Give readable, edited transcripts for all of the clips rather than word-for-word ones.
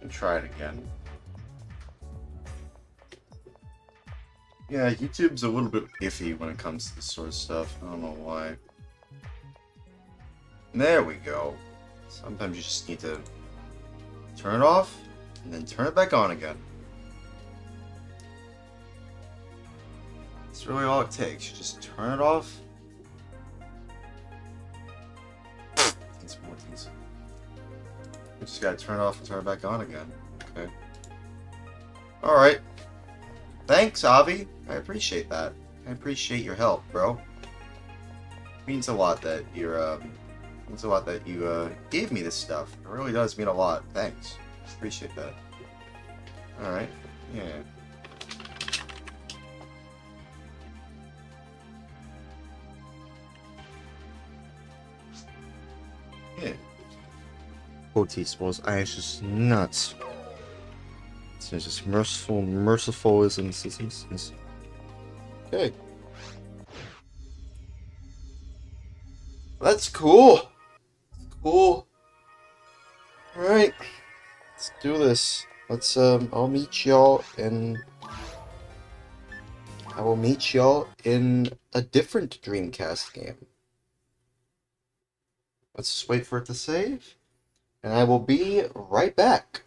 And try it again. Yeah, YouTube's a little bit iffy when it comes to this sort of stuff. I don't know why. There we go. Sometimes you just need to turn it off and then turn it back on again. That's really all it takes. You just turn it off. Things more things. You just gotta turn it off and turn it back on again. Okay. Alright. Thanks, Avi. I appreciate that. I appreciate your help, bro. It means a lot that you're, gave me this stuff. It really does mean a lot. Thanks. Appreciate that. Alright. Yeah. Yeah. Otis was just nuts. It's just mercifulisms. Okay. That's cool. Cool. Alright. Let's do this. Let's I'll meet y'all in a different Dreamcast game. Let's just wait for it to save. And I will be right back.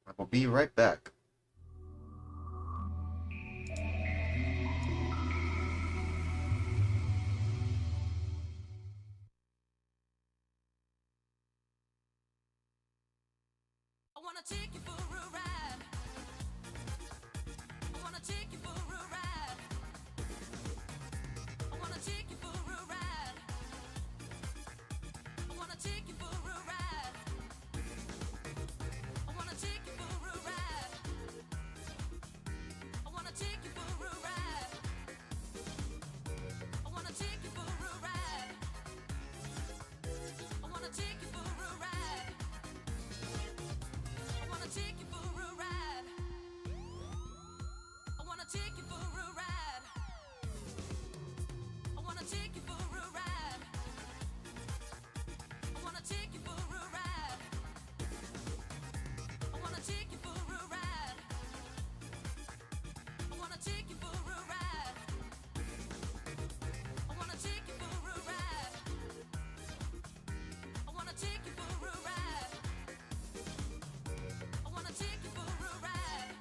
I will be right back. I wanna take you for a ride. I wanna take you for a ride. I wanna take you for a ride. I wanna take you for a ride. I wanna take you for a ride. I wanna take you for a ride. I wanna take you for a ride. I wanna take you for a ride. I wanna take you for a ride. I wanna take you for a ride. I wanna take you for a ride. I wanna take you for a ride. I wanna take you for a ride. I wanna take you for a ride. I wanna take you for a ride. I wanna take you for a ride. I wanna take you for a ride.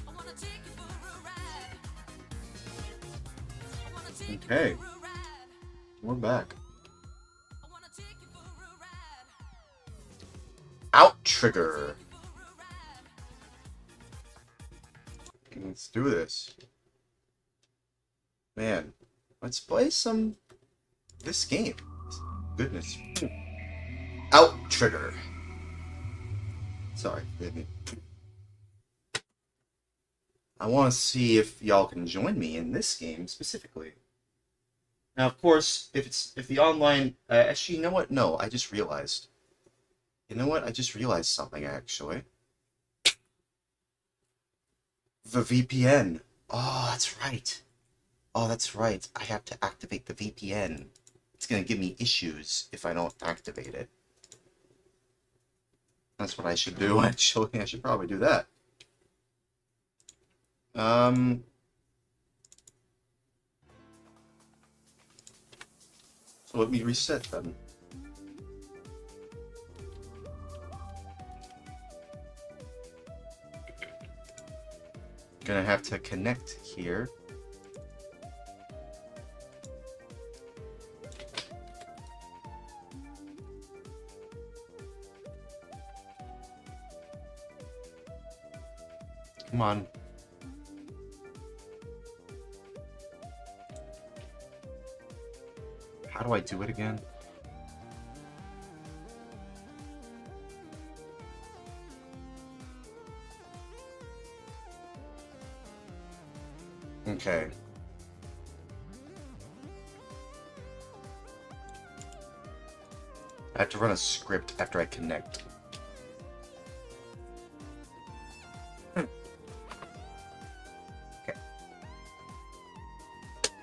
I wanna take you for a ride. I wanna take you Okay. for a ride. We're back. I wanna take you for a ride. Out trigger. For a ride. Let's do this. Man, let's play this game. Goodness. Out trigger. Sorry, forgive me. I want to see if y'all can join me in this game specifically. Now, of course, if the online, actually, you know what? No, I just realized. You know what? I just realized something actually. The VPN. Oh, that's right. Oh, that's right. I have to activate the VPN. It's gonna give me issues if I don't activate it. That's what I should do, actually. I should probably do that. So let me reset then. Gonna have to connect here. Come on. How do I do it again? Okay. I have to run a script after I connect. Okay.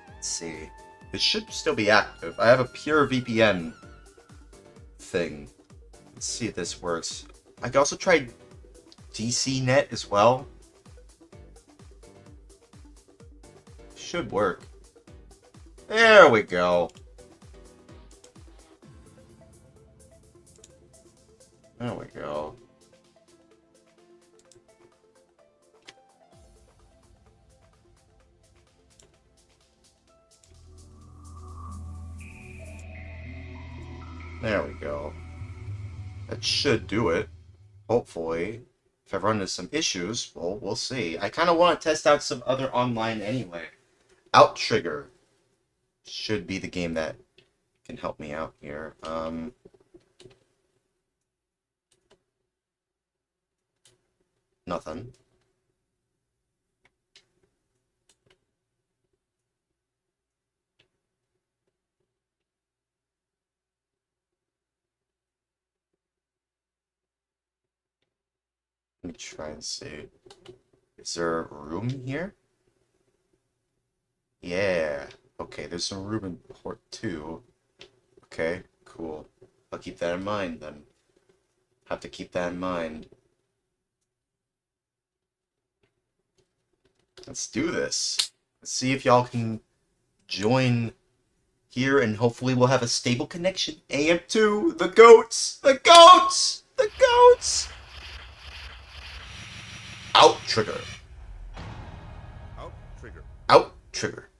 Let's see. It should still be active. I have a pure VPN thing. Let's see if this works. I can also try DCNet as well. Should work. There we go. There we go. There we go. That should do it. Hopefully. If I run into some issues, well, we'll see. I kind of want to test out some other online anyway. Outrigger should be the game that can help me out here. Nothing. Let me try and see. Is there a room here? Yeah. Okay, there's some room in port 2. Okay, cool. I'll keep that in mind then. Have to keep that in mind. Let's do this. Let's see if y'all can join here, and hopefully we'll have a stable connection. AM2, the goats! The goats! The goats! Out trigger. Out trigger. Out trigger.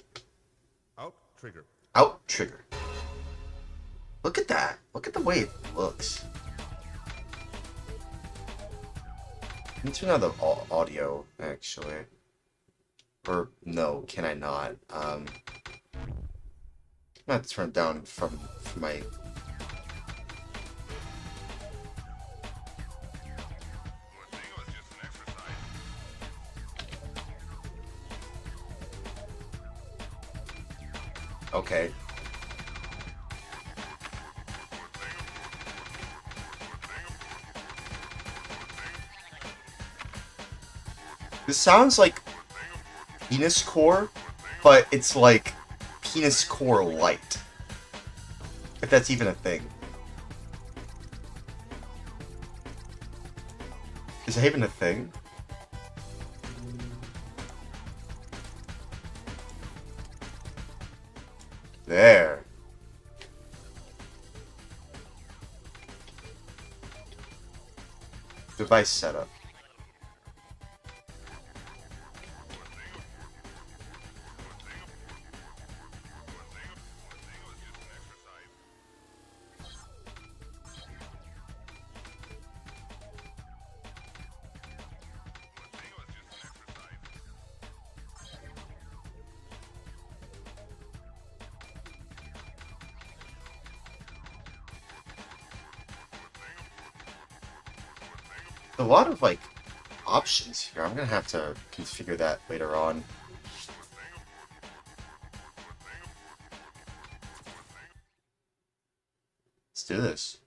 Out trigger. Out trigger. Look at that. Look at the way it looks. Let me turn on the audio, actually. Or, no, can I not? I'm gonna have to turn it down from my... Okay. This sounds like Penis Core, but it's like Penis Core Light. If that's even a thing. Is that even a thing? There. Device setup. A lot of like options here. I'm gonna have to configure that later on. Let's do this.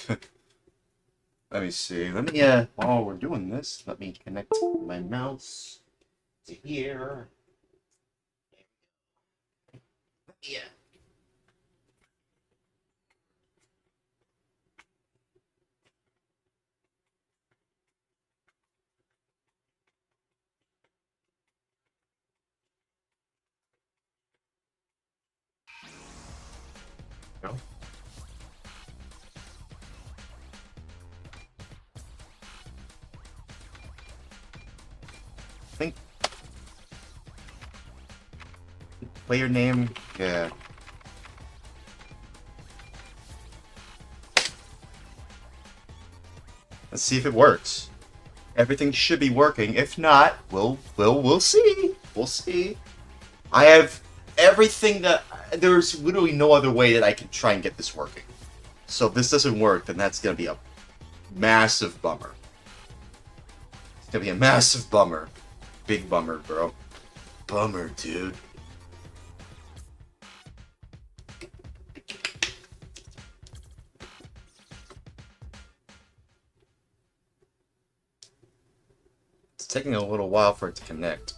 Let me see. Let me while we're doing this, let me connect my mouse to here. Yeah. No. I think player name, yeah. Let's see if it works. Everything should be working. If not, we'll see. We'll see. I have everything that there's literally no other way that I can try and get this working. So if this doesn't work, then that's gonna be a massive bummer. It's gonna be a massive bummer. Big bummer, bro. Bummer, dude. taking a little while for it to connect.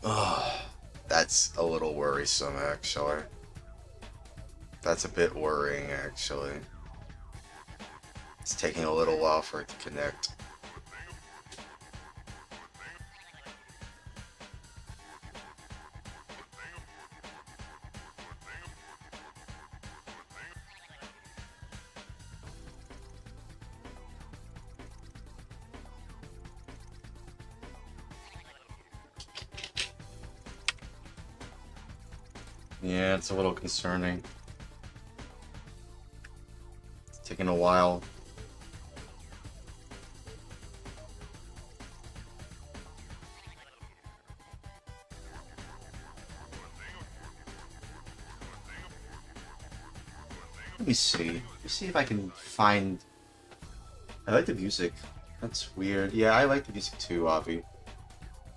Oh, that's a little worrisome, actually. That's a bit worrying, actually. It's taking a little while for it to connect. Yeah, it's a little concerning. It's taking a while. Let me see. Let me see if I can find... I like the music. That's weird. Yeah, I like the music too, Avi.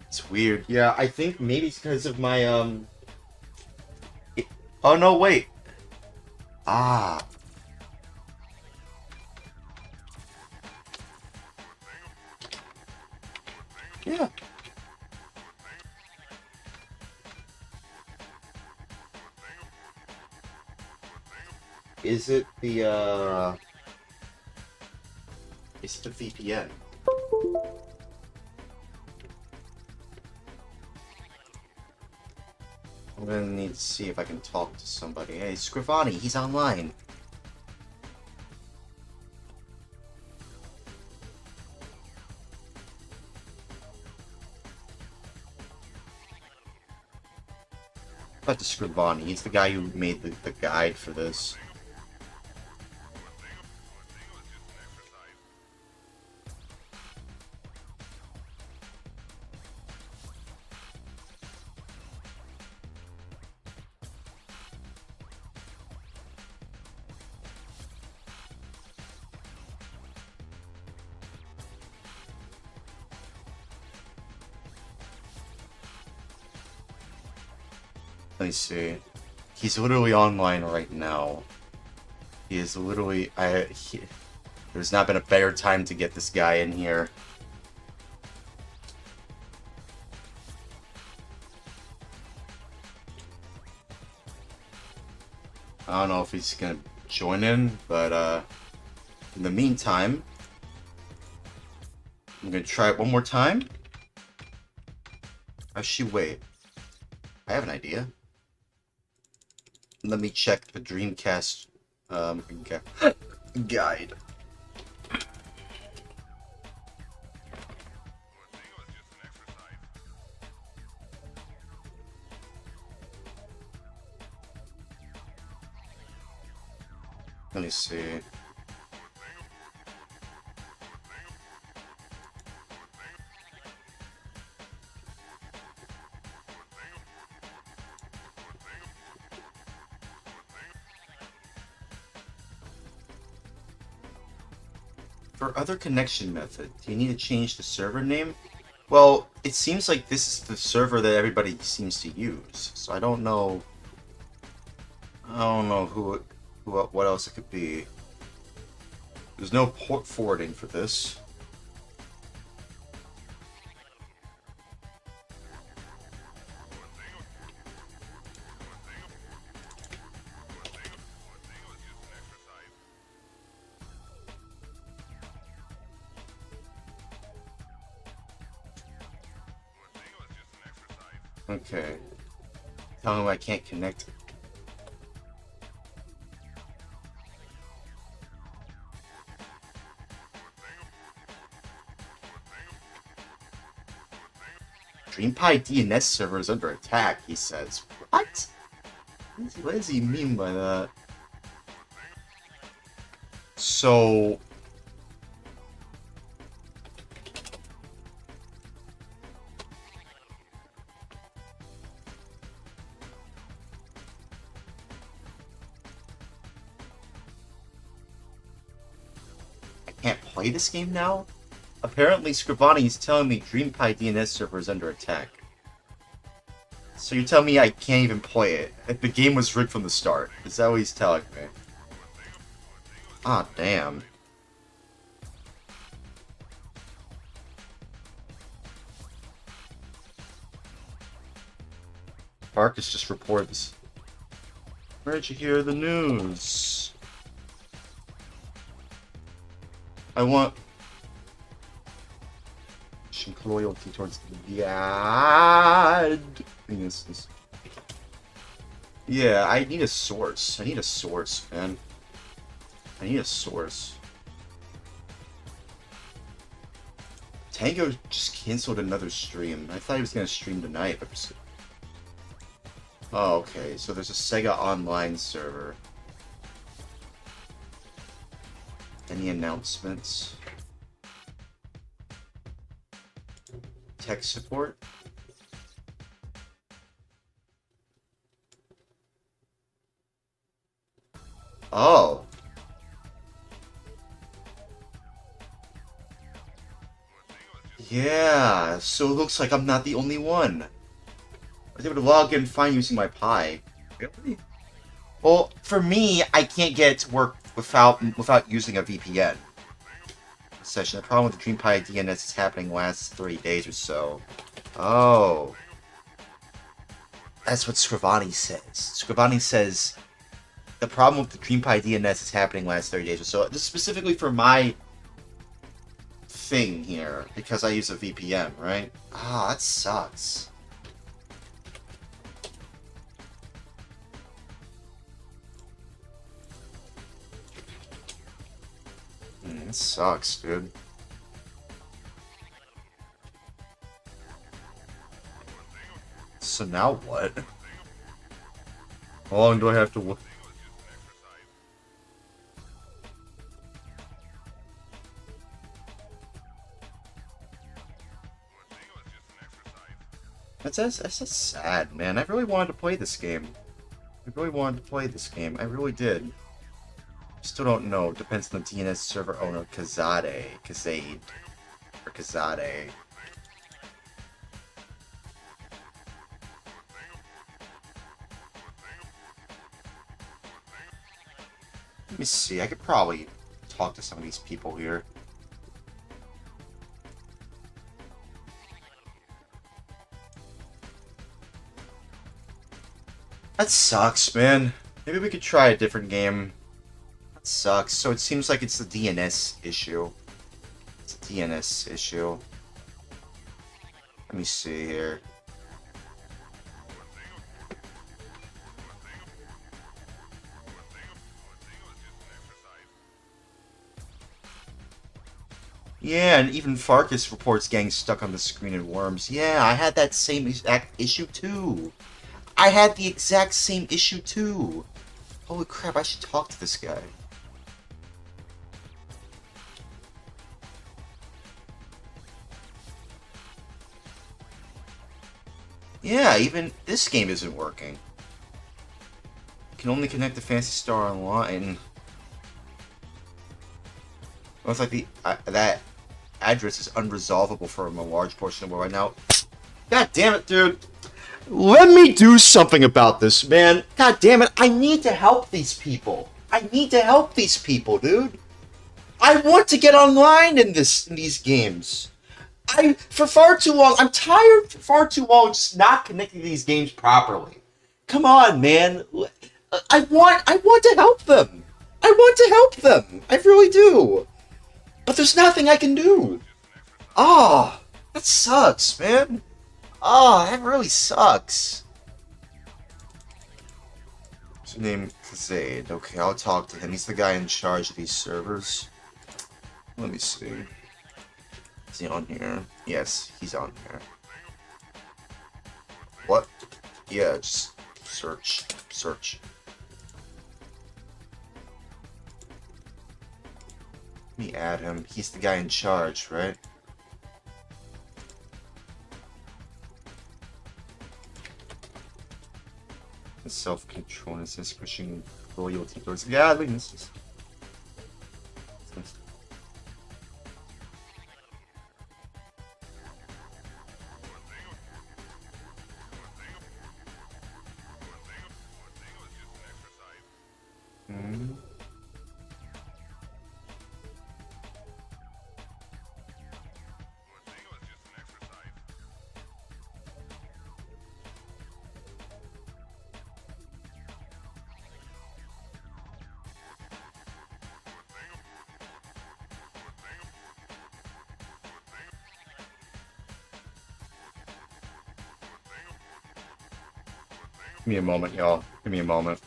It's weird. Yeah, I think maybe it's because of my, Oh, no, wait. Ah. Yeah. Is it the, Is it the VPN? I'm gonna need to see if I can talk to somebody. Hey, Scrivani, he's online. About to Scrivani, he's the guy who made the guide for this. Let me see. He's literally online right now. He is literally... there's not been a better time to get this guy in here. I don't know if he's gonna join in, but in the meantime, I'm gonna try it one more time. Actually, wait. I have an idea. Let me check the Dreamcast guide. Let me see. For other connection method, do you need to change the server name? Well, it seems like this is the server that everybody seems to use, so I don't know. I don't know what else it could be. There's no port forwarding for this. Okay. Tell me I can't connect. DreamPie DNS server is under attack, he says. What? What does he mean by that? So... can't play this game now? Apparently Scrivani is telling me DreamPie DNS server is under attack. So you're telling me I can't even play it? If the game was rigged from the start. Is that what he's telling me? Ah, damn. Marcus just reports. Where'd you hear the news? I want loyalty towards the God. Yeah, I need a source. I need a source, man. I need a source. Tango just canceled another stream. I thought he was gonna stream tonight, but just... Oh, okay. So there's a Sega Online server. Any announcements? Tech support? Oh. Yeah, so it looks like I'm not the only one. I was able to log in fine using my Pi. Really? Well, for me, I can't get to work without using a VPN. Session. The problem with the DreamPi DNS is happening last 30 days or so. Oh. That's what Scrivani says. Scrivani says the problem with the DreamPi DNS is happening last 30 days or so. This is specifically for my thing here, because I use a VPN, right? Ah, that sucks. It sucks, dude. So now what? How long do I have to wait? That's sad, man. I really wanted to play this game. I really did. Still don't know. Depends on the DNS server owner, Kazade. Let me see. I could probably talk to some of these people here. That sucks, man. Maybe we could try a different game. That sucks. So it seems like it's the DNS issue. It's a DNS issue. Let me see here. Yeah, and even Farkas reports getting stuck on the screen in Worms. Yeah, I had that same exact issue too. Holy crap, I should talk to this guy. Yeah, even this game isn't working. Can only connect to Phantasy Star Online. Looks like that address is unresolvable for a large portion of the world right now. God damn it, dude. Let me do something about this, man. God damn it. I need to help these people. Dude. I want to get online in these games. For far too long, I'm tired for far too long just not connecting to these games properly. Come on, man. I want to help them. I really do. But there's nothing I can do. Ah, that sucks, man. Ah, that really sucks. His name Zaid. Okay, I'll talk to him. He's the guy in charge of these servers. Let me see. Is he on here? Yes, he's on here. What? Yeah, just search. Let me add him. He's the guy in charge, right? Self-control and sense pushing loyalty towards godliness. Give me a moment, y'all. Give me a moment.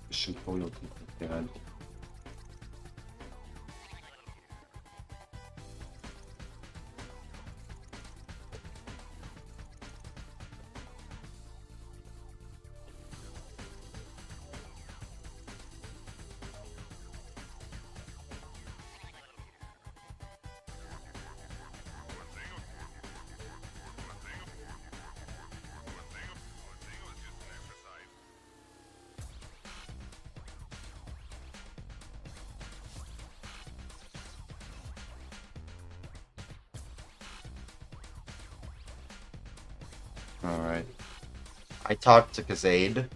Shoot, God. Alright. I talked to Kazade.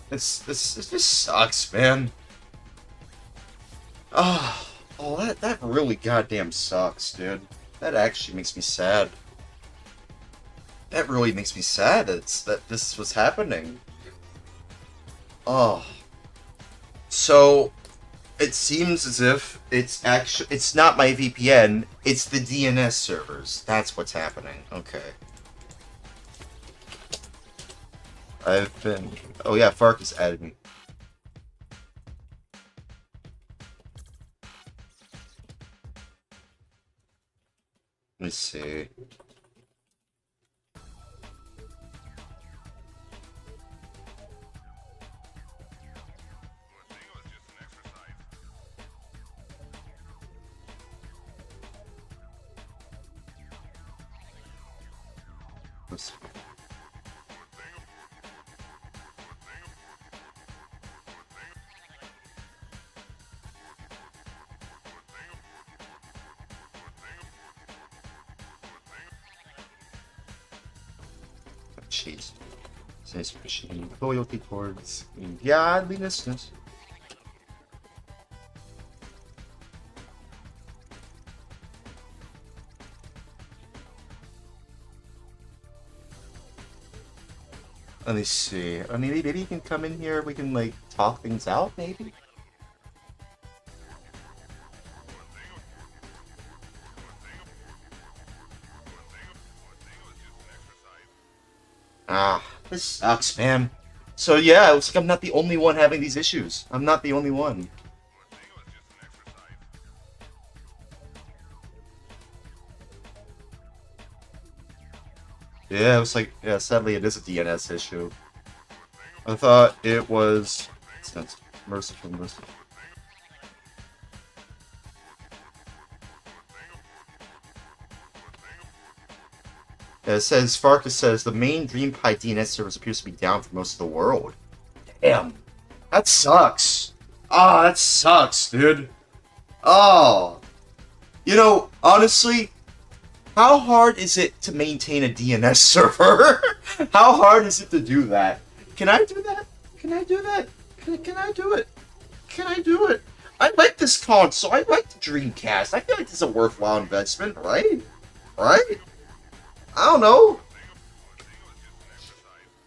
This just sucks, man. That really goddamn sucks, dude. That actually makes me sad. That really makes me sad that this was happening. Oh. So, it seems as if it's not my VPN, it's the DNS servers. That's what's happening. Okay. Oh yeah, Farkas added me. Let me see. Let's see. Jeez. Says pushing loyalty towards godliness. Let me see. I mean, maybe you can come in here. We can like talk things out. Maybe. Ah, this sucks, man. So yeah, it looks like I'm not the only one having these issues. I'm not the only one. Yeah, it was like, yeah, sadly it is a DNS issue. I thought it was... That's merciful. Yeah, it says, Farkas says, the main DreamPie DNS service appears to be down for most of the world. Damn. That sucks. Ah, that sucks, dude. Oh. You know, honestly, how hard is it to maintain a DNS server? How hard is it to do that? Can I do that? Can I do that? Can I do it? Can I do it? I like this console. I like the Dreamcast. I feel like this is a worthwhile investment, right? Right? I don't know.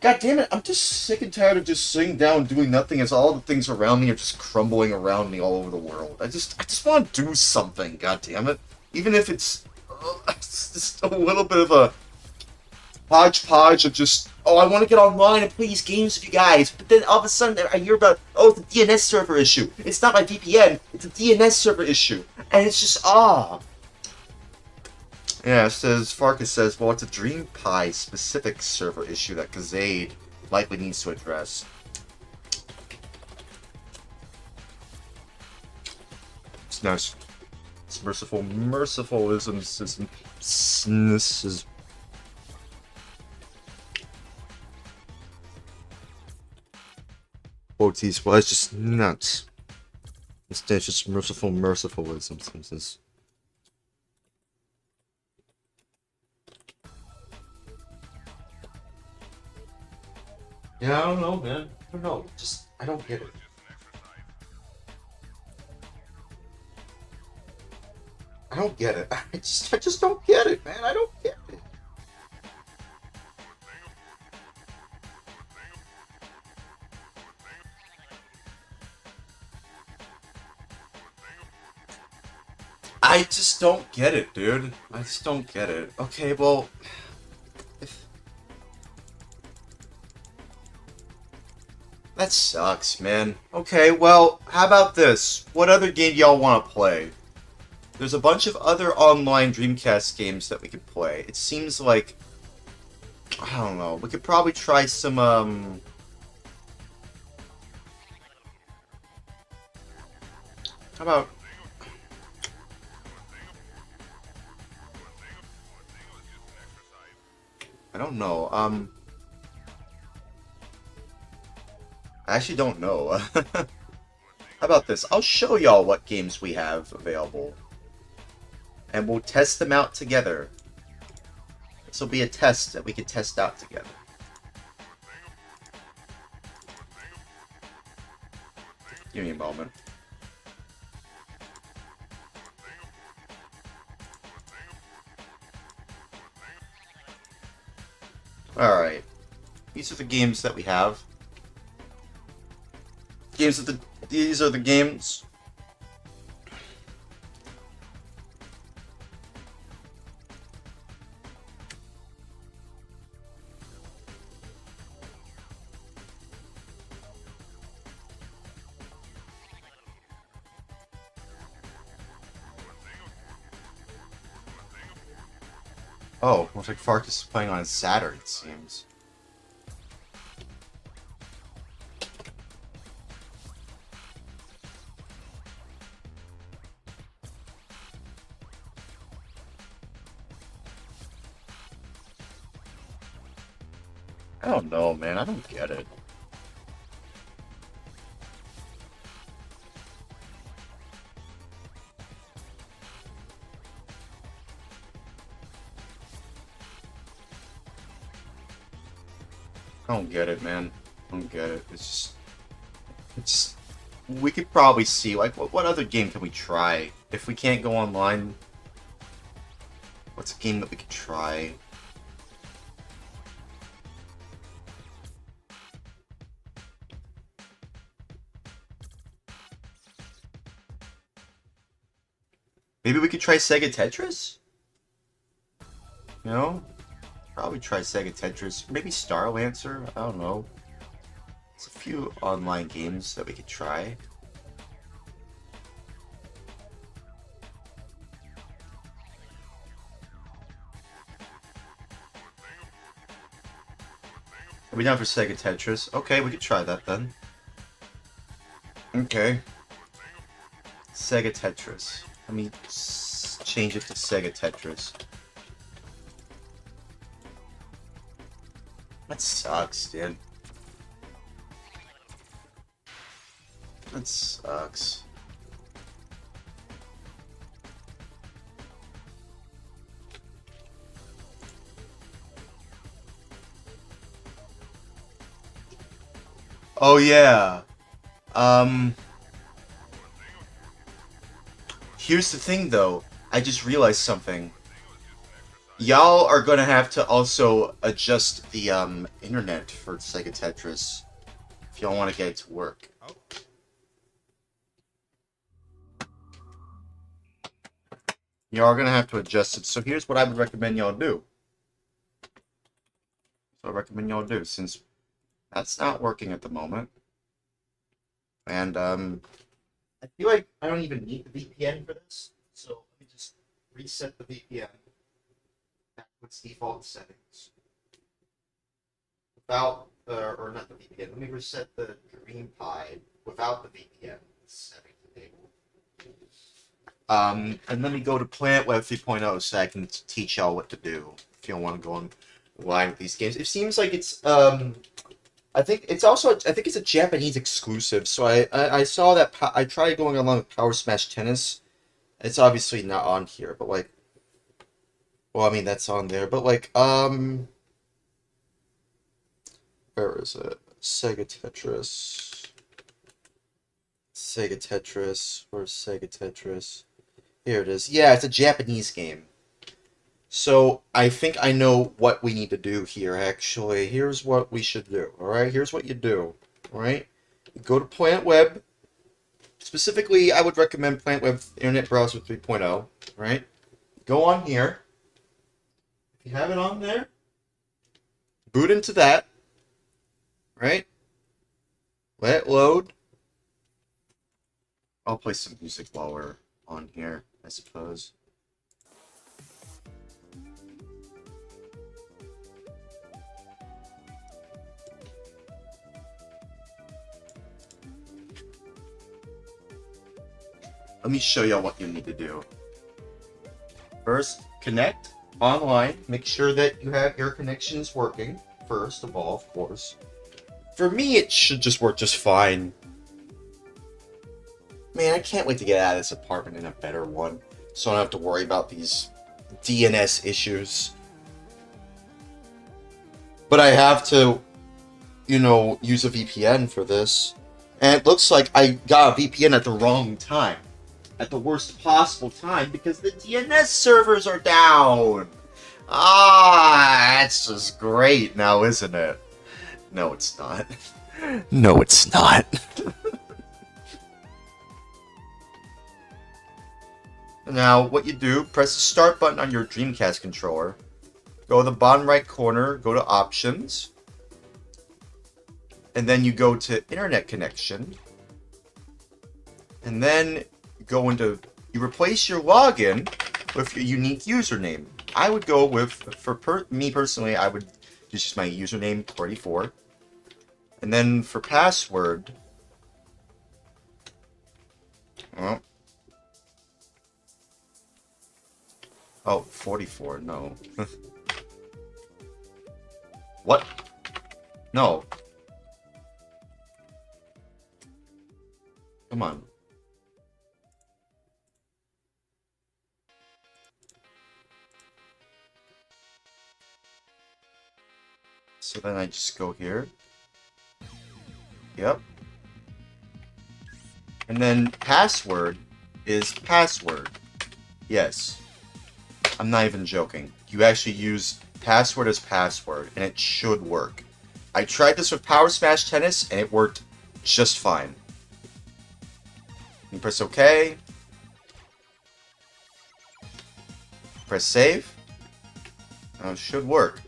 God damn it, I'm just sick and tired of just sitting down doing nothing as all the things around me are just crumbling around me all over the world. I just want to do something, god damn it. Even if it's just a little bit of a hodgepodge of just, oh, I want to get online and play these games with you guys. But then all of a sudden I hear about, oh, it's a DNS server issue. It's not my VPN, it's a DNS server issue. And it's just, ah. Yeah, it says, Farkas says, well, it's a DreamPie specific server issue that Kazade likely needs to address. It's nice. It's mercifulism is quotes, well, it's just nuts. It's just mercifulism. Yeah, I don't know, man. I don't know. Just, I don't get it. I don't get it. I just don't get it, man. I don't get it. I just don't get it, dude. I just don't get it. Okay, well, That sucks, man. Okay, well, how about this? What other game y'all want to play? There's a bunch of other online Dreamcast games that we could play. It seems like... I don't know. We could probably try some, How about... I don't know. I actually don't know. How about this? I'll show y'all what games we have available. And we'll test them out together. This will be a test that we can test out together. Give me a moment. Alright. These are the games that we have. These are the games. Oh, looks like Farkas is playing on Saturn, it seems. I don't know, man. I don't get it. I don't get it, man. I don't get it. It's we could probably see, like, what other game can we try? If we can't go online, what's a game that we could try? Maybe we could try Sega Tetris? You know? Probably try Sega Tetris. Maybe Star Lancer? I don't know. There's a few online games that we could try. Are we down for Sega Tetris? Okay, we could try that then. Okay. Sega Tetris. Let me change it to Sega Tetris. That sucks, dude. That sucks. Oh yeah. Here's the thing though. I just realized something. Y'all are gonna have to also adjust the internet for Sega Tetris if y'all want to get it to work. Y'all are gonna have to adjust it. So here's what I would recommend y'all do. Since that's not working at the moment, and I feel like I don't even need the VPN for this. So let me just reset the VPN. Back to its default settings. Without or not the VPN. Let me reset the Green Pi without the VPN settings enabled. And let me go to Planet Web 3.0 so I can teach y'all what to do if you don't want to go online with these games. It seems like it's I think it's a Japanese exclusive. So I saw that I tried going along with Power Smash Tennis. It's obviously not on here, but like, well, I mean that's on there, but like where is it? Sega Tetris. Where's Sega Tetris? Here it is. Yeah, it's a Japanese game. So I think I know what we need to do here, actually. Here's what we should do, alright? Here's what you do, alright? You go to Planet Web. Specifically, I would recommend Planet Web Internet Browser 3.0, right? Go on here. If you have it on there, boot into that, right? Let it load. I'll play some music while we're on here, I suppose. Let me show y'all what you need to do. First, connect online. Make sure that you have your connections working, first of all, of course. For me, it should just work just fine. Man, I can't wait to get out of this apartment in a better one, so I don't have to worry about these DNS issues. But I have to, you know, use a VPN for this. And it looks like I got a VPN at the wrong time. At the worst possible time, because the DNS servers are down. Ah, that's just great now, isn't it? No, it's not. No, it's not. Now, what you do, press the start button on your Dreamcast controller. Go to the bottom right corner, go to options. And then you go to internet connection. And then go into, you replace your login with your unique username. I would go with, for me personally, I would just use my username 44. And then for password, oh, 44, no. What? No. Come on. So then I just go here. Yep. And then password is password. Yes. I'm not even joking. You actually use password as password, and it should work. I tried this with Power Smash Tennis, and it worked just fine. You press OK. Press save. Now it should work.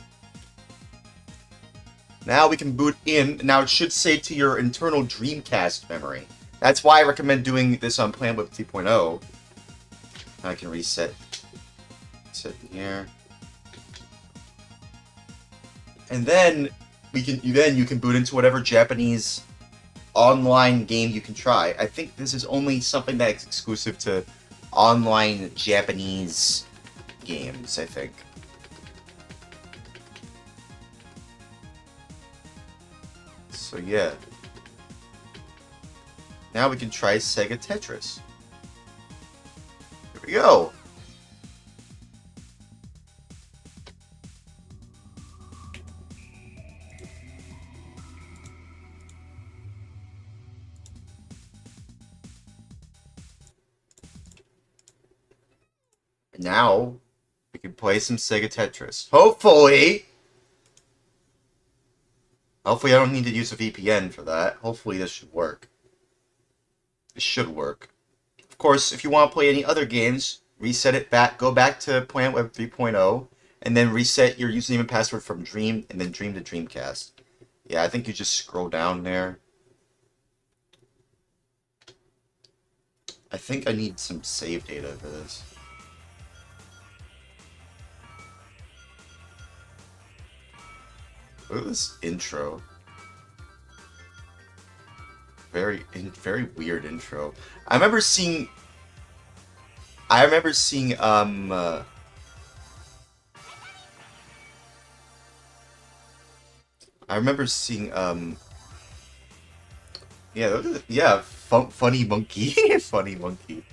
Now we can boot in. Now it should save to your internal Dreamcast memory. That's why I recommend doing this on PlanWeb 3.0. I can reset. Set here. And then you can boot into whatever Japanese online game you can try. I think this is only something that's exclusive to online Japanese games, I think. So yeah. Now we can try Sega Tetris. Here we go. Now we can play some Sega Tetris. Hopefully I don't need to use a VPN for that. Hopefully this should work. It should work. Of course, if you want to play any other games, reset it back, go back to PlanWeb 3.0, and then reset your username and password from Dream, and then Dream to Dreamcast. Yeah, I think you just scroll down there. I think I need some save data for this. Look at this intro. Very weird intro. I remember seeing yeah, funny monkey. Funny monkey.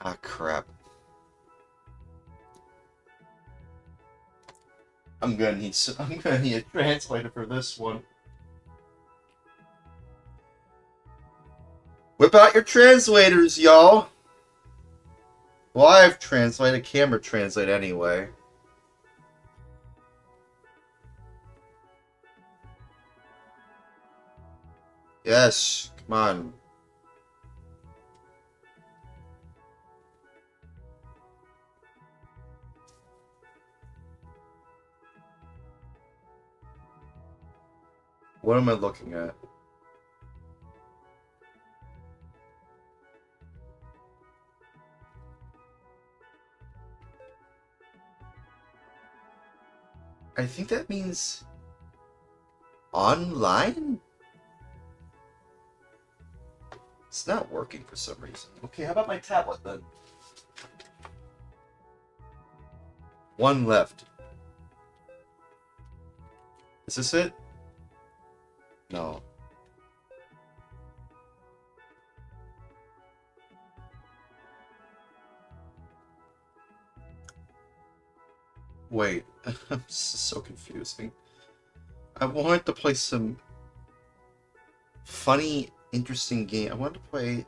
Ah, crap. I'm gonna need a translator for this one. Whip out your translators, y'all. Live translate, a camera translate anyway. Yes, come on. What am I looking at? I think that means online? It's not working for some reason. Okay, how about my tablet then? One left. Is this it? No. Wait, this is so confusing. I wanted to play some funny, interesting game. I wanted to play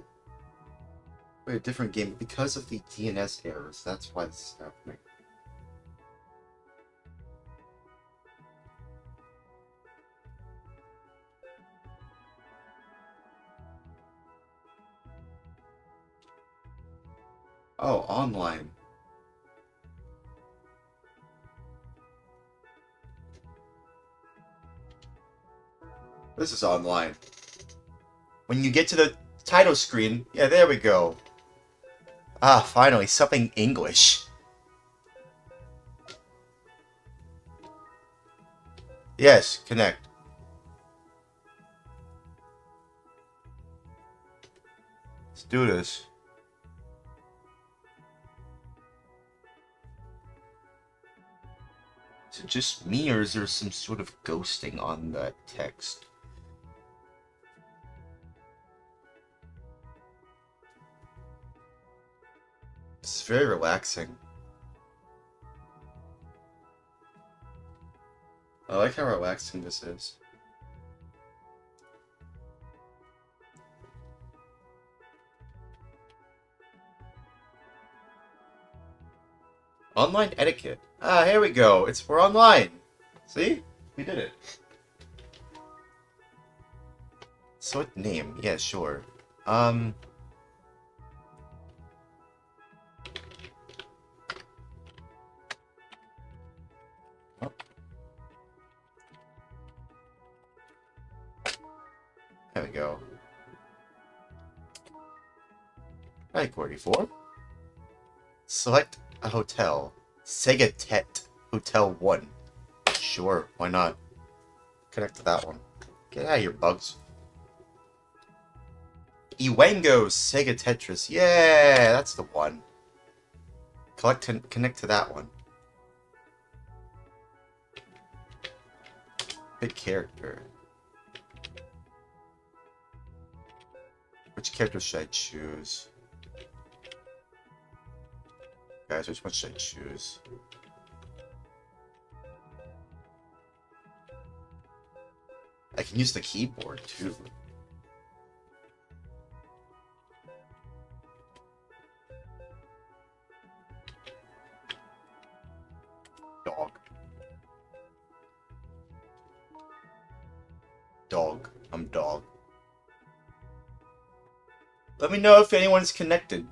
a different game, but because of the DNS errors, that's why this is happening. Oh, online. This is online. When you get to the title screen, yeah, there we go. Ah, finally, something English. Yes, connect. Let's do this. Is it just me, or is there some sort of ghosting on that text? It's very relaxing. I like how relaxing this is. Online etiquette. Ah, here we go. We're online. See? We did it. Sort name. Yeah, sure. Oh. There we go. Right, 44. Select a hotel. Sega Tet Hotel 1. Sure, why not? Connect to that one. Get out of here, bugs. Iwango Sega Tetris. Yeah, that's the one. Connect to that one. Pick character. Which character should I choose? Guys, which one should I choose? I can use the keyboard too. Dog. Dog. I'm dog. Let me know if anyone's connected.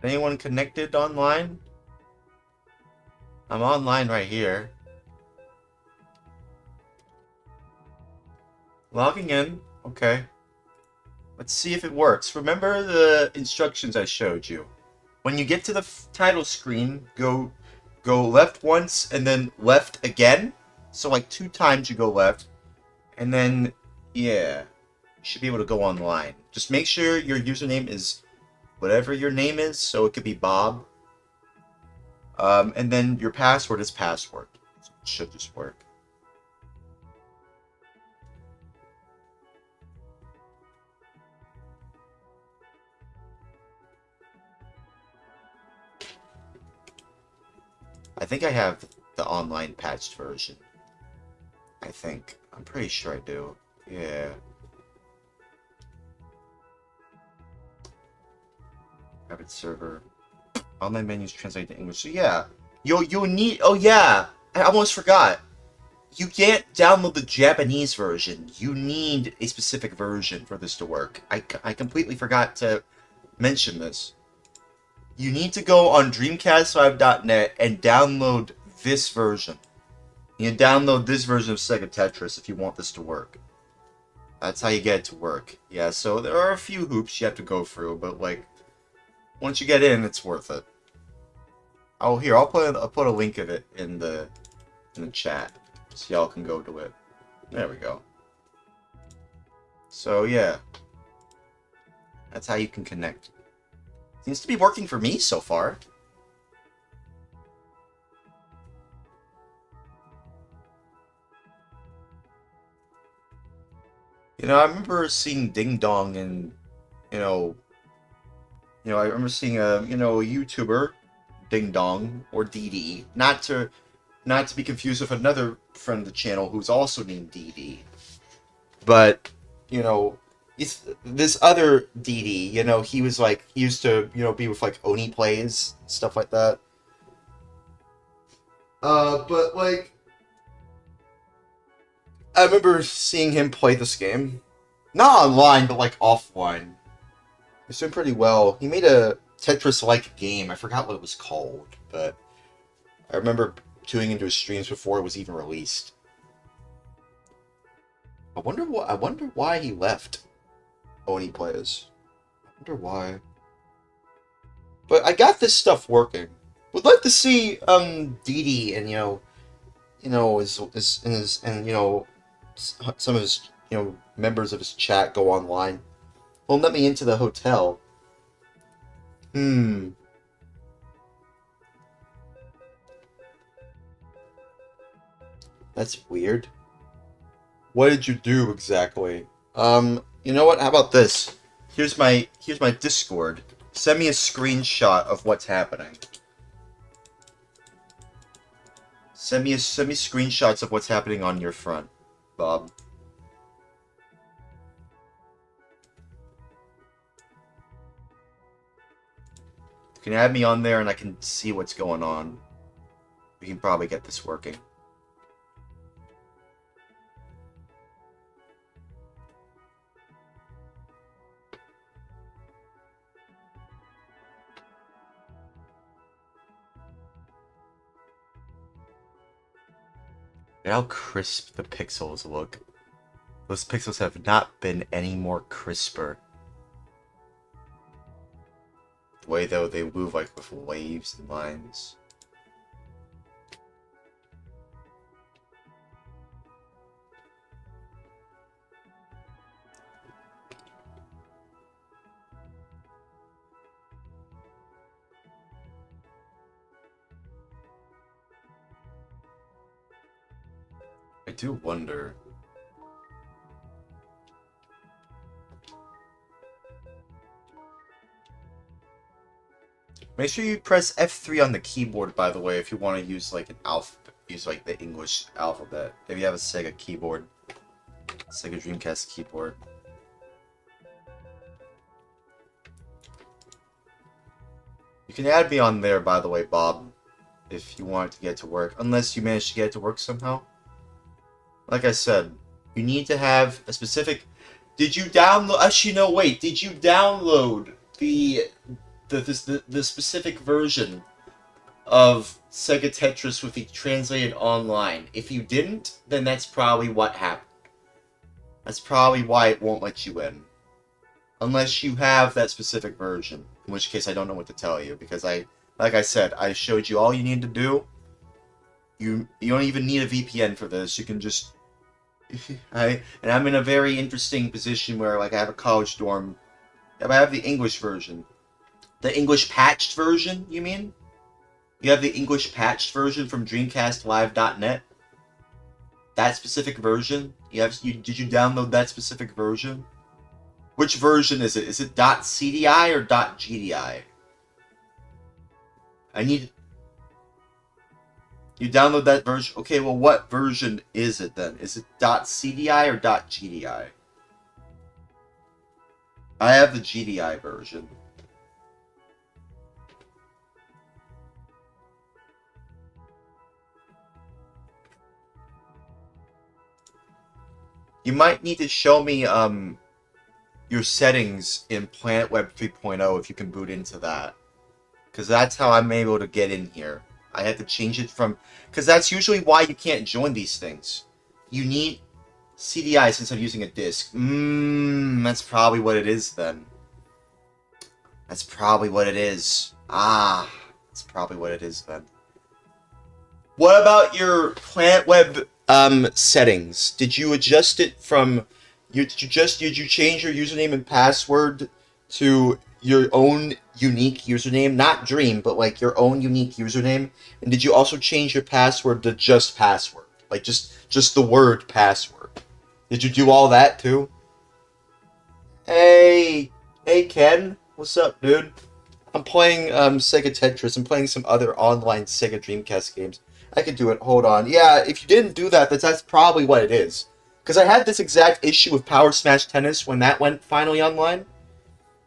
Anyone connected online? I'm online right here. Logging in. Okay. Let's see if it works. Remember the instructions I showed you. When you get to the title screen, go left once and then left again. So like 2 times you go left. And then, yeah, you should be able to go online. Just make sure your username is whatever your name is, so it could be Bob. And then your password is password. So it should just work. I think I have the online patched version. I think. I'm pretty sure I do. Yeah. Private server. Online menus translate to English. So yeah. You'll need... Oh yeah! I almost forgot. You can't download the Japanese version. You need a specific version for this to work. I completely forgot to mention this. you need to go on Dreamcast5.net and download this version. You download this version of Sega Tetris if you want this to work. That's how you get it to work. Yeah, so there are a few hoops you have to go through, but like, once you get in, it's worth it. Oh, here, I'll put a link of it in the chat, so y'all can go to it. There we go. So yeah, that's how you can connect. Seems to be working for me so far. You know, I remember seeing Ding Dong and, I remember seeing a YouTuber, Ding Dong or DD, not to be confused with another friend of the channel who's also named DD, but it's this other DD. He was like, he used to be with like Oni Plays, stuff like that. But like, I remember seeing him play this game. Not online, but like offline. He's doing pretty well. He made a Tetris-like game. I forgot what it was called, but I remember tuning into his streams before it was even released. I wonder why he left Oni Plays. I wonder why. But I got this stuff working. Would like to see DD and some of his members of his chat go online. Won't let me into the hotel. That's weird. What did you do exactly? You know what? How about this? Here's my Discord. Send me a screenshot of what's happening. Send me screenshots of what's happening on your front, Bob. You can add me on there and I can see what's going on. We can probably get this working. Look at how crisp the pixels look. Those pixels have not been any more crisper. The way though they move like with waves and lines. I do wonder. Make sure you press F3 on the keyboard, by the way, if you want to use like like the English alphabet. If you have a Sega keyboard, Sega Dreamcast keyboard. You can add me on there, by the way, Bob, if you want to get to work. Unless you manage to get it to work somehow. Like I said, you need to have a specific... Did you download... Actually, no, wait. Did you download the specific version of Sega Tetris with the translated online? If you didn't, then that's probably what happened. That's probably why it won't let you in. Unless you have that specific version. In which case, I don't know what to tell you. Because like I said, I showed you all you need to do. You don't even need a VPN for this. You can just... and I'm in a very interesting position where, like, I have a college dorm. I have the English version. The English patched version, you mean? You have the English patched version from DreamcastLive.net? That specific version? Did you download that specific version? Which version is it? Is it .cdi or .gdi? You download that version? Okay, well, what version is it then? Is it .cdi or .gdi? I have the GDI version. You might need to show me your settings in Planet Web 3.0 if you can boot into that. because that's how I'm able to get in here. I had to change it from, because that's usually why you can't join these things. You need CDI since I'm using a disc. That's probably what it is then. That's probably what it is. That's probably what it is then. What about your Plant Web settings? Did you adjust it from did you change your username and password to your own unique username? Not Dream, but like your own unique username. And did you also change your password to just password? Like just the word password. Did you do all that too? Hey Ken, what's up, dude? I'm playing Sega Tetris. I'm playing some other online Sega Dreamcast games. I can do it. Hold on. Yeah, if you didn't do that, that's probably what it is. Because I had this exact issue with Power Smash Tennis when that went finally online.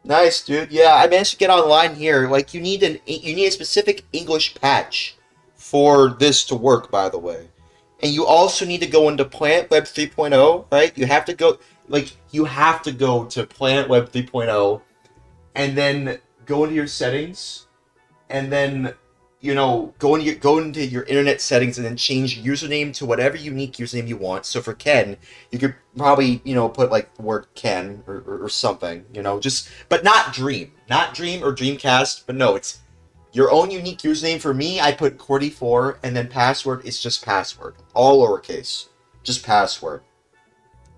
Nice, dude. Yeah, I managed to get online here. Like, you need a specific English patch for this to work, by the way. And you also need to go into Planet Web 3.0, right? You have to go to Planet Web 3.0 and then go into your settings and then go into your internet settings and then change your username to whatever unique username you want. So for Ken, you could probably put like the word Ken or something, but not Dream or Dreamcast. But no, it's your own unique username. For me, I put Cordy4, and then password is just password, all lowercase, just password.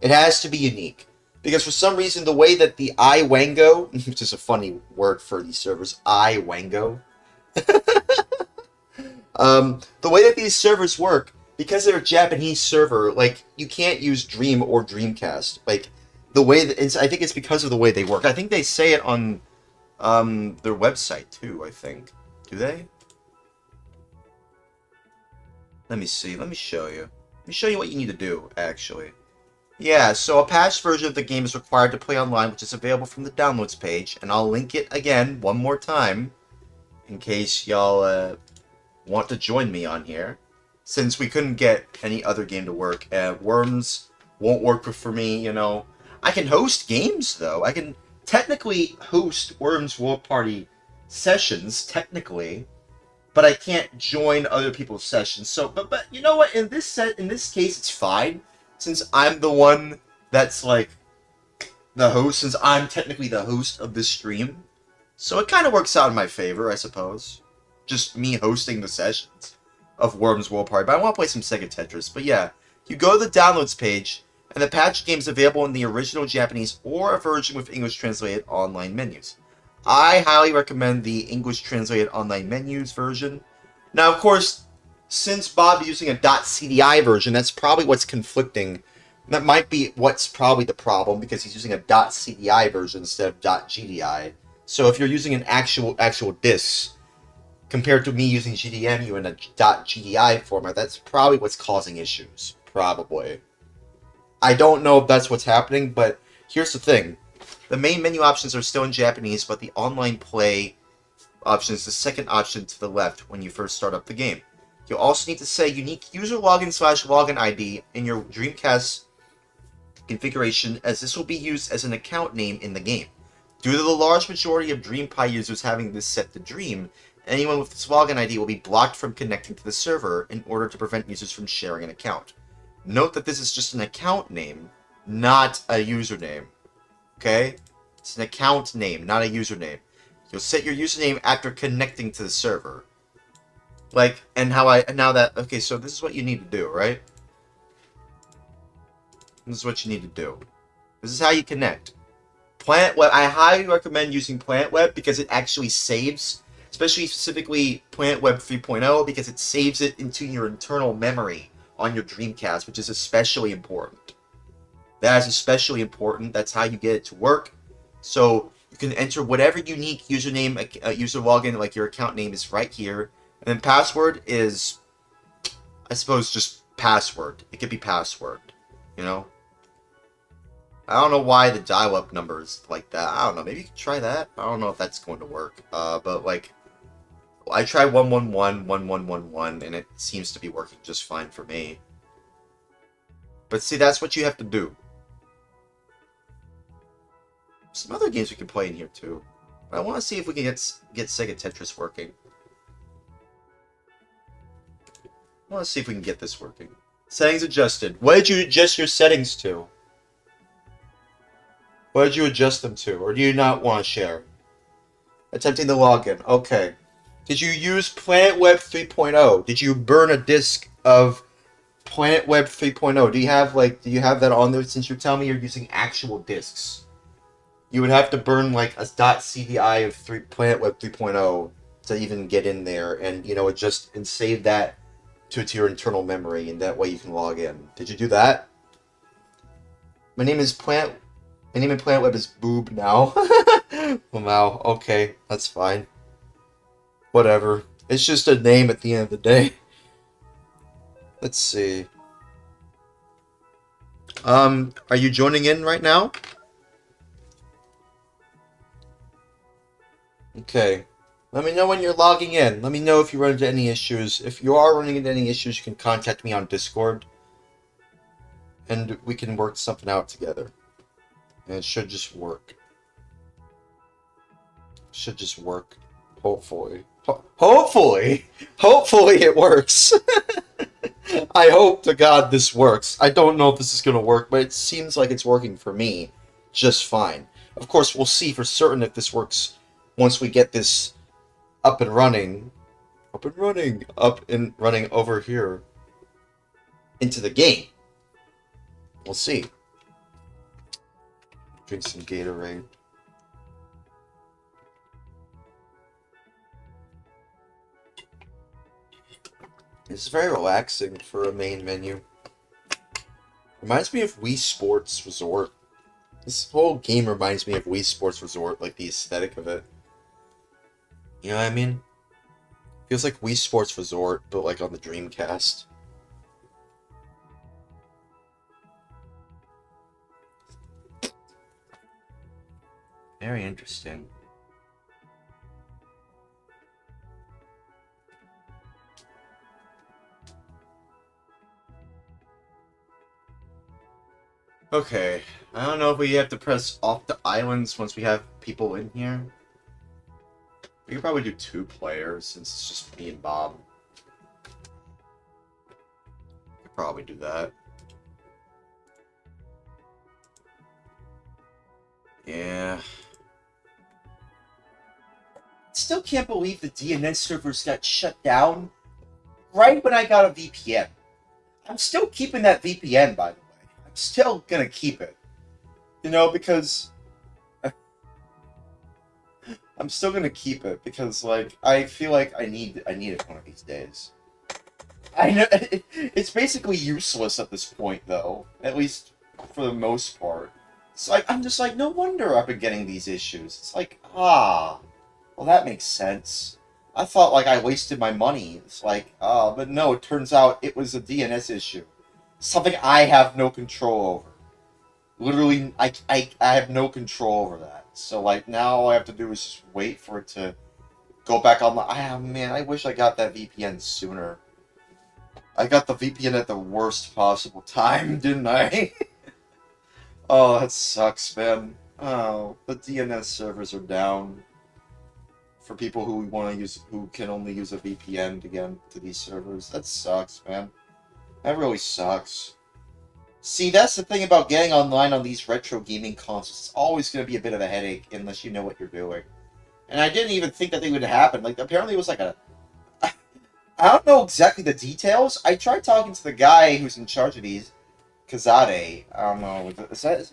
It has to be unique. Because for some reason, the way that the iWango, which is a funny word for these servers, iWango, the way that these servers work, because they're a Japanese server, like, you can't use Dream or Dreamcast. Like, the way that I think it's because of the way they work. I think they say it on their website too, I think. Do they? Let me see. Let me show you. Let me show you what you need to do, actually. Yeah, so a patched version of the game is required to play online, which is available from the downloads page, and I'll link it again one more time in case y'all want to join me on here. Since we couldn't get any other game to work, Worms won't work for me, I can host games, though. I can technically host Worms World Party sessions, technically, but I can't join other people's sessions. So, but you know what? In this case, it's fine. Since I'm the one that's, like, the host, since I'm technically the host of this stream. So it kind of works out in my favor, I suppose. Just me hosting the sessions of Worms World Party. But I want to play some Sega Tetris. But yeah, you go to the downloads page, and the patch game is available in the original Japanese or a version with English translated online menus. I highly recommend the English translated online menus version. Now, of course, since Bob is using a .cdi version, that's probably what's conflicting. That might be what's probably the problem, because he's using a .cdi version instead of .gdi. So if you're using an actual disk, compared to me using GDMU in a .gdi format, that's probably what's causing issues. Probably. I don't know if that's what's happening, but here's the thing. The main menu options are still in Japanese, but the online play option is the second option to the left when you first start up the game. You'll also need to say unique user login/login ID in your Dreamcast configuration, as this will be used as an account name in the game. Due to the large majority of DreamPie users having this set to Dream, anyone with this login ID will be blocked from connecting to the server in order to prevent users from sharing an account. Note that this is just an account name, not a username. Okay? It's an account name, not a username. You'll set your username after connecting to the server. Like, okay, so this is what you need to do, right? This is what you need to do. This is how you connect. Planet Web, I highly recommend using Planet Web because it actually saves, specifically Planet Web 3.0, because it saves it into your internal memory on your Dreamcast, which is especially important. That is especially important. That's how you get it to work. So you can enter whatever unique username, user login, like your account name is right here. And then password is, I suppose, just password. It could be password, I don't know why the dial-up number is like that. I don't know. Maybe you can try that. I don't know if that's going to work. But, like, I tried 111, 1111, and it seems to be working just fine for me. But see, that's what you have to do. Some other games we can play in here, too. I want to see if we can get Sega Tetris working. I want to see if we can get this working. Settings adjusted. What did you adjust your settings to? What did you adjust them to? Or do you not want to share? Attempting the login. Okay. Did you use Planet Web 3.0? Did you burn a disk of Planet Web 3.0? Do you have that on there? Since you're telling me you're using actual disks, you would have to burn like a .cdi of Planet Web 3.0 to even get in there, and adjust and save that to your internal memory, and that way you can log in. Did you do that? My name in Planet Web is Boob now. Well, now, okay, that's fine. Whatever. It's just a name at the end of the day. Let's see. Are you joining in right now? Okay. Let me know when you're logging in. Let me know if you run into any issues. If you are running into any issues, you can contact me on Discord. And we can work something out together. And it should just work. Should just work. Hopefully. Hopefully! Hopefully it works! I hope to God this works. I don't know if this is going to work, but it seems like it's working for me just fine. Of course, we'll see for certain if this works once we get this up and running. Up and running over here into the game. We'll see. Drink some Gatorade. It's very relaxing for a main menu. Reminds me of Wii Sports Resort. This whole game reminds me of Wii Sports Resort, like the aesthetic of it. You know what I mean? Feels like Wii Sports Resort, but like on the Dreamcast. Very interesting. Okay, I don't know if we have to press off the islands once we have people in here. We could probably do 2 players since it's just me and Bob. Could probably do that. Yeah. Still can't believe the DNS servers got shut down right when I got a VPN. I'm still keeping that VPN, by the way. I'm still gonna keep it. Because I'm still gonna keep it because, like, I feel like I need it one of these days. I know it's basically useless at this point, though. At least for the most part. It's like I'm just like, no wonder I've been getting these issues. It's like, well, that makes sense. I thought like I wasted my money. It's like, but no, it turns out it was a DNS issue. Something I have no control over. Literally, I have no control over that. So, like, now all I have to do is just wait for it to go back on the... man, I wish I got that VPN sooner. I got the VPN at the worst possible time, didn't I? Oh, that sucks, man. Oh, the DNS servers are down. For people who who can only use a VPN to get into these servers. That sucks, man. That really sucks. See, that's the thing about getting online on these retro gaming consoles. It's always going to be a bit of a headache unless you know what you're doing. And I didn't even think that they would happen. Like, apparently it was like a... I don't know exactly the details. I tried talking to the guy who's in charge of these. Kazade. I don't know. I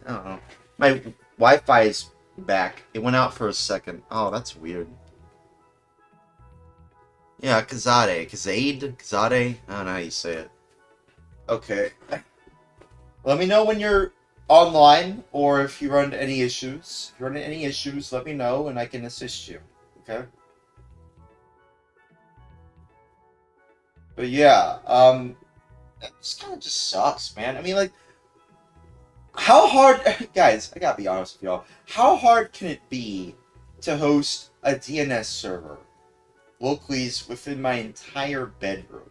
don't know. My Wi-Fi is back. It went out for a second. Oh, that's weird. Yeah, Kazade. Kazade? I don't know how you say it. Okay. Let me know when you're online, or if you run into any issues. If you run into any issues, let me know, and I can assist you. Okay? But yeah, it just kind of just sucks, man. I mean, like, how hard... Guys, I gotta be honest with y'all. How hard can it be to host a DNS server locally within my entire bedroom?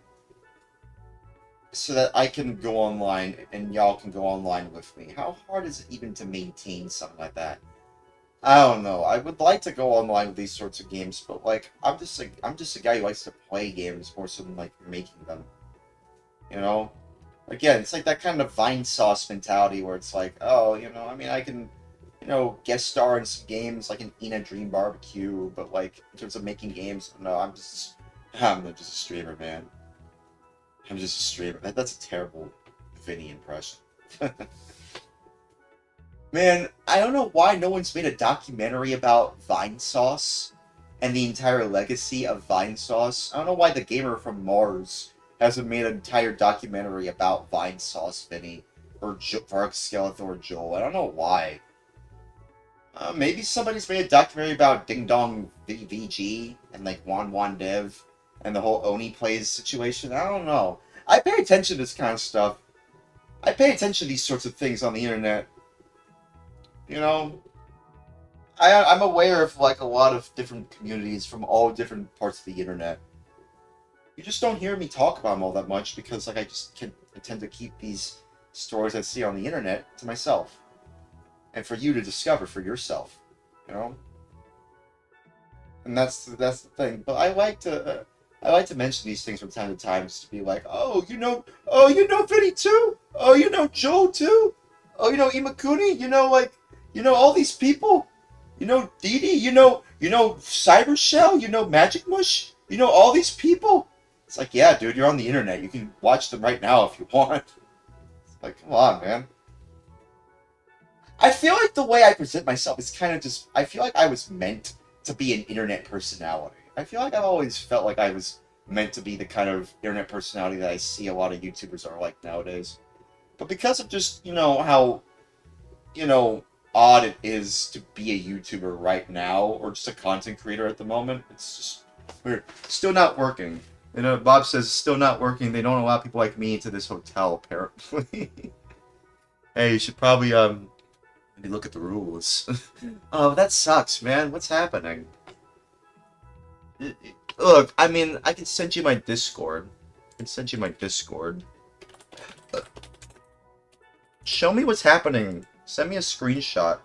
So that I can go online and y'all can go online with me. How hard is it even to maintain something like that? I don't know. I would like to go online with these sorts of games, but like I'm just a guy who likes to play games more so than like making them. You know? Again, it's like that kind of Vine sauce mentality where it's like, oh, I mean, I can, guest star in some games like an Ina Dream Barbecue, but like in terms of making games, no, I'm just a streamer, man. I'm just a streamer. That's a terrible Vinny impression. Man, I don't know why no one's made a documentary about Vine Sauce and the entire legacy of Vine Sauce. I don't know why the gamer from Mars hasn't made an entire documentary about Vine Sauce, Vinny, or Varg Skeletor or Joel. I don't know why. Maybe somebody's made a documentary about Ding Dong VG and like Wan Dev and the whole Oni Plays situation. I don't know. I pay attention to this kind of stuff. I pay attention to these sorts of things on the internet. You know, I'm aware of like a lot of different communities from all different parts of the internet. You just don't hear me talk about them all that much because like I tend to keep these stories I see on the internet to myself, and for you to discover for yourself. You know, and that's the thing. But I like to mention these things from time to time just to be like, oh, Vinny too. Oh, Joe too. Oh, Imakuni. All these people. Dee Dee. Cyber Shell. Magic Mush. All these people. It's like, yeah, dude, you're on the internet. You can watch them right now if you want. It's like, come on, man. I feel like the way I present myself is kind of just. I feel like I was meant to be an internet personality. I feel like I've always felt like I was meant to be the kind of internet personality that I see a lot of YouTubers are like nowadays. But because of just, how, odd it is to be a YouTuber right now, or just a content creator at the moment, it's just weird. Still not working. Bob says it's still not working. They don't allow people like me into this hotel, apparently. Hey, you should probably, maybe look at the rules. Oh, that sucks, man. What's happening? Look, I mean, I can send you my Discord. Show me what's happening. Send me a screenshot.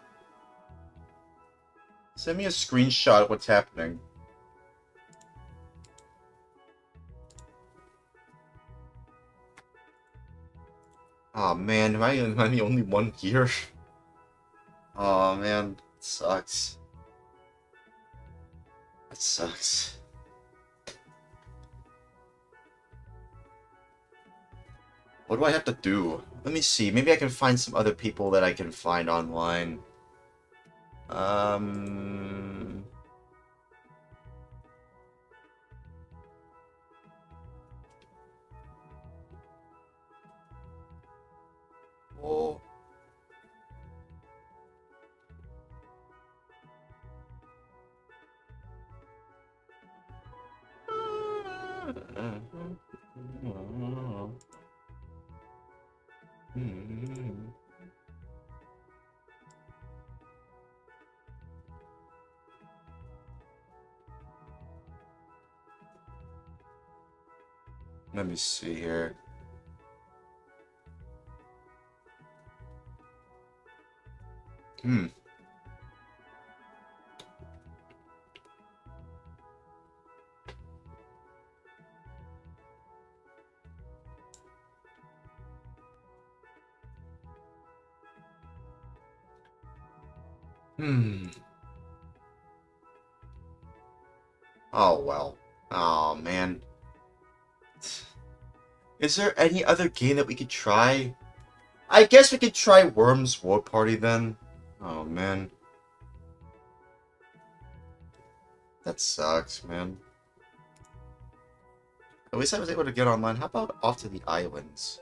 Send me a screenshot of what's happening. Oh man, am I the only one here? Oh man, it sucks. That sucks. What do I have to do? Let me see. Maybe I can find some other people that I can find online. Oh. Let me see here. Oh well. Oh man. Is there any other game that we could try? I guess we could try Worms War Party then. Oh man. That sucks, man. At least I was able to get online. How about Off to the Islands?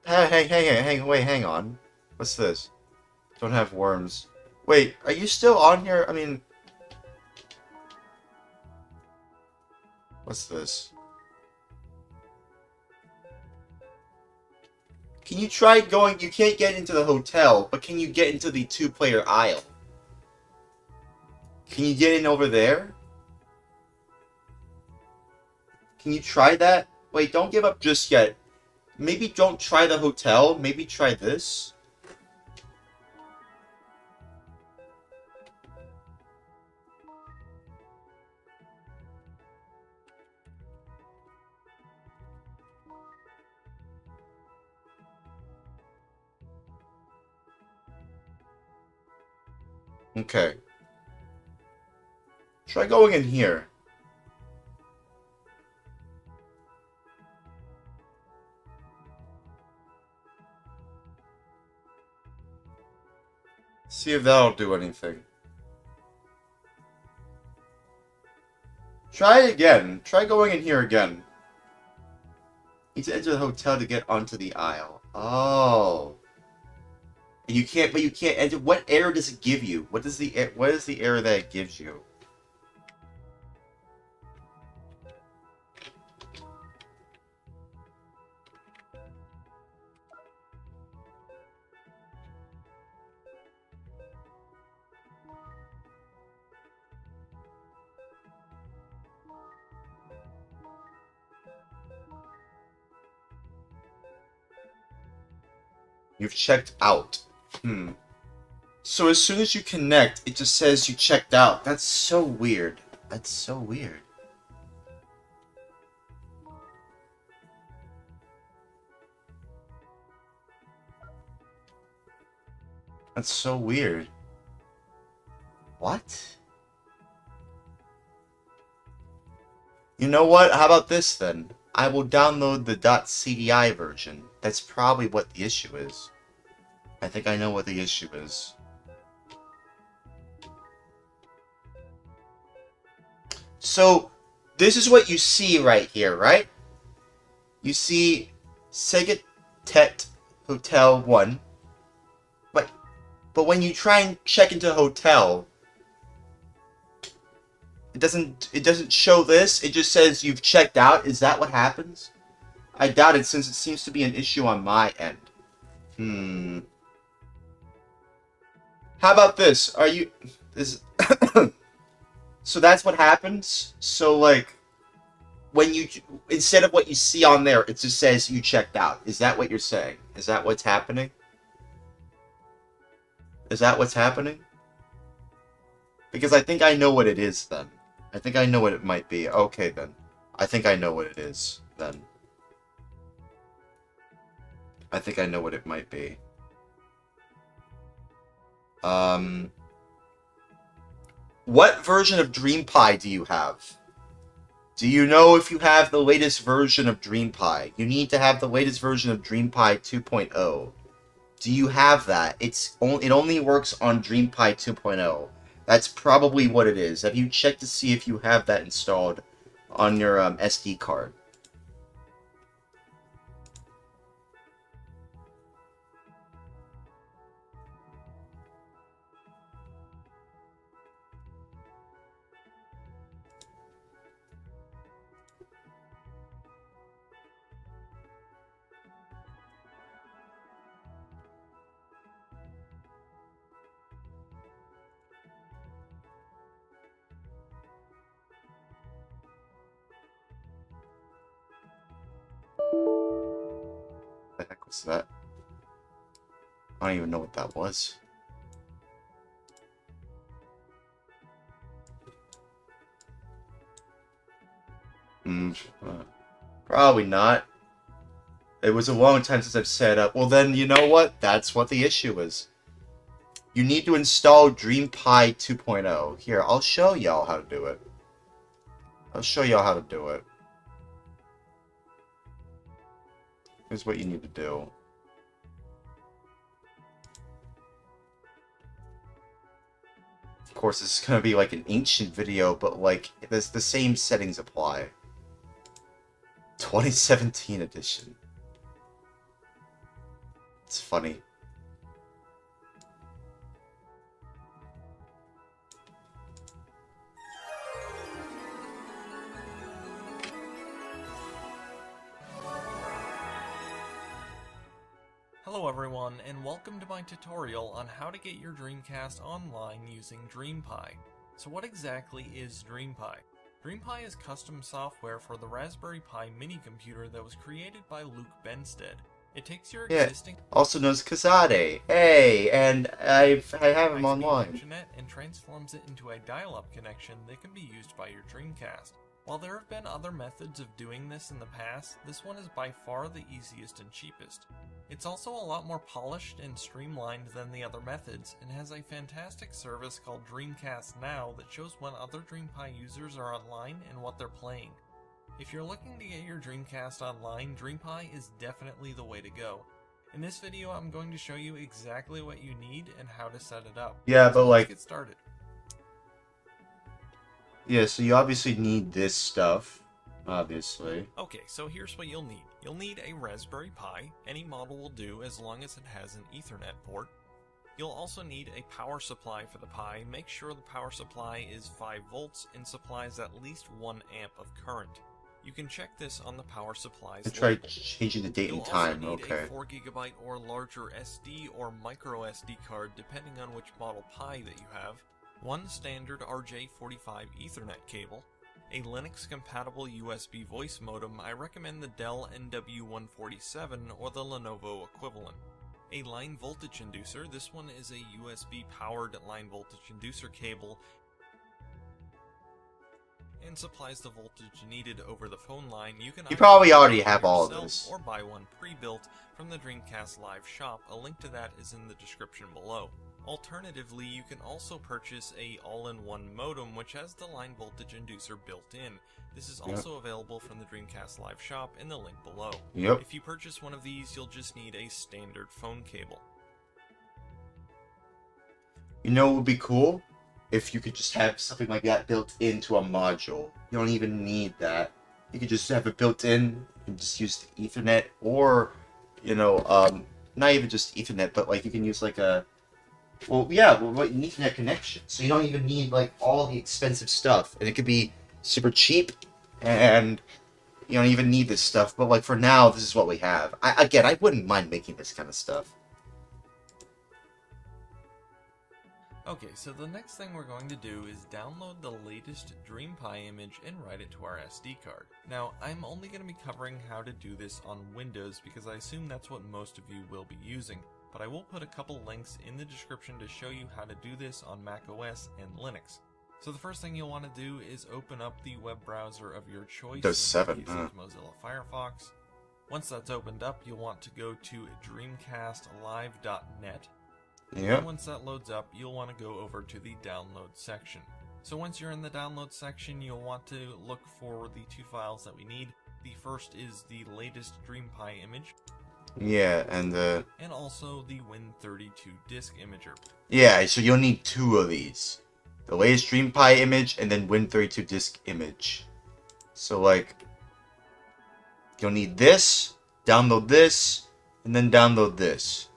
Wait, hang on. What's this? Don't have worms. Wait, are you still on here? I mean... What's this? Can you try going... You can't get into the hotel, but can you get into the two-player aisle? Can you get in over there? Can you try that? Wait, don't give up just yet. Maybe don't try the hotel. Maybe try this. Okay. Try going in here. See if that'll do anything. Try it again. Try going in here again. You need to enter the hotel to get onto the aisle. Oh. You can't, but you can't enter. What error does it give you? What is the error that it gives you? You've checked out. So as soon as you connect, it just says you checked out. That's so weird. That's so weird. That's so weird. What? You know what? How about this then? I will download the .cdi version. That's probably what the issue is. I think I know what the issue is. So, this is what you see right here, right? You see Sega Tet Hotel 1. But when you try and check into hotel, it doesn't show this. It just says you've checked out. Is that what happens? I doubt it, since it seems to be an issue on my end. How about this? So that's what happens? So, like, when you... Instead of what you see on there, it just says you checked out. Is that what you're saying? Is that what's happening? Is that what's happening? Because I think I know what it is, then. I think I know what it might be. Okay, then. I think I know what it is, then. I think I know what it might be. What version of DreamPie do you have? Do you know if you have the latest version of DreamPie? You need to have the latest version of DreamPie 2.0. Do you have that? It only works on DreamPie 2.0. That's probably what it is. Have you checked to see if you have that installed on your SD card? What the heck was that? I don't even know what that was. Probably not. It was a long time since I've set up. Well, then, you know what? That's what the issue is. You need to install DreamPie 2.0. Here, I'll show y'all how to do it. I'll show y'all how to do it. Here's what you need to do. Of course, this is going to be like an ancient video, but like, the same settings apply. 2017 edition. It's funny. Hello everyone, and welcome to my tutorial on how to get your Dreamcast online using DreamPie. So what exactly is DreamPie? DreamPi is custom software for the Raspberry Pi mini computer that was created by Luke Benstead. It takes your Yeah. existing Also known as Kazade. Hey, and I have him high-speed online. internet and transforms it into a dial-up connection that can be used by your Dreamcast. While there have been other methods of doing this in the past, this one is by far the easiest and cheapest. It's also a lot more polished and streamlined than the other methods, and has a fantastic service called Dreamcast Now that shows when other DreamPi users are online and what they're playing. If you're looking to get your Dreamcast online, DreamPi is definitely the way to go. In this video, I'm going to show you exactly what you need and how to set it up. Yeah, but So let's like, get started. yeah, so you obviously need this stuff, obviously. Okay, so here's what you'll need. You'll need a Raspberry Pi. Any model will do as long as it has an Ethernet port. You'll also need a power supply for the Pi. Make sure the power supply is 5 volts and supplies at least 1 amp of current. You can check this on the power supplies I tried label. changing the date You'll and time, also need okay. a 4GB or larger SD or micro SD card depending on which model Pi that you have, one standard RJ45 Ethernet cable, a Linux-compatible USB voice modem. I recommend the Dell NW147 or the Lenovo equivalent. A line voltage inducer. This one is a USB-powered line voltage inducer cable and supplies the voltage needed over the phone line. You can You either probably buy already one have all of yourself this. or buy one pre-built from the Dreamcast Live shop. A link to that is in the description below. Alternatively, you can also purchase a all-in-one modem which has the line voltage inducer built in. This is also available from the Dreamcast Live shop in the link below. Yep. If you purchase one of these, you'll just need a standard phone cable. You know what would be cool? If you could just have something like that built into a module. You don't even need that. You could just have it built in and just use the Ethernet, or, you know, not even just Ethernet, but like you can use like a, well, yeah, well, an Ethernet connection. So you don't even need like all the expensive stuff, and it could be super cheap, and you don't even need this stuff. But like for now, this is what we have. I wouldn't mind making this kind of stuff. Okay, so the next thing we're going to do is download the latest DreamPi image and write it to our SD card. Now, I'm only going to be covering how to do this on Windows because I assume that's what most of you will be using, but I will put a couple links in the description to show you how to do this on macOS and Linux. So the first thing you'll want to do is open up the web browser of your choice. There's 7, in this case, it's Mozilla Firefox. Once that's opened up, you'll want to go to dreamcastlive.net. Yep. And once that loads up, you'll want to go over to the download section. So once you're in the download section, you'll want to look for the 2 files that we need. The first is the latest DreamPi image, Yeah, and and also the Win32 disk imager. yeah, so you'll need 2 of these. The latest DreamPi image and then Win32 disk image. So like, you'll need this, download this, and then download this.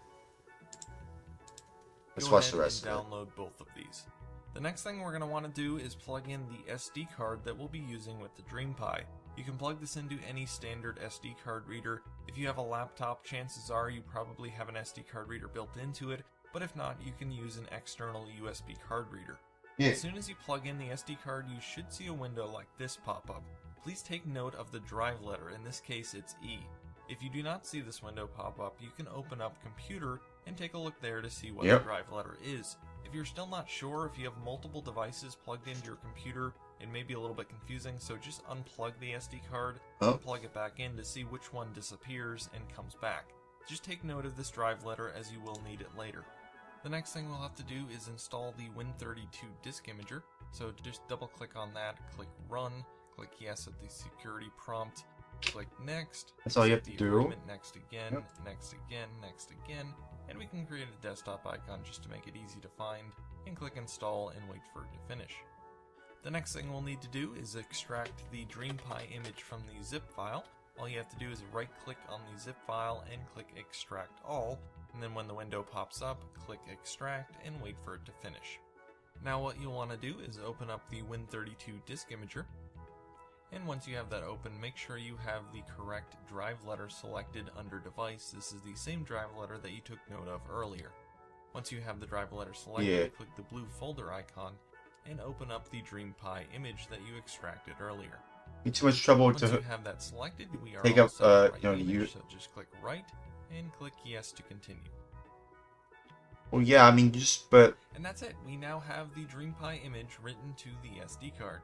Let's Go watch ahead the rest and of it. download both of these. The next thing we're going to want to do is plug in the SD card that we'll be using with the DreamPi. You can plug this into any standard SD card reader. If you have a laptop, chances are you probably have an SD card reader built into it, but if not, you can use an external USB card reader. Yeah. As soon as you plug in the SD card, you should see a window like this pop up. Please take note of the drive letter, in this case it's E. If you do not see this window pop up, you can open up Computer and take a look there to see what the drive letter is. If you're still not sure, if you have multiple devices plugged into your computer, it may be a little bit confusing, so just unplug the SD card and plug it back in to see which one disappears and comes back. Just take note of this drive letter as you will need it later. The next thing we'll have to do is install the Win32 disk imager, so just double click on that, click Run, click Yes at the security prompt, click Next. That's all you have set to the do. agreement, Next again, next again, next again, and we can create a desktop icon just to make it easy to find, and click Install and wait for it to finish. The next thing we'll need to do is extract the DreamPi image from the zip file. All you have to do is right click on the zip file and click Extract All, and then when the window pops up, click Extract and wait for it to finish. Now what you'll want to do is open up the Win32 disk imager, and once you have that open, make sure you have the correct drive letter selected under Device. This is the same drive letter that you took note of earlier. Once you have the drive letter selected, click the blue folder icon, and open up the DreamPie image that you extracted earlier. Be too much trouble Once to you have that selected, we are take all up, set on the right you know, image, so just click right and click yes to continue. Well, yeah, I mean, but And that's it. We now have the DreamPie image written to the SD card.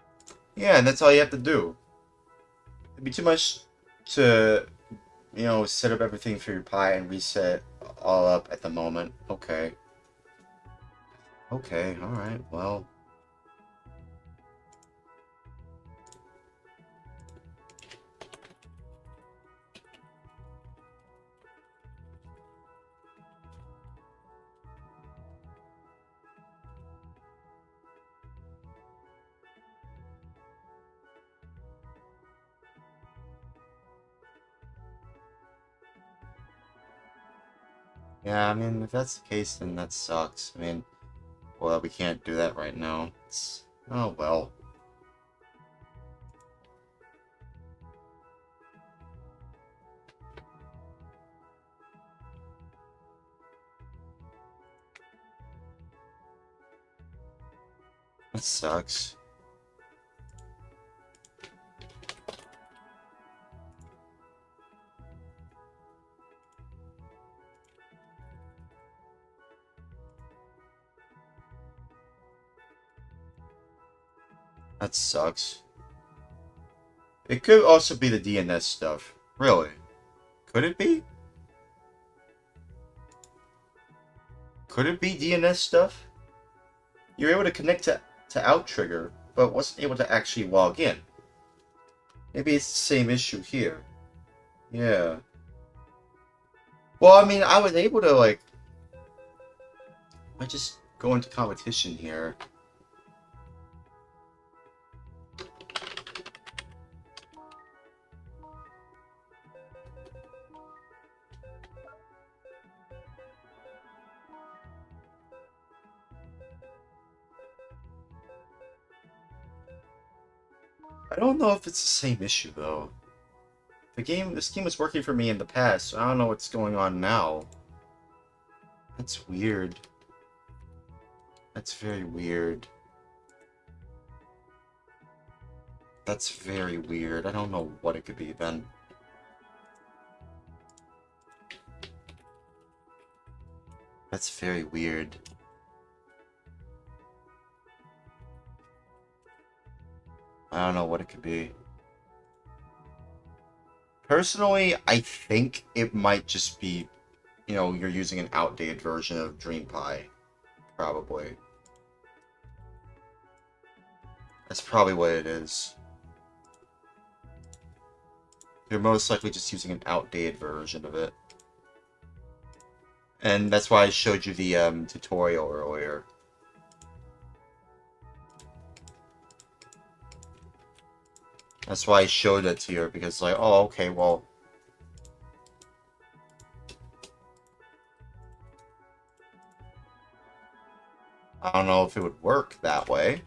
yeah, and that's all you have to do. It'd be too much to, you know, set up everything for your Pi and reset all up at the moment. Okay. Okay, alright, well. Yeah, I mean, if that's the case, then that sucks. I mean, well, we can't do that right now. Oh, well. That sucks. That sucks. It could also be the DNS stuff. Really? Could it be? Could it be DNS stuff? You're able to connect to Outrigger, but wasn't able to actually log in. Maybe it's the same issue here. Yeah. Well, I mean, I was able to, like... I just go into competition here. I don't know if it's the same issue, though. This game was working for me in the past, so I don't know what's going on now. That's weird. That's very weird. That's very weird. I don't know what it could be then. That's very weird. I don't know what it could be. Personally, I think it might just be, you know, you're using an outdated version of DreamPie. Probably. That's probably what it is. You're most likely just using an outdated version of it. And that's why I showed you the tutorial earlier. That's why I showed it to you, because like, oh, okay, well... I don't know if it would work that way.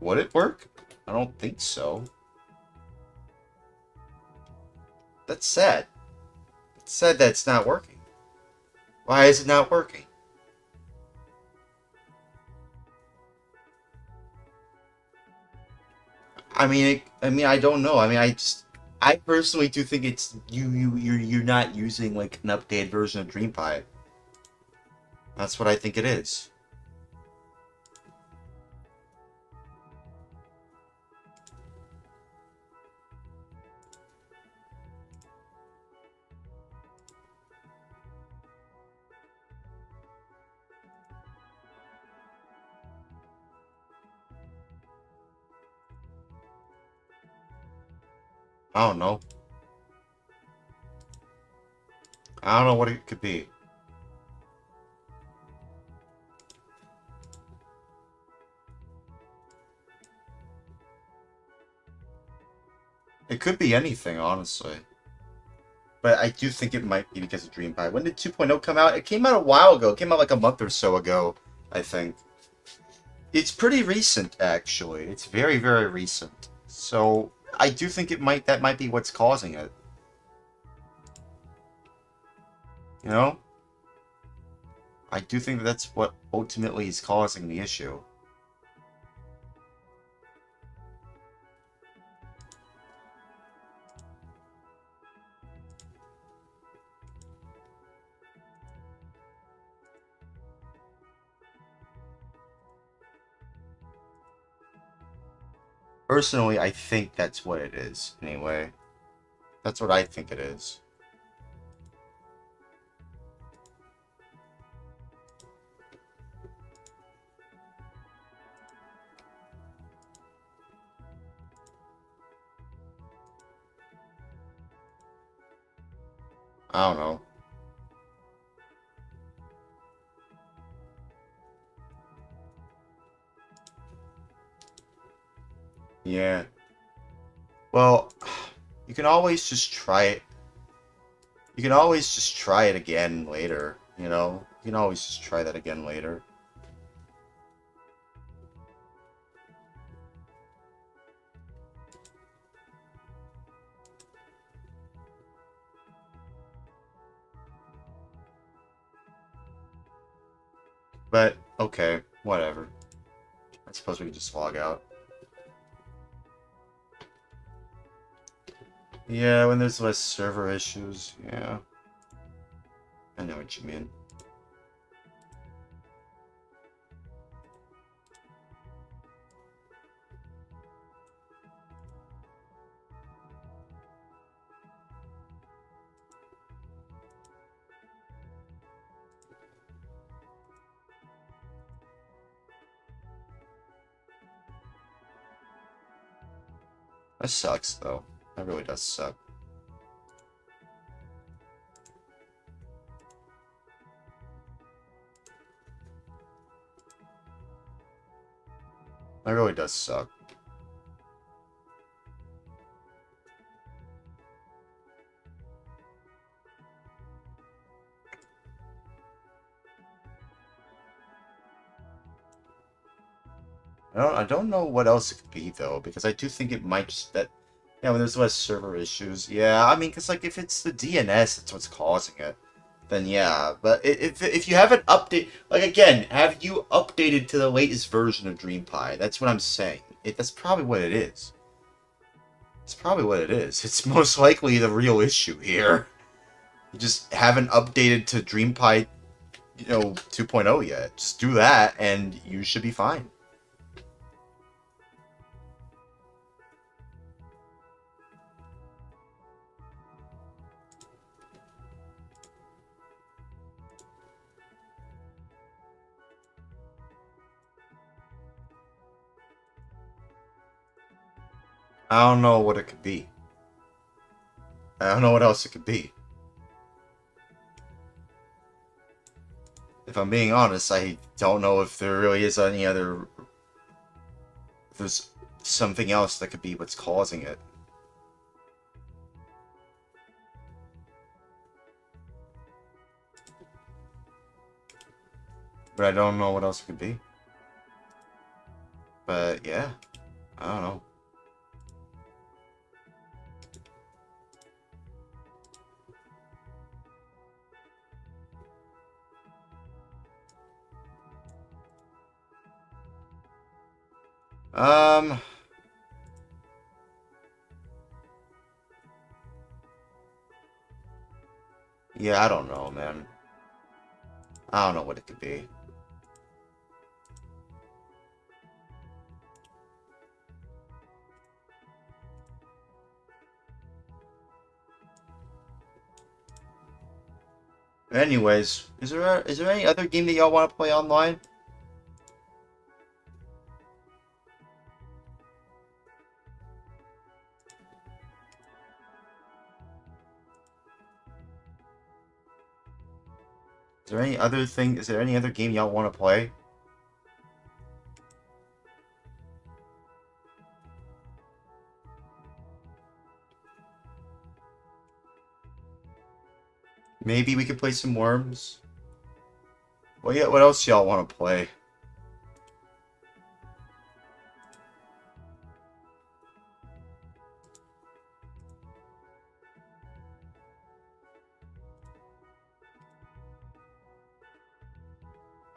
Would it work? I don't think so. That's sad. It's sad that it's not working. Why is it not working? I mean, I don't know. I mean, I personally do think it's you're not using like an updated version of DreamPie. That's what I think it is. I don't know. I don't know what it could be. It could be anything, honestly. But I do think it might be because of DreamPie. When did 2.0 come out? It came out a while ago. It came out like a month or so ago, I think. It's pretty recent, actually. It's very, very recent. So, I do think that might be what's causing it. You know? I do think that that's what ultimately is causing the issue. Personally, I think that's what it is, anyway. That's what I think it is. I don't know. Yeah. Well, you can always just try it. You can always just try it again later, you know? You can always just try that again later. But, okay, whatever. I suppose we can just log out. Yeah, when there's less server issues, yeah. I know what you mean. That sucks, though. That really does suck. That really does suck. I don't know what else it could be, though, because I do think it might just that, yeah, when there's less server issues, yeah, I mean, because, like, if it's the DNS that's what's causing it, then yeah, but if you haven't updated, like, again, have you updated to the latest version of DreamPie? That's what I'm saying. That's probably what it is. It's probably what it is. It's most likely the real issue here. You just haven't updated to DreamPie, 2.0 yet. Just do that, and you should be fine. I don't know what it could be. I don't know what else it could be. If I'm being honest, I don't know if there really is any other... If there's something else that could be what's causing it. But I don't know what else it could be. But yeah, I don't know. Yeah, I don't know, man. I don't know what it could be. Anyways, is there any other game that y'all want to play online? Is there any other thing? Is there any other game y'all want to play? Maybe we could play some Worms. Well, yeah. What else y'all want to play?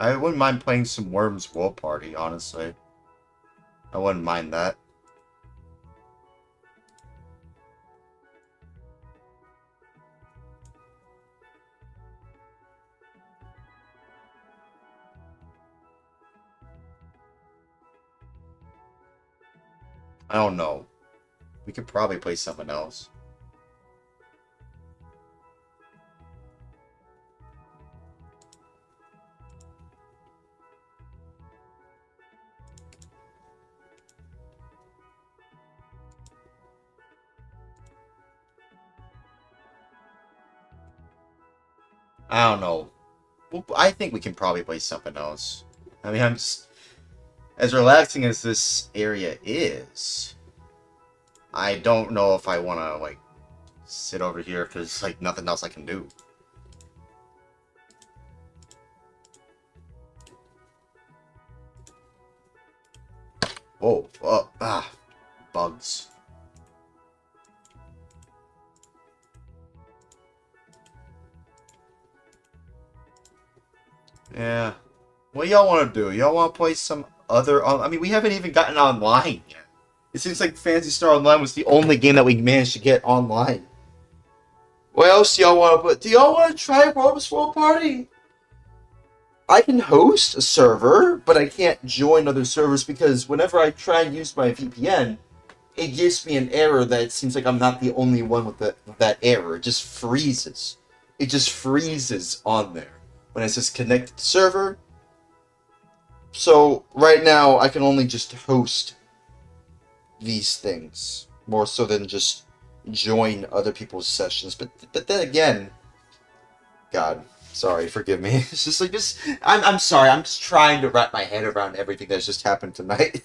I wouldn't mind playing some Worms World Party, honestly. I wouldn't mind that. I don't know. We could probably play something else. I don't know. Well, I think we can probably play something else. I mean, I'm just... As relaxing as this area is, I don't know if I want to, like, sit over here if there's, like, nothing else I can do. Whoa. Oh, bugs. Yeah. What y'all want to do? Y'all want to play some other... I mean, we haven't even gotten online yet. It seems like Phantasy Star Online was the only game that we managed to get online. What else do y'all want to put? Do y'all want to try Worms World Party? I can host a server, but I can't join other servers because whenever I try and use my VPN, it gives me an error that it seems like I'm not the only one with that error. It just freezes. It just freezes on there when it says connect to server. So right now I can only just host these things more so than just join other people's sessions. But then again, God, sorry, forgive me. It's just like this. I'm sorry. I'm just trying to wrap my head around everything that's just happened tonight.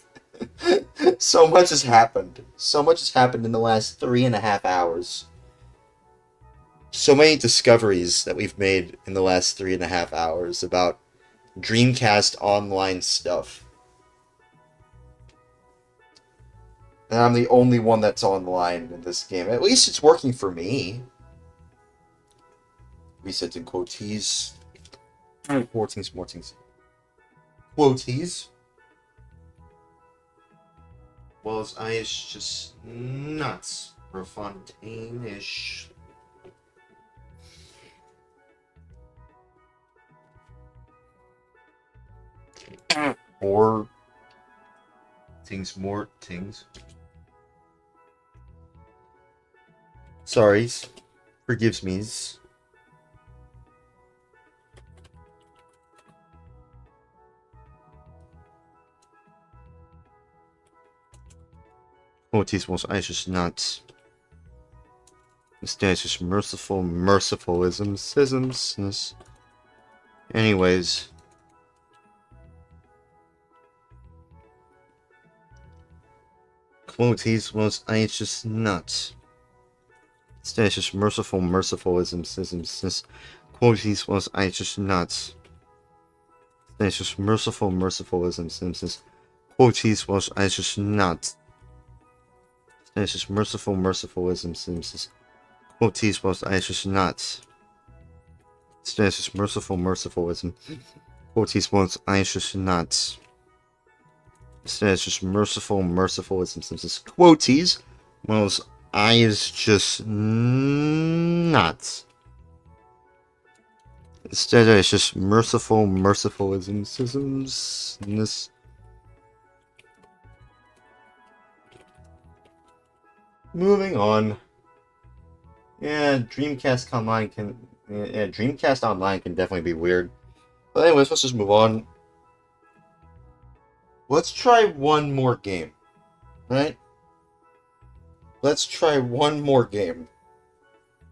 So much has happened. So much has happened in the last 3.5 hours. So many discoveries that we've made in the last 3.5 hours about Dreamcast online stuff. And I'm the only one that's online in this game. At least it's working for me. Reset in quotes. More things. Quotes. Well, his eye is just nuts. Refontaine-ish. More things. Sorry. Forgives me. Quotes was I just not. Instead, it's just mercifulisms. Anyways. Quotes was I just not. Instead, it's just mercifulisms. Quotes was I just not. Instead, it's just mercifulisms. Quotes was I just not. It's just mercifulisms. Quotes was I just not. It's just mercifulism. Quotes was I just not. It's just mercifulism. Quotes was I is just not. Instead, it's just mercifulisms. Moving on. Yeah, Dreamcast Online can definitely be weird. But anyways, let's just move on. Let's try one more game. Right? Let's try one more game.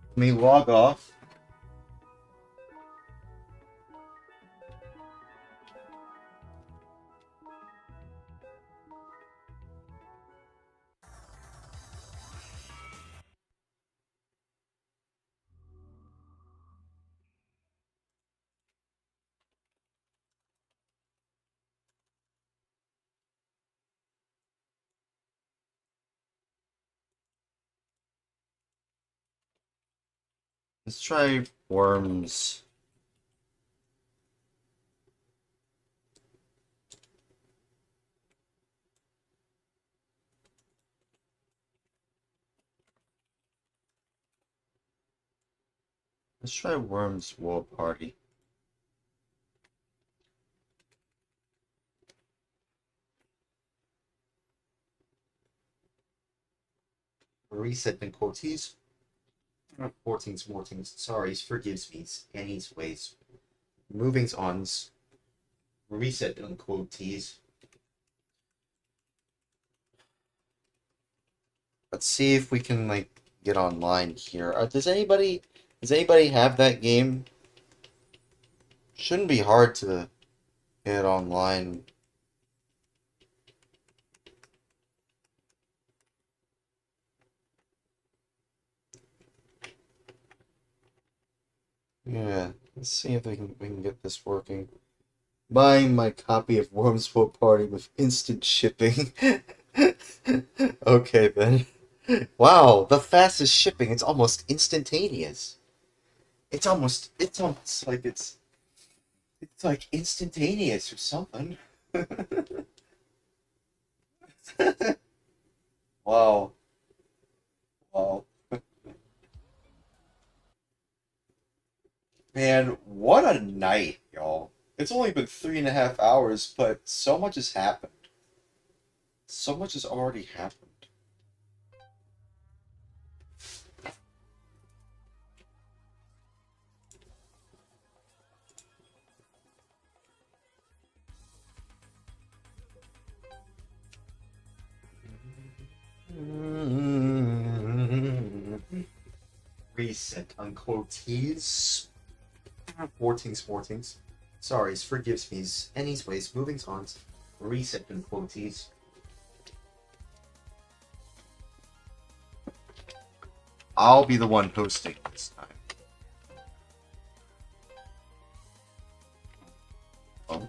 Let me log off. Let's try Worms. Let's try Worms World Party. Reset and quoties. 14s. Sorry, forgives me. Any's ways. Movings ons. Reset and quoties. Let's see if we can like get online here. Does anybody have that game? Shouldn't be hard to get online. Yeah, let's see if we can get this working. Buying my copy of Worms World Party with instant shipping. Okay then. Wow, the fastest shipping. It's almost instantaneous. It's almost like it's like instantaneous or something. Wow. Wow. Man, what a night, y'all. It's only been 3.5 hours, but so much has happened. So much has already happened. Reset unquotes. 14s. Sorry, forgives me. Anyways, moving on. Reset unquotes. I'll be the one hosting this time. Oh.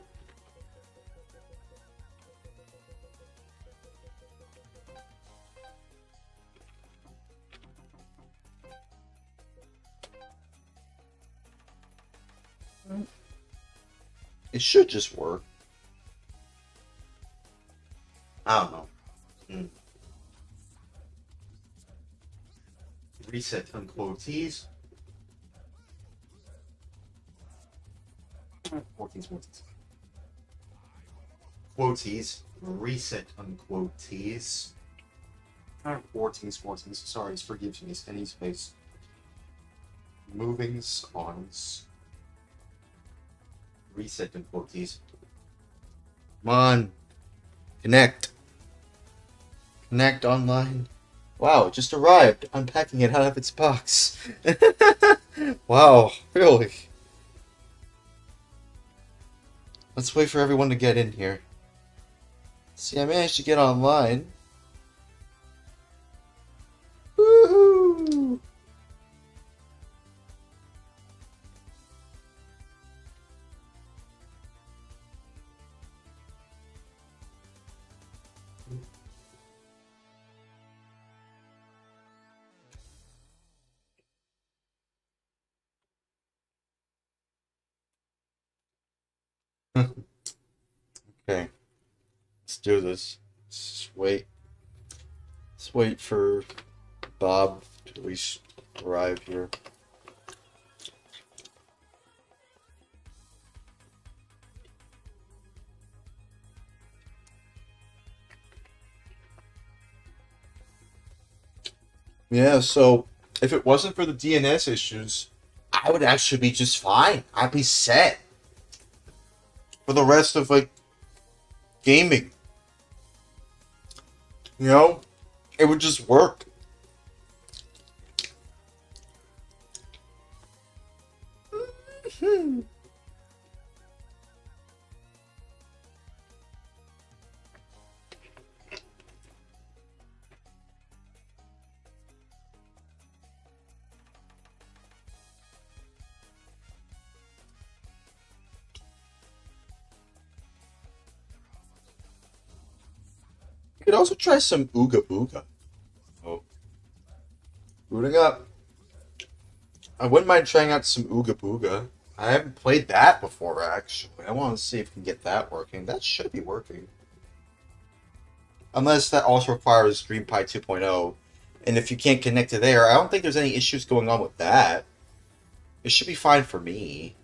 It should just work. I don't know. Reset unquotes. 14s. Quotes. Reset unquotes. 14s. Sorry, forgives me. Any space. Movings ons. Reset unquotes. Come on. Connect online. Wow, it just arrived. Unpacking it out of its box. Wow, really? Let's wait for everyone to get in here. See, I managed to get online. Woohoo! Okay, let's do this. Let's wait. Let's wait for Bob to at least arrive here. Yeah, so if it wasn't for the DNS issues, I would actually be just fine. I'd be set for the rest of like gaming. You know, it would just work. You could also try some Ooga Booga. Oh. Booting up. I wouldn't mind trying out some Ooga Booga. I haven't played that before, actually. I want to see if we can get that working. That should be working. Unless that also requires DreamPie 2.0. And if you can't connect to there, I don't think there's any issues going on with that. It should be fine for me.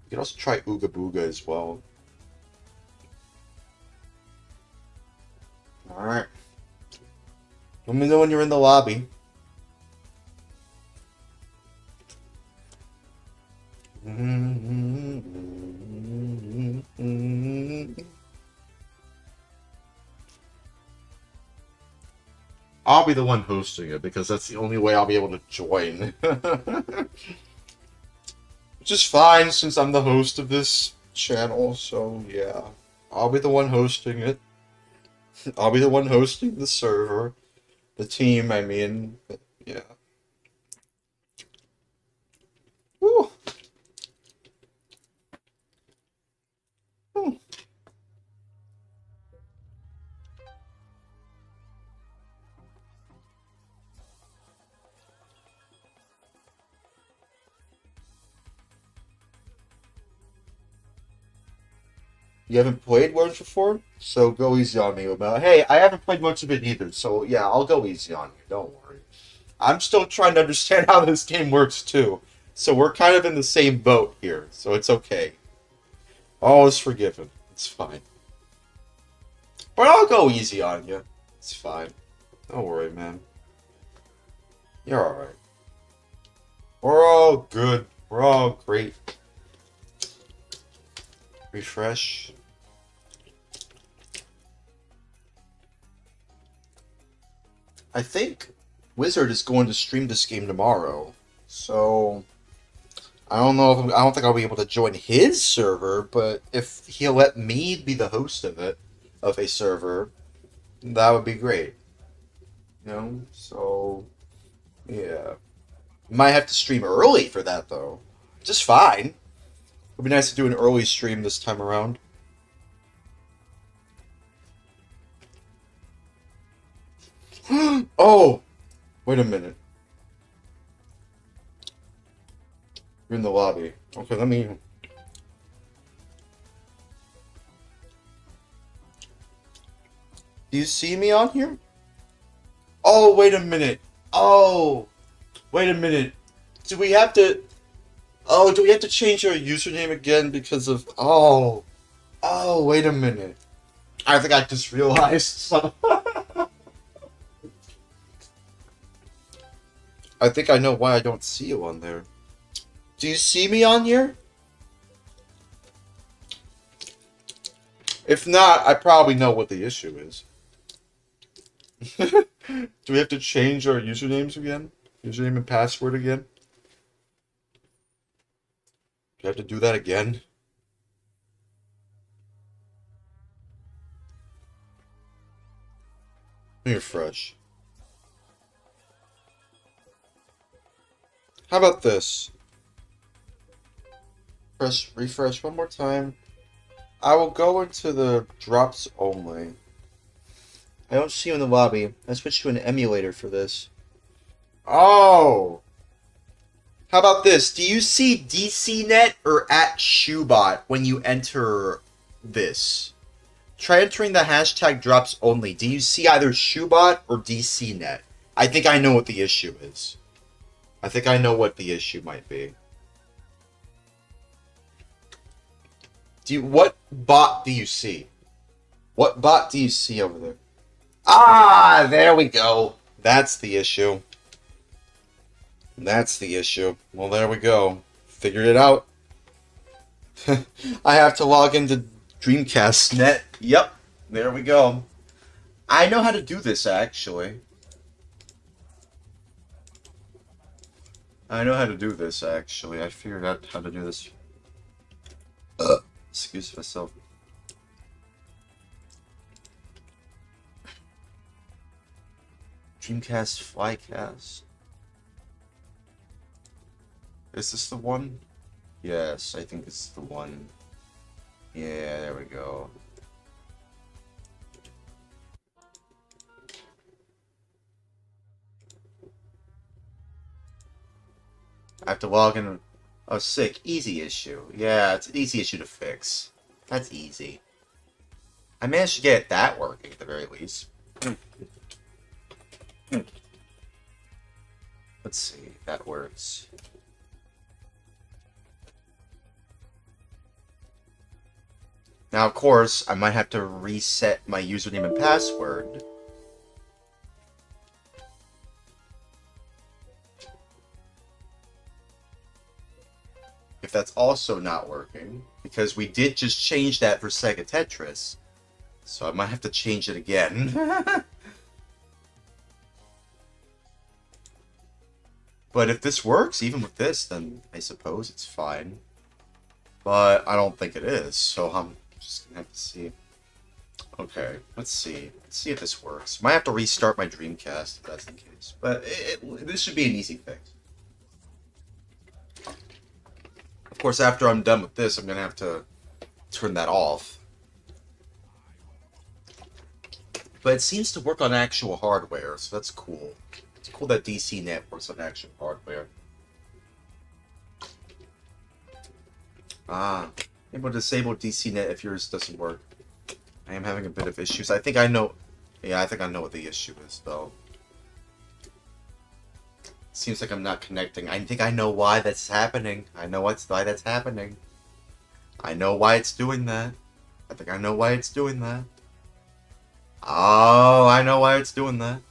You can also try Ooga Booga as well. Alright. Let me know when you're in the lobby. I'll be the one hosting it because that's the only way I'll be able to join. Which is fine since I'm the host of this channel, so yeah. I'll be the one hosting it. I'll be the one hosting the server. The team, I mean. Yeah. Woo. Woo. You haven't played Worms before? So go easy on me about. Hey, I haven't played much of it either, so yeah, I'll go easy on you. Don't worry. I'm still trying to understand how this game works too. So we're kind of in the same boat here, so it's okay. All is forgiven. It's fine. But I'll go easy on you. It's fine. Don't worry, man. You're alright. We're all good. We're all great. Refresh. I think Wizard is going to stream this game tomorrow, so I don't know if I don't think I'll be able to join his server, but if he'll let me be the host of it, of a server, that would be great. You know, so yeah, might have to stream early for that though. Just fine. It'd be nice to do an early stream this time around. Oh! Wait a minute. You're in the lobby. Okay, let me... Do you see me on here? Oh, wait a minute. Oh! Wait a minute. Do we have to... Oh, do we have to change our username again because of... Oh! Oh, wait a minute. I think I just realized. I think I know why I don't see you on there. Do you see me on here? If not, I probably know what the issue is. Do we have to change our usernames again? Username and password again? Do I have to do that again? You're fresh. How about this? Press refresh one more time. I will go into the drops only. I don't see you in the lobby. I switched to an emulator for this. Oh! How about this? Do you see DCNet or @Shoebot when you enter this? Try entering the hashtag drops only. Do you see either Shoebot or DCNet? I think I know what the issue is. I think I know what the issue might be. What bot do you see? What bot do you see over there? Ah, there we go. That's the issue. That's the issue. Well, there we go. Figured it out. I have to log into Dreamcast net. Yep, there we go. I know how to do this, actually. I know how to do this, actually. I figured out how to do this. Excuse myself. Dreamcast Flycast. Is this the one? Yes, I think it's the one. Yeah, there we go. I have to log in. Oh, sick. Easy issue. Yeah, it's an easy issue to fix. That's easy. I managed to get that working at the very least. Let's see. That works. Now, of course, I might have to reset my username and password. If that's also not working, because we did just change that for Sega Tetris, so I might have to change it again. But if this works, even with this, then I suppose it's fine. But I don't think it is, so I'm just gonna have to see. Okay, let's see. Let's see if this works. Might have to restart my Dreamcast if that's the case. But this should be an easy fix. Of course, after I'm done with this, I'm gonna have to turn that off. But it seems to work on actual hardware, so that's cool. It's cool that DC Net works on actual hardware. Ah, able to disable DC Net if yours doesn't work. I am having a bit of issues. I think I know. Yeah, I think I know what the issue is, though. Seems like I'm not connecting. I think I know why that's happening. I know why that's happening. I know why it's doing that. I think I know why it's doing that. Oh, I know why it's doing that.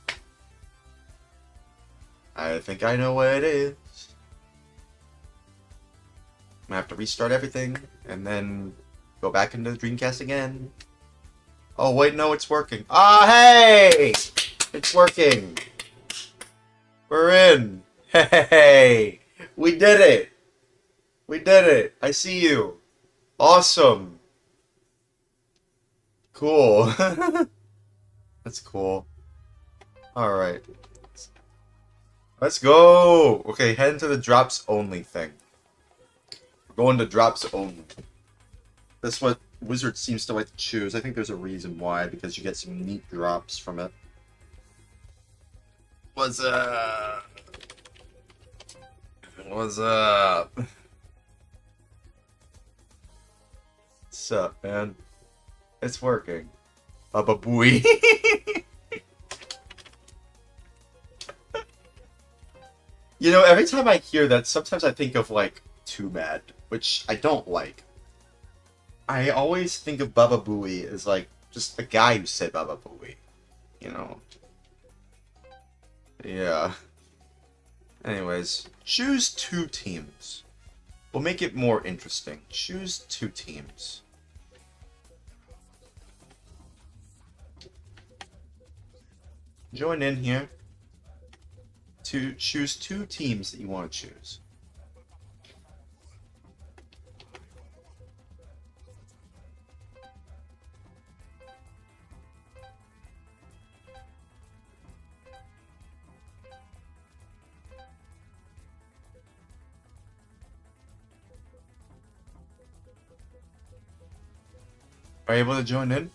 I think I know what it is. I'm gonna have to restart everything and then go back into the Dreamcast again. Oh, wait, no, it's working. Ah, hey! It's working. We're in. Hey! We did it! We did it! I see you. Awesome. Cool. That's cool. Alright. Let's go! Okay, head into the drops only thing. We're going to drops only. That's what Wizard seems to like to choose. I think there's a reason why, because you get some neat drops from it. What's up? What's up? What's up, man? It's working. Baba Booey. You know, every time I hear that, sometimes I think of, like, Too Mad, which I don't like. I always think of Baba Booey as, like, just the guy who said Baba Booey. You know? Yeah. Anyways, choose 2 teams. We'll make it more interesting. Choose 2 teams. Join in here. To choose 2 teams that you want to choose. Are you able to join in?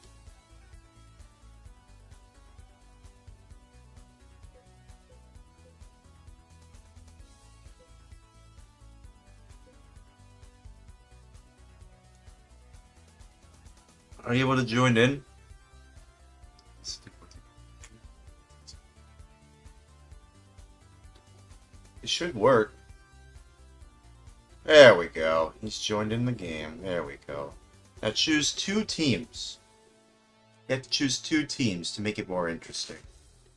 Are you able to join in? It should work. There we go. He's joined in the game. There we go. Now choose 2 teams. You have to choose 2 teams to make it more interesting.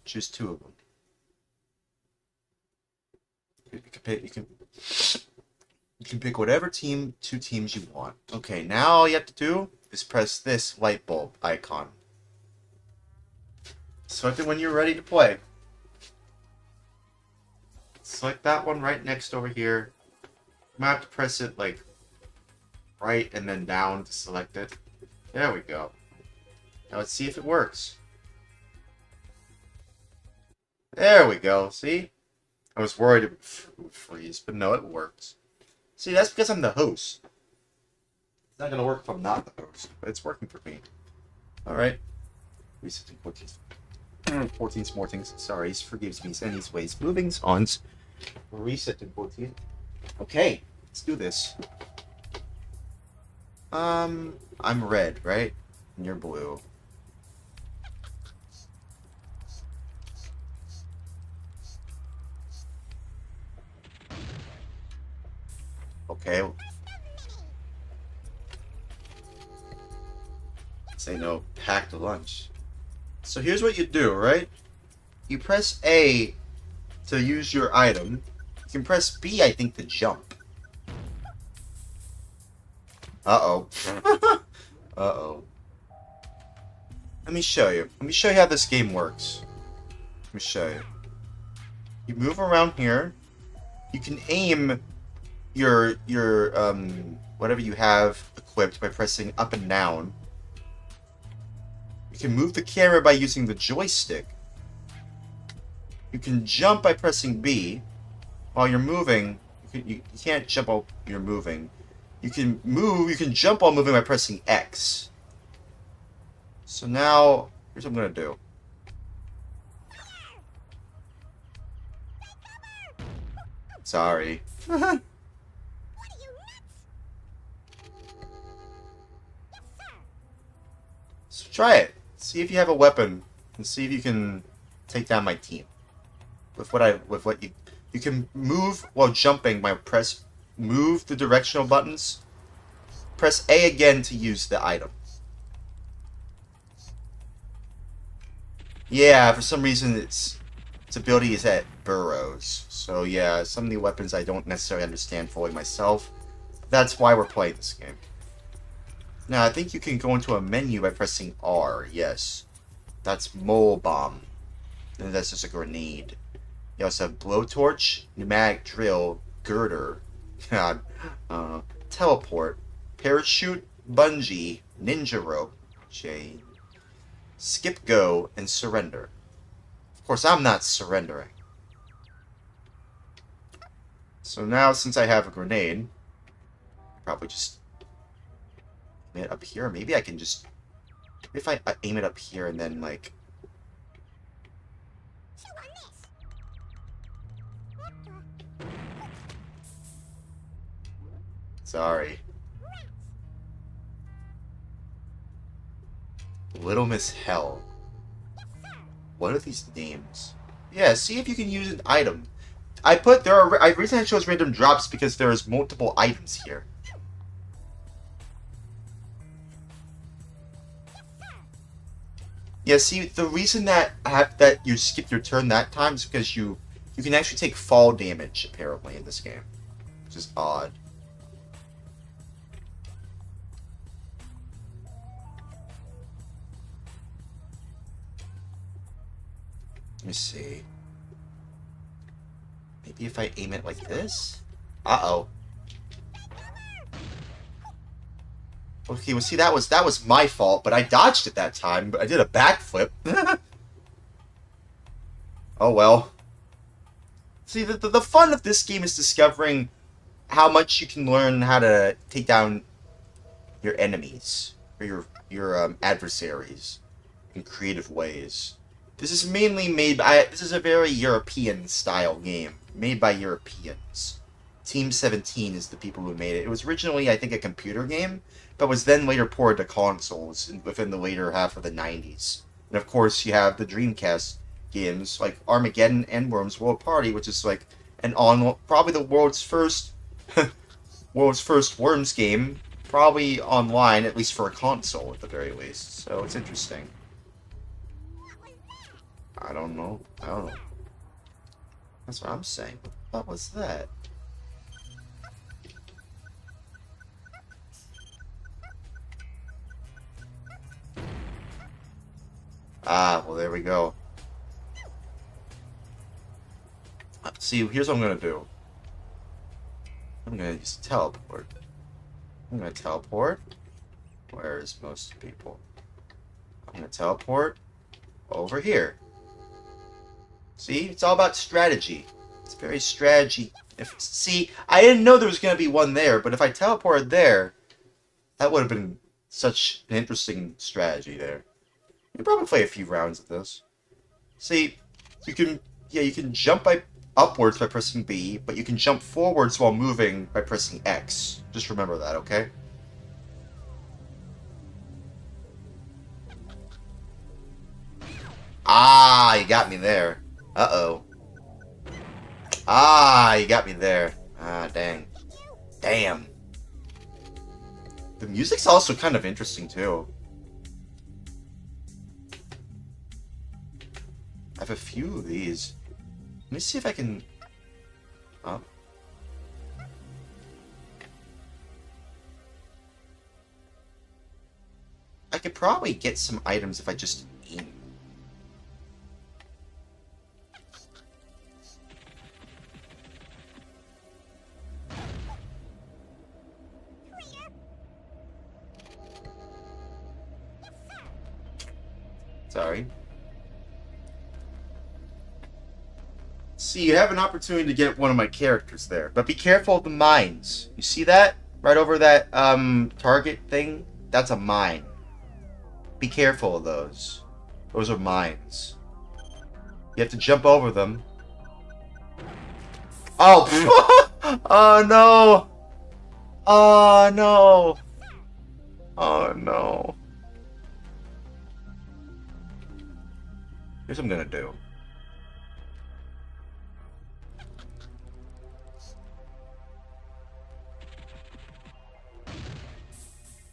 Choose 2 of them. You can pick whatever 2 teams you want. Okay, now all you have to do is press this light bulb icon. Select it when you're ready to play. Select that one right next over here. You might have to press it like right and then down to select it. There we go. Now let's see if it works. There we go, see? I was worried it would freeze, but no, it works. See, that's because I'm the host. It's not going to work if I'm not the host, but it's working for me. Alright. Resetting 14. 14 more things. Sorry, he forgives me anyways. Moving on. Resetting 14. Okay, let's do this. I'm red, right? And you're blue. Okay. say no, packed lunch. So here's what you do, right? You press A to use your item. You can press B, I think, to jump. Uh-oh. Uh-oh. Let me show you. Let me show you how this game works. Let me show you. You move around here. You can aim your whatever you have equipped by pressing up and down. You can move the camera by using the joystick. You can jump by pressing B. While you're moving, you can't jump while you're moving. You can jump while moving by pressing X. So now, here's what I'm gonna do. Sorry. So try it. See if you have a weapon, and see if you can take down my team. With what you can move while jumping by move the directional buttons. Press A again to use the item. Yeah, for some reason its ability is at burrows. So yeah, some of the weapons I don't necessarily understand fully myself. That's why we're playing this game. Now, I think you can go into a menu by pressing R, yes. That's Mole Bomb. And that's just a grenade. You also have Blowtorch, Pneumatic Drill, Girder, God, Teleport, Parachute, Bungee, Ninja Rope, J, Skip Go, and Surrender. Of course, I'm not surrendering. So now, since I have a grenade, I'll probably just aim it up here. Maybe I can just... If I aim it up here and then, like... Sorry. Little Miss Hell. What are these names? Yeah, see if you can use an item. I recently chose random drops because there's multiple items here. Yeah, see, the reason that you skipped your turn that time is because you can actually take fall damage, apparently, in this game. Which is odd. Let me see. Maybe if I aim it like this? Uh-oh. Okay, well see that was my fault, but I dodged it that time, but I did a backflip. Oh well. See, the fun of this game is discovering how much you can learn how to take down your enemies, or your adversaries, in creative ways. This is mainly made by... This is a very European-style game, made by Europeans. Team 17 is the people who made it. It was originally, I think, a computer game, but was then later ported to consoles within the later half of the 90s. And of course, you have the Dreamcast games, like Armageddon and Worms World Party, which is like probably the world's first Worms game, probably online, at least for a console at the very least. So it's interesting. I don't know. That's what I'm saying. What was that? Ah, well there we go. See, here's what I'm gonna do. I'm gonna use teleport. I'm gonna teleport. Where's most people? I'm gonna teleport over here. See, it's all about strategy. It's very strategy. See, I didn't know there was gonna be one there, but if I teleported there, that would have been such an interesting strategy there. You can probably play a few rounds of this. See, you can jump upwards by pressing B, but you can jump forwards while moving by pressing X. Just remember that, okay? Ah, you got me there. Uh-oh. Ah, you got me there. Ah, dang. Damn. The music's also kind of interesting, too. I have a few of these. Let me see if I can... Oh. I could probably get some items if I just aim. Sorry. See, you have an opportunity to get one of my characters there, but be careful of the mines. You see that? Right over that target thing? That's a mine. Be careful of those. Those are mines. You have to jump over them. Oh! Oh no! Oh no! Oh no. Here's what I'm gonna do.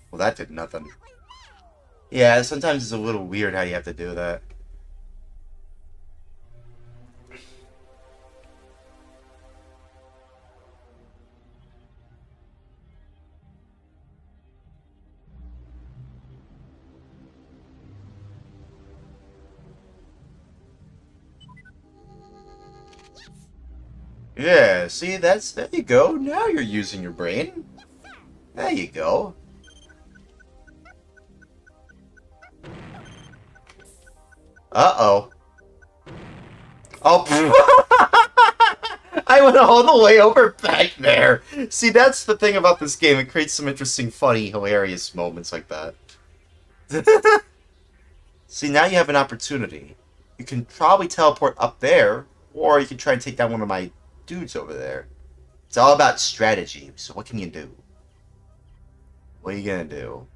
Well, that did nothing. Yeah, sometimes it's a little weird how you have to do that. Yeah, see, there you go. Now you're using your brain. There you go. Uh-oh. Oh, I went all the way over back there. See, that's the thing about this game. It creates some interesting, funny, hilarious moments like that. See, now you have an opportunity. You can probably teleport up there, or you can try and take down one of my dudes over there. It's all about strategy, so what can you do? What are you gonna do?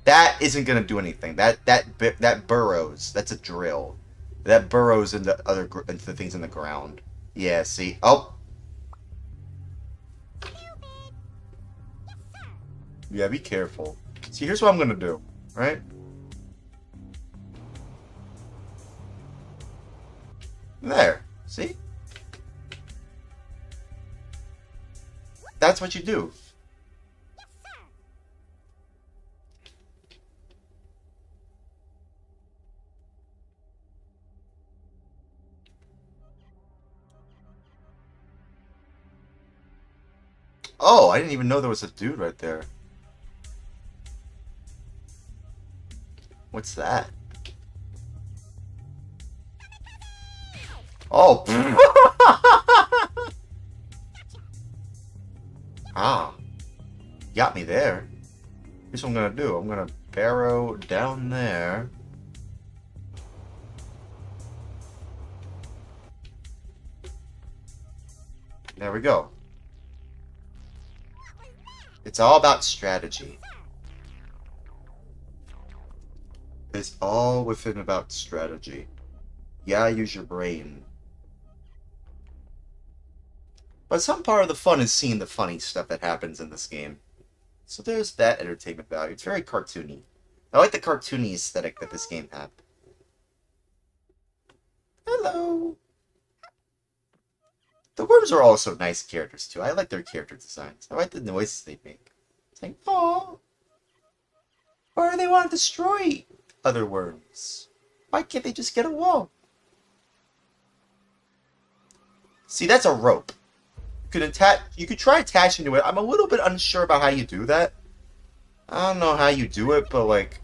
That isn't gonna do anything. That burrows. That's a drill. That burrows into into things in the ground. Yeah. See. Oh. Yeah. Be careful. See. Here's what I'm gonna do. Right. There. See. That's what you do. Oh, I didn't even know there was a dude right there. What's that? Oh. Ah. Got me there. Here's what I'm gonna do. I'm gonna barrow down there. There we go. It's all about strategy. It's all within about strategy. Yeah, use your brain. But some part of the fun is seeing the funny stuff that happens in this game. So there's that entertainment value. It's very cartoony. I like the cartoony aesthetic that this game had. Hello! The worms are also nice characters too. I like their character designs. I like the noises they make. It's like, oh, why do they want to destroy other worms? Why can't they just get along? See, that's a rope. You could try attaching to it. I'm a little bit unsure about how you do that. I don't know how you do it, but like,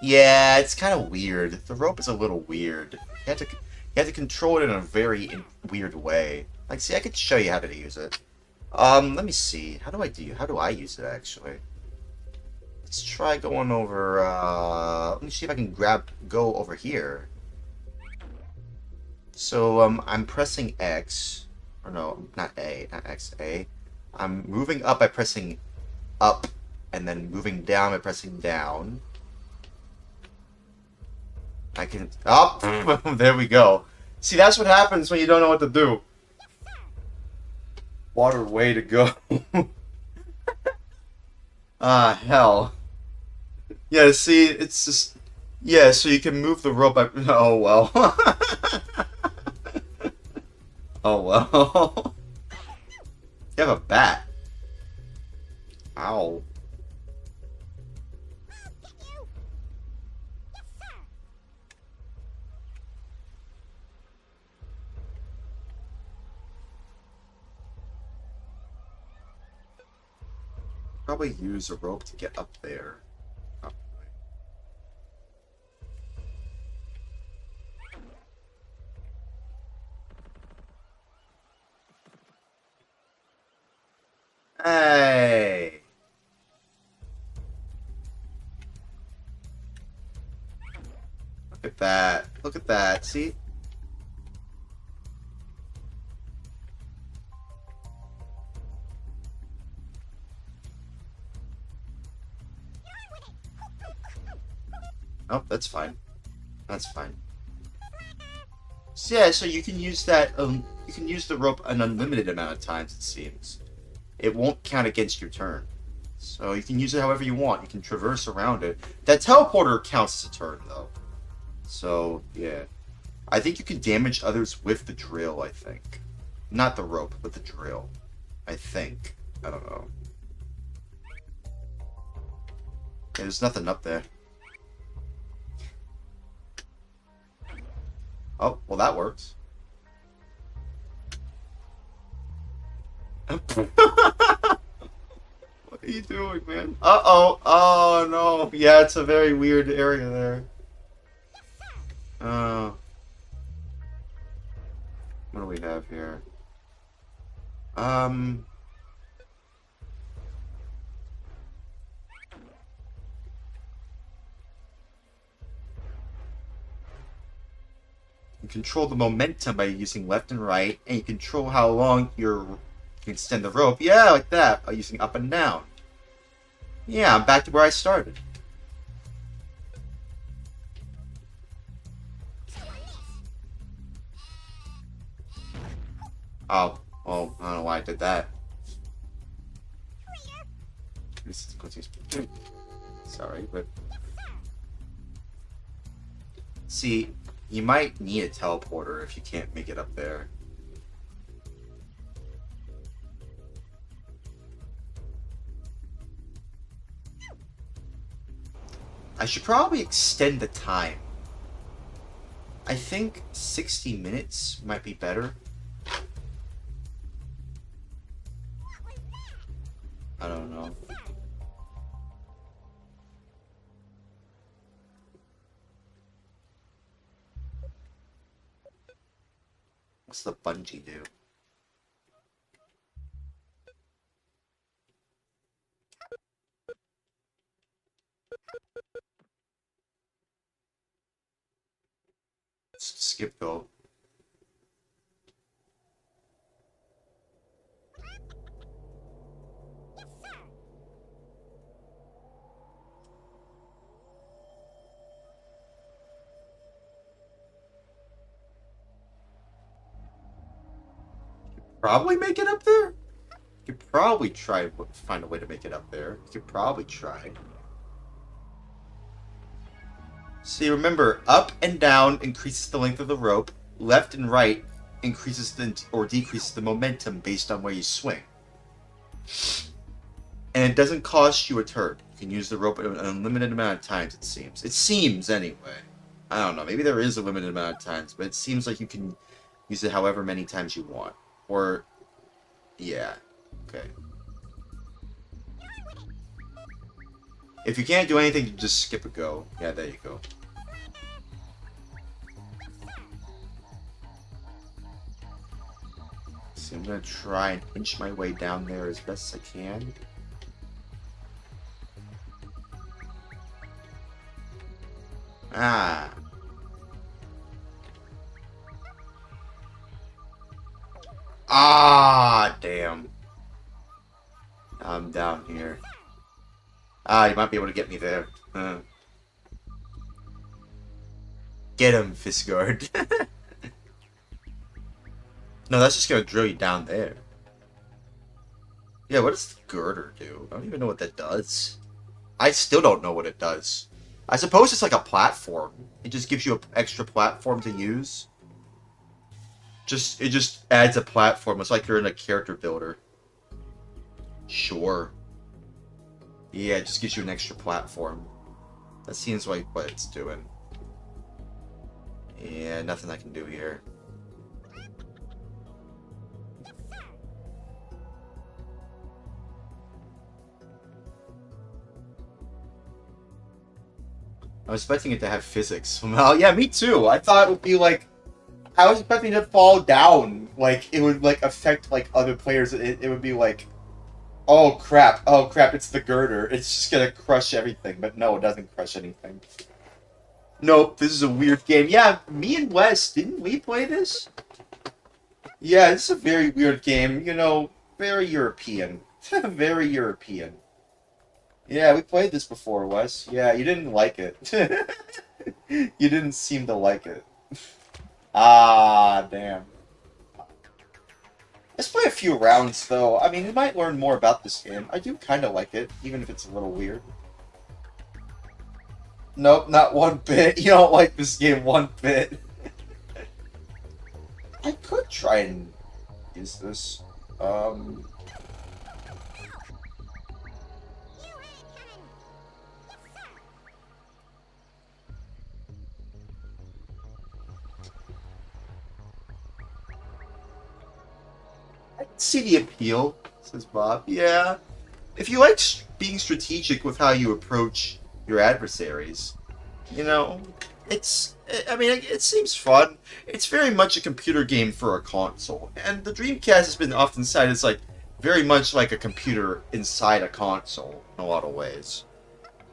yeah, it's kind of weird. The rope is a little weird. You have to control it in a very weird way. Like, see, I could show you how to use it. Let me see. How do I use it, actually? Let's try going over, let me see if I can go over here. So, I'm pressing X. Or no, not A, not X, A. I'm moving up by pressing up, and then moving down by pressing down. I can... Oh! There we go. See, that's what happens when you don't know what to do. Water way to go. Ah, hell. Yeah, see, it's just... Yeah, so you can move the rope. Oh well. Oh well. You have a bat. Ow. Probably use a rope to get up there. Probably. Hey. Look at that. Look at that. See? Oh, that's fine. That's fine. So, yeah, so you can use that. You can use the rope an unlimited amount of times. It seems. It won't count against your turn. So you can use it however you want. You can traverse around it. That teleporter counts as a turn, though. So, yeah. I think you can damage others with the drill, I think. Not the rope, but the drill. I think. I don't know. Yeah, there's nothing up there. Oh, well that works. What are you doing, man? Uh-oh. Oh, no. Yeah, it's a very weird area there. What do we have here? You control the momentum by using left and right, and you control how long you can extend the rope. Yeah, like that, by using up and down. Yeah, I'm back to where I started. Oh, well, I don't know why I did that. Sorry, but... See, you might need a teleporter if you can't make it up there. I should probably extend the time. I think 60 minutes might be better. I don't know. What's the bungee do? Skip though. Probably make it up there? You could probably try find a way to make it up there. You could probably try. See, remember, up and down increases the length of the rope. Left and right increases or decreases the momentum based on where you swing. And it doesn't cost you a turn. You can use the rope an unlimited amount of times, it seems. It seems, anyway. I don't know. Maybe there is a limited amount of times, but it seems like you can use it however many times you want. Or, yeah. Okay. If you can't do anything, you just skip a go. Yeah, there you go. So I'm gonna try and inch my way down there as best as I can. Ah. Ah, damn. I'm down here. Ah, you might be able to get me there. Get him, Fistguard. No, that's just gonna drill you down there. Yeah, what does the girder do? I don't even know what that does. I still don't know what it does. I suppose it's like a platform. It just gives you an extra platform to use. It just adds a platform. It's like you're in a character builder. Sure. Yeah, it just gives you an extra platform. That seems like what it's doing. Yeah, nothing I can do here. I was expecting it to have physics. Well, yeah, me too. I thought it would be like... I was expecting it to fall down. Like, it would, like, affect, like, other players. It would be like... oh crap, it's the girder. It's just gonna crush everything. But no, it doesn't crush anything. Nope, this is a weird game. Yeah, me and Wes, didn't we play this? Yeah, it's a very weird game. You know, very European. Very European. Yeah, we played this before, Wes. Yeah, you didn't like it. You didn't seem to like it. Ah, damn. Let's play a few rounds, though. I mean, you might learn more about this game. I do kind of like it, even if it's a little weird. Nope, not one bit. You don't like this game one bit. I could try and use this. I can see the appeal, says Bob. Yeah. If you like being strategic with how you approach your adversaries, you know, I mean, it seems fun. It's very much a computer game for a console. And the Dreamcast has been often cited as, like, very much like a computer inside a console in a lot of ways.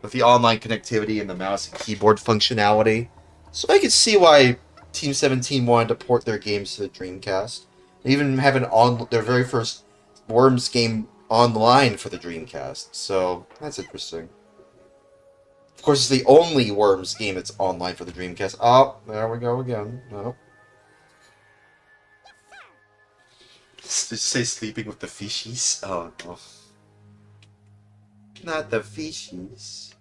With the online connectivity and the mouse and keyboard functionality. So I could see why Team 17 wanted to port their games to the Dreamcast. They even have their very first Worms game online for the Dreamcast. So that's interesting. Of course, it's the only Worms game that's online for the Dreamcast. Oh, there we go again. No. Just say sleeping with the fishies. Oh no. Not the fishies.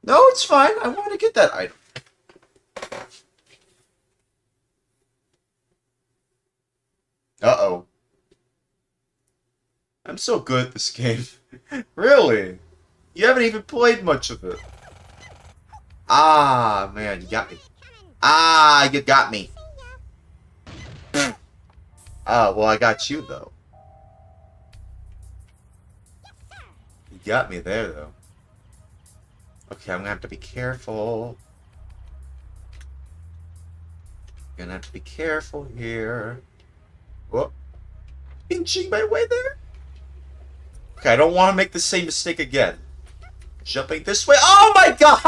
No, it's fine. I want to get that item. Uh-oh. I'm so good at this game. Really? You haven't even played much of it. Ah, man, you got me. Ah, you got me. Ah, well, I got you, though. You got me there, though. Okay, I'm gonna have to be careful. Gonna have to be careful here. Whoop. Inching my way there? Okay, I don't want to make the same mistake again. Jumping this way. Oh my god!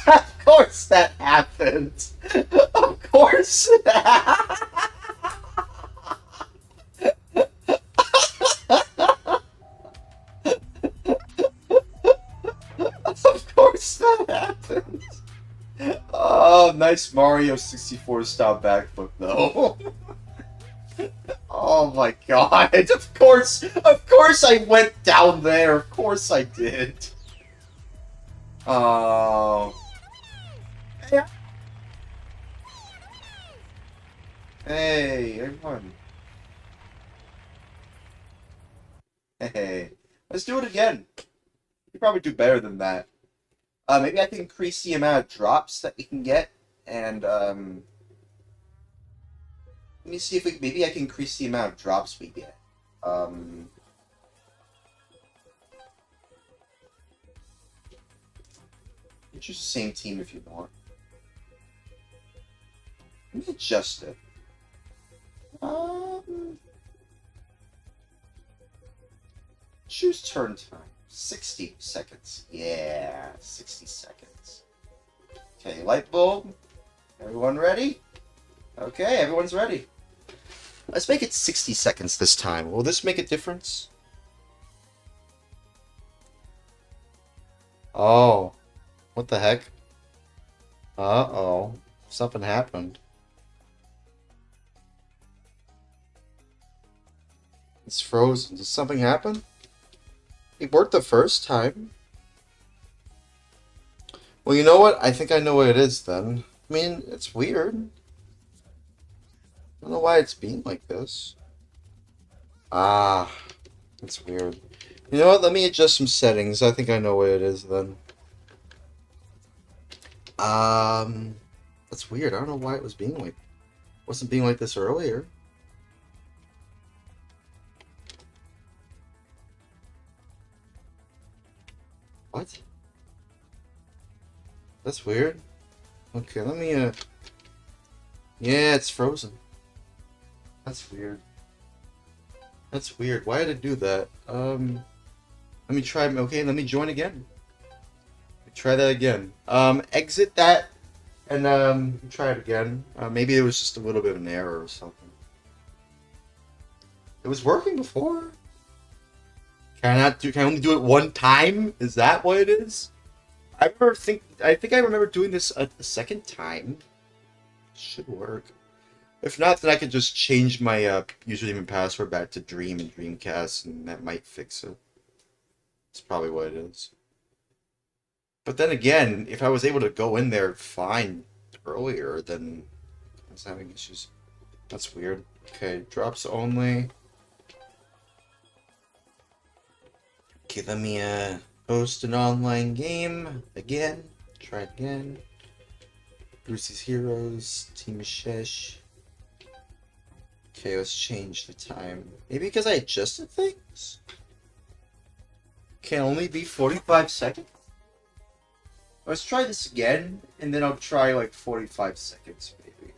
Of course that happened. Of course it happened. Of course that happened. Oh, nice Mario 64 style backflip though. Oh my god, of course I went down there, of course I did. Oh. Yeah. Hey, everyone. Hey, let's do it again. You probably do better than that. Maybe I can increase the amount of drops that we can get, and, let me see if maybe I can increase the amount of drops we get. It's just the same team if you want. Let me adjust it. Choose turn time. 60 seconds. Yeah, 60 seconds. Okay, light bulb. Everyone ready? Okay, everyone's ready. Let's make it 60 seconds this time. Will this make a difference? Oh. What the heck? Uh-oh. Something happened. It's frozen. Did something happen? It worked the first time. Well, you know what? I think I know what it is then. I mean, it's weird. I don't know why it's being like this. Ah, that's weird. You know what? Let me adjust some settings. I think I know what it is then. That's weird. I don't know why it was being like... wasn't being like this earlier. What? That's weird. Okay, let me, yeah, it's frozen. That's weird. That's weird. Why did it do that? Let me try, okay, let me join again. Try that again. Exit that, and, try it again. Maybe it was just a little bit of an error or something. It was working before. Can I only do it one time? Is that what it is? I think I remember doing this a second time. Should work. If not, then I could just change my username and password back to Dream and Dreamcast, and that might fix it. That's probably what it is. But then again, if I was able to go in there fine earlier, then I was having issues. That's weird. Okay, drops only. Okay, let me host an online game again. Try it again. Bruce's Heroes, Team Shesh. Okay, let's change the time. Maybe because I adjusted things? Can only be 45 seconds? Let's try this again, and then I'll try like 45 seconds, maybe.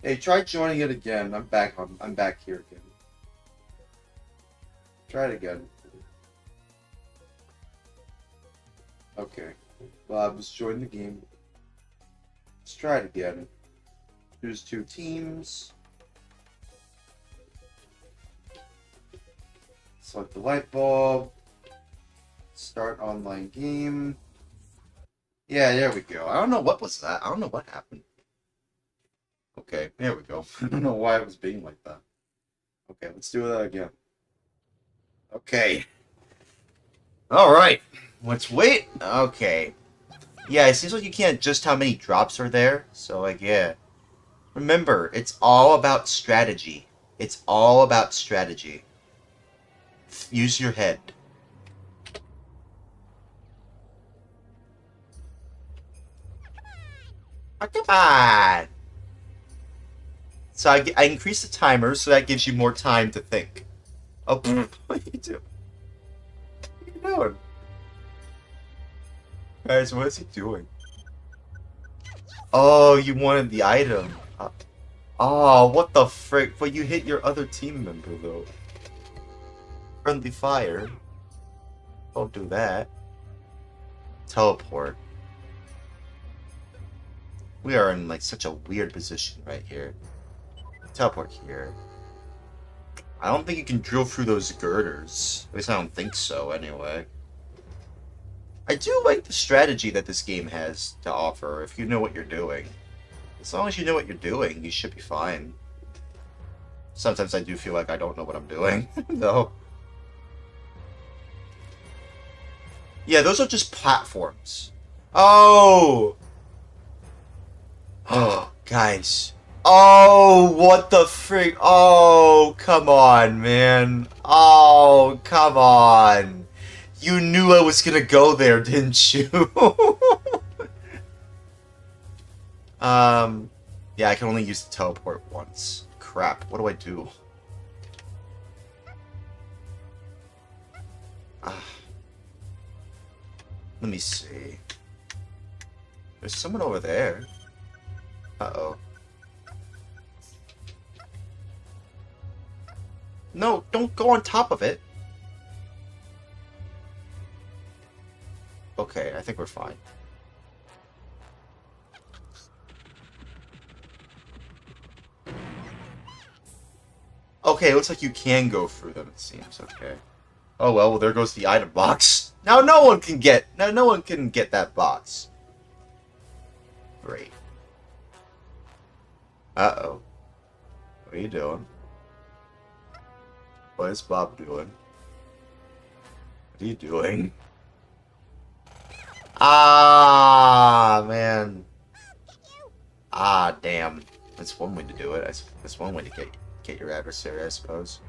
Hey, try joining it again. I'm back here again. Try it again. Okay. Bob, let's join the game. Let's try it again. Choose 2 teams. Select the light bulb. Start online game. Yeah, there we go. I don't know what was that. I don't know what happened. Okay, there we go. I don't know why it was being like that. Okay, let's do that again. Okay. Alright. Let's wait. Okay. Yeah, it seems like you can't adjust how many drops are there. So, like, yeah. Remember, it's all about strategy. It's all about strategy. Use your head. Oh, come on! So I increase the timer, so that gives you more time to think. Oh, what are you doing? What are you doing? Guys, what is he doing? Oh, you wanted the item. Oh, what the frick? But you hit your other team member, though. Friendly fire. Don't do that. Teleport. We are in, like, such a weird position right here. Teleport here. I don't think you can drill through those girders. At least I don't think so, anyway. I do like the strategy that this game has to offer, if you know what you're doing. As long as you know what you're doing, you should be fine. Sometimes I do feel like I don't know what I'm doing, though. Yeah, those are just platforms. Oh! Oh, guys. Oh, what the frick? Oh, come on, man. Oh, come on. You knew I was gonna go there, didn't you? Yeah, I can only use the teleport once. Crap, what do I do? Let me see. There's someone over there. Uh-oh. No, don't go on top of it. Okay, I think we're fine. Okay, it looks like you can go through them, it seems. Okay. Oh well, there goes the item box. Now no one can get that box. Great. Uh-oh. What are you doing? What is Bob doing? What are you doing? Ah, man. Ah, damn. That's one way to do it. That's one way to get your adversary, I suppose.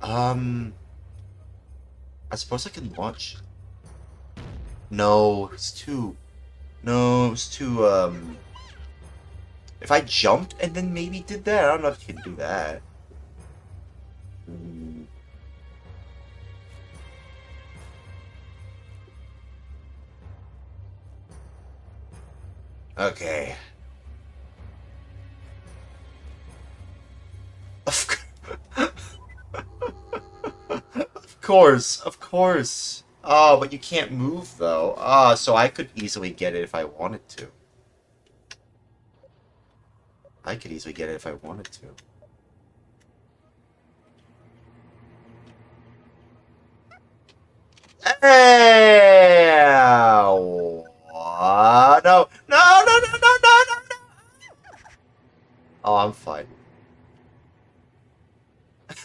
I suppose I can launch. No, it's too. No, it's too. If I jumped and then maybe did that, I don't know if you can do that. Hmm. Okay. Of course, of course. Oh, but you can't move though. Ah, so I could easily get it if I wanted to. I could easily get it if I wanted to. Hey! What? No, no, no, no, no, no, no, no! Oh, I'm fine.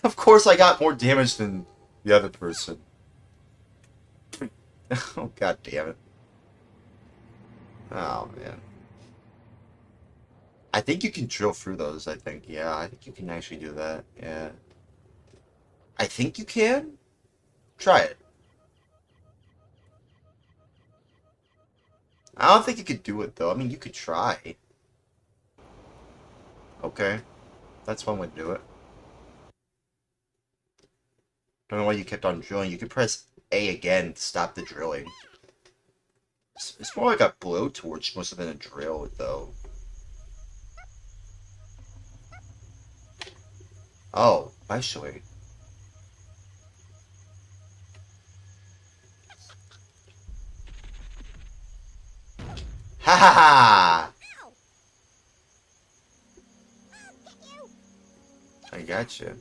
Of course I got more damage than the other person. Oh, god damn it. Oh, man. I think you can drill through those, I think. Yeah, I think you can actually do that. Yeah. I think you can? Try it. I don't think you could do it, though. I mean, you could try. Okay. That's one way to do it. Don't know why you kept on drilling. You could press A again to stop the drilling. It's more like a blowtorch more so than a drill, though. Oh, actually. Ha ha ha! I gotcha.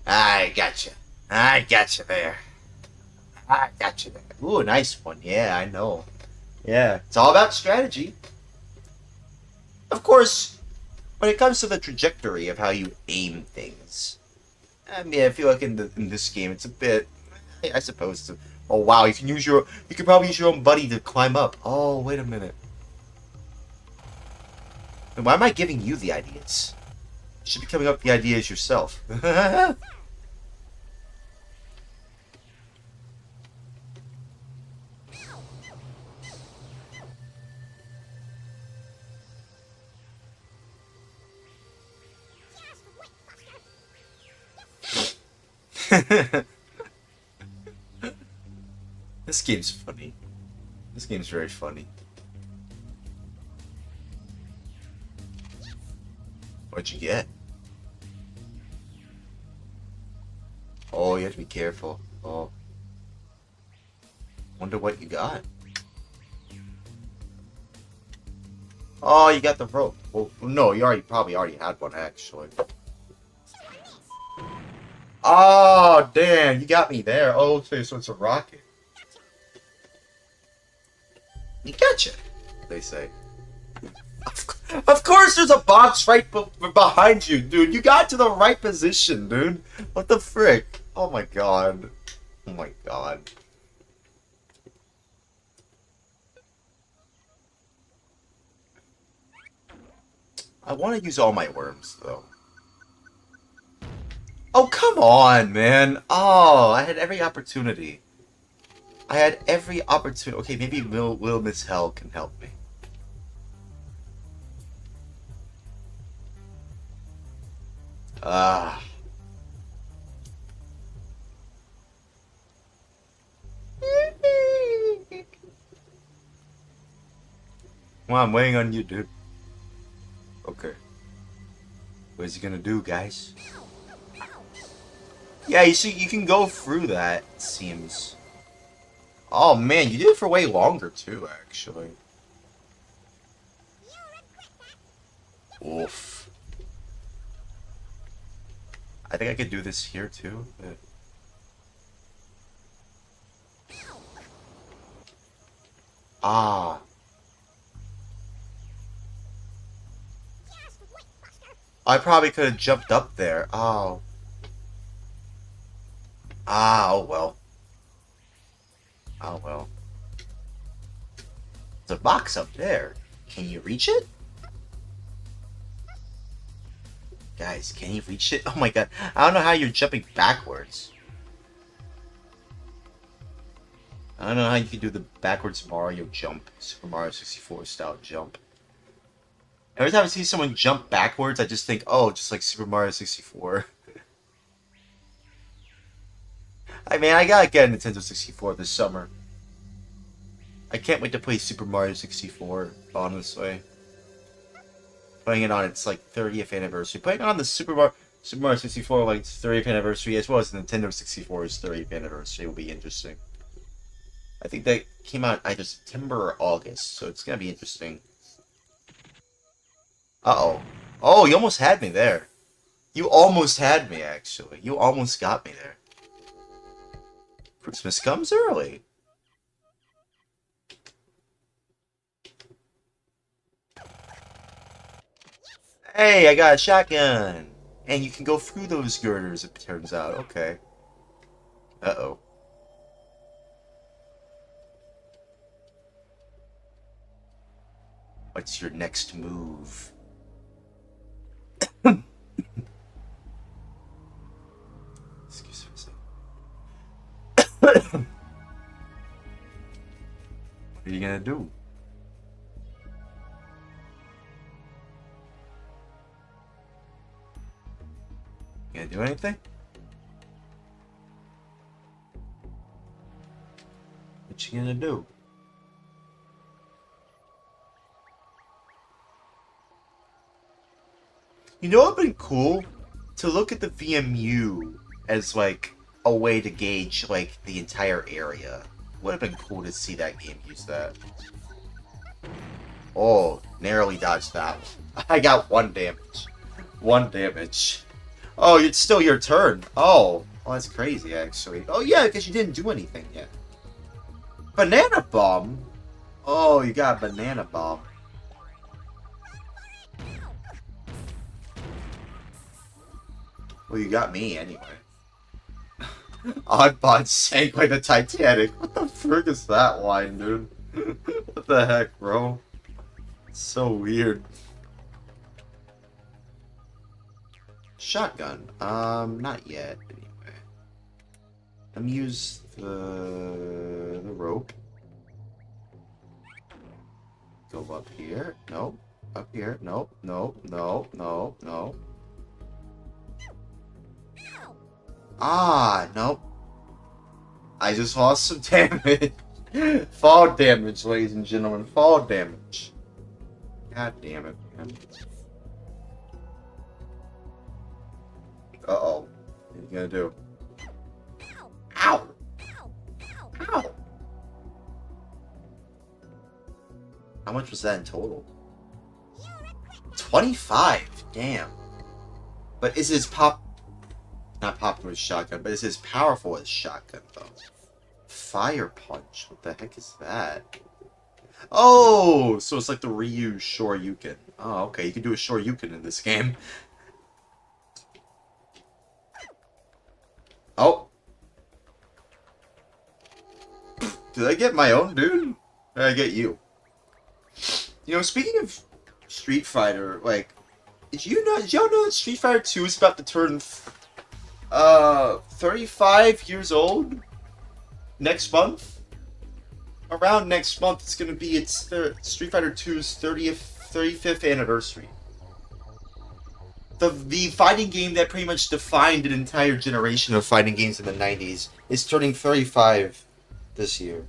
I gotcha. I gotcha there. I gotcha there. Ooh, nice one. Yeah, I know. Yeah, it's all about strategy. Of course, when it comes to the trajectory of how you aim things, I mean, I feel like in this game, it's a bit, I suppose. It's a, oh wow, you can probably use your own buddy to climb up. Oh, wait a minute. Then why am I giving you the ideas? You should be coming up with the ideas yourself. This game's funny. This game's very funny. What'd you get? Oh, you have to be careful. Oh. Wonder what you got. Oh, you got the rope. Well, no, you probably already had one, actually. Oh, damn, you got me there. Oh, okay, so it's a rocket. You gotcha, they say. Of course there's a box right behind you, dude. You got to the right position, dude. What the frick? Oh my god. Oh my god. I want to use all my worms, though. Oh, come on, man. Oh, I had every opportunity. I had every opportunity. Okay, maybe Little Miss Hell can help me. Ah. Well, I'm waiting on you, dude. Okay. What is he gonna do, guys? Yeah, you see, you can go through that, it seems. Oh, man, you did it for way longer, too, actually. Oof. I think I could do this here, too. But... Ah. I probably could have jumped up there. Oh. Ah, oh well. Oh well. There's a box up there. Can you reach it? Guys, can you reach it? Oh my god. I don't know how you're jumping backwards. I don't know how you can do the backwards Mario jump. Super Mario 64 style jump. Every time I see someone jump backwards, I just think, oh, just like Super Mario 64. I mean, I gotta get a Nintendo 64 this summer. I can't wait to play Super Mario 64, honestly. Playing it on its, like, 30th anniversary. Playing on the Super Mario 64, like, 30th anniversary, as well as the Nintendo 64's 30th anniversary will be interesting. I think that came out either September or August, so it's gonna be interesting. Uh-oh. Oh, you almost had me there. You almost had me, actually. You almost got me there. Christmas comes early. Hey, I got a shotgun! And you can go through those girders, it turns out. Okay. Uh-oh. What's your next move? Excuse me a second. What are you gonna do? You gonna do anything? What you gonna do? You know what would be cool? To look at the VMU as, like, a way to gauge, like, the entire area. Would have been cool to see that game use that. Oh, narrowly dodged that one. I got 1 damage. 1 damage. Oh, it's still your turn. Oh, well, that's crazy, actually. Oh, yeah, because you didn't do anything yet. Banana Bomb? Oh, you got a Banana Bomb. Well, you got me, anyway. Oddbot sank like the Titanic. What the frick is that line, dude? What the heck, bro? It's so weird. Shotgun. Not yet, anyway. Let me use the rope. Go up here. Nope. Up here. Nope. Nope. No. No. No. Ah, nope. I just lost some damage. Fall damage, ladies and gentlemen. Fall damage. God damn it, man. Uh-oh. What are you gonna do? Ow! Ow! How much was that in total? 25! Damn. But is his not popular as shotgun, but it's as powerful as shotgun, though. Fire Punch. What the heck is that? Oh! So it's like the Ryu Shoryuken. Oh, okay. You can do a Shoryuken in this game. Oh! Did I get my own dude? Or did I get you? You know, speaking of Street Fighter, like, did y'all know that Street Fighter 2 is about to turn 35 years old next month? Around next month, it's gonna be Street Fighter 2's 35th anniversary. The fighting game that pretty much defined an entire generation of fighting games in the 90s is turning 35 this year.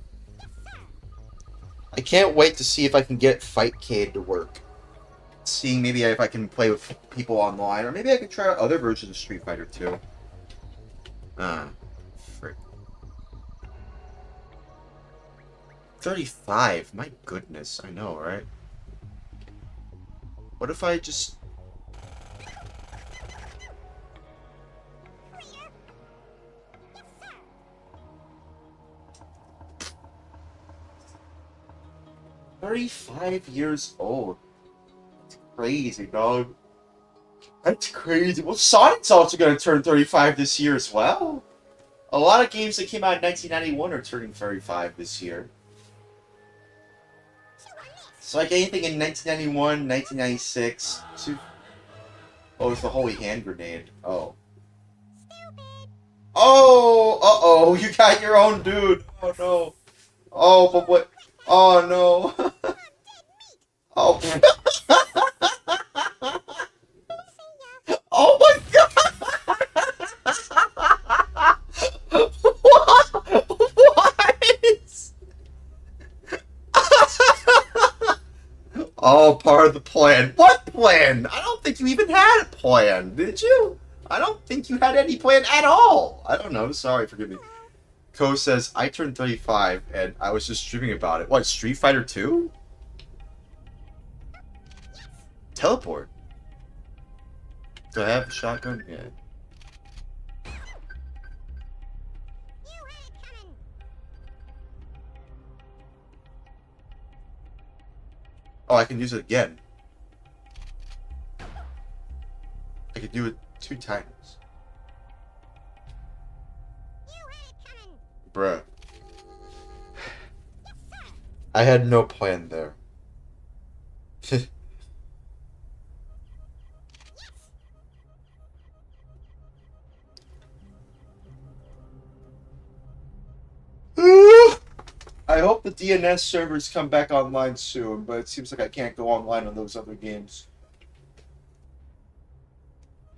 I can't wait to see if I can get Fightcade to work. Seeing maybe if I can play with people online, or maybe I could try out other versions of Street Fighter 2. Frick. 35, my goodness, I know, right? What if I just... $35 years old. That's crazy, dog. That's crazy. Well, Sonic's also going to turn 35 this year as well. A lot of games that came out in 1991 are turning 35 this year. It's like anything in 1991, 1996. Oh, it's the holy hand grenade. Oh. Oh! Uh-oh, you got your own dude. Oh, no. Oh, but what? Oh, no. Oh. Oh, my God! What? Oh, part of the plan. What plan? I don't think you even had a plan, did you? I don't think you had any plan at all. I don't know. Sorry, forgive me. Ko says, I turned 35 and I was just streaming about it. What, Street Fighter 2? Teleport. Do I have a shotgun? Yeah. Oh, I can use it again. I can do it 2 times. Bruh. I had no plan there. I hope the DNS servers come back online soon, but it seems like I can't go online on those other games.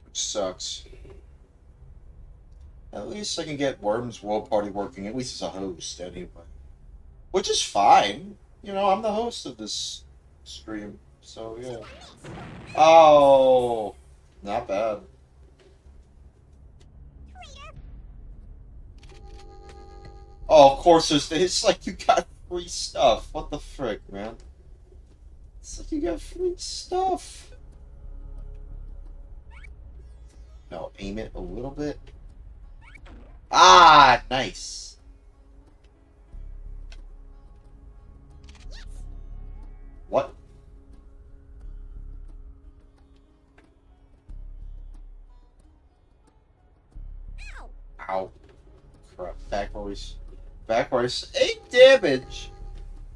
Which sucks. At least I can get Worms World Party working, at least as a host, anyway. Which is fine. You know, I'm the host of this stream, so yeah. Oh, not bad. Oh, of course, it's like you got free stuff. What the frick, man? It's like you got free stuff. No, aim it a little bit. Ah, nice. What? Ow. Crap. Backwards. Backwards. 8 damage!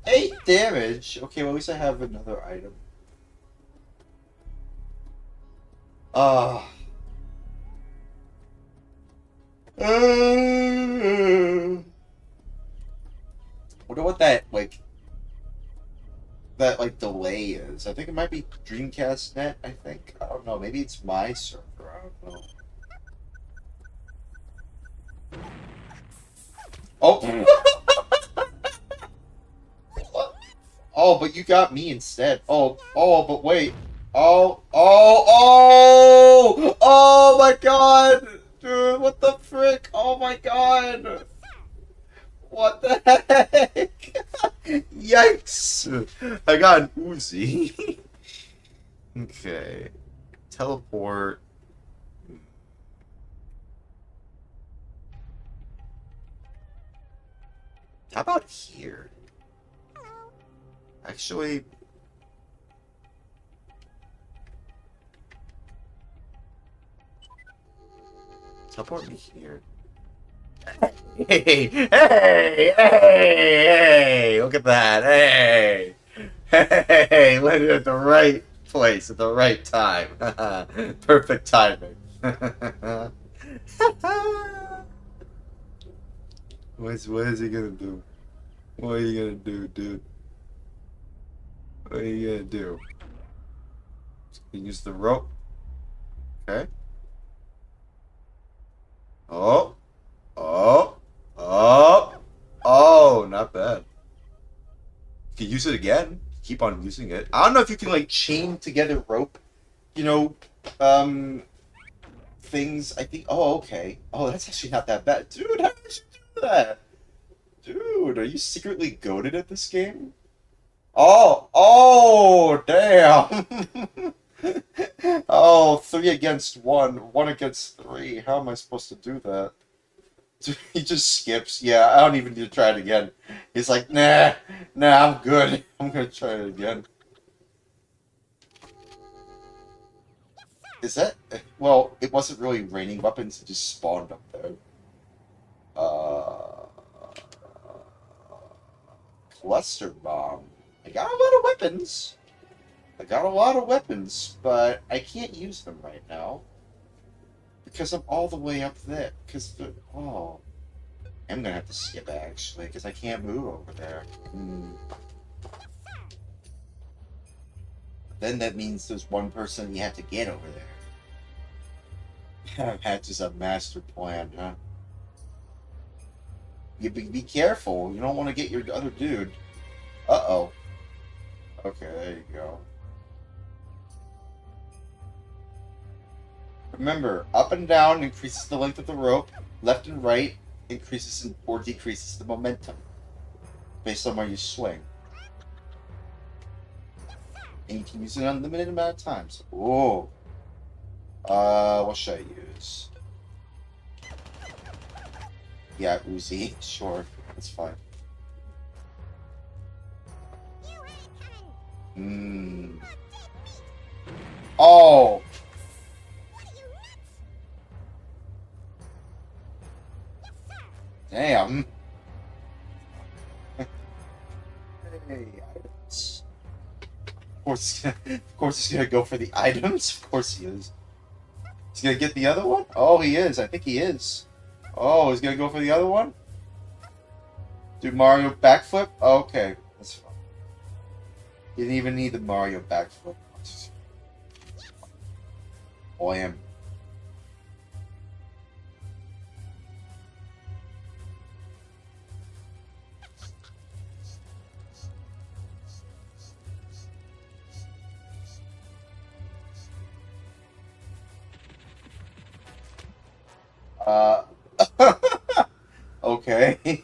8 damage! Okay, well, at least I have another item. Wonder what that, like, delay is. I think it might be Dreamcast net, I think. I don't know. Maybe it's my server. I don't know. Oh! Oh, but you got me instead. Oh, but wait. Oh my god! Dude, what the frick? Oh my god! What the heck? Yikes! I got an Uzi. Okay. Teleport. How about here? Actually... Teleport me here. Hey! Look at that! Hey! Hey! Landed at the right place at the right time. Perfect timing. What is he gonna do? What are you gonna do, dude? What are you gonna do? Use the rope. Okay. Oh, not bad. You can use it again. Keep on using it. I don't know if you can, like, chain together rope, you know, things. I think, oh, okay. Oh, that's actually not that bad. Dude, how did you do that? Dude, are you secretly goated at this game? Oh, damn. Oh, 3 against 1, 1 against 3. How am I supposed to do that? He just skips. Yeah, I don't even need to try it again. He's like, nah, I'm good. I'm gonna try it again. Is that... Well, it wasn't really raining weapons, it just spawned up there. Cluster bomb. I got a lot of weapons. But I can't use them right now. Because I'm all the way up there. Because the... Oh. I'm gonna have to skip, actually, because I can't move over there. Then that means there's one person you have to get over there. That's just a master plan, huh? You be careful. You don't want to get your other dude. Uh-oh. Okay, there you go. Remember, up and down increases the length of the rope. Left and right increases or decreases the momentum. Based on where you swing. And you can use it an unlimited amount of times. Whoa. What should I use? Yeah, Uzi. Sure. That's fine. Oh! Damn. Hey, items. Of course he's gonna go for the items. Of course he is. He's gonna get the other one? Oh, he is. I think he is. Oh, he's gonna go for the other one? Do Mario backflip? Oh, okay. That's fine. You didn't even need the Mario backflip. Oh, I am. Okay.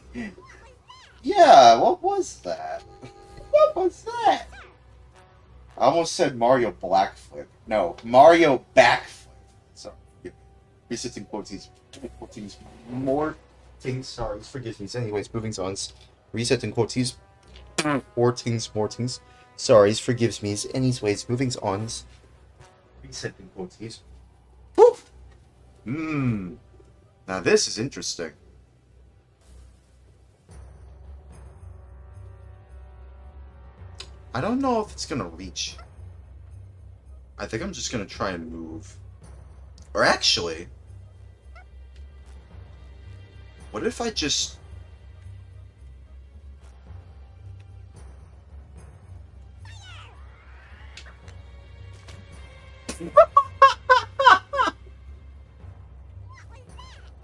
Yeah, what was that? What was that? I almost said Mario Blackflip. No, Mario Backflip. So, resetting quotes, more things, sorry, forgive me. Anyways, moving on. Resetting quotes, more things. Sorry, forgives me. Anyways, moving on. Resetting quotes. Woof! Now this is interesting. I don't know if it's gonna reach. I think I'm just gonna try and move. Or actually, what if I just...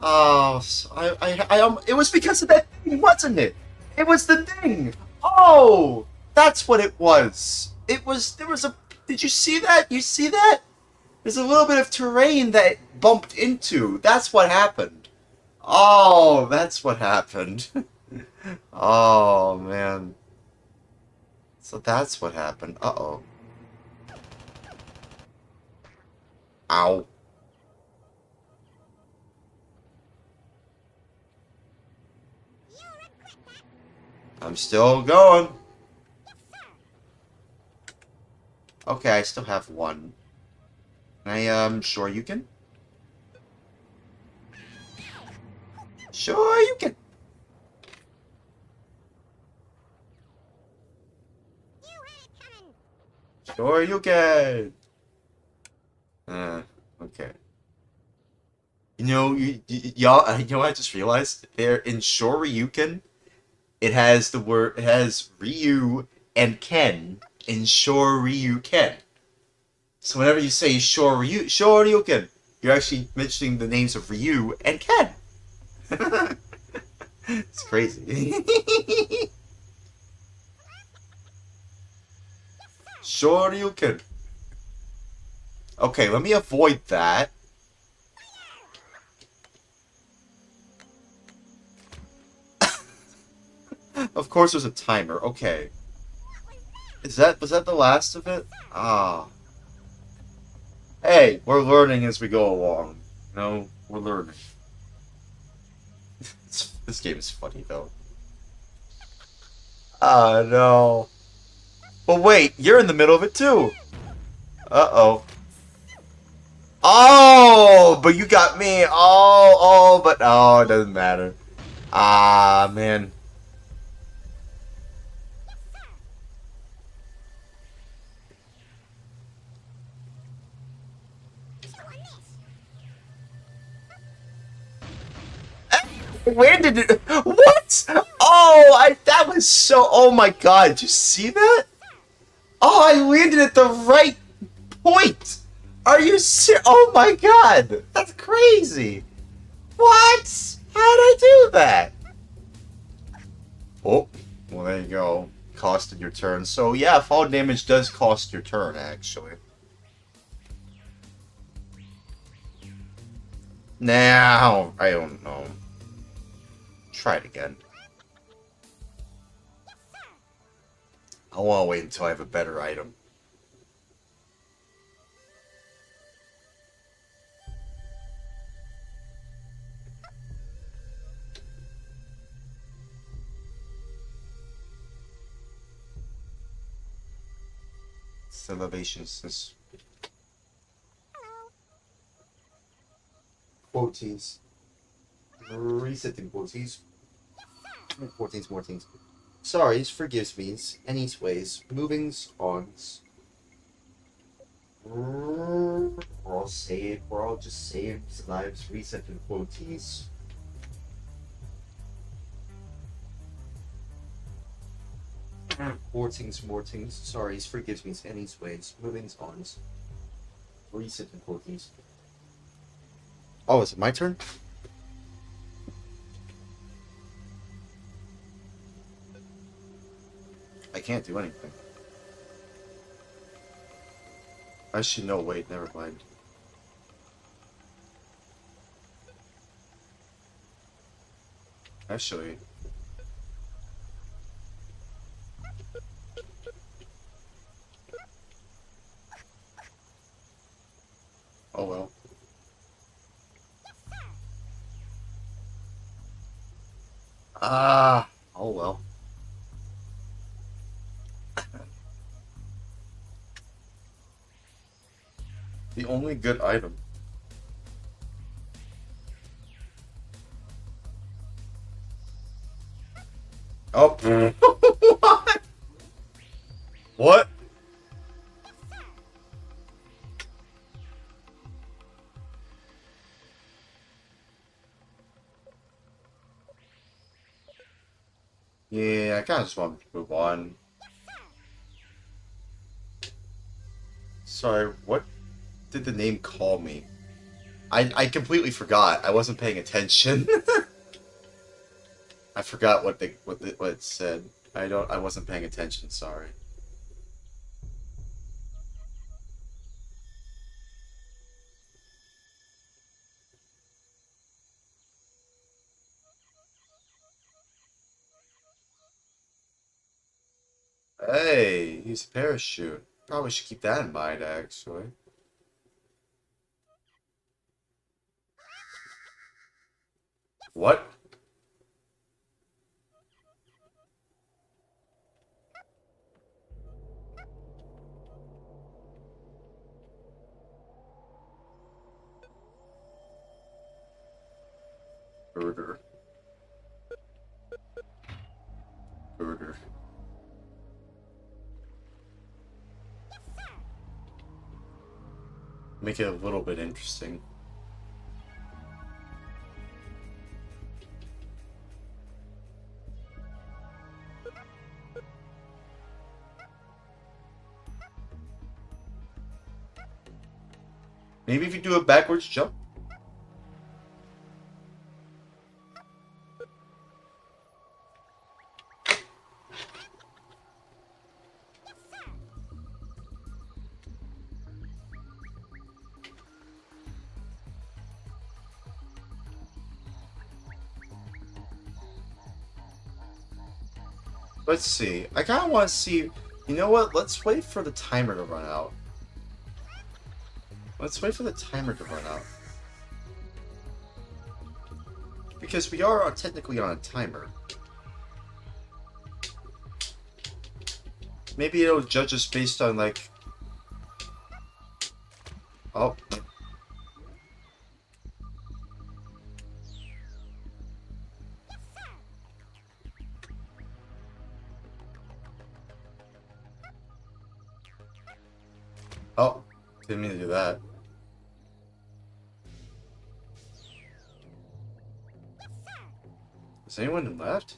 Oh, it was because of that thing, wasn't it? It was the thing. Oh, that's what it was. There was a, did you see that? You see that? There's a little bit of terrain that it bumped into. That's what happened. Oh, that's what happened. Oh, man. So that's what happened. Uh-oh. Ow. I'm still going. Okay, I still have one. Sure you can? Sure you can. Sure you can. Okay. You know, y'all, you know what I just realized? There, in Shoryuken, it has Ryu and Ken in Shoryuken. So whenever you say Shoryuken, you're actually mentioning the names of Ryu and Ken. It's crazy. Shoryuken. Okay, let me avoid that. Of course there's a timer. Okay. Was that the last of it? Ah. Hey, we're learning as we go along. No, we're learning. This game is funny though. Ah, no. But wait, you're in the middle of it too. Uh-oh. Oh, but you got me. Oh, but oh, it doesn't matter. Ah, man. Where did it? What? Oh, that was so. Oh my God! Did you see that? Oh, I landed at the right point. Are you serious? Oh my God! That's crazy. What? How did I do that? Oh, well there you go. Costed your turn. So yeah, fall damage does cost your turn actually. Now I don't know. Try it again. I want to wait until I have a better item. Elevations. Quoties. Resetting quoties. 14s. Sorries, forgives me's, any's ways, movings, ons. We're all saved, we're all just saved lives, resetting quoties. Mortings, sorries, forgives me's, any's ways, movings, ons. Resetting quoties. Oh, is it my turn? I can't do anything. Actually, no, wait, never mind. Actually... Oh well. Ah, oh well. The only good item. Oh. What? What? Yeah, I kind of just want to move on. Sorry, what did the name call me? I completely forgot. I wasn't paying attention. I forgot what it said. I wasn't paying attention, sorry. Hey, use a parachute. Probably should keep that in mind, actually. What? Burger. Burger. Make it a little bit interesting. Maybe if you do a backwards jump. Let's see. I kind of want to see... You know what? Let's wait for the timer to run out. Let's wait for the timer to run out. Because we are technically on a timer. Maybe it'll judge us based on, like... Oh. Oh, didn't mean to do that. Is anyone left?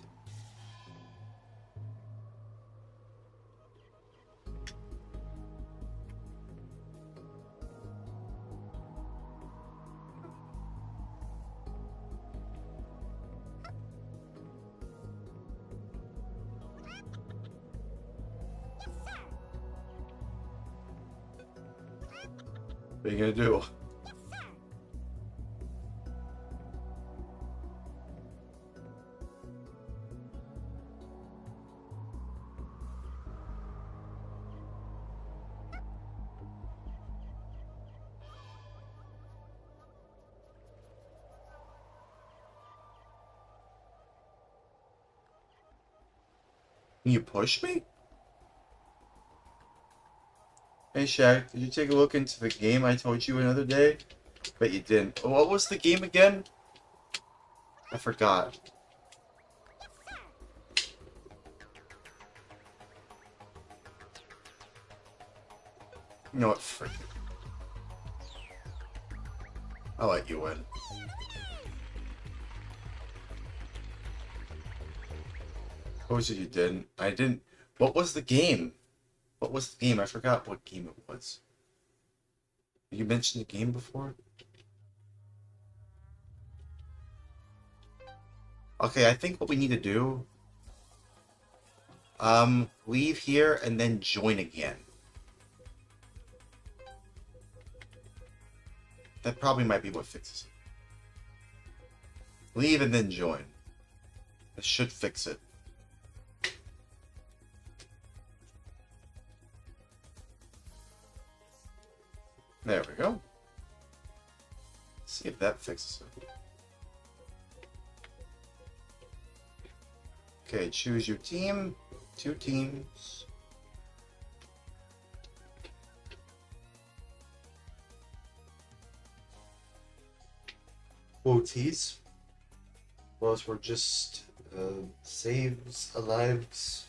What are you gonna do? Can you push me? Hey Shaq, did you take a look into the game I told you another day? Bet you didn't. Oh, what was the game again? I forgot. You know what? Frick it. I'll let you win. What was it you didn't? I didn't. What was the game? What was the game? I forgot what game it was. You mentioned the game before? Okay, I think what we need to do... leave here and then join again. That probably might be what fixes it. Leave and then join. That should fix it. There we go. See if that fixes it. Okay, choose your team. 2 teams. Quoties. Those were just saves, alives.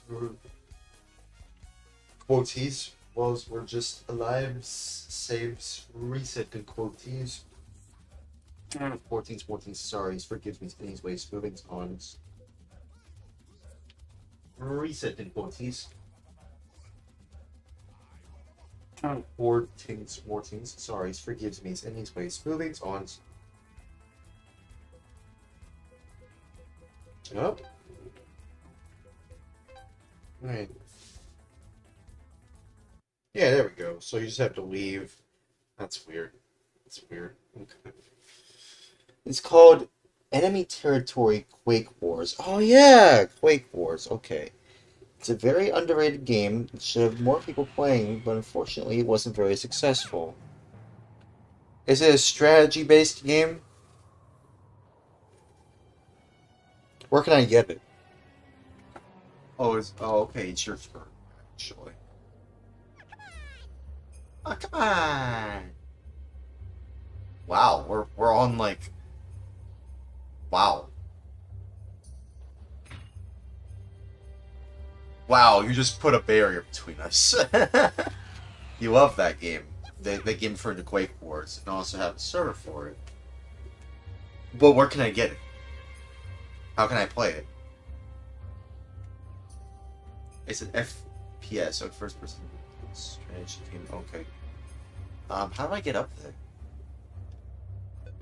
Quoties. Those were just alives, saves, reset, and quoties. 14, sorry, forgive me, anyways, moving on. Reset and quoties. 14, sorry, forgives me, anyways, moving on. Up. Right. Yeah, there we go. So you just have to leave. That's weird. That's weird. Okay. It's called Enemy Territory Quake Wars. Oh yeah, Quake Wars. Okay. It's a very underrated game. It should have more people playing, but unfortunately it wasn't very successful. Is it a strategy-based game? Where can I get it? Oh, okay, it's your turn, actually. Oh, come on! Wow, we're on like... Wow. Wow, you just put a barrier between us. You love that game. The game for the Quake Wars, and also have a server for it. But where can I get it? How can I play it? It's an FPS, so first person strategy game. Okay. How do I get up there?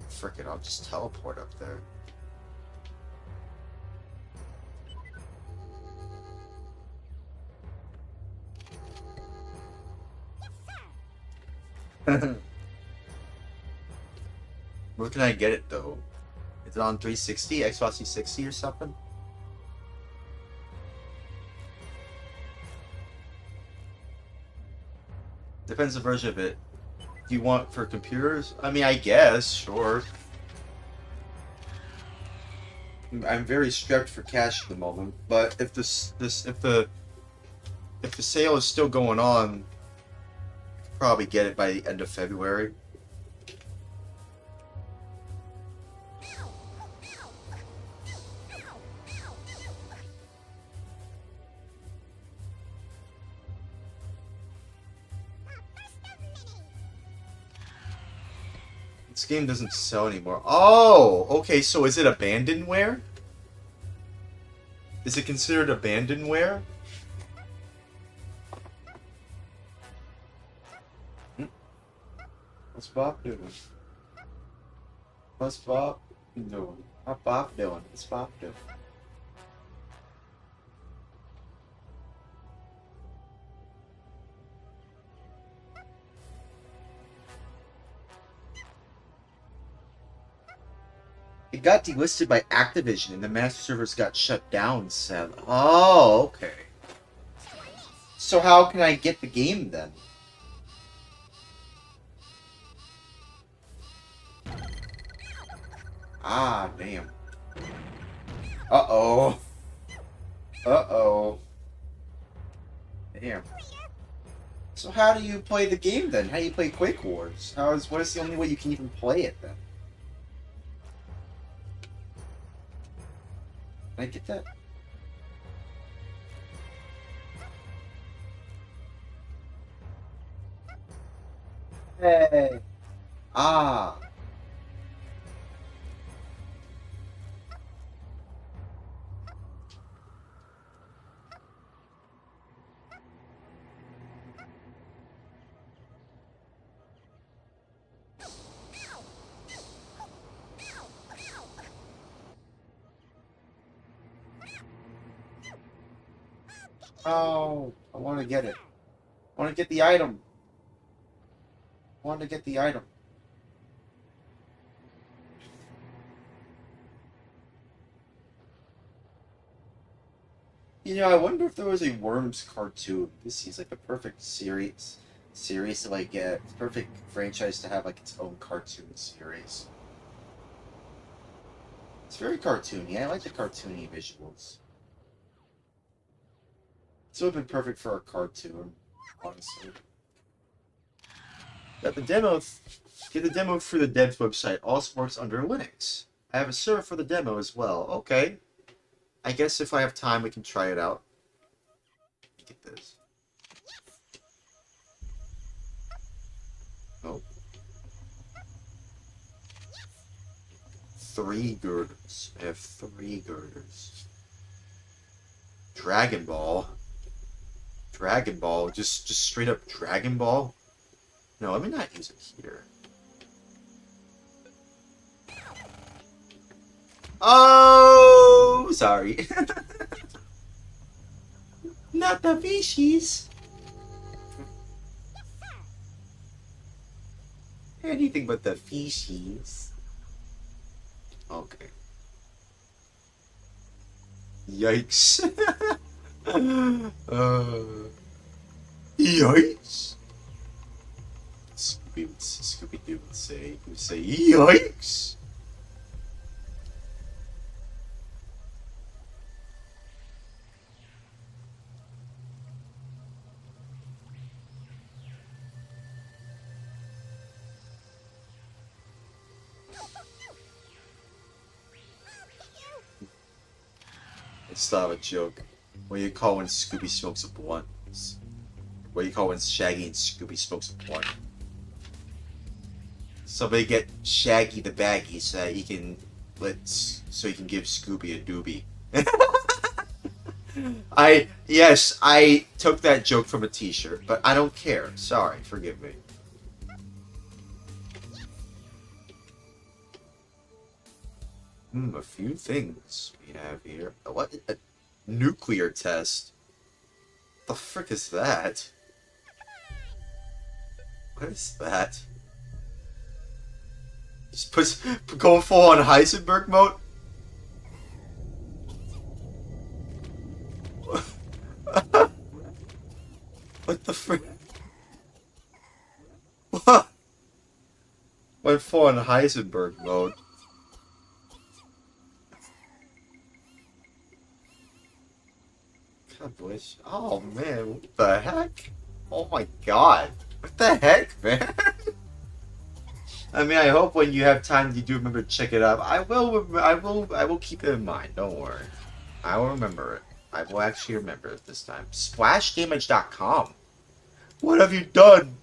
Frick it, I'll just teleport up there. Where can I get it though? Is it on 360, Xbox 360 or something? Depends the version of it. Do you want for computers? I mean, I guess, sure. I'm very strapped for cash at the moment, but if if the sale is still going on, I could probably get it by the end of February. This game doesn't sell anymore. Oh, okay, so is it abandonware? Is it considered abandonware? What's Bob doing? What's Bob doing? What's Bob doing? What's Bob doing? It got delisted by Activision and the master servers got shut down, Sam. Oh, okay. So how can I get the game then? Ah, damn. Uh-oh. Uh-oh. Damn. So how do you play the game then? How do you play Quake Wars? What is the only way you can even play it then? Can I get that? Hey. Ah. Oh, I want to get it. I want to get the item. I want to get the item. You know, I wonder if there was a Worms cartoon. This seems like the perfect series to like get. Perfect franchise to have like its own cartoon series. It's very cartoony. I like the cartoony visuals. It would have been perfect for a cartoon, honestly. Got the demo. Get the demo through the dev's website. Also works under Linux. I have a server for the demo as well. Okay. I guess if I have time, we can try it out. Get this. Oh. 3 girders. I have 3 girders. Dragon Ball. Dragon Ball? Just straight up Dragon Ball? No, let me not use it here. Oh, sorry. Not the fishies. Anything but the fishies. Okay. Yikes. Yikes. Scooby-Doo would say, yikes. I still have a joke. What do you call when Scooby smokes a blunt? What do you call when Shaggy and Scooby smokes a blunt? Somebody get Shaggy the baggie so that he can give Scooby a doobie. I took that joke from a t-shirt, but I don't care. Sorry, forgive me. A few things we have here. What? A nuclear test? The frick is that? What is that? Just going full on Heisenberg mode? What the frick? What? Went full on Heisenberg mode. God bless. Oh man, what the heck? Oh my god. What the heck, man? I mean, I hope when you have time you do remember to check it out. I will keep it in mind. Don't worry. I will remember it. I will actually remember it this time. SplashDamage.com. What have you done?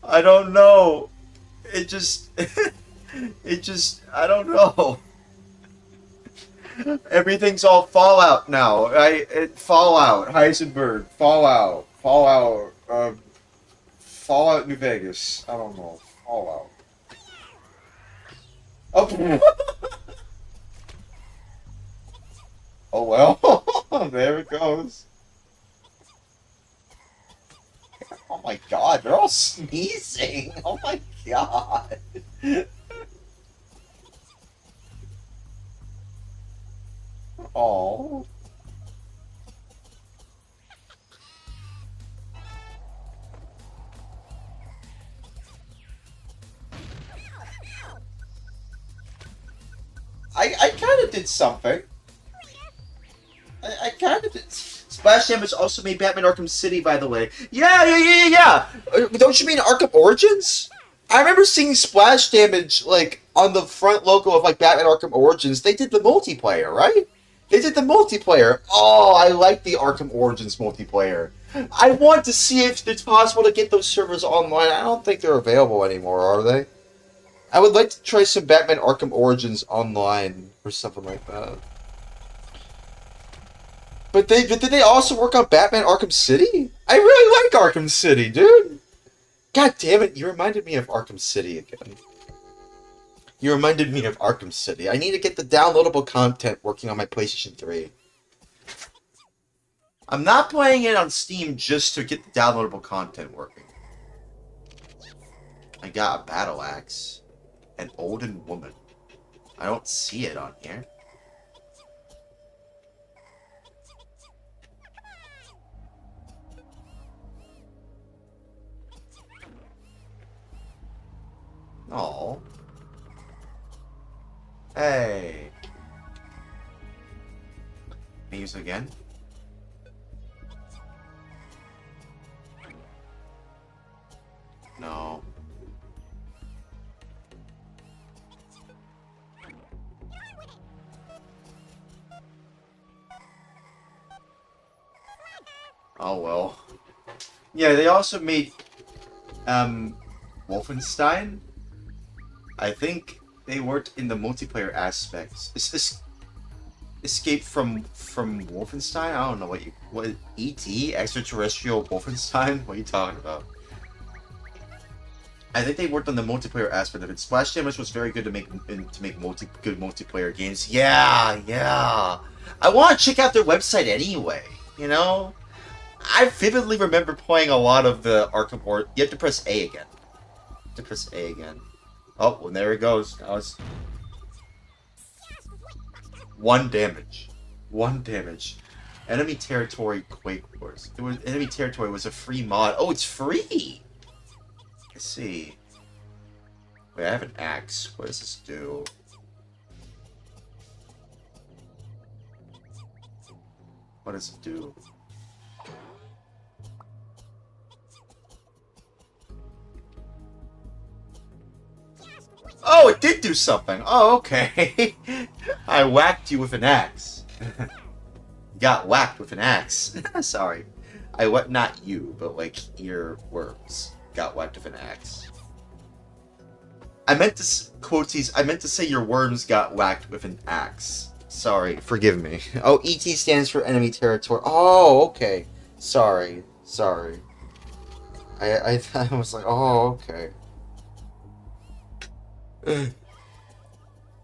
I don't know. It just It just, I don't know. Everything's all Fallout now. Fallout, Heisenberg, Fallout New Vegas. I don't know. Fallout. Oh, oh well. There it goes. Oh my god, they're all sneezing. Oh my god. Oh. I kind of did something. I kind of did. Splash Damage also made Batman Arkham City, by the way. Yeah. Don't you mean Arkham Origins? I remember seeing Splash Damage, like, on the front logo of, like, Batman Arkham Origins. They did the multiplayer, right? They did the multiplayer. Oh, I like the Arkham Origins multiplayer. I want to see if it's possible to get those servers online. I don't think they're available anymore, are they? I would like to try some Batman Arkham Origins online or something like that. But did they also work on Batman Arkham City? I really like Arkham City, dude. God damn it, you reminded me of Arkham City again. You reminded me of Arkham City. I need to get the downloadable content working on my PlayStation 3. I'm not playing it on Steam just to get the downloadable content working. I got a battle axe. An olden woman. I don't see it on here. Oh. Hey. Can I use it again? No. Oh well. Yeah, they also made Wolfenstein. I think they worked in the multiplayer aspects. Escape from Wolfenstein? I don't know what E.T. Extraterrestrial Wolfenstein? What are you talking about? I think they worked on the multiplayer aspect of it. Splash Damage was very good to make good multiplayer games. Yeah. I want to check out their website anyway. You know, I vividly remember playing a lot of the Arkham Horror. You have to press A again. Oh, well, there it goes. Now it's 1 damage. 1 damage. Enemy Territory Quake Wars. Enemy Territory was a free mod. Oh, it's free. I see. Wait, I have an axe. What does this do? What does it do? Oh, it did do something. Oh, okay. I whacked you with an axe. Got whacked with an axe. Sorry. Not you, but like your worms. Got whacked with an axe. I meant to say your worms got whacked with an axe. Sorry, forgive me. Oh, ET stands for enemy territory. Oh, okay. Sorry. I was like, oh, okay.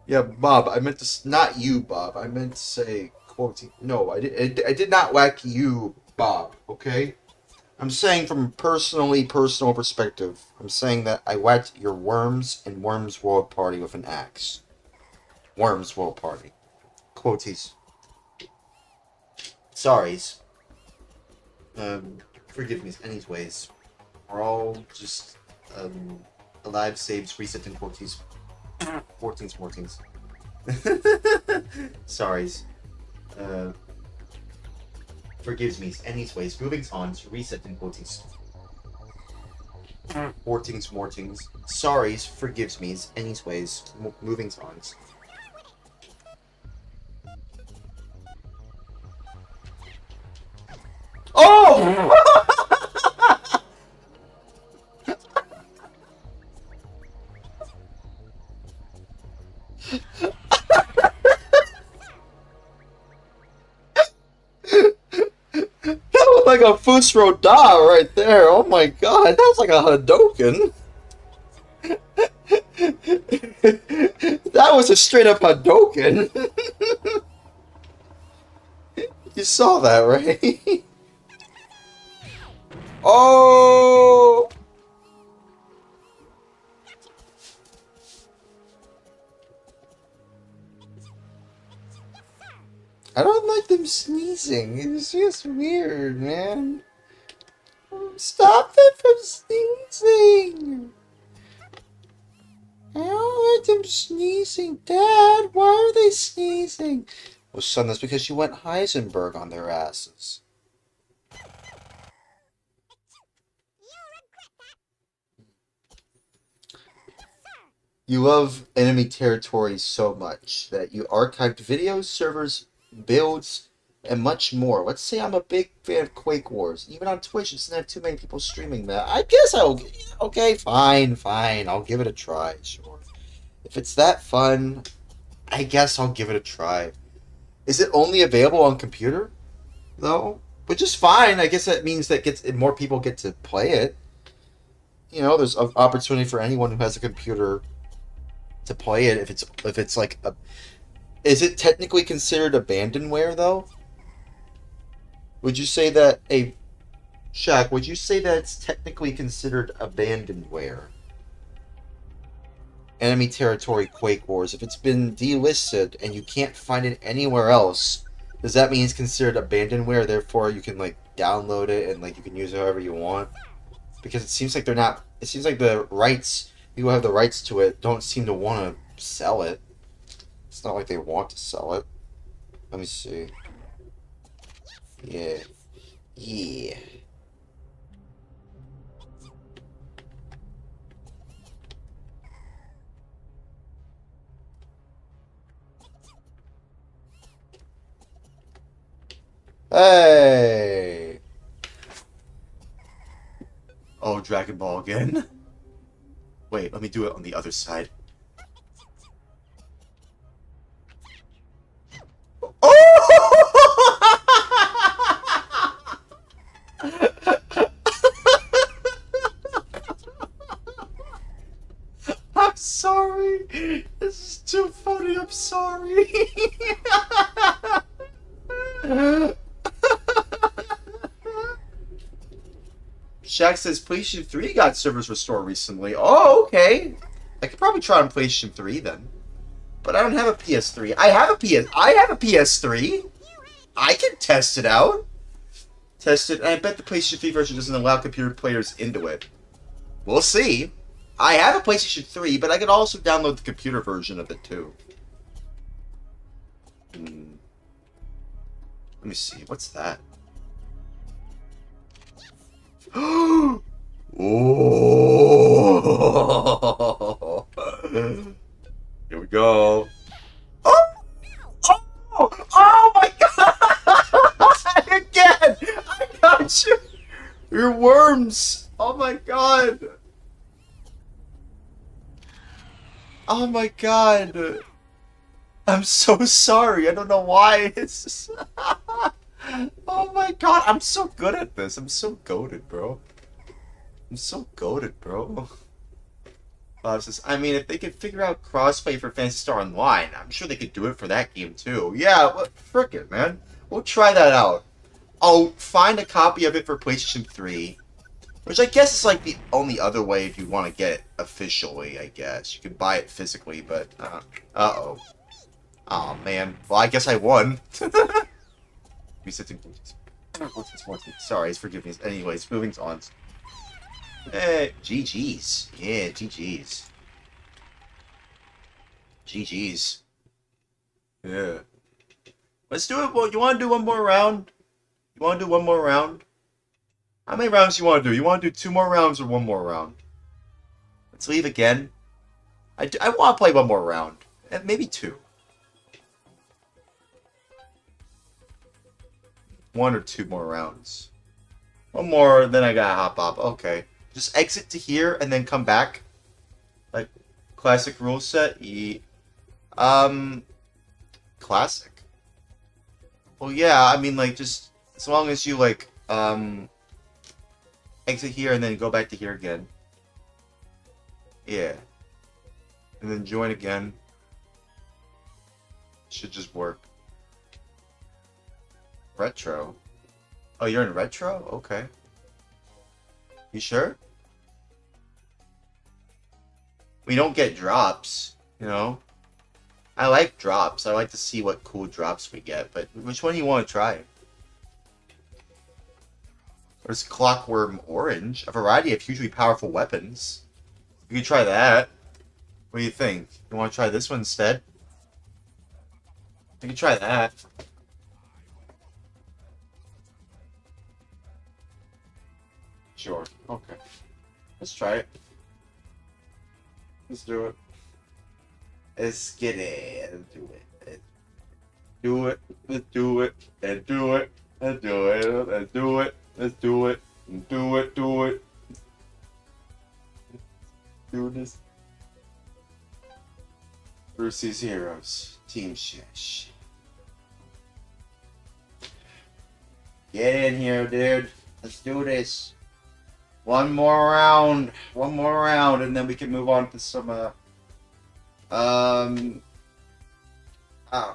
Yeah, Bob, I meant to... Not you, Bob. I meant to say... No, I did not whack you, Bob, okay? I'm saying from a personal perspective. I'm saying that I whacked your worms in Worms World Party with an axe. Worms World Party. Quoties. Sorries. Forgive me anyways. We're all just, alive saves, reset in quoties. 14s. Sorries. Forgives me anyways. Moving on to reset in quoties. 14s. Sorries, forgives me anyways. Moving on. Oh! like a Fusro Da right there. Oh my god, that was like a Hadouken. That was a straight up Hadouken. You saw that, right? Oh! I don't like them sneezing. It's just weird, man. Stop them from sneezing! I don't like them sneezing. Dad, why are they sneezing? Well, son, that's because you went Heisenberg on their asses. You love enemy territory so much that you archived videos, servers, builds, and much more. Let's say I'm a big fan of Quake Wars. Even on Twitch, it doesn't have too many people streaming that. I guess I'll... Okay, fine. I'll give it a try, sure. If it's that fun, I guess I'll give it a try. Is it only available on computer, though? Which is fine. I guess that means that more people get to play it. You know, there's an opportunity for anyone who has a computer to play it. If it's like a... Is it technically considered abandonware, though? Would you say that Shaq, would you say that it's technically considered abandonware? Enemy territory Quake Wars. If it's been delisted and you can't find it anywhere else, does that mean it's considered abandonware? Therefore, you can like download it and like you can use it however you want. Because it seems like they're not. It seems like the rights people who have the rights to it don't seem to want to sell it. It's not like they want to sell it. Let me see. Yeah. Hey! Oh, Dragon Ball again? Wait, let me do it on the other side. I'm sorry. This is too funny. I'm sorry. Shaq says PlayStation 3 got servers restored recently. Oh, okay. I could probably try on PlayStation 3 then. But I don't have a PS3. I have a PS3. I can test it out. Test it, and I bet the PlayStation 3 version doesn't allow computer players into it. We'll see. I have a PlayStation 3, but I could also download the computer version of it too. Let me see. What's that? Oh! Here we go. Oh! Oh! Oh my god! Again! I got you! You're worms! Oh my god! Oh my god! I'm so sorry. I don't know why. It's just... Oh my god, I'm so good at this. I'm so goated, bro. I'm so goated, bro. I mean, if they could figure out crossplay for Phantasy Star Online, I'm sure they could do it for that game too. Yeah, well, frick it, man. We'll try that out. I'll find a copy of it for PlayStation 3. Which I guess is like the only other way if you want to get it officially, I guess. You could buy it physically, but... Uh-oh. Aw, man. Well, I guess I won. Sorry, forgive me. Anyways, moving on. Hey, GG's. Yeah, GG's. GG's. Yeah. Let's do it. Well, you want to do one more round? You want to do one more round? How many rounds do you want to do? You want to do 2 more rounds or 1 more round? Let's leave again. I want to play 1 more round. Maybe 2. 1 or 2 more rounds. 1 more, then I gotta hop up. Okay. Just exit to here and then come back. Like, classic rule set? Classic. Well, yeah, I mean, like, just, as long as you, like, exit here and then go back to here again. Yeah. And then join again. Should just work. Retro. Oh, you're in retro? Okay. You sure? We don't get drops, you know? I like drops. I like to see what cool drops we get, but which one do you want to try? There's Clockworm Orange, a variety of hugely powerful weapons. You can try that. What do you think? You want to try this one instead? You can try that. Sure. Okay. Let's try it. Let's do it. Let's get it. Let's do it. Do it. Let's do it. Let's do it. Let's do it. Let's do it. Let's do it. Do it. Do it. Do this. Brucey's Heroes. Team Shish. Get in here, dude. Let's do this. One more round, and then we can move on to some, I don't know.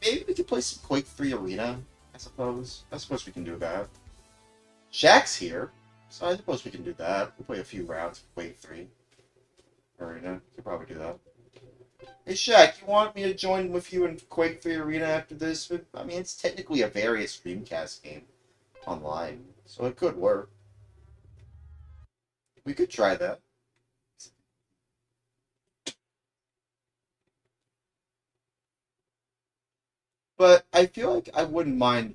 Maybe we could play some Quake 3 Arena, I suppose. I suppose we can do that. Shaq's here, so I suppose we can do that. We'll play a few rounds of Quake 3 Arena. We could probably do that. Hey, Shaq, you want me to join with you in Quake 3 Arena after this? I mean, it's technically a various Dreamcast game online, so it could work. We could try that. But I feel like I wouldn't mind...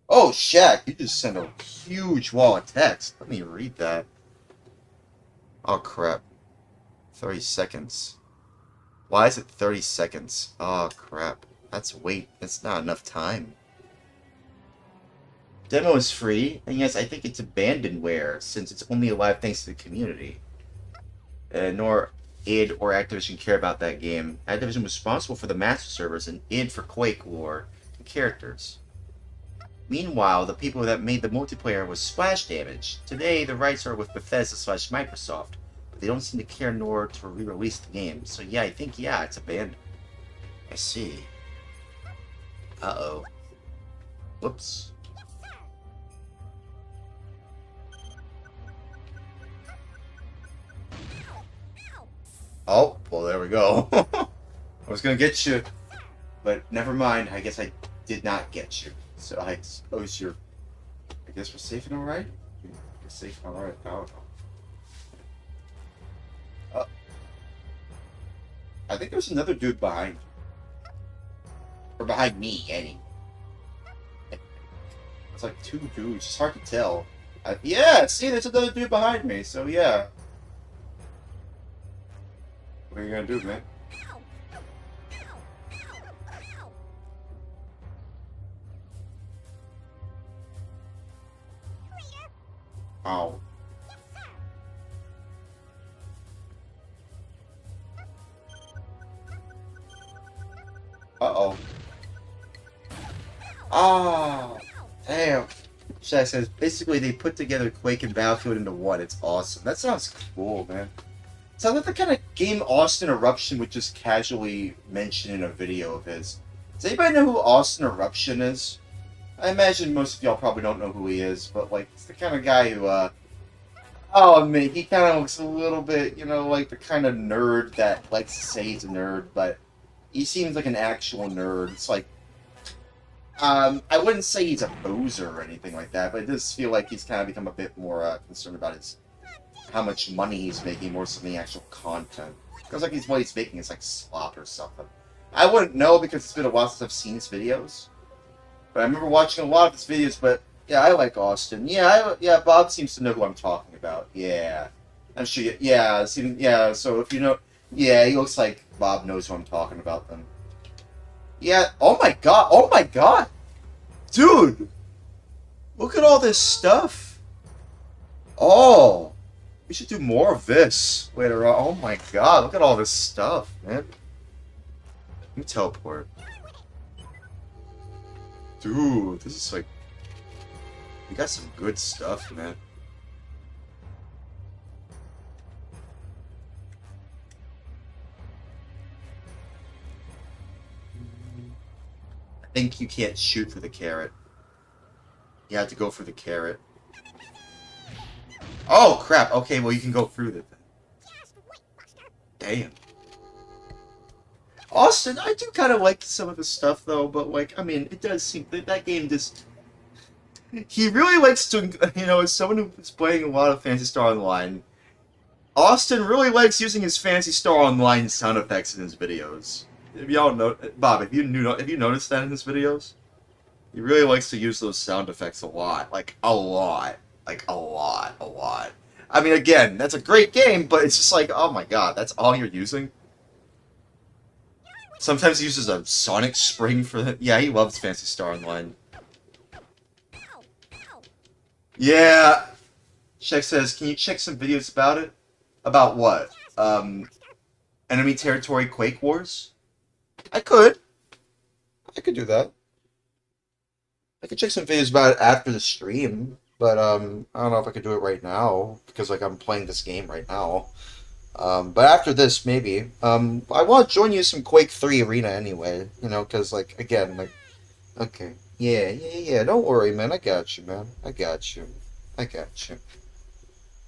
Oh, Shaq, you just sent a huge wall of text. Let me read that. Oh, crap. 30 seconds. Why is it 30 seconds? Oh, crap. That's not enough time. Demo is free, and yes, I think it's abandonware, since it's only alive thanks to the community. Nor id or Activision care about that game. Activision was responsible for the master servers, and id for Quake lore and characters. Meanwhile, the people that made the multiplayer was Splash Damage. Today, the rights are with Bethesda/Microsoft, but they don't seem to care nor to re-release the game. So yeah, I think, yeah, it's abandoned. I see. Uh-oh. Whoops. Oh, well, there we go. I was gonna get you, but never mind. I guess I did not get you. So I suppose you're... I guess we're safe and alright? We're safe and alright. Oh. I think there's another dude behind. Or behind me, anyway. It's like two dudes. It's hard to tell. Yeah, see, there's another dude behind me, so yeah. What are you gonna do, man? Ow. Uh-oh. Ah, damn. Shaq says, basically they put together Quake and Battlefield into one. It's awesome. That sounds cool, man. Sounds like the kind of game Austin Eruption would just casually mention in a video of his. Does anybody know who Austin Eruption is? I imagine most of y'all probably don't know who he is, but like, it's the kind of guy who, oh, man, he kind of looks a little bit, you know, like the kind of nerd that likes to say he's a nerd, but he seems like an actual nerd. It's like, I wouldn't say he's a poser or anything like that, but it does feel like he's kind of become a bit more concerned about how much money he's making more so than the actual content. Feels like what he's making is like slop or something. I wouldn't know because it's been a while since I've seen his videos. But I remember watching a lot of his videos, but yeah, I like Austin. Yeah, Bob seems to know who I'm talking about. Yeah. I'm sure, yeah, so if you know, yeah, he looks like Bob knows who I'm talking about then. Yeah, oh my god! Dude! Look at all this stuff! Oh! We should do more of this later on. Oh my god, look at all this stuff, man. Let me teleport. Dude, this is like... You got some good stuff, man. I think you can't shoot for the carrot. You have to go for the carrot. Oh, crap. Okay, well, you can go through it then. Damn. Austin, I do kind of like some of his stuff, though, but, like, I mean, it does seem that game just... He really likes to, you know, as someone who's playing a lot of Phantasy Star Online, Austin really likes using his Phantasy Star Online sound effects in his videos. If y'all know, Bob, have you noticed that in his videos? He really likes to use those sound effects a lot. Like, a lot. Like, a lot. I mean, again, that's a great game, but it's just like, oh my god, that's all you're using? Sometimes he uses a sonic spring for that. Yeah, he loves Phantasy Star Online. Yeah. Shek says, can you check some videos about it? About what? Enemy Territory Quake Wars? I could do that. I could check some videos about it after the stream, but I don't know if I could do it right now, because like I'm playing this game right now. But after this, maybe. I want to join you some Quake 3 Arena anyway, you know, because like, again, like, okay. Yeah, don't worry, man, I got you, man. I got you. You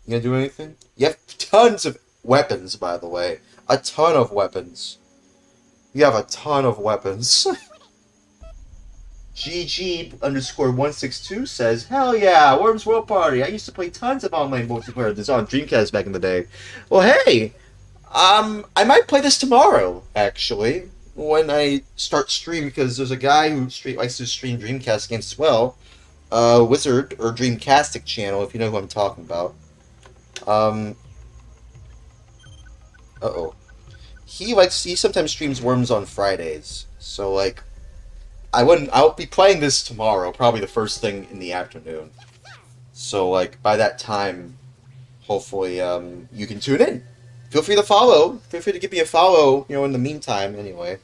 gonna do anything? You have tons of weapons, by the way. A ton of weapons. You have a ton of weapons. GG_162 says, hell yeah, Worms World Party. I used to play tons of online multiplayer this on Dreamcast back in the day. Well, hey, I might play this tomorrow, actually, when I start stream, because there's a guy who likes to stream Dreamcast games as well. Wizard, or Dreamcastic channel, if you know who I'm talking about. Uh-oh. He sometimes streams Worms on Fridays, so, like, I'll be playing this tomorrow, probably the first thing in the afternoon. So, like, by that time, hopefully, you can tune in. Feel free to follow. Feel free to give me a follow, you know, in the meantime, anyway.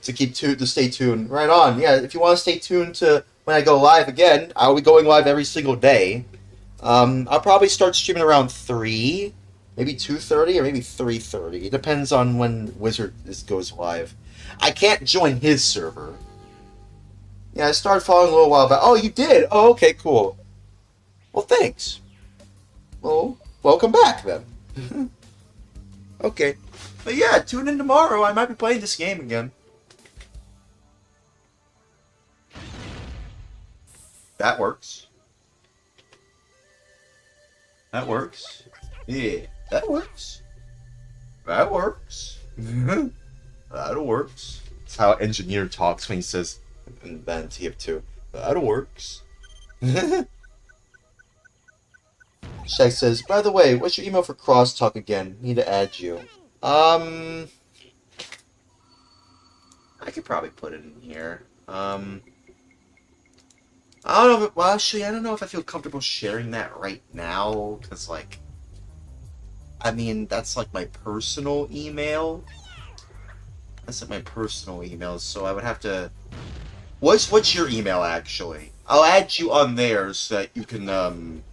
To stay tuned. Right on. Yeah, if you want to stay tuned to when I go live again, I'll be going live every single day. I'll probably start streaming around 3, maybe 2:30, or maybe 3:30. It depends on when Wizard goes live. I can't join his server. Yeah, I started following a little while back. Oh, you did? Oh, okay, cool. Well, thanks. Well, welcome back, then. Okay. But yeah, tune in tomorrow. I might be playing this game again. That works. That works. Yeah, that works. That works. That works. That's how an engineer talks when he says, and then TF2. That works. Shaq says, by the way, what's your email for crosstalk again? Need to add you. I could probably put it in here. I don't know if well, actually, I don't know if I feel comfortable sharing that right now, because, like, I mean, that's, like, my personal email. That's, like, my personal email, so I would have to... What's your email, actually? I'll add you on there so that you can,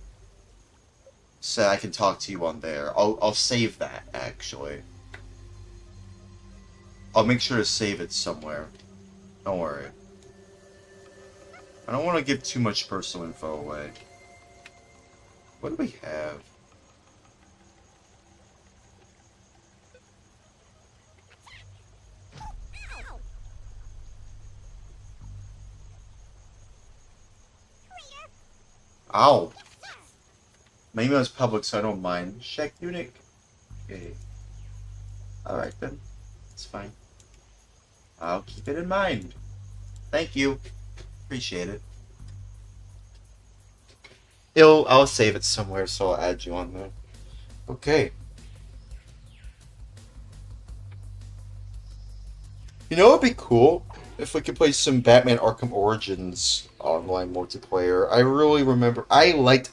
so I can talk to you on there. I'll save that, actually. I'll make sure to save it somewhere. Don't worry. I don't want to give too much personal info away. What do we have? Ow! My email is public, so I don't mind. Check Unique. Okay. Alright then. It's fine. I'll keep it in mind. Thank you. Appreciate it. I'll save it somewhere, so I'll add you on there. Okay. You know what would be cool? If we could play some Batman Arkham Origins online multiplayer. I really remember, I liked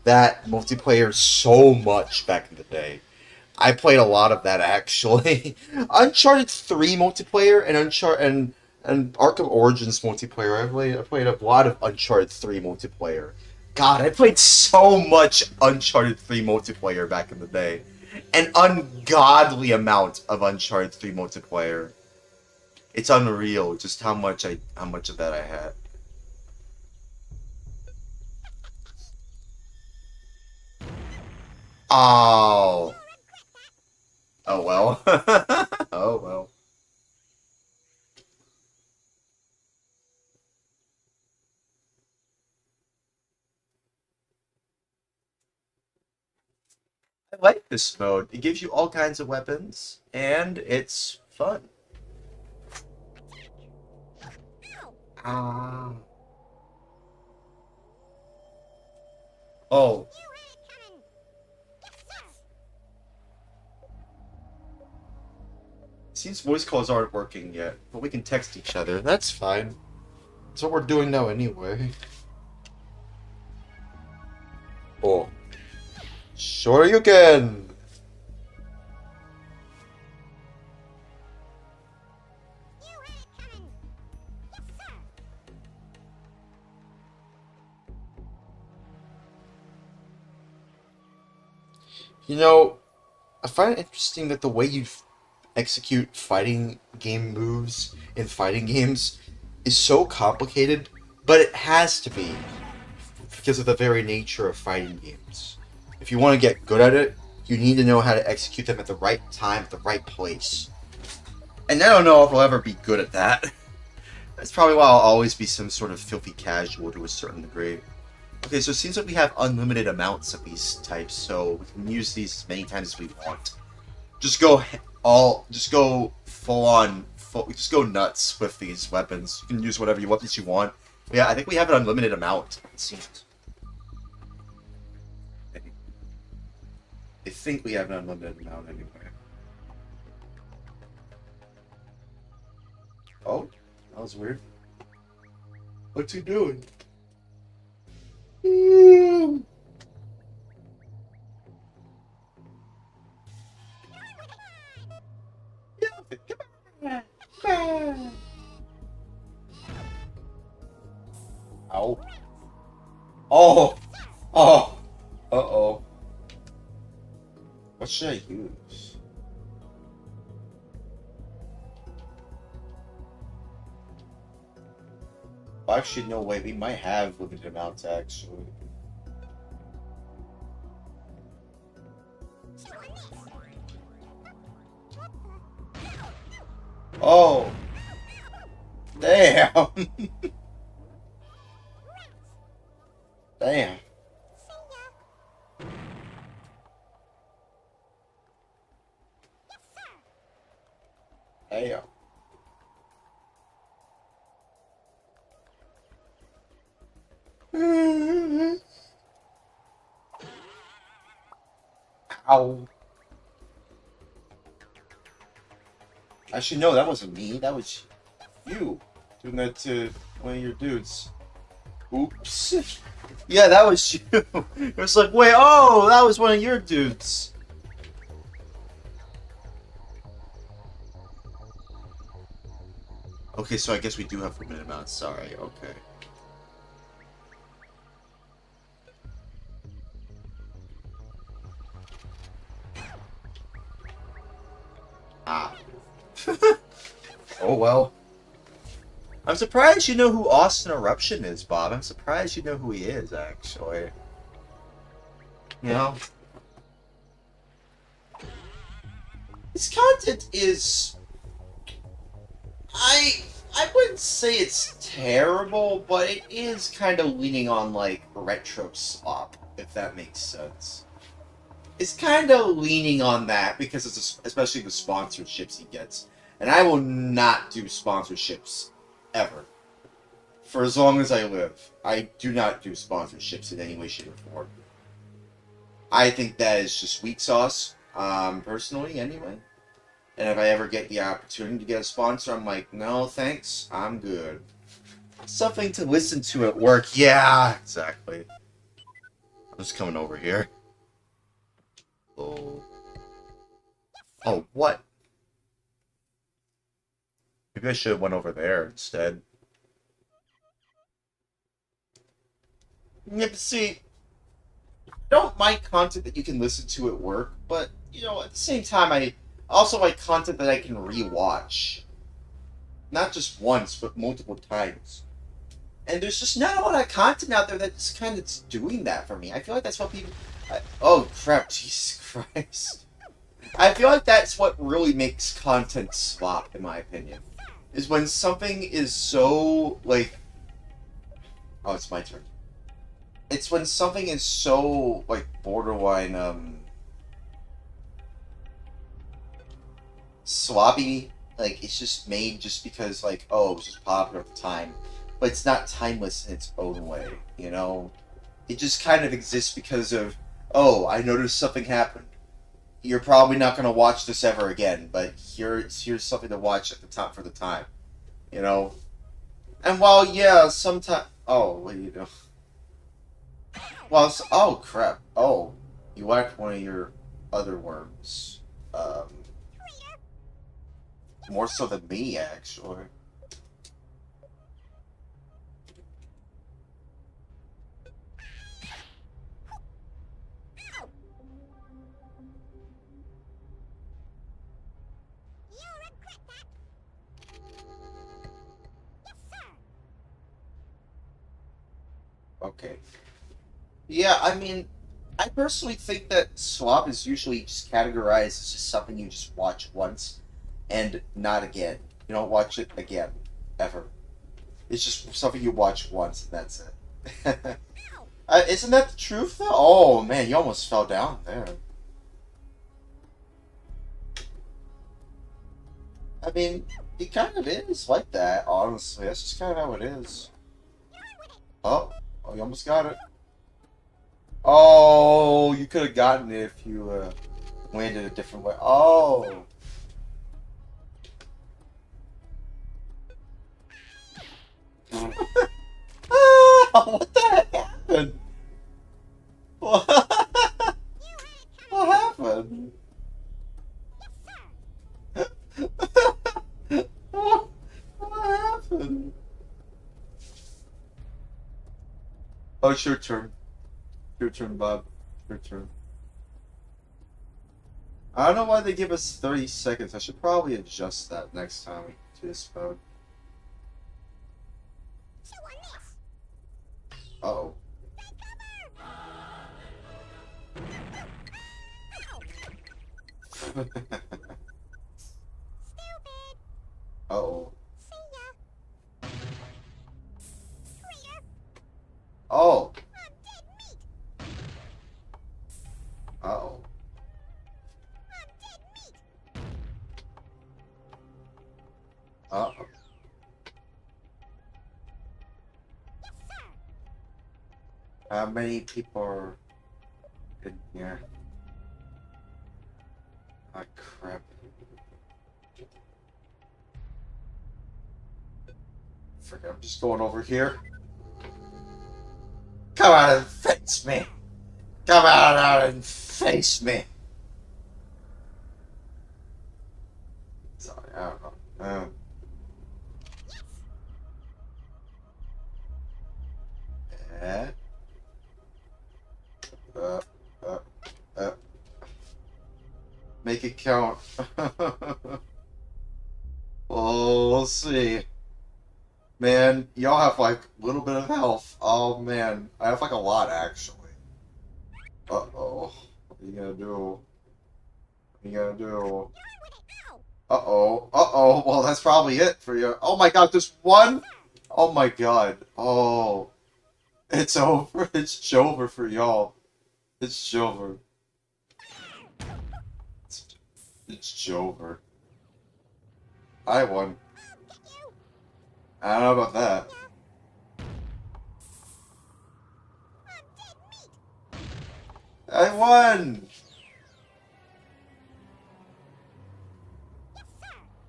that multiplayer so much back in the day. I played a lot of that, actually. Uncharted 3 multiplayer and Arkham Origins multiplayer. I played a lot of Uncharted 3 multiplayer. God, I played so much Uncharted 3 multiplayer back in the day. An ungodly amount of Uncharted 3 multiplayer. It's unreal just how much of that I had. Oh. Oh well. Oh well. I like this mode. It gives you all kinds of weapons, and it's fun. Ah. Oh. Seems voice calls aren't working yet, but we can text each other. That's fine. That's what we're doing now anyway. Oh. Sure you can! You know, I find it interesting that the way you execute fighting game moves in fighting games is so complicated, but it has to be because of the very nature of fighting games. If you want to get good at it, you need to know how to execute them at the right time, at the right place. And I don't know if I'll ever be good at that. That's probably why I'll always be some sort of filthy casual to a certain degree. Okay, so it seems like we have unlimited amounts of these types, so we can use these as many times as we want. Just go full on, just go nuts with these weapons. You can use whatever weapons you want. But yeah, I think we have an unlimited amount, it seems. I think we have an unlimited amount anyway. Oh, that was weird. What's he doing? Ow. Oh! Oh! Uh-oh. What should I use? Actually, no, wait, we might have limited amounts, actually. Oh! Damn! Damn. Damn. Ow. Actually, no, that wasn't me. That was you doing that to one of your dudes. Oops. Yeah, that was you. It was like, wait, oh, that was one of your dudes. Okay, so I guess we do have limited amounts. Sorry, okay. Ah. Oh well. I'm surprised you know who Austin Eruption is, Bob. I'm surprised you know who he is, actually. You know? His content is... I wouldn't say it's terrible, but it is kind of leaning on, like, retro slop, if that makes sense. It's kind of leaning on that, because it's especially the sponsorships he gets. And I will not do sponsorships ever. For as long as I live. I do not do sponsorships in any way, shape, or form. I think that is just weak sauce, personally, anyway. And if I ever get the opportunity to get a sponsor, I'm like, no, thanks, I'm good. Something to listen to at work. Yeah, exactly. I'm just coming over here. Oh. Oh, what? Maybe I should have went over there instead. Yeah, but see, I don't mind content that you can listen to at work, but, you know, at the same time, I also like content that I can rewatch. Not just once, but multiple times. And there's just not a lot of content out there that's kind of doing that for me. I feel like that's what people... oh, crap, Jesus Christ. I feel like that's what really makes content slop, in my opinion. Is when something is so, like... Oh, it's my turn. It's when something is so, like, borderline, sloppy. Like, it's just made just because, like, oh, it was just popular at the time. But it's not timeless in its own way, you know? It just kind of exists because of, oh, I noticed something happened. You're probably not going to watch this ever again, but here's something to watch at the top for the time, you know? And while, yeah, sometimes... Oh, what do you do? Well, oh, crap. Oh, you whacked one of your other worms. More so than me, actually. Okay. Yeah, I mean, I personally think that slop is usually just categorized as just something you just watch once and not again. You don't watch it again, ever. It's just something you watch once and that's it. Isn't that the truth, though? Oh, man, you almost fell down there. I mean, it kind of is like that, honestly. That's just kind of how it is. Oh, oh, you almost got it. Oh, you could have gotten it if you landed a different way. Oh. What the heck happened? What happened? What happened? Oh, it's your turn. Your turn, Bob. Your turn. I don't know why they give us 30 seconds. I should probably adjust that next time we do this mode. Uh-oh. Uh-oh. Oh. Uh-oh. Uh-oh. How many people are in here? Ah, crap. Forget, I'm just going over here. Come out and face me! Come out and face me! Sorry, I don't know. Yeah. Make it count. Well, we'll see. Man, y'all have like a little bit of health. Oh man, I have like a lot actually. Uh-oh. What are you gonna do? What are you gonna do? Uh-oh. Uh-oh. Well, that's probably it for you. Oh my god, just one? Oh my god. Oh. It's over. It's over for y'all. It's over. It's over. I won. I don't know about that. I won!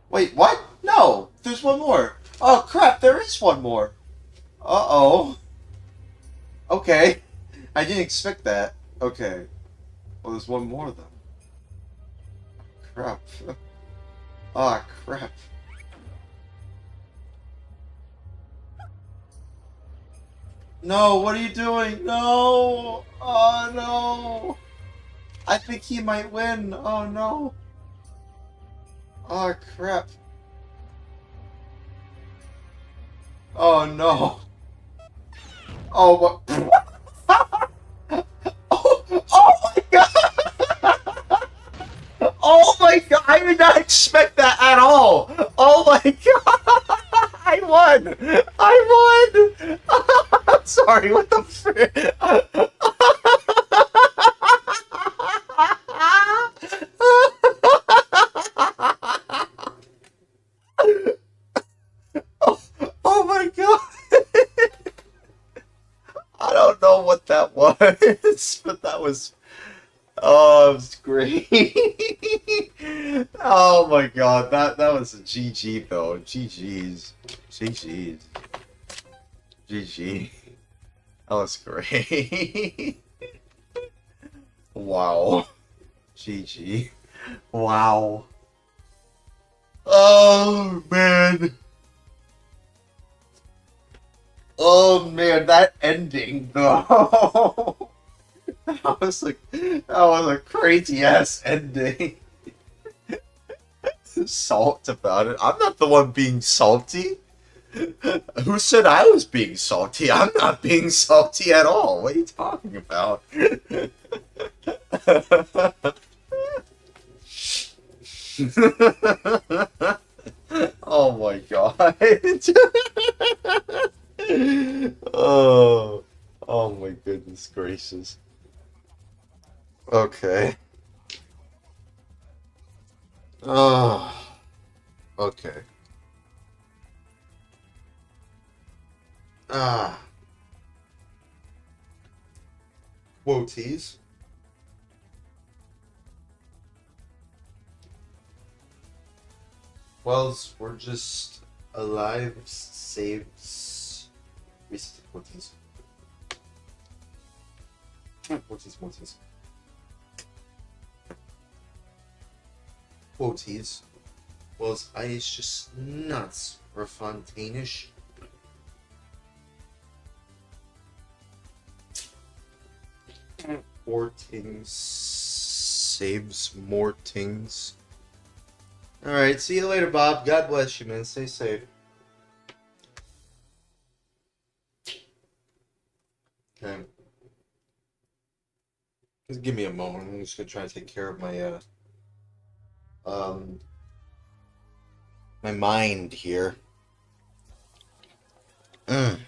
Wait, what? No! There's one more! Oh crap, there is one more! Uh-oh. Okay. I didn't expect that. Okay. Well, there's one more then. Crap. Ah, crap. No, what are you doing? No! Oh no! I think he might win. Oh no! Oh crap! Oh no! Oh what? Oh, oh my god! Oh my god! I did not expect that at all! Oh my god! I won! I won! I'm sorry, what the frick? Oh, oh my god! I don't know what that was, but that was. Oh, it was great. Oh my god, that was a GG though. GG's. GG's. GG. That was great. Wow. GG. Wow. Oh man. Oh man, that ending though. That was a crazy ass ending. Salt about it. I'm not the one being salty. Who said I was being salty? I'm not being salty at all. What are you talking about? Oh my god. Oh, oh my goodness gracious. Okay. Oh, okay. Ah, quoties. Wells, we're just alive, saves. Recent quoties. Quoties. Quoties. Wells, is just nuts or Fontainish. Four tings saves more tings. Alright, see you later, Bob. God bless you, man. Stay safe. Okay. Just give me a moment. I'm just gonna try to take care of my my mind here. Mm.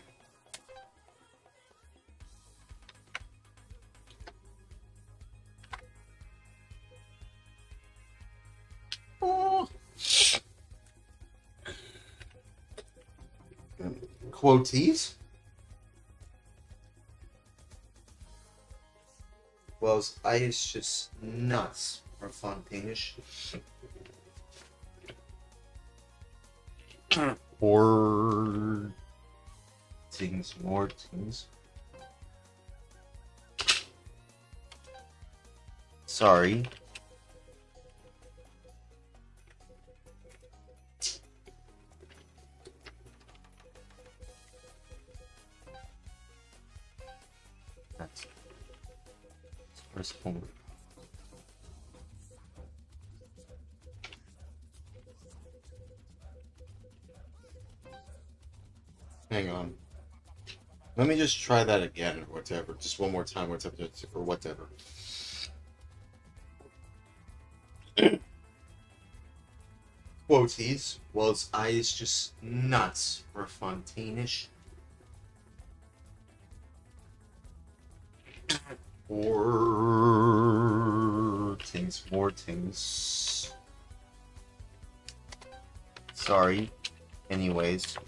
Oh. Quoties? Well, is just nuts or Fontainish. Or things, more things. Sorry. That's first one. Hang on. Let me just try that again or whatever. Just one more time or whatever. Quoties. Well, its is just nuts for Fontainish. Or things, more things. Sorry. Anyways.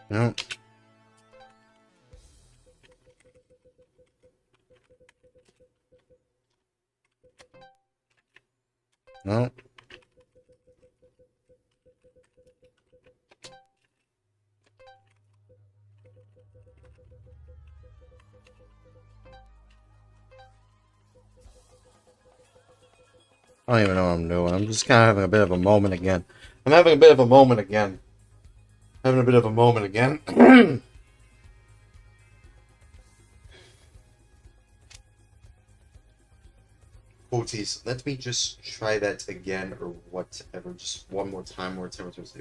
No. I don't even know what I'm doing. I'm just kind of having a bit of a moment again. I'm having a bit of a moment again. Having a bit of a moment again. Quoties, let me just try that again, or whatever. Just one more time, or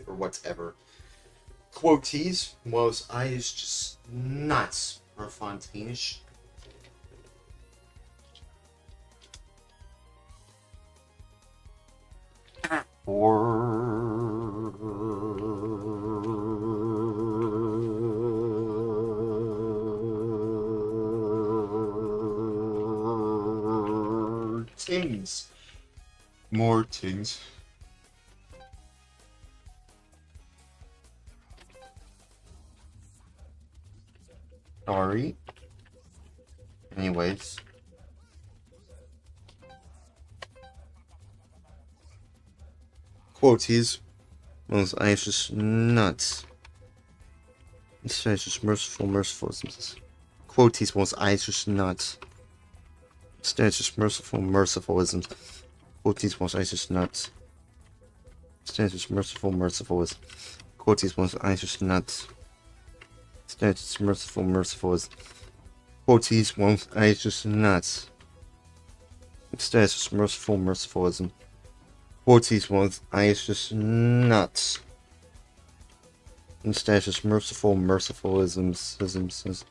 whatever. Quoties, was I is just nuts for Fontanish. Or tings. More tings. Sorry. Anyways. Quoties. Well, I is just nuts. This is just merciful. Quoties, well, I is just nuts. Instead, it's just mercifulisms. Quoties, well, I is just nuts. Instead, it's just mercifulism. Quoties, well, I is just nuts. Instead, it's just mercifulism. Quoties, well, I is just nuts. Instead, it's just mercifulism. Quoties, well, I is just nuts. Instead, it's just mercifulisms.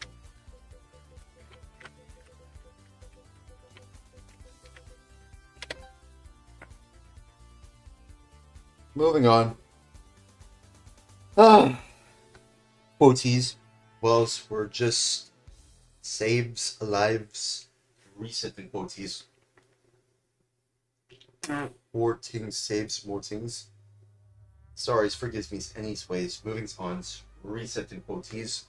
Moving on. Quoties. Wells were just saves, lives, reset in quoties. More things, saves, more things. Sorry, forgives me anyways. Moving on. Reset in quoties.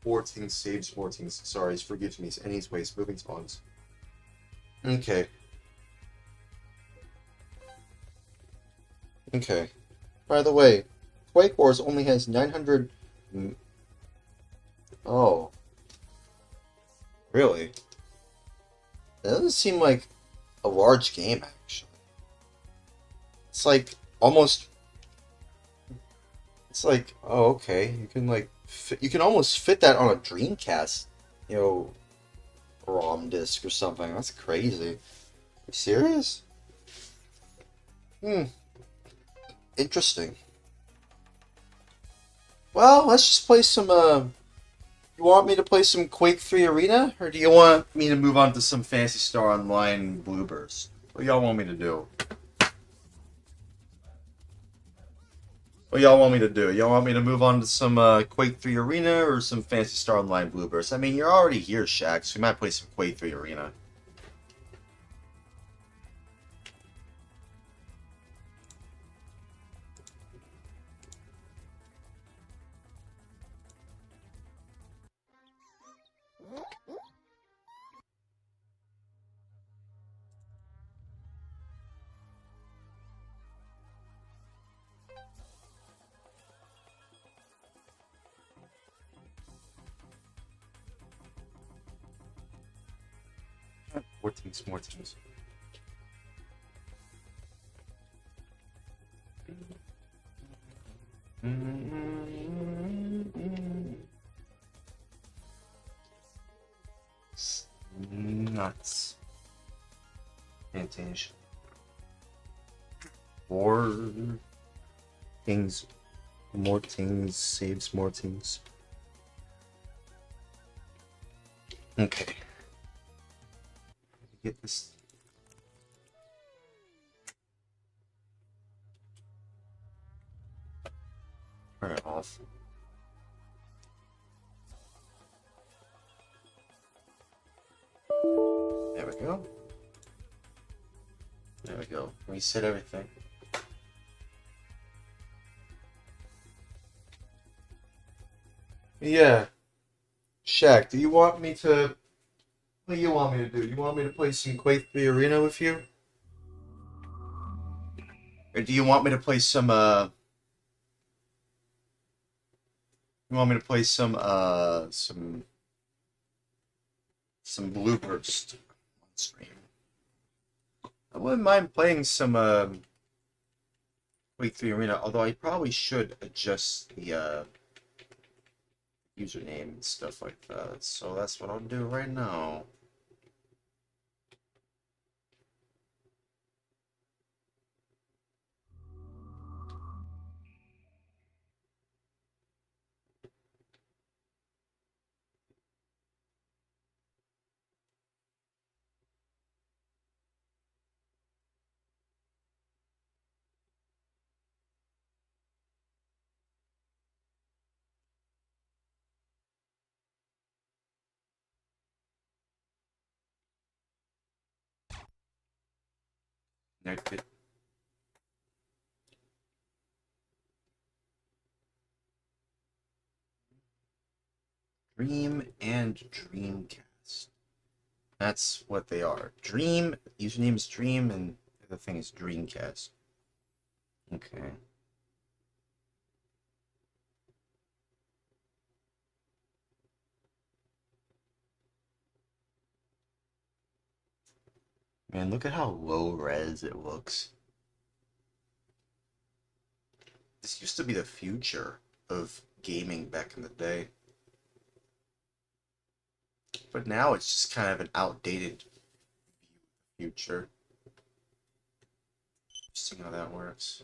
More things, saves, more things. Sorry, forgives me anyways. Moving on. Okay. Okay. By the way, Quake Wars only has 900... Oh. Really? That doesn't seem like a large game, actually. It's like, almost... It's like, oh, okay. You can, like, you can almost fit that on a Dreamcast, you know, ROM disc or something. That's crazy. Are you serious? Interesting. Well, let's just play some, you want me to play some Quake 3 Arena? Or do you want me to move on to some Phantasy Star Online Bluebirds? What do y'all want me to do? What y'all want me to do? Y'all want me to move on to some Quake 3 Arena or some Phantasy Star Online Bluebirds? I mean, you're already here, Shaq, so we might play some Quake 3 Arena. More things. Nuts. Fantastic. More things. More things. Saves more things. Okay. Get this. Turn it off. There we go. There we go. Reset everything. Yeah. Shaq, do you want me to... What do you want me to do? You want me to play some Quake 3 Arena with you? Or do you want me to play some, You want me to play some Blueburst on stream? I wouldn't mind playing some Quake 3 Arena, although I probably should adjust the username and stuff like that. So that's what I'll do right now. Naked. Dream and Dreamcast. That's what they are. Dream, username is Dream, and the thing is Dreamcast. Okay. Man, look at how low res it looks. This used to be the future of gaming back in the day. But now it's just kind of an outdated future. Just see how that works.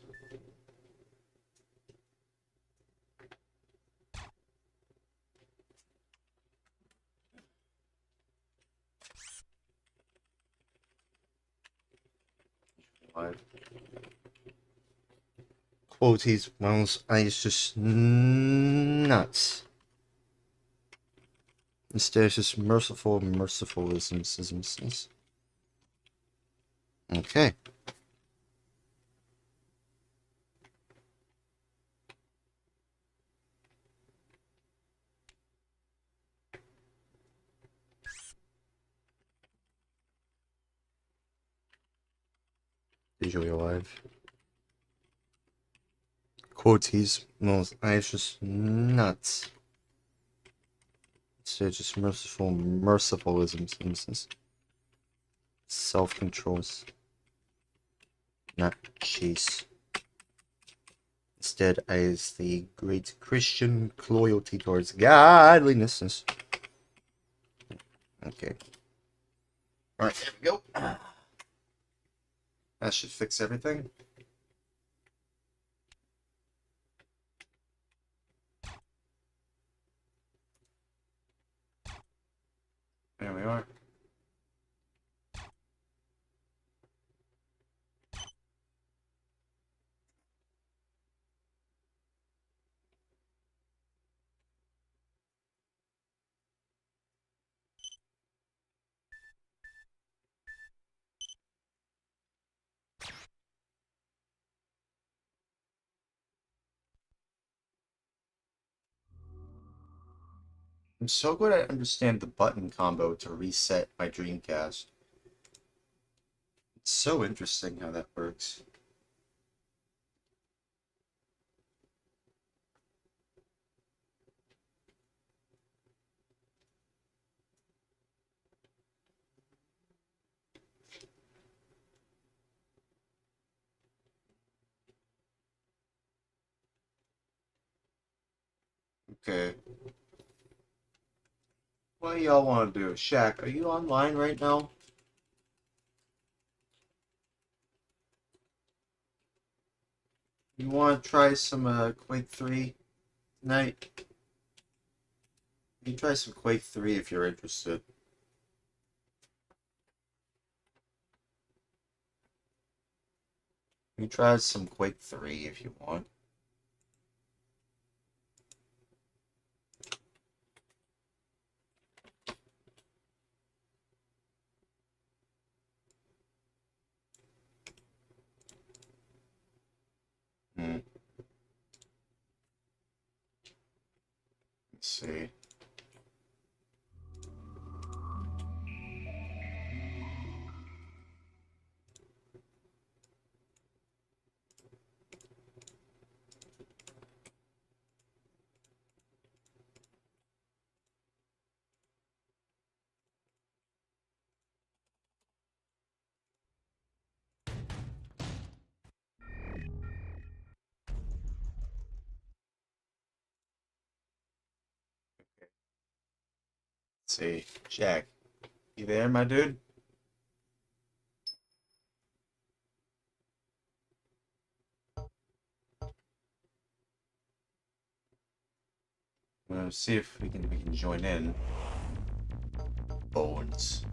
Live. Quoties, mouse, it's just nuts. Instead, it's just mercifulisms. Okay. Visually alive. Quoties, mouse, it's just nuts. Instead, it's just mercifulisms. Self-controls. Not chase. Instead, is the great Christian loyalty towards godliness. Okay. Alright, there we go. That should fix everything. There we are. I'm so glad I understand the button combo to reset my Dreamcast. It's so interesting how that works. Okay. What do y'all want to do? Shaq, are you online right now? You want to try some Quake 3 tonight? You can try some Quake 3 if you're interested. You can try some Quake 3 if you want. Let's see. see. Jack, you there, my dude? I'm gonna see if we can join in. Bones.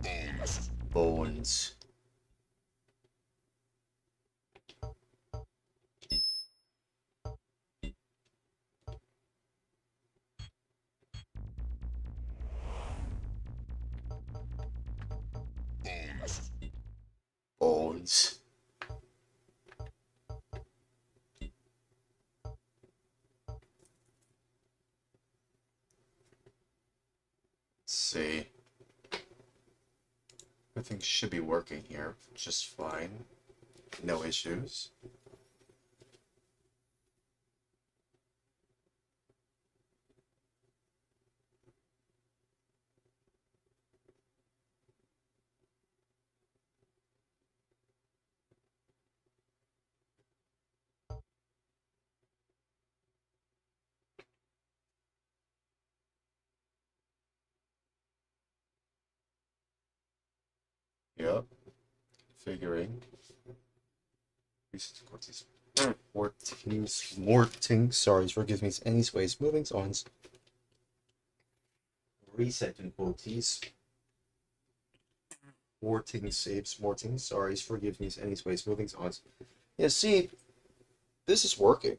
Bones. Bones. Let's see. Everything should be working here just fine. No issues. Yep. Figuring. Morting. Sorry, forgive me. Anyways, moving on. Reset in quotes. Morting saves. Morting. Sorry, forgive me. Anyways, moving on. Yeah, see, this is working.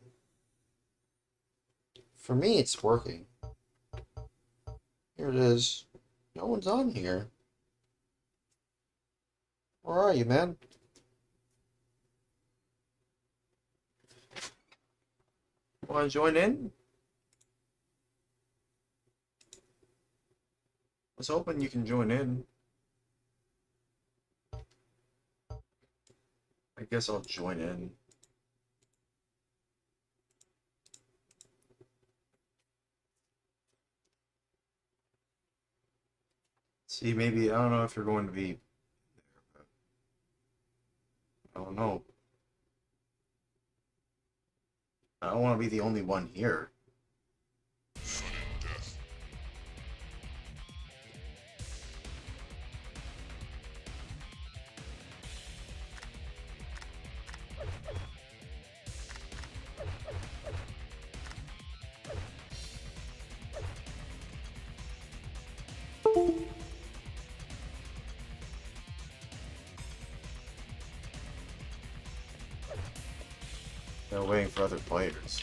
For me, it's working. Here it is. No one's on here. Where are you, man? Want to join in? I was hoping you can join in. I guess I'll join in. See, maybe, I don't know if you're going to be there, but I don't know. I don't want to be the only one here. They're waiting for other players.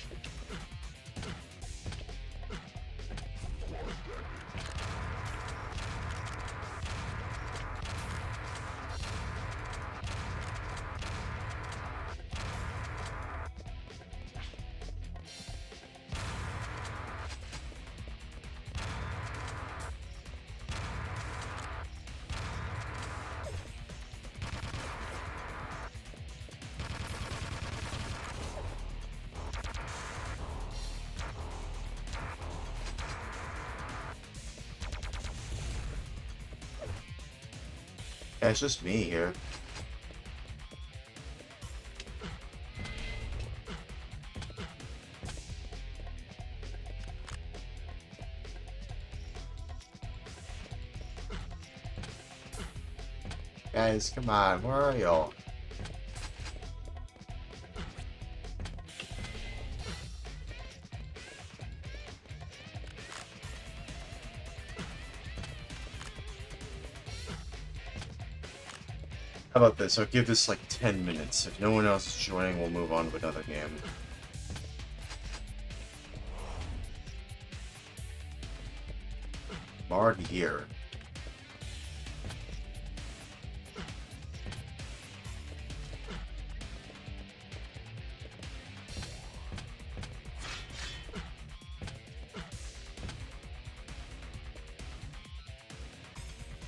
Yeah, it's just me here. Guys, come on, where are y'all? How about this? I'll give this like 10 minutes. If no one else is joining, we'll move on to another game. I'm already here.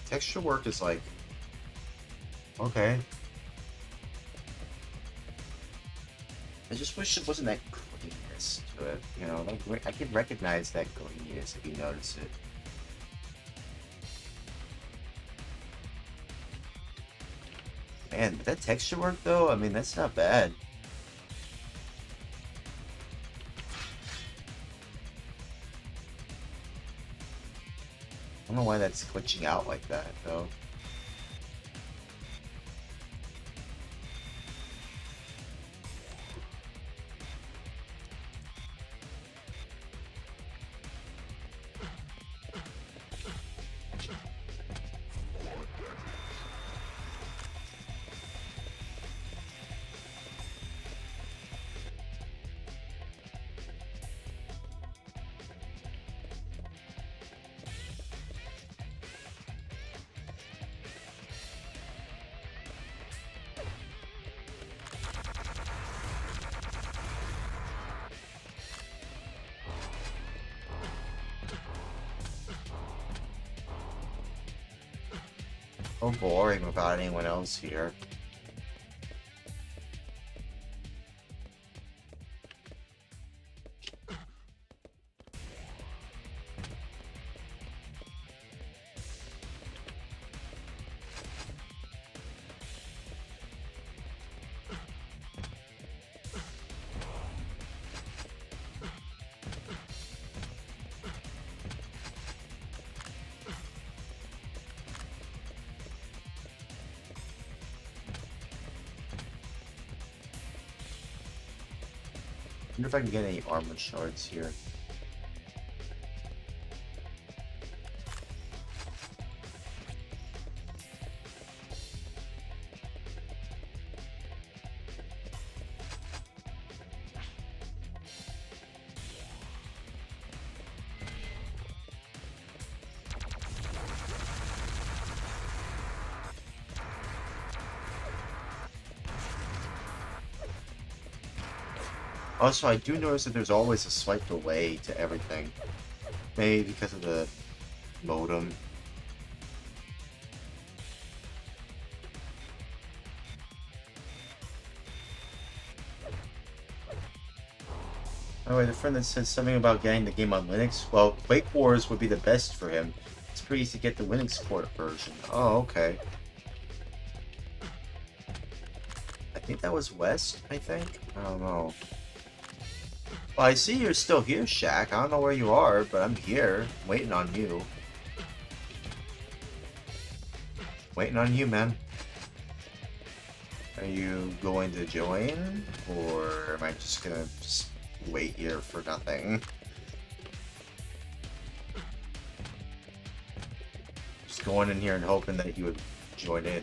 Texture work is like... okay. I just wish it wasn't that graininess to it. You know, like I can recognize that graininess if you notice it. Man, that texture work though, I mean, that's not bad. don't know why that's glitching out like that, though. So boring without anyone else here. I wonder if I can get any armor shards here. Also, I do notice that there's always a slight delay to everything. Maybe because of the modem. Oh wait, the friend that said something about getting the game on Linux. Well, Quake Wars would be the best for him. It's pretty easy to get the Linux port version. Oh, okay. I think that was West, I think? I don't know. Well, I see you're still here, Shaq. I don't know where you are, but I'm here, waiting on you. Waiting on you, man. Are you going to join? Or am I just gonna wait here for nothing? Just going in here and hoping that you would join in.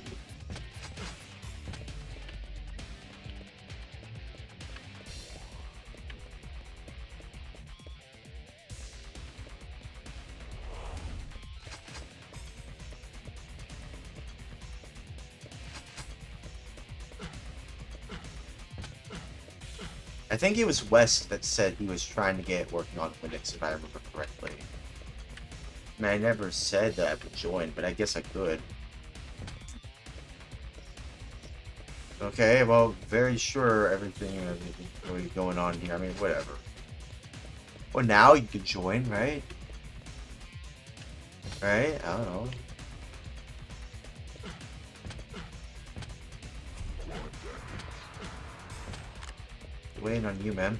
I think it was West that said he was trying to get working on Linux, if I remember correctly. I mean, I never said that I would join, but I guess I could. Okay, well, very sure everything really going on here. I mean, whatever. Well, now you can join, right? Right? I don't know. Waiting on you, man.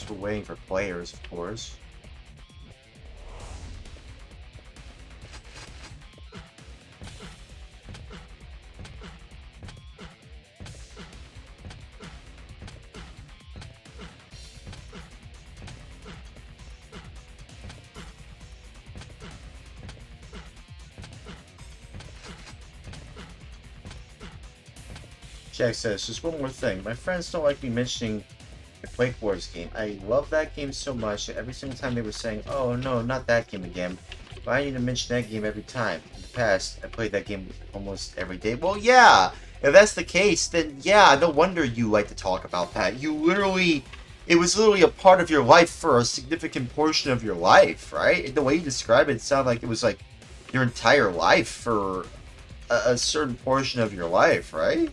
We're waiting for players, of course. Jack says, just one more thing. My friends don't like me mentioning the Quake Wars game. I love that game so much that every single time they were saying, "Oh no, not that game again," why need to mention that game every time? In the past, I played that game almost every day. Well, yeah. If that's the case, then yeah, no wonder you like to talk about that. You literally, it was literally a part of your life for a significant portion of your life, right? The way you describe it, it sounded like it was like your entire life for a certain portion of your life, right?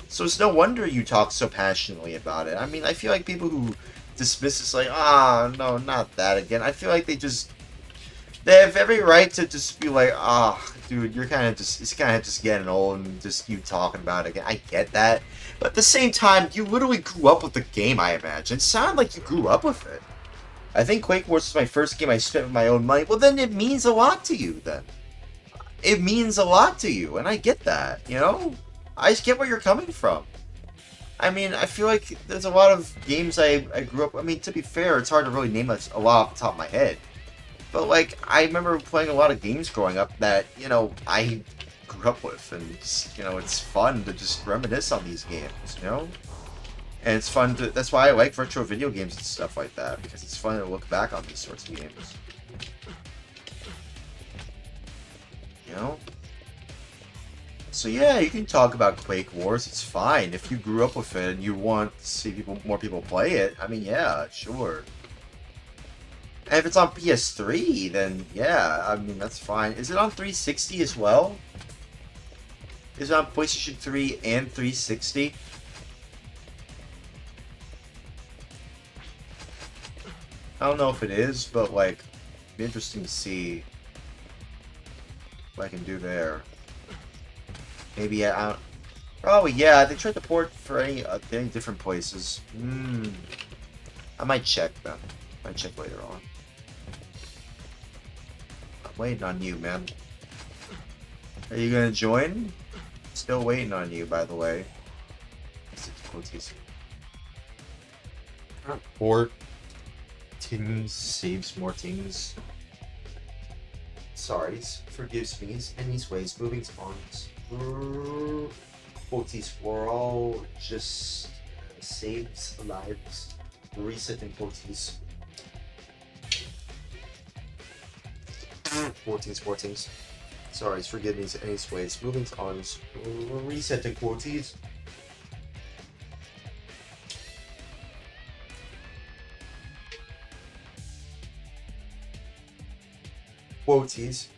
So it's no wonder you talk so passionately about it. I mean, I feel like people who dismiss this like, ah, no, not that again. I feel like they have every right to just be like, ah, dude, it's kind of just getting old and just you talking about it again. I get that. But at the same time, you literally grew up with the game, I imagine. It sounded like you grew up with it. I think Quake Wars was my first game I spent with my own money. Well, then it means a lot to you, then. It means a lot to you, and I get that, you know? I just get where you're coming from. I mean, I feel like there's a lot of games I grew up... I mean, to be fair, it's hard to really name a lot off the top of my head. But, like, I remember playing a lot of games growing up that, you know, I grew up with. And, just, you know, it's fun to just reminisce on these games, you know? And it's fun to... That's why I like retro video games and stuff like that. Because it's fun to look back on these sorts of games. You know? So yeah, you can talk about Quake Wars, it's fine. If you grew up with it and you want to see more people play it, I mean, yeah, sure. And if it's on PS3, then yeah, I mean, that's fine. Is it on 360 as well? Is it on PlayStation 3 and 360? I don't know if it is, but like, it'd be interesting to see what I can do there. Maybe I don't... Probably, yeah. They tried to port for any different places. I might check then. Might check later on. I'm waiting on you, man. Are you gonna join? Still waiting on you, by the way. Port. Tings saves more things. Sorry, forgives me. Anyways, moving on. Quoties were all just saves lives, resetting quoties. 14s. Sorry, forgive me. Anyways, moving on. Resetting quoties. Quoties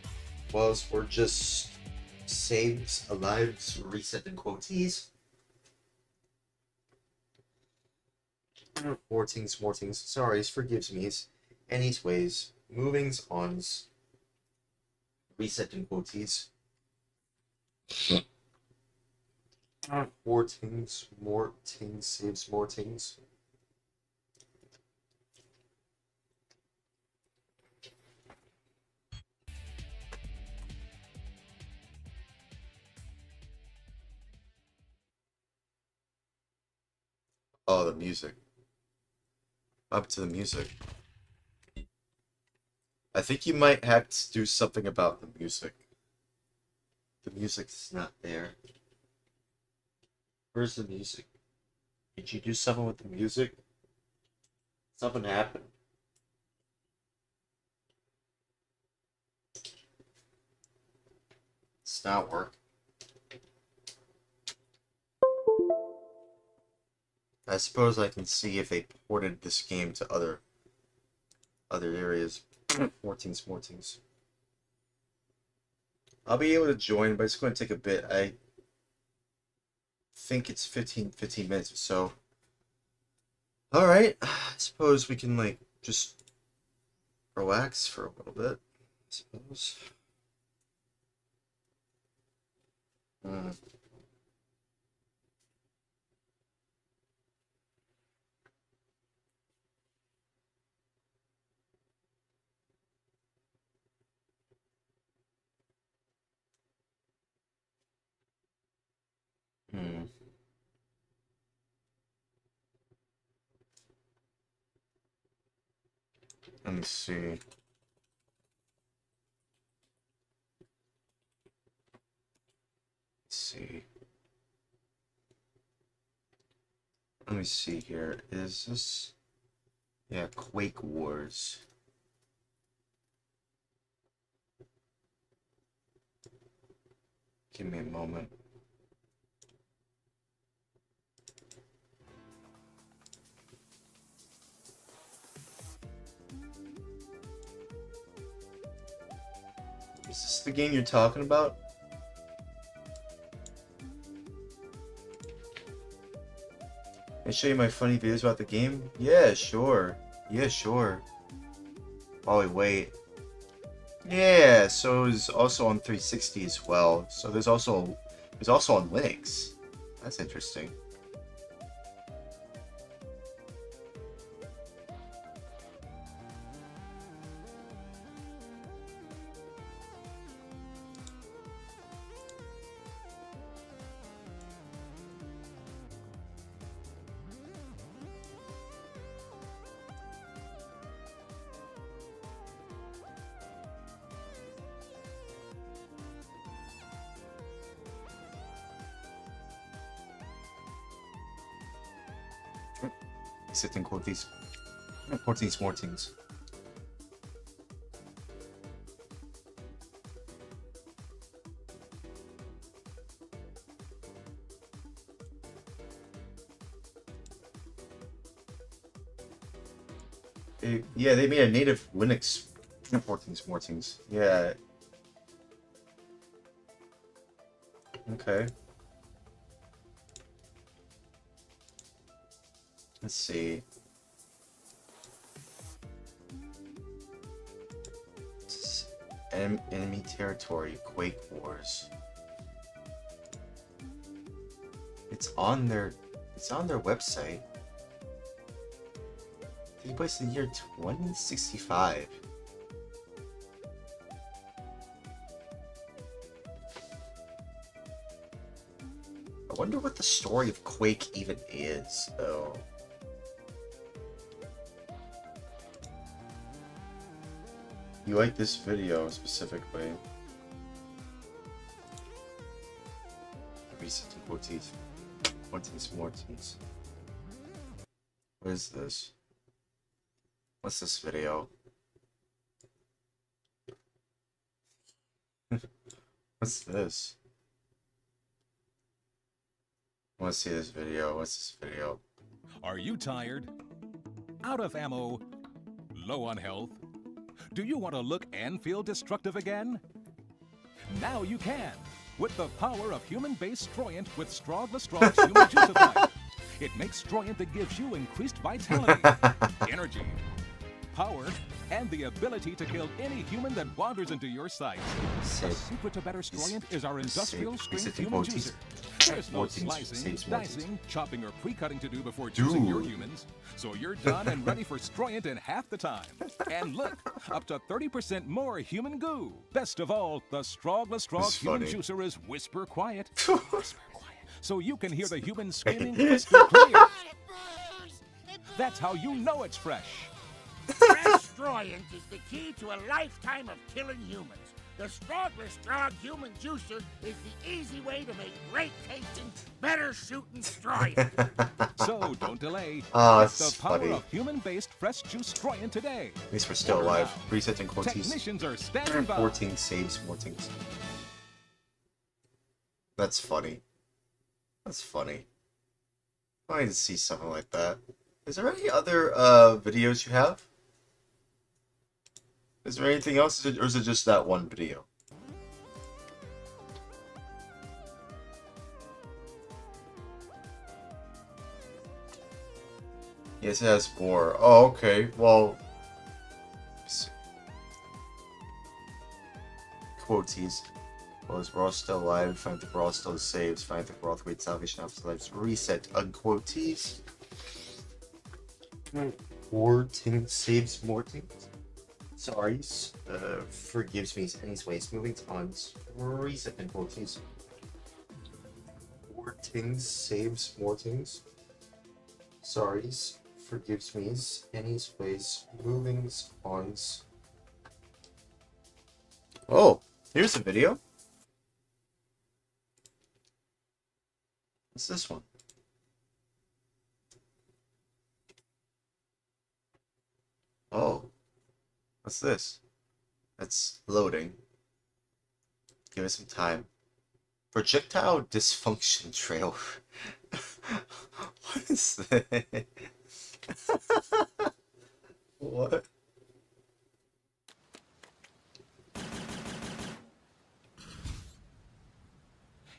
were just saves, lives, reset in quoties. 14s. Sorry, forgives me. Anyways, movings ons. Reset in quoties. 14s, more things, saves more things. Oh, the music. Up to the music. I think you might have to do something about the music. The music's not there. Where's the music? Did you do something with the music? Something happened. It's not working. I suppose I can see if they ported this game to other areas. 14s. I'll be able to join, but it's going to take a bit. I think it's 15 minutes or so. Alright, I suppose we can, like, just relax for a little bit, I suppose. Let me see. Let Let me see here. Is this... Yeah, Quake Wars. Give me a moment. Is this the game you're talking about? Can I show you my funny videos about the game? Yeah, sure. Yeah, sure. Oh, wait. Yeah, so it's also on 360 as well. So there's also on Linux. That's interesting. Sitting quotes, Mortings. Yeah, they made a native Linux Mortings. Yeah. Okay. Let's see. Enemy territory, Quake Wars. It's on their website. Take place in the year 2065. I wonder what the story of Quake even is, though. You like this video specifically? Recent quotes. Mortings. What is this? What's this video? What's this? I want to see this video. What's this video? Are you tired? Out of ammo? Low on health? Do you want to look and feel destructive again? Now you can, with the power of human-based Stroyant with Stroglestrog's human juicifier. It makes Stroyant that gives you increased vitality, energy, power, and the ability to kill any human that wanders into your sight. The secret to better Stroyant is our industrial strength human juicer. There's no slicing, dicing, chopping, or pre-cutting to do before choosing your humans, so you're done and ready for Stroyant in half the time. And look, up to 30% more human goo. Best of all, the Stroglestrog human juicer is whisper quiet. Whisper quiet, so you can hear the humans screaming crystal clear. That's how you know it's fresh. Fresh Stroyant is the key to a lifetime of killing humans. The Stroglestrog human juicer is the easy way to make great tasting, better shooting Stroyant. So don't delay. Oh, Get that's the power funny. of human-based fresh juice Stroyant today. At least we're still alive. Resetting quotes. Technicians are standing by. 14 saves, Mortings. That's funny. That's funny. Funny to see something like that. Is there any other videos you have? Is there anything else, or is it just that one video? Yes, it has more. Oh, okay. Well, quotes. Well, as we're all still alive, find the we're all still saves, find the we're all great salvation after life's reset. Unquotes. Morting saves Mortings. Sorry, forgives me anyways. Moving on. Reset and quotes. Mortings saves Mortings. Sorry, forgives me anyways. Moving on. Oh, here's a video. What's this one? Oh, what's this? It's loading. Give it some time. Projectile dysfunction trail. What is this? What?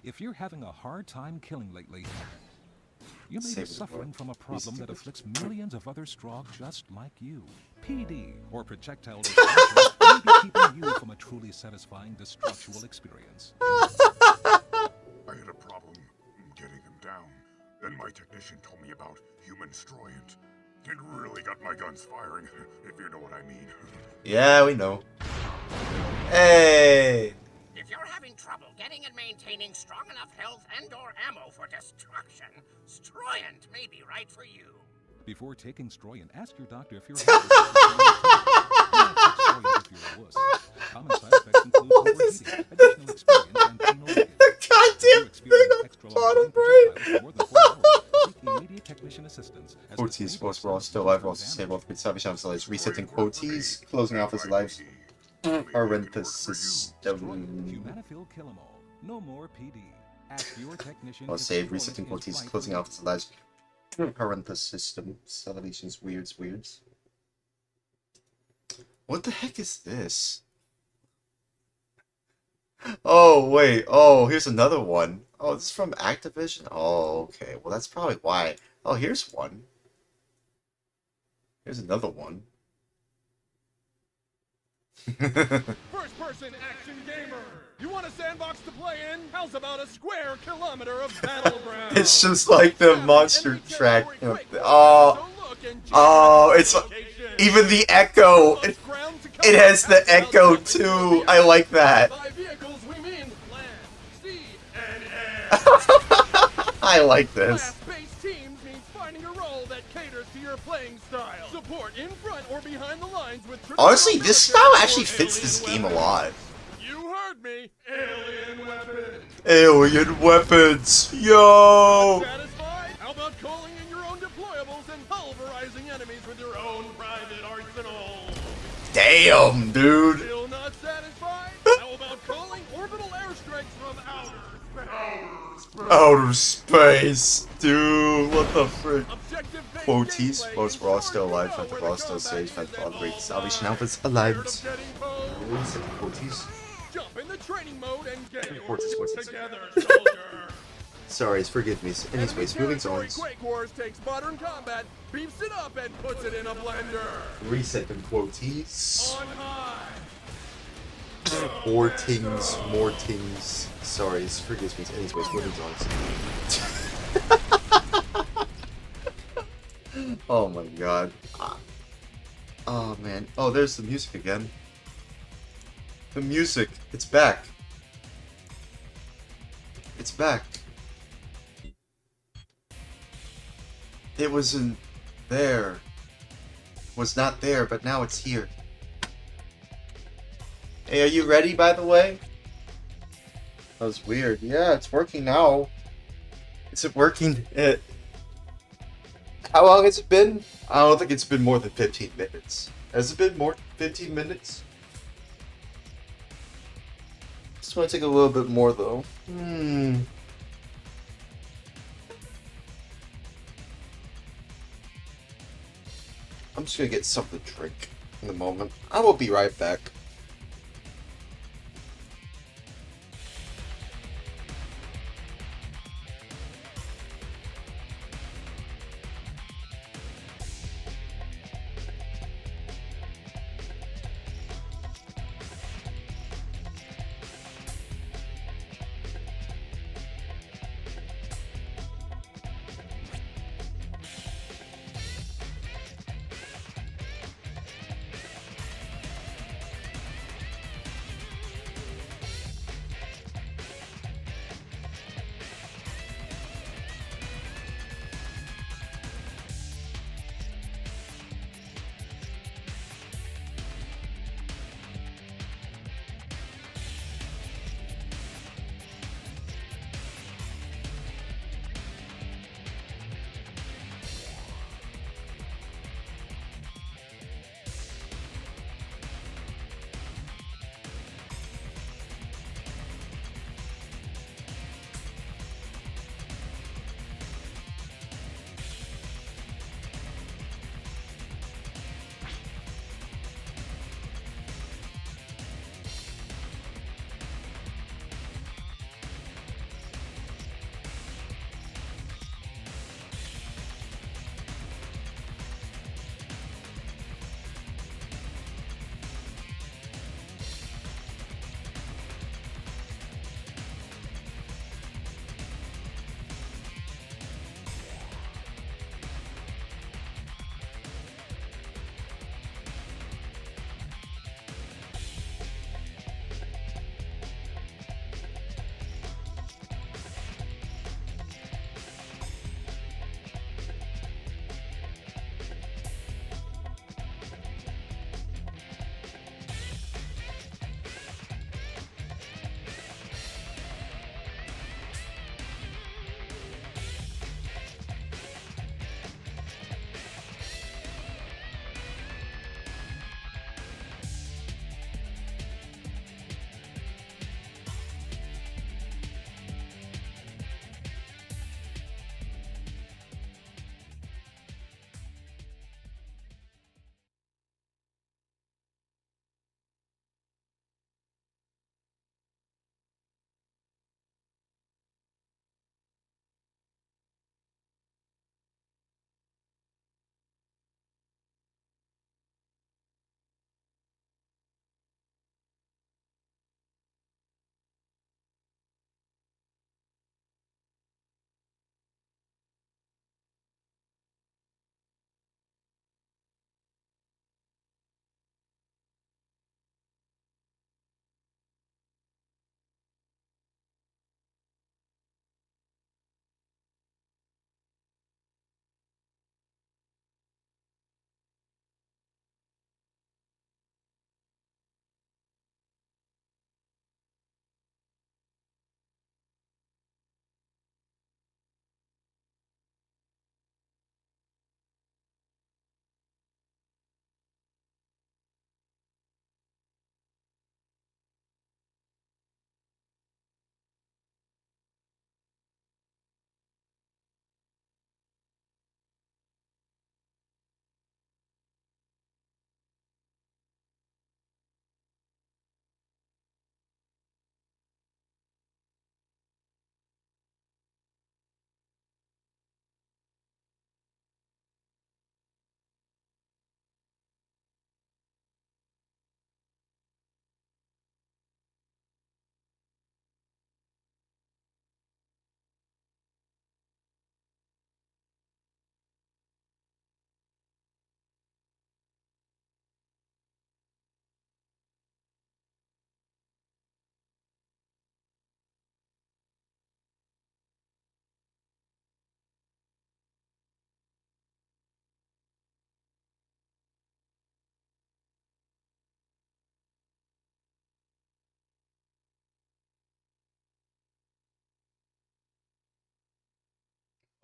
If you're having a hard time killing lately, you may be Save the suffering board. from a problem that Reset. afflicts millions of other Strogg just like you. PD, or projectile dysfunction, may be keeping you from a truly satisfying destructual experience. I had a problem getting him down. Then my technician told me about human Stroyant. It really got my guns firing, if you know what I mean. Yeah, we know. Hey! If you're having trouble getting and maintaining strong enough health and/or ammo for destruction, Stroyant may be right for you. Before taking Stroyant, ask your doctor if you're having Stroyant if you're a wuss. Common side effects include overheating, additional experience, and penal negative. Goddamn thing on bottom brain! Seek immediate technician assistance. Quoties, sports bra, still alive, also disabled, with savage is resetting quoties, closing off his lives. Horrendous system. Humanifil kill 'em all. No more PD. Ask your technician. Well, if save, Stroyant resetting is quoties, right closing for off his lives. Horrendous system. Salvations, weirds. What the heck is this? Oh, wait. Oh, here's another one. Oh, this is from Activision? Oh, okay. Well, that's probably why. Oh, here's one. Here's another one. First-person action gamer. You want a sandbox to play in? How's about a square kilometer of battleground? It's just like the monster track. Oh, it's even the echo. It has the echo too. I like that. By vehicles, we mean land, sea, and air. I like this. Class-based teams means finding a role that caters to your playing style. Support in front or behind the lines with traditional Honestly, this military style or actually fits this alien game a weapons. lot. You heard me. Alien weapons. Alien weapons, yo! Satisfied? How about calling in your own deployables and pulverizing enemies with your own private arsenal? Damn, dude. Still not satisfied? How about calling orbital airstrikes from outer space? Outer space, dude. What the frick? Objective-based Quoties, gameplay most Raw ensures still you alive, know Fanta where Raw the still combat safe, units Fanta Raw great, all Salvation lie. Alpha's Scared alive. of getting posed? Reset quoties. Jump in the training mode and get your Quoties, shit quoties. together, soldier. Sorry, forgive me. Anyways, Enemy moving territory on. Quake Wars takes modern combat, beefs it up, and puts it in a blender. Reset them quoties. On high. More tings. Sorry, forgive me. Anyways, moving on. Oh my god. Oh man. Oh, there's the music again. The music. It's back. It's back. It wasn't there. Was not there, but now it's here. Hey, are you ready, by the way? That was weird. Yeah, it's working now. Is it working? How long has it been? I don't think it's been more than 15 minutes. Has it been more than 15 minutes? Just want to take a little bit more, though. I'm just gonna get something to drink in a moment. I will be right back.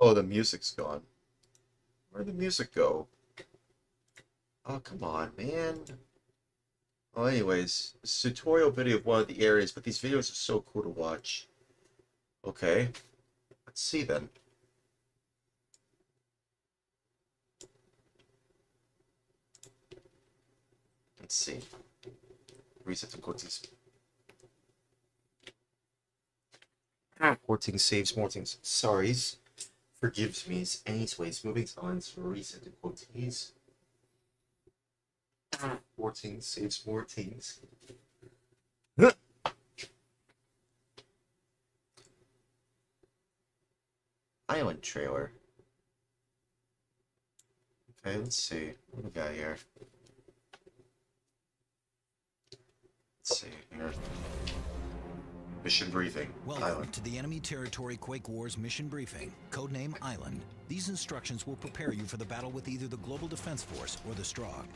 Oh, the music's gone. Where'd the music go? Oh, come on, man. Well, anyways, it's a tutorial video of one of the areas, but these videos are so cool to watch. Okay. Let's see then. Let's see. Reset the quotes. 14 saves, more things. Sorries. Forgives me. Anyways, moving lines for reset the quotes. 14 saves, more things. Island trailer. Okay, let's see. What do we got here? Let's see here. Mission briefing. Welcome Island. to the Enemy Territory Quake Wars mission briefing, codename Island. These instructions will prepare you for the battle with either the Global Defense Force or the Strogg.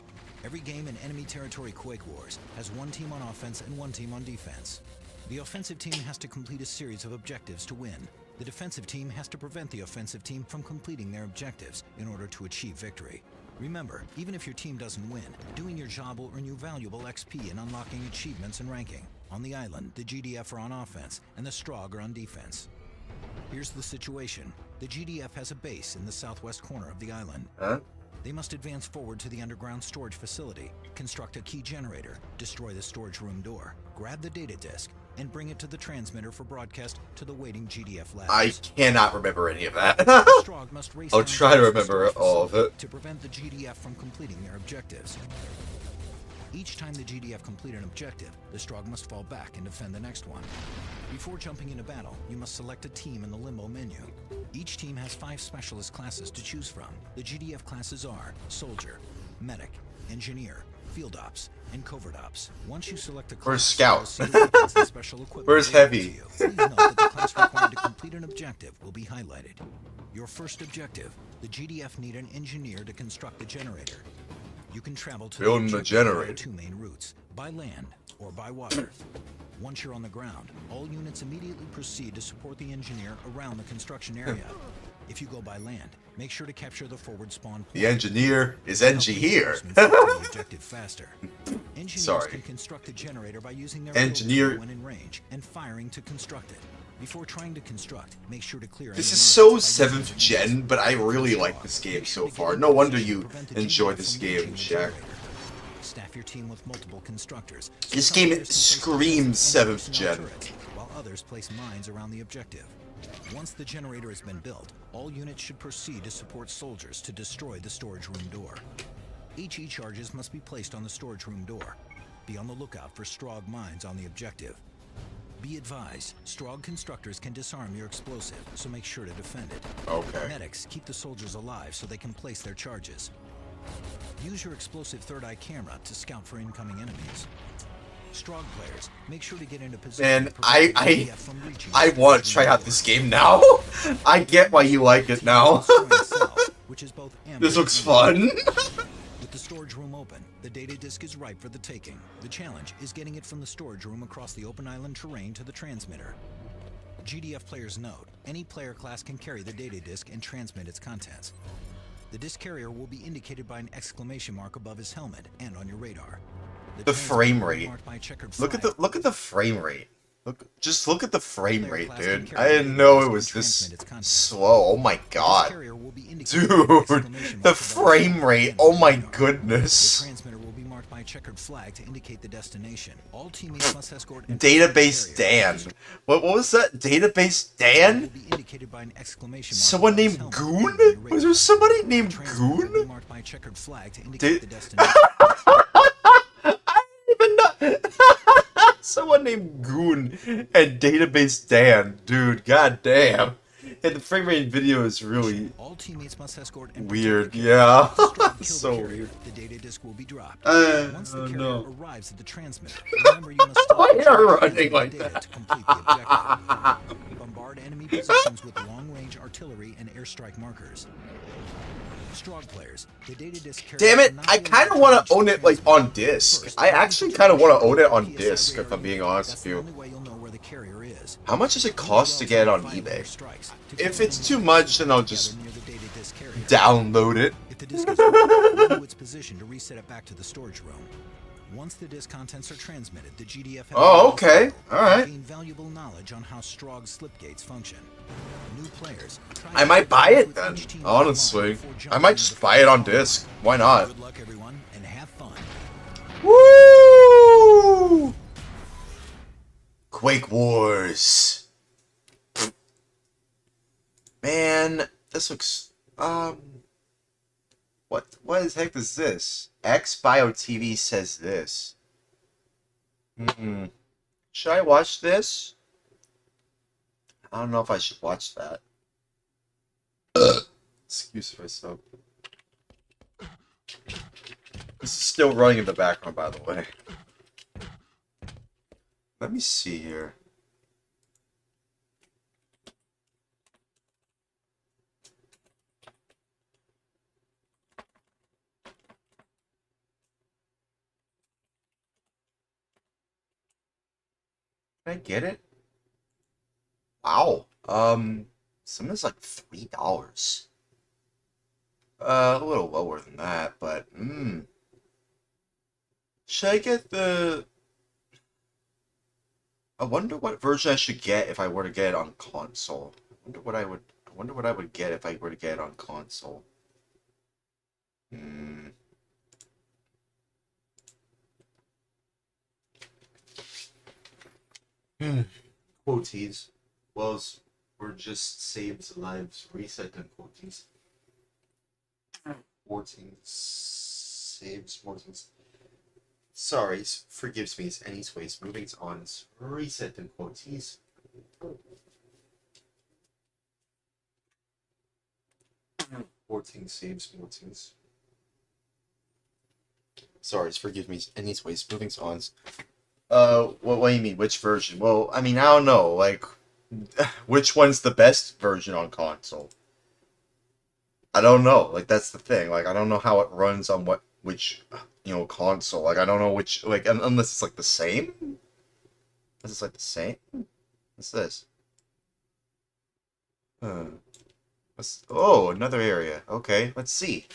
Every game in Enemy Territory Quake Wars has one team on offense and one team on defense. The offensive team has to complete a series of objectives to win. The defensive team has to prevent the offensive team from completing their objectives in order to achieve victory. Remember, even if your team doesn't win, doing your job will earn you valuable XP and unlocking achievements and ranking. On the island, the GDF are on offense and the Strogg are on defense. Here's the situation. The GDF has a base in the southwest corner of the island. Huh? They must advance forward to the underground storage facility, construct a key generator, destroy the storage room door, grab the data disk, and bring it to the transmitter for broadcast to the waiting GDF labs. I cannot remember any of that. The Strogg must race I'll down try to the remember storage all of facility it. to prevent the GDF from completing their objectives. Each time the GDF complete an objective, the Strogg must fall back and defend the next one. Before jumping into battle, you must select a team in the Limbo menu. Each team has 5 specialist classes to choose from. The GDF classes are Soldier, Medic, Engineer, Field Ops, and Covert Ops. Once you select a class, Where's Scout? you'll see the weapons and special equipment Where's available Heavy? to you. Please note that the class required to complete an objective will be highlighted. Your first objective, the GDF need an engineer to construct a generator. You can travel to Building the objective via generator. 2 main routes, by land or by water. Once you're on the ground, all units immediately proceed to support the engineer around the construction area. If you go by land, make sure to capture the forward spawn point. The engineer is Help NG the here. reinforcements get to the objective faster. Engineers Sorry. can construct a generator by using their Engineer- field when in range and firing to construct it. Before trying to construct, make sure to clear This any is so emergencies by 7th using gen, but I really like this game so far. No wonder you enjoy this game, Shaq. Staff your team with multiple constructors. This Some game players can place screams defense 7th and gen. turrets, while others place mines around the objective. Once the generator has been built, all units should proceed to support soldiers to destroy the storage room door. HE charges must be placed on the storage room door. Be on the lookout for Strogg mines on the objective. Be advised, Strogg constructors can disarm your explosive, so make sure to defend it. Okay. Medics keep the soldiers alive so they can place their charges. Use your explosive third eye camera to scout for incoming enemies. Strogg players, make sure to get into position. Man, to prevent the I GDF from reaching I the want to storage try out room this door. game now. I get why you like it now. Which is both This looks ambush and fun. With the storage room open, the data disk is ripe for the taking. The challenge is getting it from the storage room across the open island terrain to the transmitter. GDF players note, any player class can carry the data disk and transmit its contents. The disk carrier will be indicated by an exclamation mark above his helmet and on your radar. The frame rate. marked by a checkered Look at flag. the frame rate. Look at the frame Player rate, class can dude. carry I the didn't data know disk it and was this transmit its contents. slow. Oh my The disk god. carrier will be indicated by an Dude, exclamation the mark above his frame helmet rate. and Oh on my your radar. The goodness. transmitter will be marked by a checkered flag to indicate the destination. All teammates must escort and Database carrier. Dan. What was that? Database Will Dan? be indicated by an exclamation mark Someone above his named helmet Goon? and on your Was radar. there somebody The named transmitter will be Goon? marked by a checkered flag to indicate Did- the destination. I didn't even know. Someone named Goon and Database Dan. Dude, goddamn. And the frame rate video is really All teammates must escort and weird. protect the carrier. Yeah. If the Strogg kill the So carrier, weird. The data disk will be dropped. Once the Oh carrier no. arrives at the transmitter, remember you must stop Why the are charge you and running transmit like the data that? to complete the objective. Bombard enemy positions with long-range artillery and airstrike markers. Strogg players, the data disk carrier Damn it, will not I be kind able of to want reach to the own it like transmitter. on disc. First, I actually kind of want to own it on PSI disc if radar I'm being unit. honest That's with the you. only way you'll know where the carrier is. surface. How much does it cost to get it on eBay? If it's too much, then I'll just download it. If the disc is full, run to its position to reset it back to the storage room. Once the disc contents are transmitted, the GDF has Oh, okay. Alright. gain valuable knowledge on how Strog's slipgates function. New players I might buy it then, honestly. I might just buy it on disc. Why not? Good luck, everyone, and have fun. Woo! Quake Wars. Man, this looks what the heck is this? XBio TV says this. Should I watch this? I don't know if I should watch that. Excuse myself. This is still running in the background, by the way. Let me see here. Can I get it? Wow. Something's like $3. A little lower than that, but should I get the? I wonder what version I should get if I were to get it on console. I wonder what I would get if I were to get it on console. Quoties. Well, we're just saves lives reset and quoties. 14 saves 14. Sorry, forgives me. Anyways, moving on. Reset and quoties. 14 saves 14. Sorry, forgive me. Anyways, moving on. What do you mean? Which version? Well, I mean, I don't know. Like, which one's the best version on console? I don't know. Like, that's the thing. Like, I don't know how it runs on which console. Like, I don't know which, like, unless it's like the same. Unless it's like the same. What's this? Oh, another area. Okay, let's see.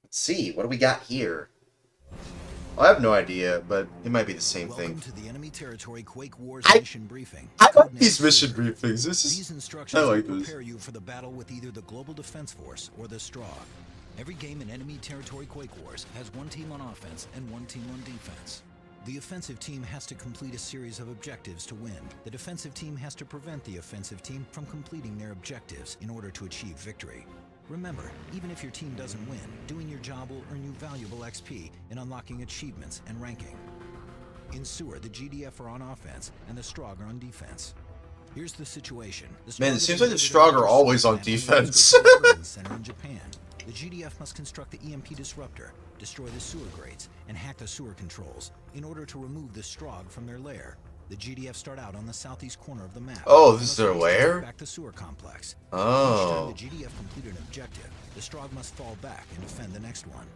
Let's see. What do we got here? I have no idea, but it might be the same Welcome thing. to the enemy territory Quake Wars I- mission briefing. I like Codename these mission Seer. briefings. This These is. instructions I like will this. prepare you for the battle with either the Global Defense Force or the Strogg. Every game in enemy territory Quake Wars has one team on offense and one team on defense. The offensive team has to complete a series of objectives to win. The defensive team has to prevent the offensive team from completing their objectives in order to achieve victory. Remember, even if your team doesn't win, doing your job will earn you valuable XP in unlocking achievements and ranking. In Sewer, the GDF are on offense and the Strogg are on defense. Here's the situation. The Man, it Strogg seems have like the invaded Strogg are another always Sewer on planet the defense. Urban Center in Japan. The GDF must construct the EMP disruptor, destroy the sewer grates, and hack the sewer controls in order to remove the Strogg from their lair. The GDF start out on the southeast corner of the map. Oh, this is They their must race to lair? take back the sewer complex. Oh. Each time the GDF complete an objective, the Strogg must fall back and defend the next one.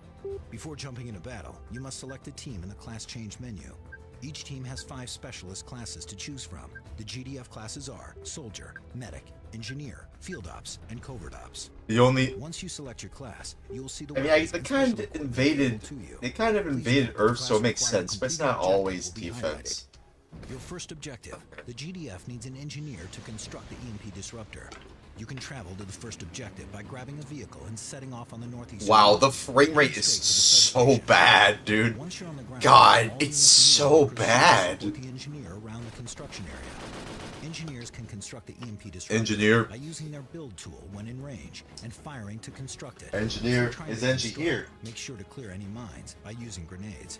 Before jumping into battle, you must select a team in the class change menu. Each team has 5 specialist classes to choose from. The GDF classes are Soldier, Medic, Engineer, Field Ops, and Covert Ops. The only. Once you select your class, you will see the I mean, weapons they and kind special of equipment invaded. available to you. They kind of Please invaded note that the Earth, so class it makes required sense, but it's completing not objective always will be defense. highlighted. Your first objective, the GDF needs an engineer to construct the EMP disruptor. You can travel to the first objective by grabbing a vehicle and setting off on the northeast. Wow, road. the frame rate is Straight to the so substation. bad, dude. Once you're on the ground, God, all it's units so immediately proceed to bad. support the engineer around the construction area. Engineers can construct the EMP disruptor Engineer. by using their build tool when in range and firing to construct it. Engineer. If you're trying Is to engineer. construct, make sure to clear any mines by using grenades.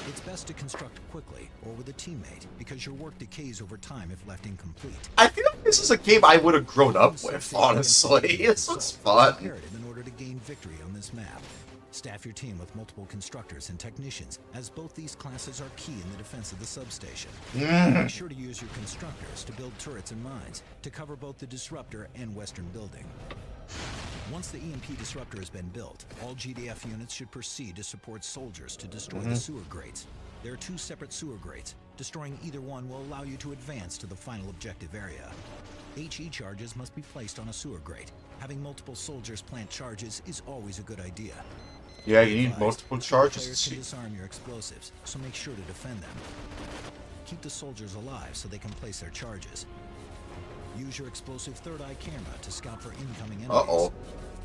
It's best to construct quickly or with a teammate because your work decays over time if left incomplete. I feel like this is a game I would have grown up with, honestly. This looks fun. Imperative in order to gain victory on this map. Staff your team with multiple constructors and technicians, as both these classes are key in the defense of the substation. Make sure to use your constructors to build turrets and mines to cover both the disruptor and western building. Once the EMP disruptor has been built, all GDF units should proceed to support soldiers to destroy the sewer grates. There are 2 separate sewer grates, Destroying either one will allow you to advance to the final objective area. HE charges must be placed on a sewer grate. Having multiple soldiers plant charges is always a good idea. Yeah, you need Advised, multiple players charges. can disarm your explosives, so make sure to defend them. Keep the soldiers alive so they can place their charges. Use your explosive third eye camera to scout for incoming enemies. Uh-oh.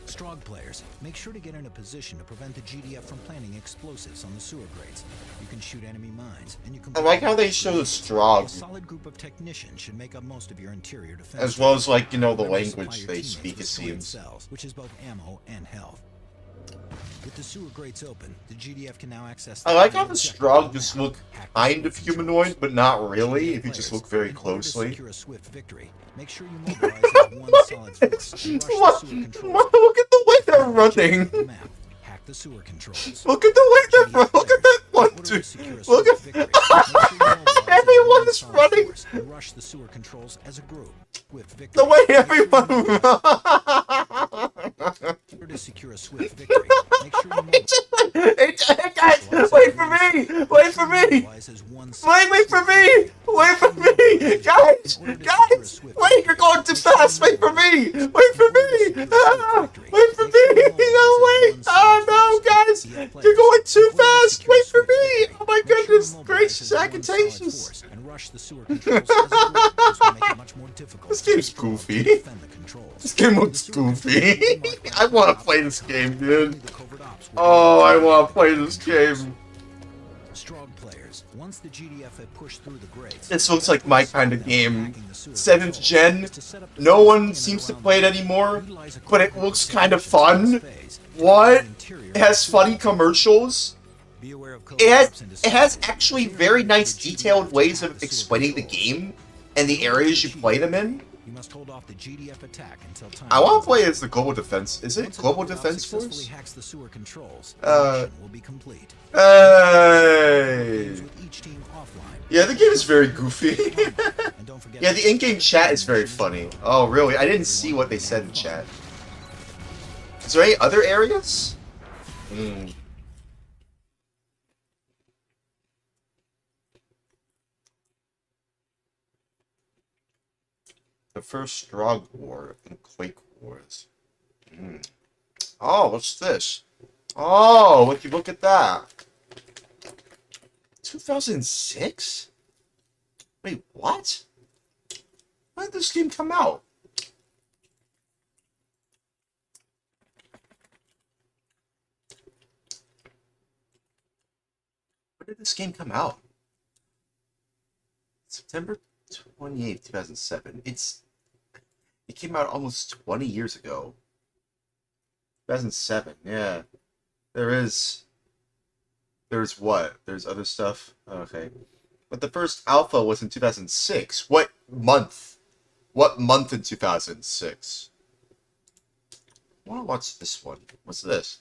Strog players, make sure to get in a position to prevent the GDF from planting explosives on the sewer grates. You can shoot enemy mines, and you can... I like how they show the A Strog, solid group of technicians should make up most of your interior defense. as well as, like, you know, the Remember to supply language your they teammates speak, with it storing seems. cells, which is both ammo and health. With the sewer grates open, the GDF can now access... I like how the objective Strog on just map. look Hack the kind sewer of controls. humanoid, but not really, GDF if you just players, look very in order to closely. secure a swift victory, make sure you mobilize as one solid force and rush the What? sewer controls. Look at the way they're running! The map. Hack the sewer controls. Look at the way they're running! Look at that one, In order to dude! secure a Look swift at... victory, make sure you mobilize as Everyone one is solid running! force and rush the sewer controls as a group. Swift victory. The way Make sure you everyone mobilize- In order to secure a swift victory, make sure you mobilize Hey, guys! Wait for me! Wait for me! as one Wait for me! Wait for me! Guys! Guys! Wait, you're going too fast! Wait for me! Wait for me! Ah, wait for me! No, wait! Oh, no, guys! You're going too fast! Wait for me! Oh my goodness gracious, agitations! and rush the sewer controls as a group. This will make it much more difficult This for the game's Strong to goofy. defend the controls. This game The looks sewer controls will goofy. be marked by I want to covert play ops, this game, only dude. the covert ops will be Oh, I marked. want to play this game. Strong players, once the GDF have pushed through the grates, This looks best like way my to stop kind of them game. from hacking the sewer 7th controls gen. is to set up No defense one in and seems to around play it the anymore, Utilize a but it core looks group kind of in fun. this phase to What? the interior It has of the funny sewer. commercials. Be aware of It has, covert ops it has and actually discovery. very nice The GDF detailed to ways hack of the sewer explaining the controls. game and the areas you play them in. You must hold off the GDF attack until time. I want runs to play out. as the Global Defense. Is it Once a Global covert op Defense successfully Force? hacks the sewer controls, Uh, the mission will be complete. Hey! Games with each team offline. Yeah, the game is very goofy. And don't forget Yeah, to the in-game chat is very mission funny. Oh, really? I didn't see what they said in chat. Is there any other areas? Hmm. The first Strog War and Quake Wars. Hmm. Oh, what's this? Oh, look at that. 2006? Wait, what? When did this game come out? When did this game come out? September 28th, 2007. It came out almost 20 years ago. 2007, yeah. There's what? There's other stuff? Okay. But the first alpha was in 2006. What month? What month in 2006? I want to watch this one. What's this?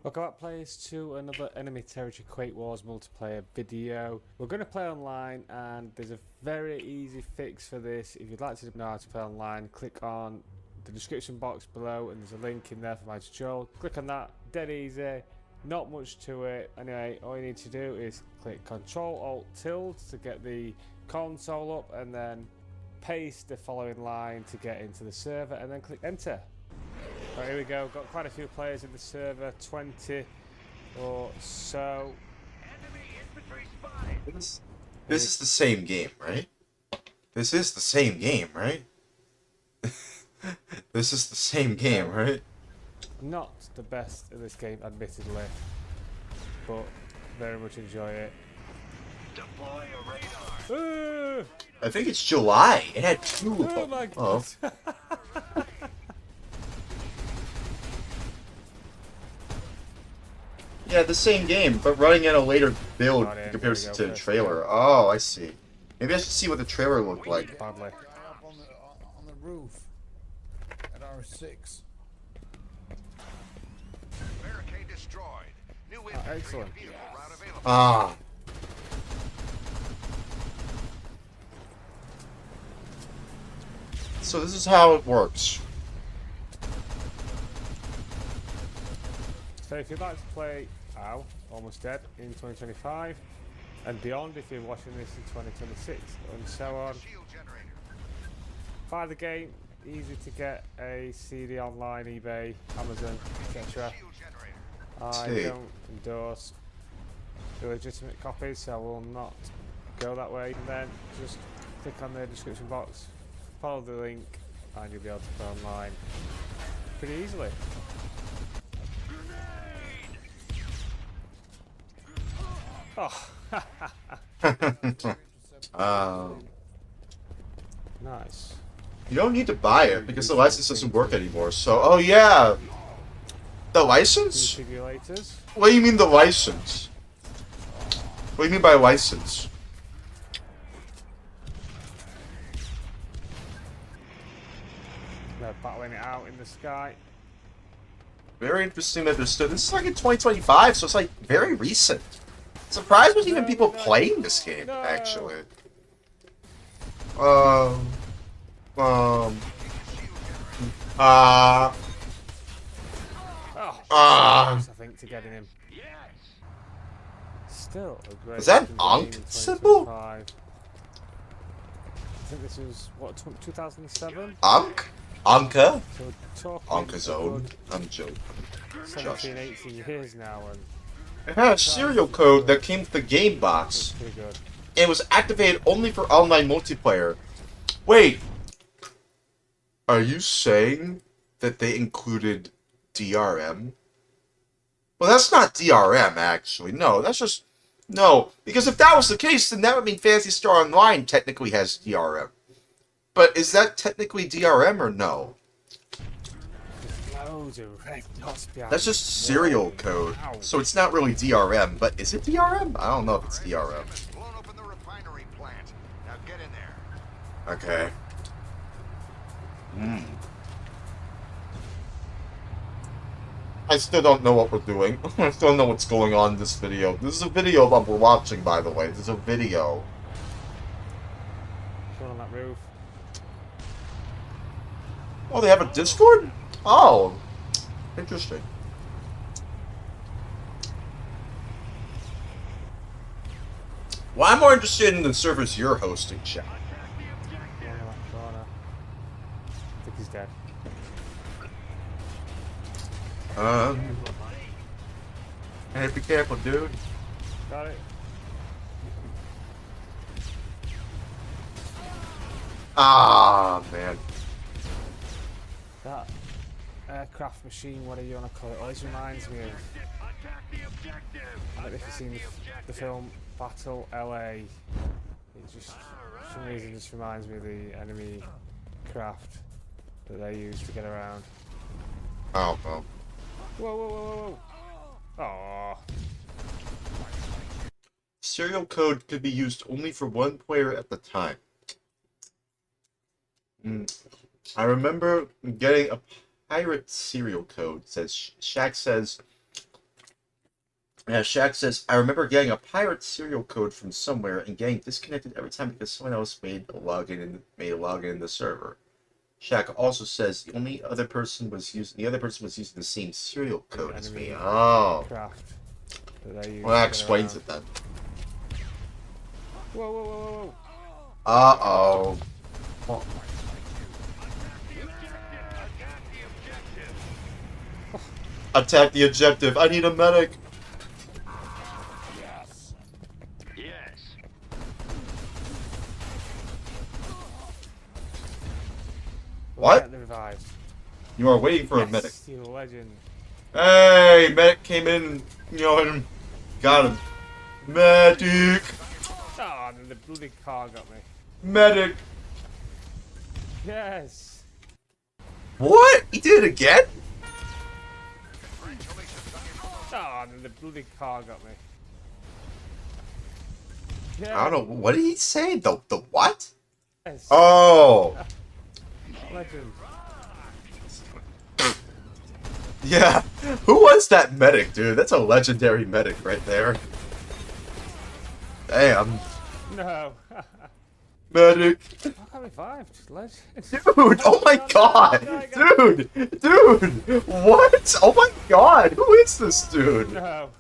Welcome back, players, to another Enemy Territory Quake Wars multiplayer video. We're going to play online, and there's a very easy fix for this. If you'd like to know how to play online, click on the description box below, and there's a link in there for my tutorial. Click on that, dead easy, not much to it. Anyway, all you need to do is click Ctrl-Alt-Tilde to get the console up, and then paste the following line to get into the server, and then click Enter. Right, here we go, got quite a few players in the server, 20 or so. This is the same game, right? This is the same game, right? This is the same game, right? Not the best of this game, admittedly, but very much enjoy it. Deploy a radar. I think it's July. It had two of Oh them. my Oh. god. Yeah, the same game, but running in a later build Got it. in comparison There to we the go. trailer. Oh, I see. Maybe I should see what the trailer looked like. Badly. Up on the roof at R6. Barricade destroyed. New infantry excellent. vehicle route available. Ah. So this is how it works. So if you'd like to play almost dead in 2025, and beyond if you're watching this in 2026 and so on. Buy the game, easy to get a CD online, eBay, Amazon, etc. I don't endorse illegitimate copies, so I will not go that way. And then just click on the description box, follow the link, and you'll be able to play online pretty easily. Oh, nice. You don't need to buy it because the license doesn't work anymore. So, oh yeah, the license? Simulators. What do you mean the license? What do you mean by license? They're battling it out in the sky. Very interesting that this is like in 2025, so it's like very recent. Surprised there's even people playing this game, actually. I think to getting him. Still a great. Is that an Ankh symbol? I think this was what 2007. Ankh? Anka? So Anka Zone. I'm joking. 17, 18 years now, and it had a serial code that came with the game box. pretty good. And it was activated only for online multiplayer. Wait. Are you saying that they included DRM? Well, that's not DRM, actually. No, that's just... No, because if that was the case, then that would mean Phantasy Star Online technically has DRM. But is that technically DRM or no? Loads of red dots behind That's just serial code. So it's not really DRM, but is it DRM? I don't know if it's DRM. Blown open the refinery plant. Now get in there. Okay. I still don't know what we're doing. I still don't know what's going on in this video. This is a video that we're watching, by the way. This is a video. Going on that roof. Oh, they have a Discord? Oh. Interesting. Well, I'm more interested in the servers you're hosting, chat. Going on that corner. I think he's dead. Hey, be careful, dude. Got it. Ah, man. That aircraft machine, whatever you want to call it, always reminds me of. I don't know if you've seen the film Battle LA. It just, for some reason, just reminds me of the enemy craft that they use to get around. Oh, well. Whoa, whoa, whoa, whoa! Aww. Serial code could be used only for one player at the time. I remember getting a pirate serial code. Says Shaq says. Shaq says, I remember getting a pirate serial code from somewhere and getting disconnected every time because someone else made a login in the server. Shaq also says the other person was using the same serial code as me. Oh. Craft that they use Well, that explains it then. Whoa, whoa, whoa, whoa! Uh-oh. Oh. Attack the objective. I need a medic. What? You are waiting for a medic. You're a legend. Hey, medic came in, and got him. Medic. Oh, the bloody car got me. Medic. Yes. What? He did it again? Oh, the bloody car got me. Yeah. I don't know. What did he say? The what? Yes. Oh. Legend. Yeah. Who was that medic, dude? That's a legendary medic right there. Damn. No. Medic. I revived. Legend. Dude, oh my god. Dude. What? Oh my god. Who is this dude? No.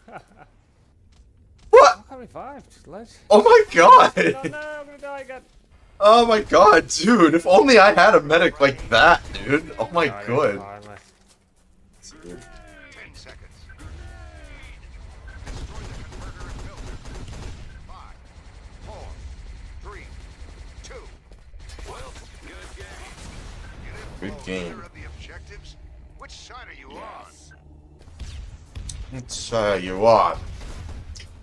What? got revived. Let's... Oh my god! No, I'm gonna die again. Oh my god, dude! If only I had a medic like that, dude. Oh my Oh, yeah, god. finally. 10 seconds. Destroy the converter and filter. 5, 4, 3, 2. Well, good game. Good game. Of the objectives? Which side are you on? Let's you on.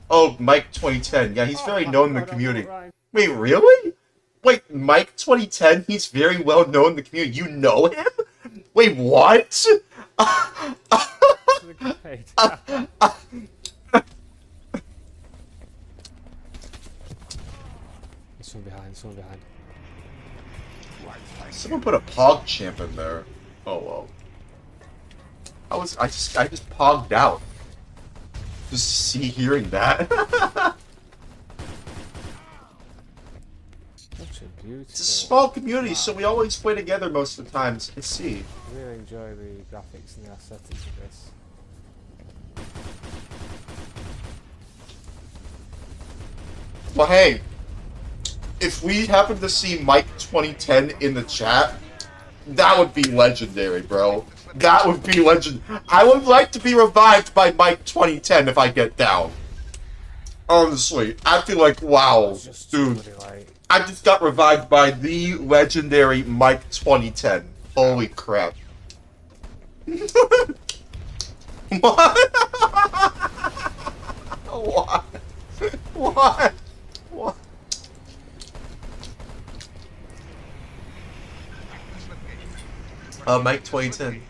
Oh, Mike 2010. Yeah, he's very known in the community. Wait, really? Wait, Mike 2010? He's very well known in the community. You know him? Wait, what? This one behind, this one behind. Someone put a Pog champ in there. Oh well. I just pogged out. Just hearing that. Such a beautiful. It's a small community, so we always play together most of the times. Let's see. I really enjoy the graphics and the aesthetics of this. Well, hey, if we happen to see Mike 2010 in the chat, that would be legendary, bro. That would be legend. I would like to be revived by Mike 2010 if I get down. Honestly, I feel like, wow, dude. I just got revived by the legendary Mike 2010. Holy crap. What? What? What? What? Mike 2010.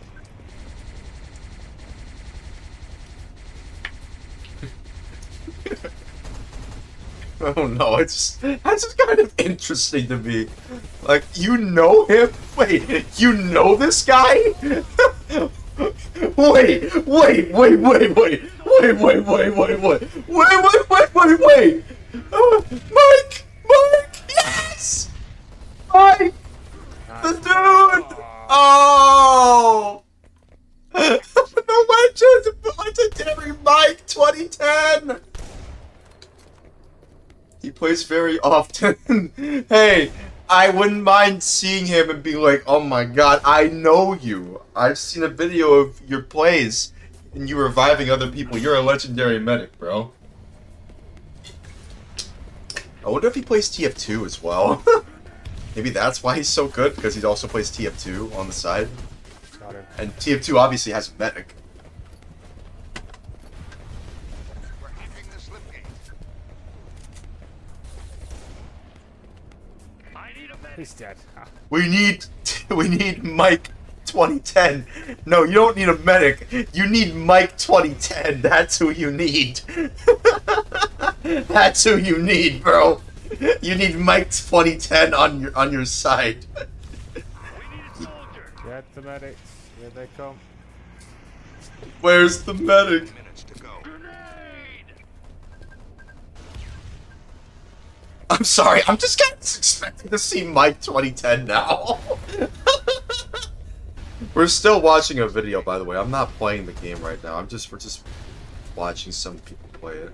Oh no, that's just kind of interesting to me. Like, you know him? Wait, you know this guy? Wait. Mike! Yes! Mike! The dude! Oh! The legendary Mike 2010! He plays very often. Hey, I wouldn't mind seeing him and be like, oh my god, I know you. I've seen a video of your plays and you reviving other people. You're a legendary medic, bro. I wonder if he plays TF2 as well. Maybe that's why he's so good, because he also plays TF2 on the side. And TF2 obviously has a medic. He's dead. We need Mike 2010. No, you don't need a medic. You need Mike 2010. That's who you need. That's who you need, bro. You need Mike 2010 on your side. Get the medics. Here they come. Where's the medic? I'm sorry, I'm just kind of expecting to see Mike 2010 now. We're still watching a video, by the way. I'm not playing the game right now. We're just watching some people play it.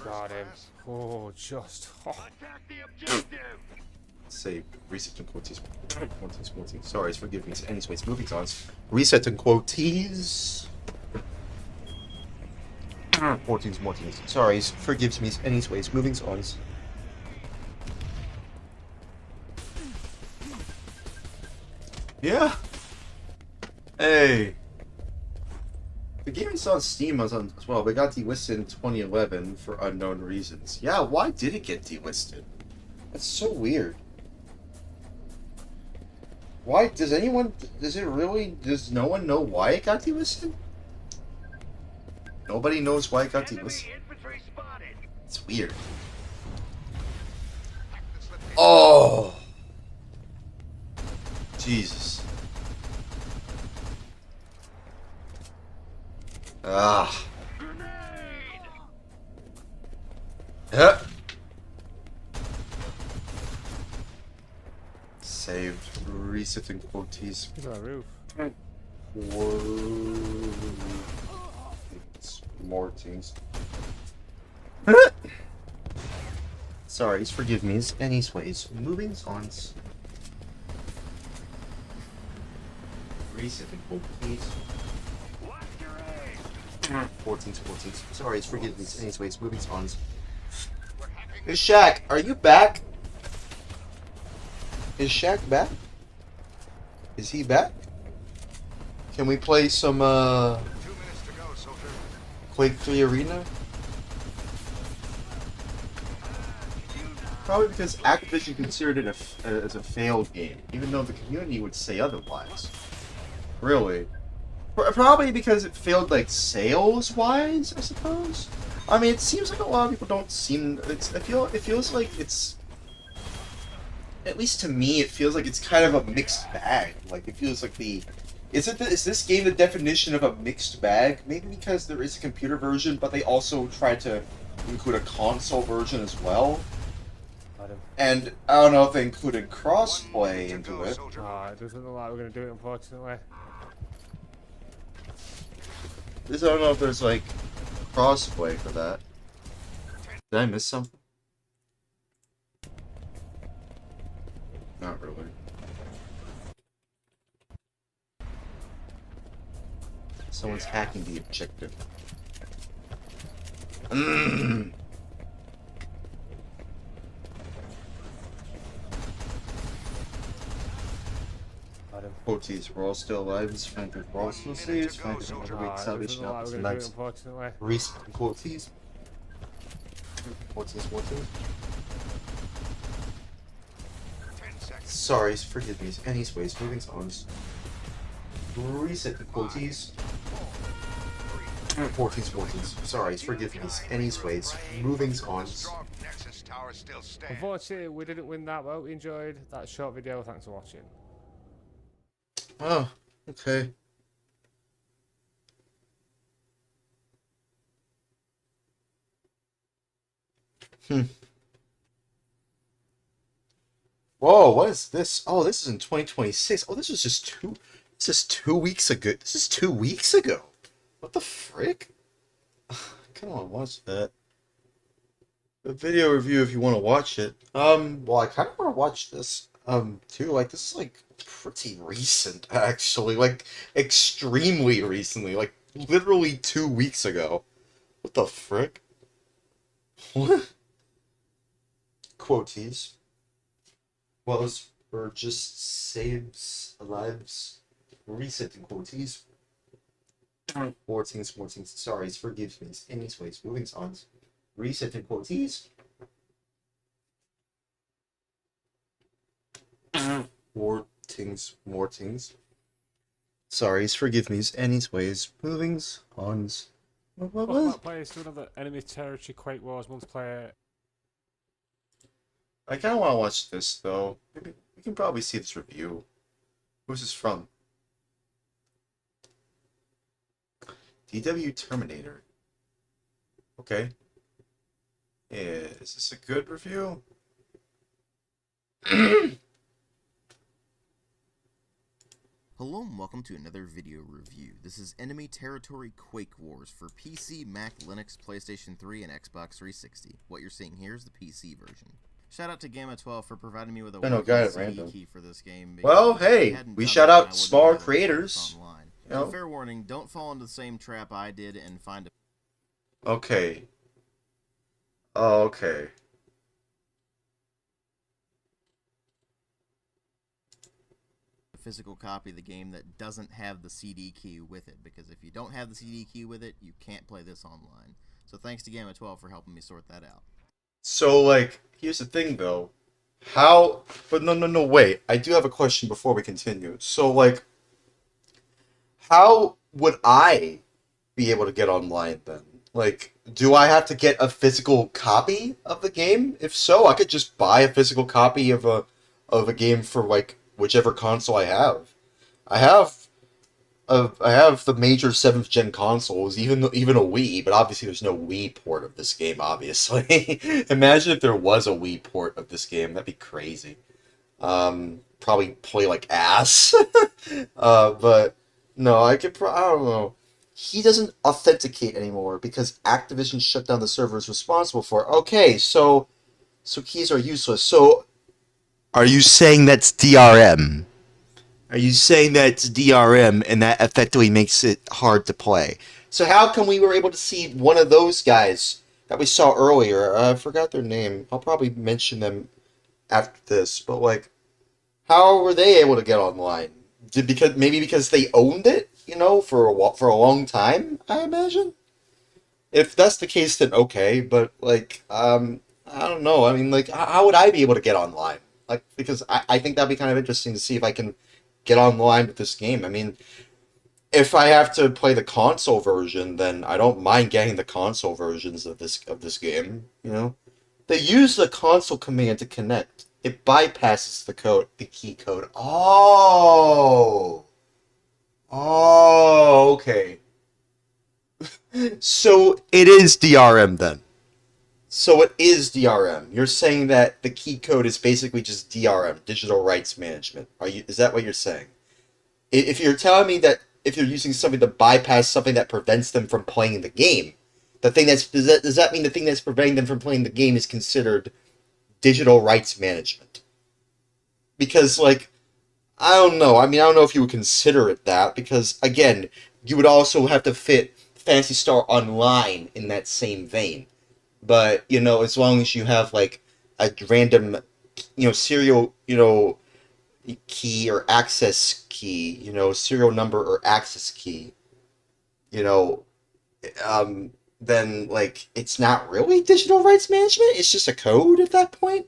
Got him. Oh, just. Oh. Say reset and quotes. Sorry, forgive me. Anyways, moving on. Reset and quotes. 14s. Sorry, forgives me. Anyways, moving on. Yeah. Hey. The game is on Steam as well, but it got delisted in 2011 for unknown reasons. Yeah, why did it get delisted? That's so weird. Why does no one know why it got delisted? Nobody knows why it got delisted. It's weird. Oh! Jesus. Ah. Yep. Saved. Reset and quotes. He's on a roof. More things. Sorry, forgive me. Anyways, moving on. Reset and hold, please. 14. Sorry, forgive me. Anyways, moving on. Hey, Shaq, are you back? Is Shaq back? Is he back? Can we play some, 2 minutes to go, soldier. Quake 3 Arena? Probably because Activision considered it as a failed game, even though the community would say otherwise. Really? Probably because it failed, like, sales-wise, I suppose? I mean, it seems like a lot of people don't seem... it feels like it's... At least to me, it feels like it's kind of a mixed bag. Like, it feels like the... Is this game the definition of a mixed bag? Maybe because there is a computer version, but they also tried to include a console version as well. And I don't know if they included crossplay into it. Oh, it doesn't look like we're going to do it, unfortunately. I don't know if there's, like, crossplay for that. Did I miss something? Not really. Someone's hacking the objective. Quotes, we're all still alive, it's fine, we're all still safe, it's fine, we're weak, salvation up, it's nice. Recent quotes. Sorry, forgive me. Anyways, moving on. Reset the quotes. 14. Sorry, forgive me. Anyways, moving on. Unfortunately, we didn't win that, but we enjoyed that short video. Thanks for watching. Oh, okay. Whoa, what is this? Oh, this is in 2026. Oh, this is just 2 weeks ago. This is 2 weeks ago. What the frick? I kinda wanna watch that. A video review if you wanna watch it. Well, I kinda wanna watch this. Too. Like, this is, like, pretty recent, actually. Like, extremely recently. Like, literally 2 weeks ago. What the frick? What? Quotes. Was or just saves lives. Recent quotes. 14. Sorry, forgive me. Anyways, moving on. Recent quotes. 14. Sorry, forgive me. Anyways, moving on. What plays to another enemy territory Quake Wars multiplayer? I kind of want to watch this, though. Maybe we can probably see this review. Who's this from? DW Terminator. Okay. Is this a good review? Hello and welcome to another video review. This is Enemy Territory Quake Wars for PC, Mac, Linux, PlayStation 3, and Xbox 360. What you're seeing here is the PC version. Shout out to Gamma 12 for providing me with a working CD key for this game. Well, hey, we shout out small creators. So fair warning, don't fall into the same trap I did and find a... Okay. Oh, okay. physical copy of the game that doesn't have the CD key with it, because if you don't have the CD key with it, you can't play this online. So thanks to Gamma 12 for helping me sort that out. So, like, here's the thing, though. How... But no, wait. I do have a question before we continue. So, like, how would I be able to get online, then? Like, do I have to get a physical copy of the game? If so, I could just buy a physical copy of a game for, like, whichever console I have. I have the major 7th gen consoles, even a Wii, but obviously there's no Wii port of this game, obviously. Imagine if there was a Wii port of this game, that'd be crazy. Probably play like ass. But No, I don't know. He doesn't authenticate anymore because Activision shut down the servers responsible for it. Okay, so keys are useless. So are you saying that's DRM? Are you saying that's DRM and that effectively makes it hard to play? So how come we were able to see one of those guys that we saw earlier? I forgot their name. I'll probably mention them after this, but like, how were they able to get online? Because they owned it, for a long time, I imagine. If that's the case, then okay. But like, I don't know. I mean, like, how would I be able to get online? Like, because I think that'd be kind of interesting to see if I can get online with this game. I mean, if I have to play the console version, then I don't mind getting the console versions of this game. They use the console command to connect. It bypasses the key code. Oh, okay. So it is DRM then. So it is DRM. You're saying that the key code is basically just DRM, digital rights management. Is that what you're saying? If you're telling me that if you're using something to bypass something that prevents them from playing the game, does that mean the thing that's preventing them from playing the game is considered digital rights management? Because, like, I don't know. I mean, I don't know if you would consider it that, because, again, you would also have to fit Phantasy Star Online in that same vein. But, as long as you have, like, a random, serial, key or access key, serial number or access key, then, like, it's not really digital rights management. It's just a code at that point.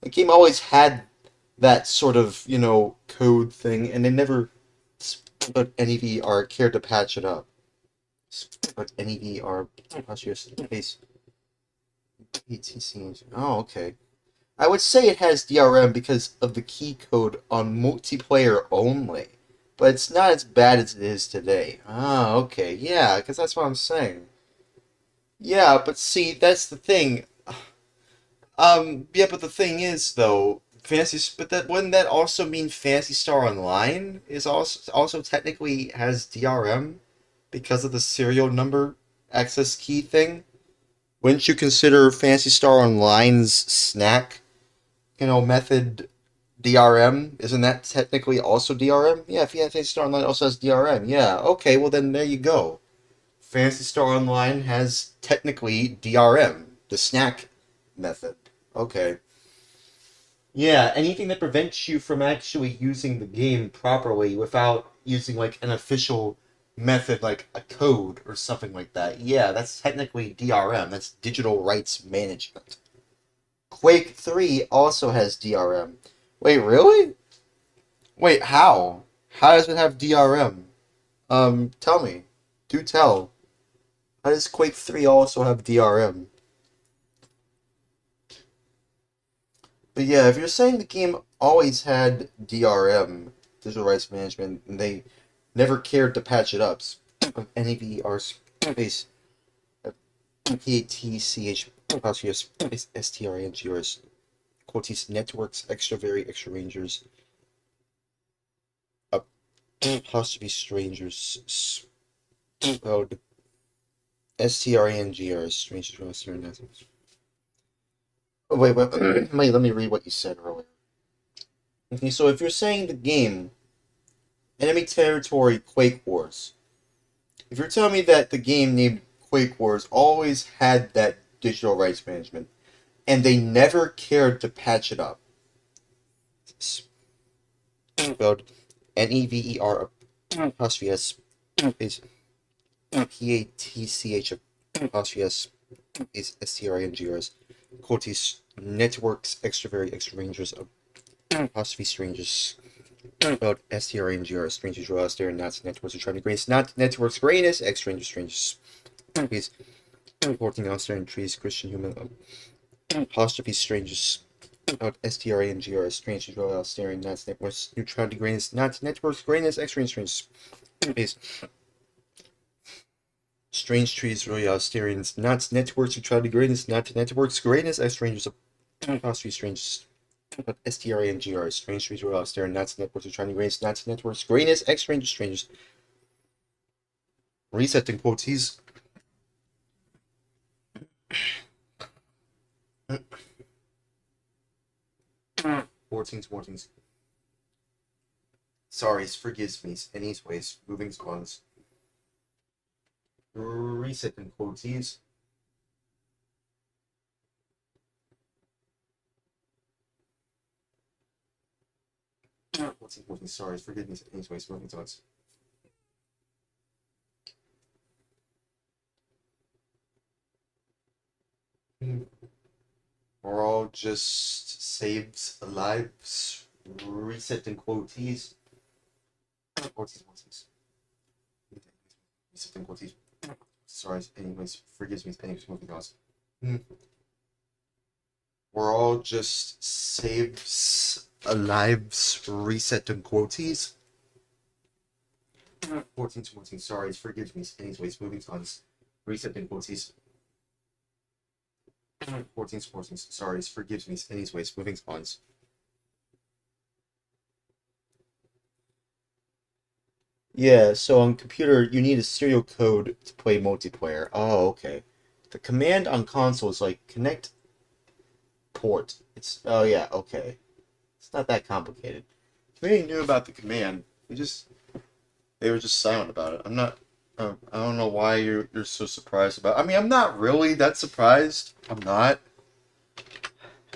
The game always had that sort of, code thing, and they never put NEV or cared to patch it up. But NEV or space PTC. Oh, okay. I would say it has DRM because of the key code on multiplayer only, but it's not as bad as it is today. Ah, okay, yeah, because that's what I'm saying. Yeah, but see, that's the thing. Yeah, but the thing is, though, wouldn't that also mean Phantasy Star Online is also technically has DRM because of the serial number access key thing? Wouldn't you consider Phantasy Star Online's snack, method DRM? Isn't that technically also DRM? Yeah, Phantasy Star Online also has DRM. Yeah, okay, well then there you go. Phantasy Star Online has technically DRM, the snack method. Okay. Yeah, anything that prevents you from actually using the game properly without using, like, an official method, like a code or something like that. Yeah, that's technically DRM. That's digital rights management. Quake 3 also has DRM. Wait, really? Wait, how? How does it have DRM? Tell me. Do tell. How does Quake 3 also have DRM? But yeah, if you're saying the game always had DRM, digital rights management, and they never cared to patch it up, NEVR space PATCH apostrophe STRNGRS quotes networks extra very extra rangers apostrophe strangers spelled STRNGRS strangers. Wait, let me read what you said earlier. Okay, so if you're saying the game Enemy Territory Quake Wars, if you're telling me that the game named Quake Wars always had that digital rights management, and they never cared to patch it up, spelled NEVER apostrophe S is PATCH apostrophe S is STRNGRS quotes networks extra very extra rangers apostrophe strangers about STRNGR strangers royal staring not networks are trying to grace not networks greatness extra strangers please reporting on staring trees Christian human apostrophe strangers about STRNGR strangers royal staring not networks neutrality greatness not networks greatness extra strangers please strange trees royal staring not networks neutrality greatness not networks greatness extra strangers apostrophe strangers But STRANGR, strange streets roll out, staring Nazi networks are trying to erase Nazi networks. Greatness, X Rangers, strangers. Resetting quotes. 14s. Sorry, forgives me. Anyways, moving on. Resetting quotes. 14, sorry, forgive me. Anyways, moving on. We're all just saves lives. Resetting quotes. 14s. Resetting quotes. Sorry, anyways, forgives me. Anyways, moving on. We're all just saves lives. Resetting quotes. 14, sorry, forgive me. Anyways, moving on. Resetting quotes. 14, sorry, forgives me. Anyways, moving on. Yeah, so on computer, you need a serial code to play multiplayer. Oh, okay. The command on console is like connect port. Oh yeah, okay. It's not that complicated. If we knew about the command, they were just silent about it. I'm not. I don't know why you're so surprised about. I mean, I'm not really that surprised. I'm not.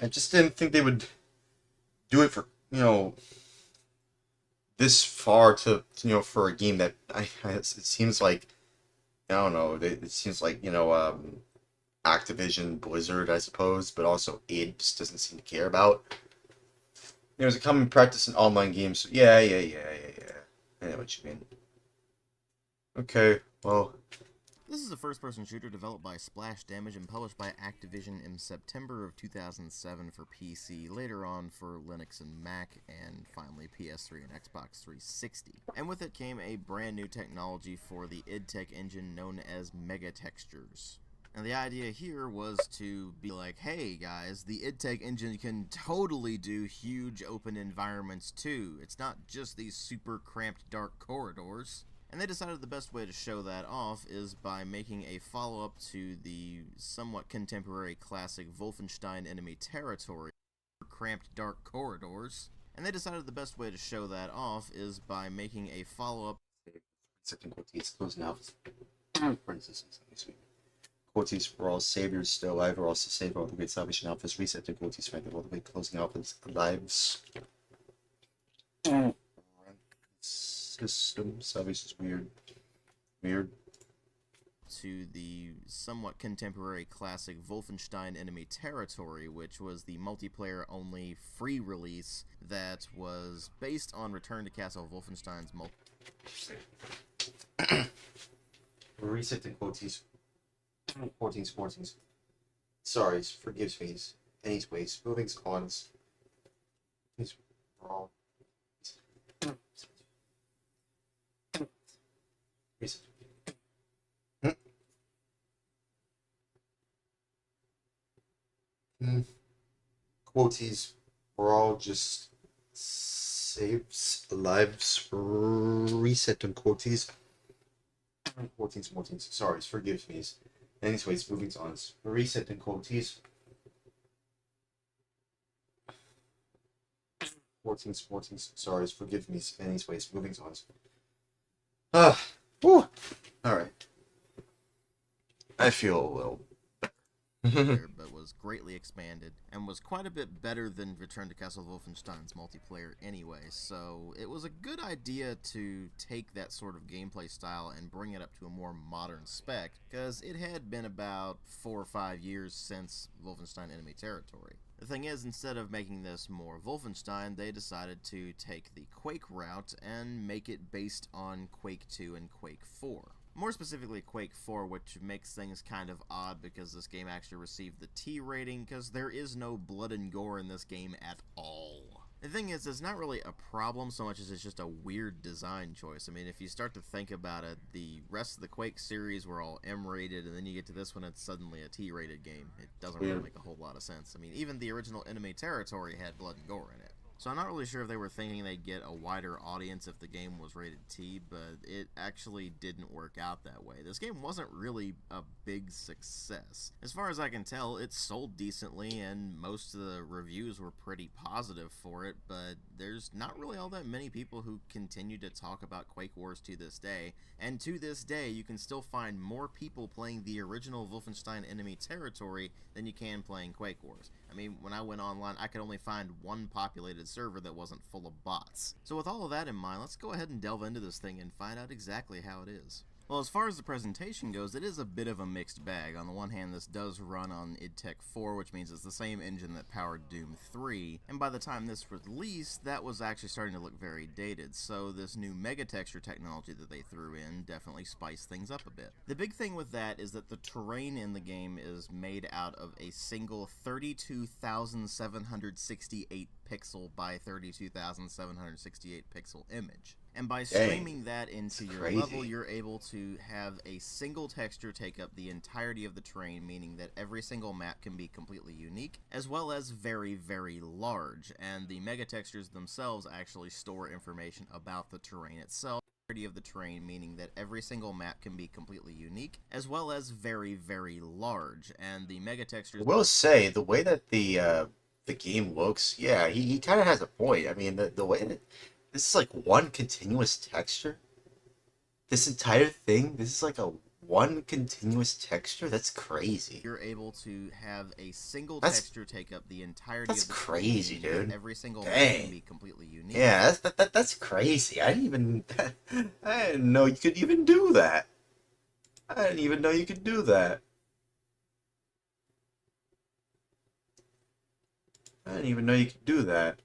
I just didn't think they would do it for this far to for a game that it seems like I don't know. It seems like Activision Blizzard, I suppose, but also id just doesn't seem to care about. There's a common practice in online games. So yeah. I know what you mean. Okay, well. This is a first-person shooter developed by Splash Damage and published by Activision in September of 2007 for PC, later on for Linux and Mac, and finally PS3 and Xbox 360. And with it came a brand new technology for the id Tech engine known as Mega Textures. And the idea here was to be like, hey guys, the id Tech engine can totally do huge open environments too. It's not just these super cramped dark corridors. And they decided the best way to show that off is by making a follow-up to the somewhat contemporary classic Wolfenstein Enemy Territory, cramped dark corridors. And they decided the best way to show that off is by making a follow-up. Second quotes, closing out. For instance, quotes, we're all saviors still alive, we're also saved all the great Salvation Alphas, resetting quotes, fighting all the way, closing Alphas lives. System Salvation is weird. To the somewhat contemporary classic Wolfenstein Enemy Territory, which was the multiplayer-only free release that was based on Return to Castle Wolfenstein's Resetting quotes. 14s. Sorry, forgives me. Anyways, moving on. These are all. Quotes, we're all just saves lives. Resetting quotes. 14s. Sorry, forgives me. Anyways, moving on. Resetting quotes. 14s. Sorry, forgive me. Anyways, moving on. Alright. I feel a little but was greatly expanded, and was quite a bit better than Return to Castle Wolfenstein's multiplayer anyway, so it was a good idea to take that sort of gameplay style and bring it up to a more modern spec, because it had been about 4 or 5 years since Wolfenstein Enemy Territory. The thing is, instead of making this more Wolfenstein, they decided to take the Quake route and make it based on Quake 2 and Quake 4. More specifically Quake 4, which makes things kind of odd because this game actually received the T rating because there is no blood and gore in this game at all. The thing is, it's not really a problem so much as it's just a weird design choice. I mean, if you start to think about it, the rest of the Quake series were all M-rated, and then you get to this one, it's suddenly a T-rated game. It doesn't really make a whole lot of sense. I mean, even the original Enemy Territory had blood and gore in it. So I'm not really sure if they were thinking they'd get a wider audience if the game was rated T, but it actually didn't work out that way. This game wasn't really a big success. As far as I can tell, it sold decently, and most of the reviews were pretty positive for it, but there's not really all that many people who continue to talk about Quake Wars to this day, and to this day, you can still find more people playing the original Wolfenstein Enemy Territory than you can playing Quake Wars. I mean, when I went online, I could only find one populated server that wasn't full of bots. So with all of that in mind, let's go ahead and delve into this thing and find out exactly how it is. Well, as far as the presentation goes, it is a bit of a mixed bag. On the one hand, this does run on id Tech 4, which means it's the same engine that powered Doom 3, and by the time this was released, that was actually starting to look very dated, so this new mega texture technology that they threw in definitely spiced things up a bit. The big thing with that is that the terrain in the game is made out of a single 32,768 pixel by 32,768 pixel image. And by streaming that into your level, you're able to have a single texture take up the entirety of the terrain, meaning that every single map can be completely unique, as well as very, very large. And the mega textures themselves actually store information about the terrain itself. Of the terrain, meaning that every single map can be completely unique, as well as very, very large. And the mega textures. I will say the way that the game looks, yeah, he kind of has a point. I mean, the way that this is like one continuous texture. This entire thing, this is like a one continuous texture. That's crazy. You're able to have a single texture take up the entirety of the crazy, dude. Every single map can be completely unique. Yeah, that's crazy. I didn't know you could even do that. I didn't even know you could do that. I didn't even know you could do that.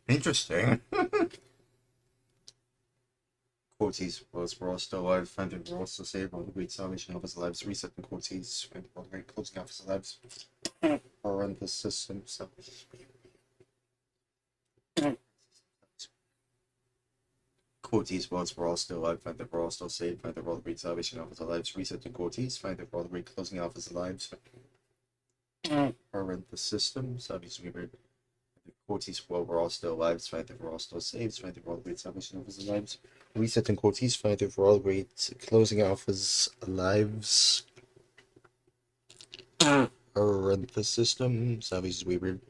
Interesting. Quoties, we're all still alive, finding we're all still safe, all the great salvation of his lives, resetting quoties, and all the great closing off his lives. Or run the system, so. Quoties, we're all still alive, find that we're all still safe, find that all the great salvation of his lives, resetting quoties, find that all the great closing off his lives. Or run the system, so obviously we're quoties, we're all still alive, find that we're all still safe, find that we're all the great salvation of his lives. Resetting quoties, find that we're all great closing off his lives. Or run the system, so obviously weird.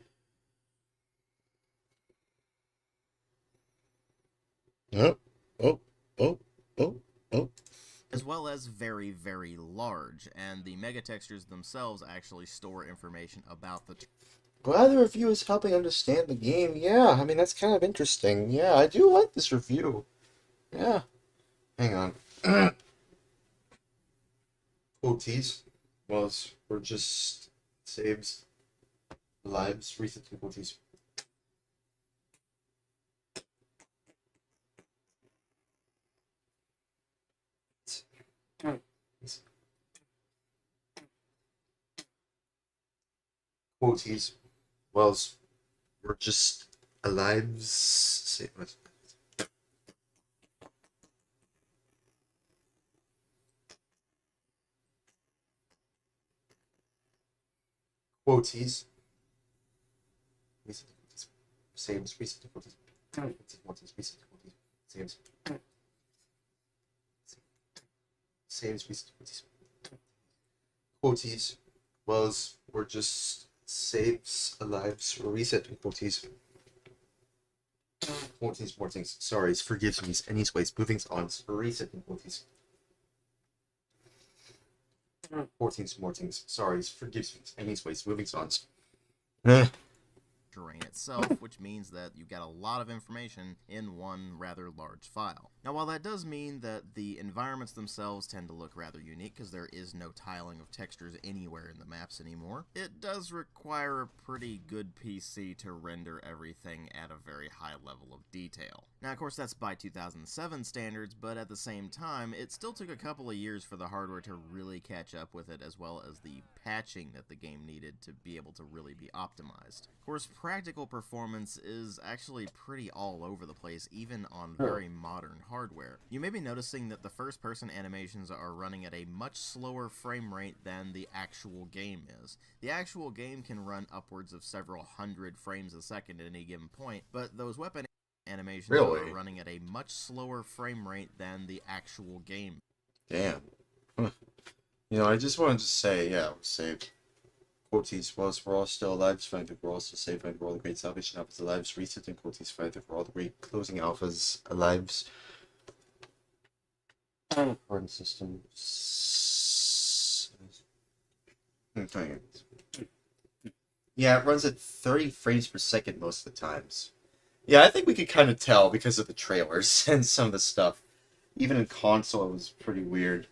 As well as very, very large, and the mega textures themselves actually store information about the. Glad the review is helping understand the game. Yeah, I mean, that's kind of interesting. Yeah, I do like this review. Yeah. Hang on. Quoties was or just saves lives. Resetting quoties. Quoties was we're just alive. Say what? Quoties. Saves recent quoties. Quoties recent quoties. Saves. Saves recent quoties. Quoties was we're just saves lives resetting quoties. Quoties more things. Sorry, forgives me. Anyways, moving on. Resetting quoties. 14 more things. Sorry, forgives me. Anyways, moving on. Terrain itself, which means that you get a lot of information in one rather large file. Now, while that does mean that the environments themselves tend to look rather unique because there is no tiling of textures anywhere in the maps anymore, it does require a pretty good PC to render everything at a very high level of detail. Now, of course, that's by 2007 standards, but at the same time, it still took a couple of years for the hardware to really catch up with it, as well as the patching that the game needed to be able to really be optimized. Of course, practical performance is actually pretty all over the place, even on very modern hardware. You may be noticing that the first-person animations are running at a much slower frame rate than the actual game is. The actual game can run upwards of several hundred frames a second at any given point, but those weapon animations are running at a much slower frame rate than the actual game. Damn. You know, I just wanted to say, yeah, we saved. Quoties, whilst we're all still alive, find that we're also saved by all the great salvation alphas alive, reset and quoties, find that we're all the great closing alphas alive. Run system. Okay. Yeah, it runs at 30 frames per second most of the times. Yeah, I think we could kind of tell because of the trailers and some of the stuff. Even in console, it was pretty weird.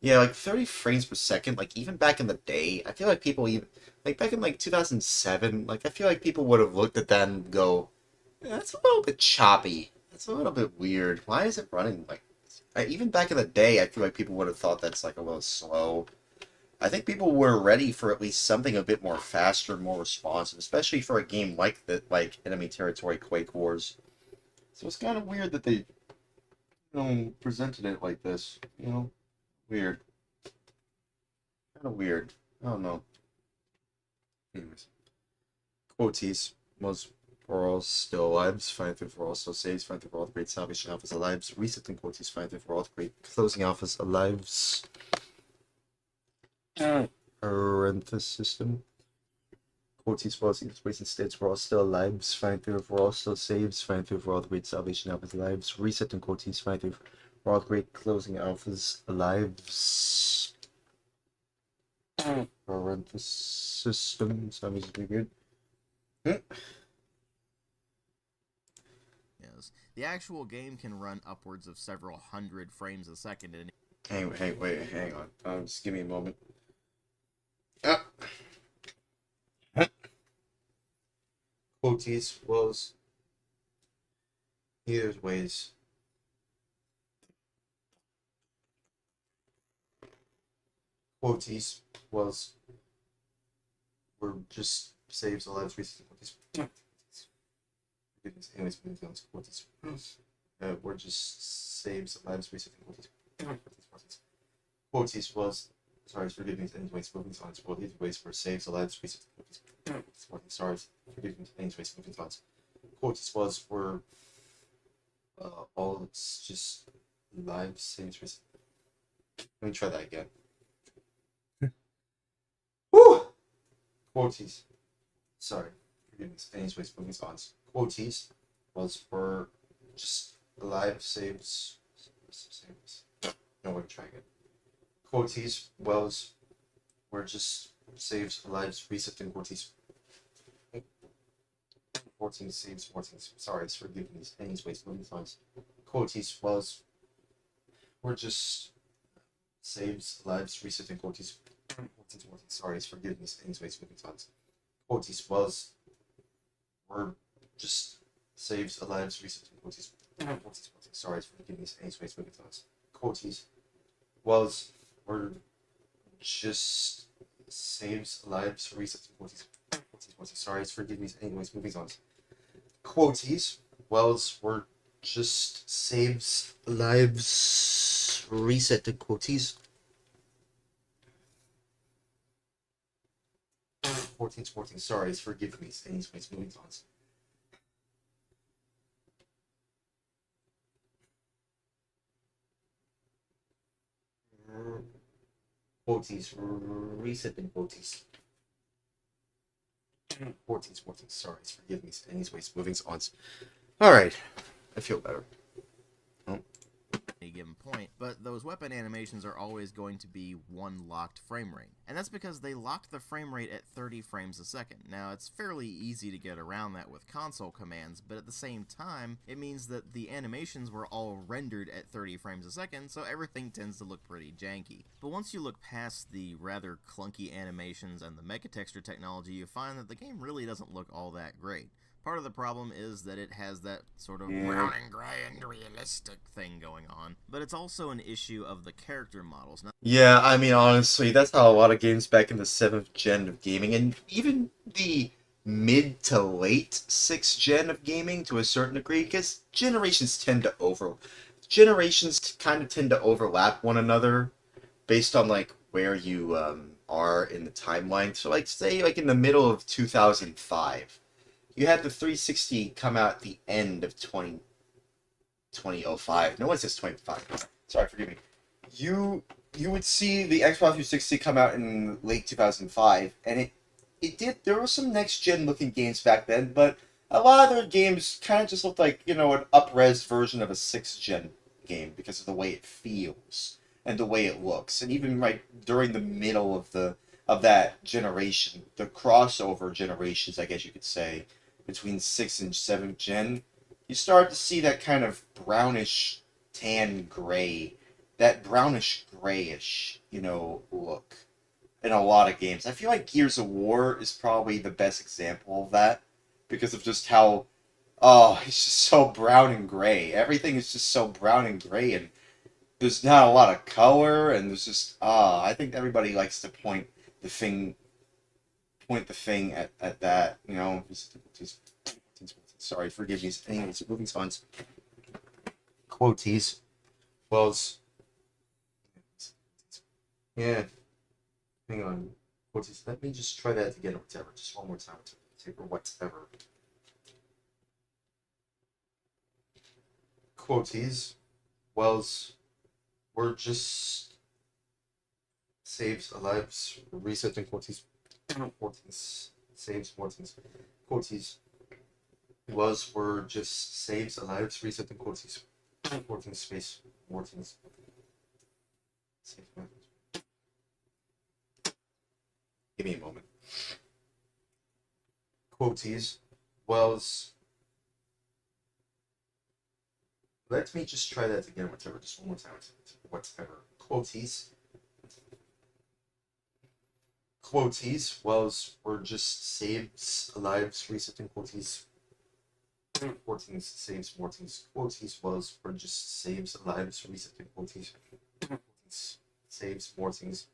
Yeah, like 30 frames per second, like even back in the day, I feel like people even, like back in like 2007, like I feel like people would have looked at that and go, that's a little bit choppy. That's a little bit weird. Why is it running like this? Even back in the day, I feel like people would have thought that's like a little slow. I think people were ready for at least something a bit more faster, more responsive, especially for a game like that, like Enemy Territory Quake Wars. So it's kind of weird that they, presented it like this, Weird. Kind of weird. I don't know. Anyways. Quoties. Most for all still alive. Find through for all still saves. Find through for all the great salvation alphas alive. Reset and quoties. Find through for all the great closing alphas alive. Parenthesis system. Quoties for all space and states for all still alive. Find through for all still saves. Find through for all the great salvation alphas alive. Reset and quoties. Find through for all great closing alphas alive. Parenthesis system. Sounds really good. Yes. The actual game can run upwards of several hundred frames a second. Hang on. Just give me a moment. Quoties was here's ways. Quoties was were just saves lives recently. Anyways, quoties. Were just saves lives recently. Quoties was sorry, forgive me. Anyways, moving thoughts. Quoties ways for saves lives recently. Sorry, forgive me. Anyways, moving thoughts. Quoties was were all it's just live saves recently. Let me try that again. Woo! Quoties. Sorry. Forgive me. Anyways, moving thoughts. Quoties was for just live saves. No, we're trying it. Quoties was were just saves, lives, reset, and quoties. 14 saves, 14. Sorry, forgive me. Anyways, moving thoughts. Quoties was were just saves, lives, reset, and quoties. 14. Sorry, forgive me. Anyways, moving thoughts. Quoties was were just saves, lives, reset, and quoties. 14. Sorry, forgive me. Anyways, moving thoughts. Quoties was were just saves, lives, reset, and quoties. 14. Sorry, forgive me. Anyways, moving thoughts. Quoties was were just saves, lives, reset, and quoties. 14. Sorry, forgive me. Anyways, moving thoughts. Quoties, reset and quoties. 14. Sorry, forgive me. Anyways, moving on. Alright, I feel better. Any given point, but those weapon animations are always going to be one locked frame rate. And that's because they locked the frame rate at 30 frames a second. Now, it's fairly easy to get around that with console commands, but at the same time, it means that the animations were all rendered at 30 frames a second, so everything tends to look pretty janky. But once you look past the rather clunky animations and the mecha texture technology, you find that the game really doesn't look all that great. Part of the problem is that it has that sort of brown and gray and realistic thing going on, but it's also an issue of the character models. Yeah, I mean, honestly, that's how a lot of games back in the 7th gen of gaming, and even the mid to late 6th gen of gaming to a certain degree, because generations kind of tend to overlap one another based on like where you are in the timeline. So like say like in the middle of 2005, you had the 360 come out at the end of 2005. No one says 25. Sorry, forgive me. You would see the Xbox 360 come out in late 2005, and it did. There were some next gen looking games back then, but a lot of their games kind of just looked like, you know, an up-res version of a 6th gen game because of the way it feels and the way it looks. And even right during the middle of that generation, the crossover generations, I guess you could say, between 6th and 7th gen, you start to see that kind of brownish tan gray, that brownish grayish, you know, look in a lot of games. I feel like Gears of War is probably the best example of that because of just how, oh, it's just so brown and gray. Everything is just so brown and gray, and there's not a lot of color, and there's just, I think everybody likes to point the thing at that, you know. Sorry, forgive me. Anyways, moving on. Quoties. Wells. Yeah. Hang on. Quoties. Let me just try that again or whatever. Just one more time. Or whatever. Quoties. Wells. We're just saves lives. Resetting quoties. Quoties. Saves Mortons. Quoties. Was were just saves lives. Resetting quoties. Mortons space. Mortons. Save Mortons. Give me a moment. Quoties. Wells. Let me just try that again, whatever. Just one more time. Whatever. Quoties. Quoties. Wells were just saves lives. Resetting quoties. Mortings saves Mortings. Quoties. Wells were just saves lives. Resetting quoties. Saves Mortings.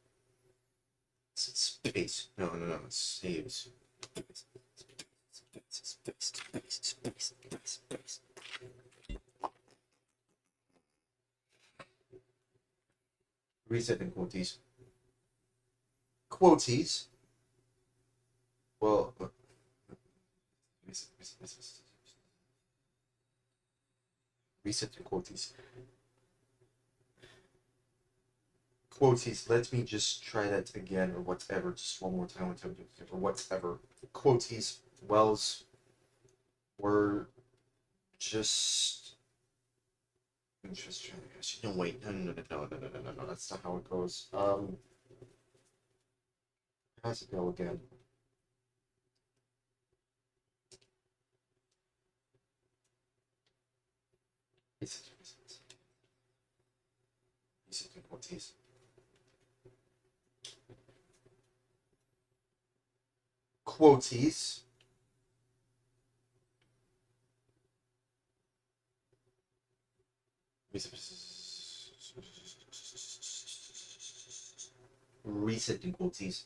Space. No. Saves. Space. Resetting quoties. Quoties. Well, resetting quoties. Quoties. Let me just try that again, or whatever. Just one more time, or whatever. Quoties. Wells were just. Interesting. No, wait. No. That's not how it goes. How's it go again? Quoties. Quoties. Resetting quoties.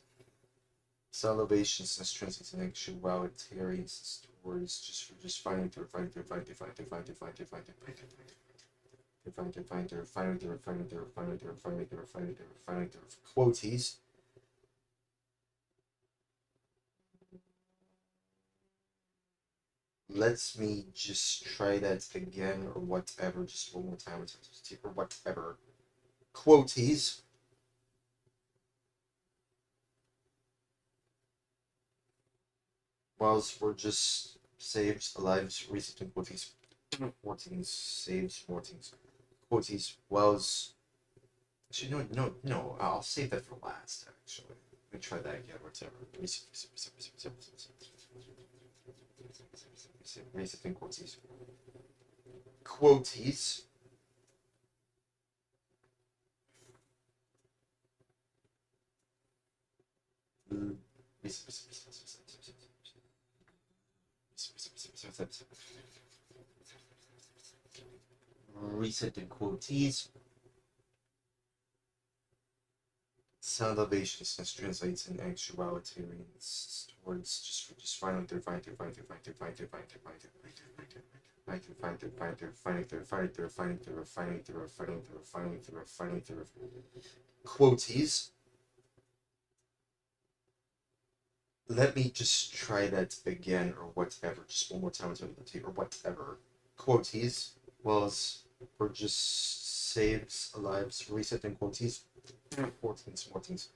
Salvations and strength and actuality stories just finding to find quoties. Let me just try that again or whatever, just one more time or whatever. Quoties. Whilst we're just saves lives, resetting quoties. Mortings saves Mortings. Quoties. Whilst actually no, I'll save that for last actually. Let me try that again, whatever. Resetting quoties. Quoties. Resetting quoties. sound elevation since translates in actuality towards just finally through quoties. Let me just try that again, or whatever. Just one more time, or whatever. Quoties was or just saves lives, resetting quoties. 14s.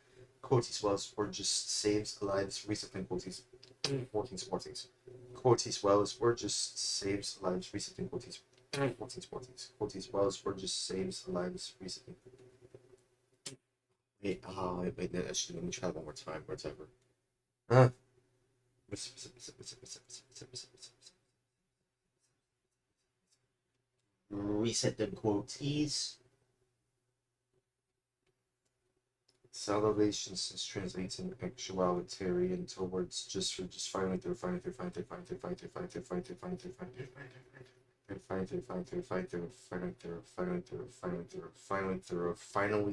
Quoties was or just saves lives, resetting quoties. 14s. Quoties was or just saves lives, resetting quoties. 14s. Quoties was or just saves lives, resetting. Wait, actually, let me try one more time, whatever. Reset the quoties. Salvation since translates in actuality and towards just finally through finally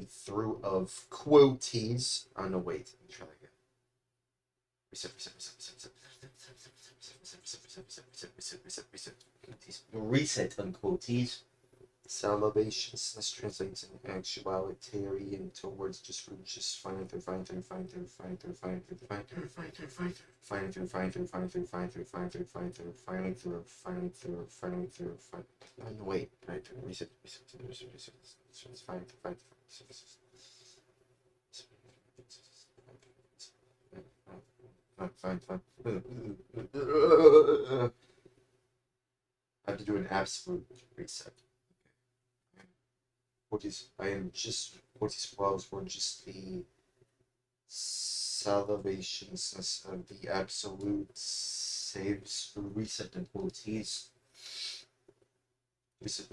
through of quoties. Oh no, wait, let me try again. Reset on quoties. Salvation since translates in actuality and towards just finally through oh no, wait, reset fine. I have to do an absolute reset. Quoties were just the salvations of the absolute saves reset and quoties. Reset.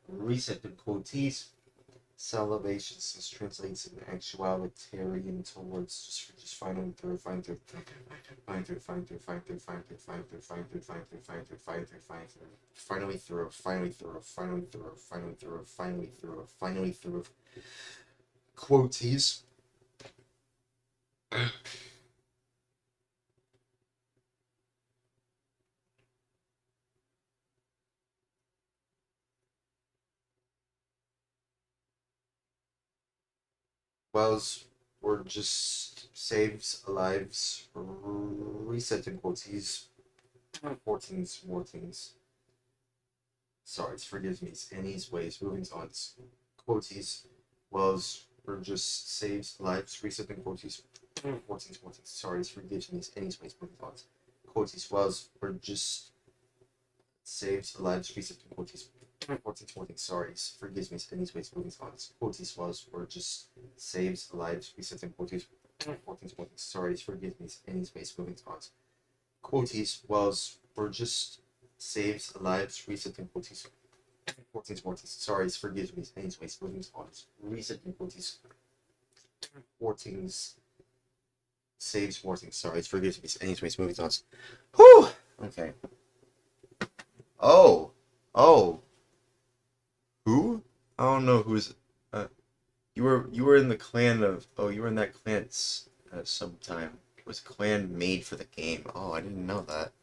Reset and quoties. Salvation since translates in actuality and towards just finally through quoties. Wells or just saves lives, resetting quoties. 14s. Sorry, it forgives me. Anyways, moving on. Quoties. Wells or just saves lives, resetting quoties. 14s. Sorry, it forgives me. Anyways, moving on. Quoties. Wells or just saves lives, resetting quoties. 14s. Sorry, forgives me. Anyways, moving on. Quoties was or just saves lives, resetting quoties. 14s. Sorry, forgives me. Anyways, moving on. Quoties was or just saves lives, resetting quoties. 14s. Sorry, forgives me. Anyways, moving on. Resetting quoties. 14s. Saves 14s. Sorry, forgives me. Anyways, moving on. Whew! Okay. Oh. Who? I don't know who's. You were in the clan of. Oh, you were in that clan sometime. It was a clan made for the game. Oh, I didn't know that.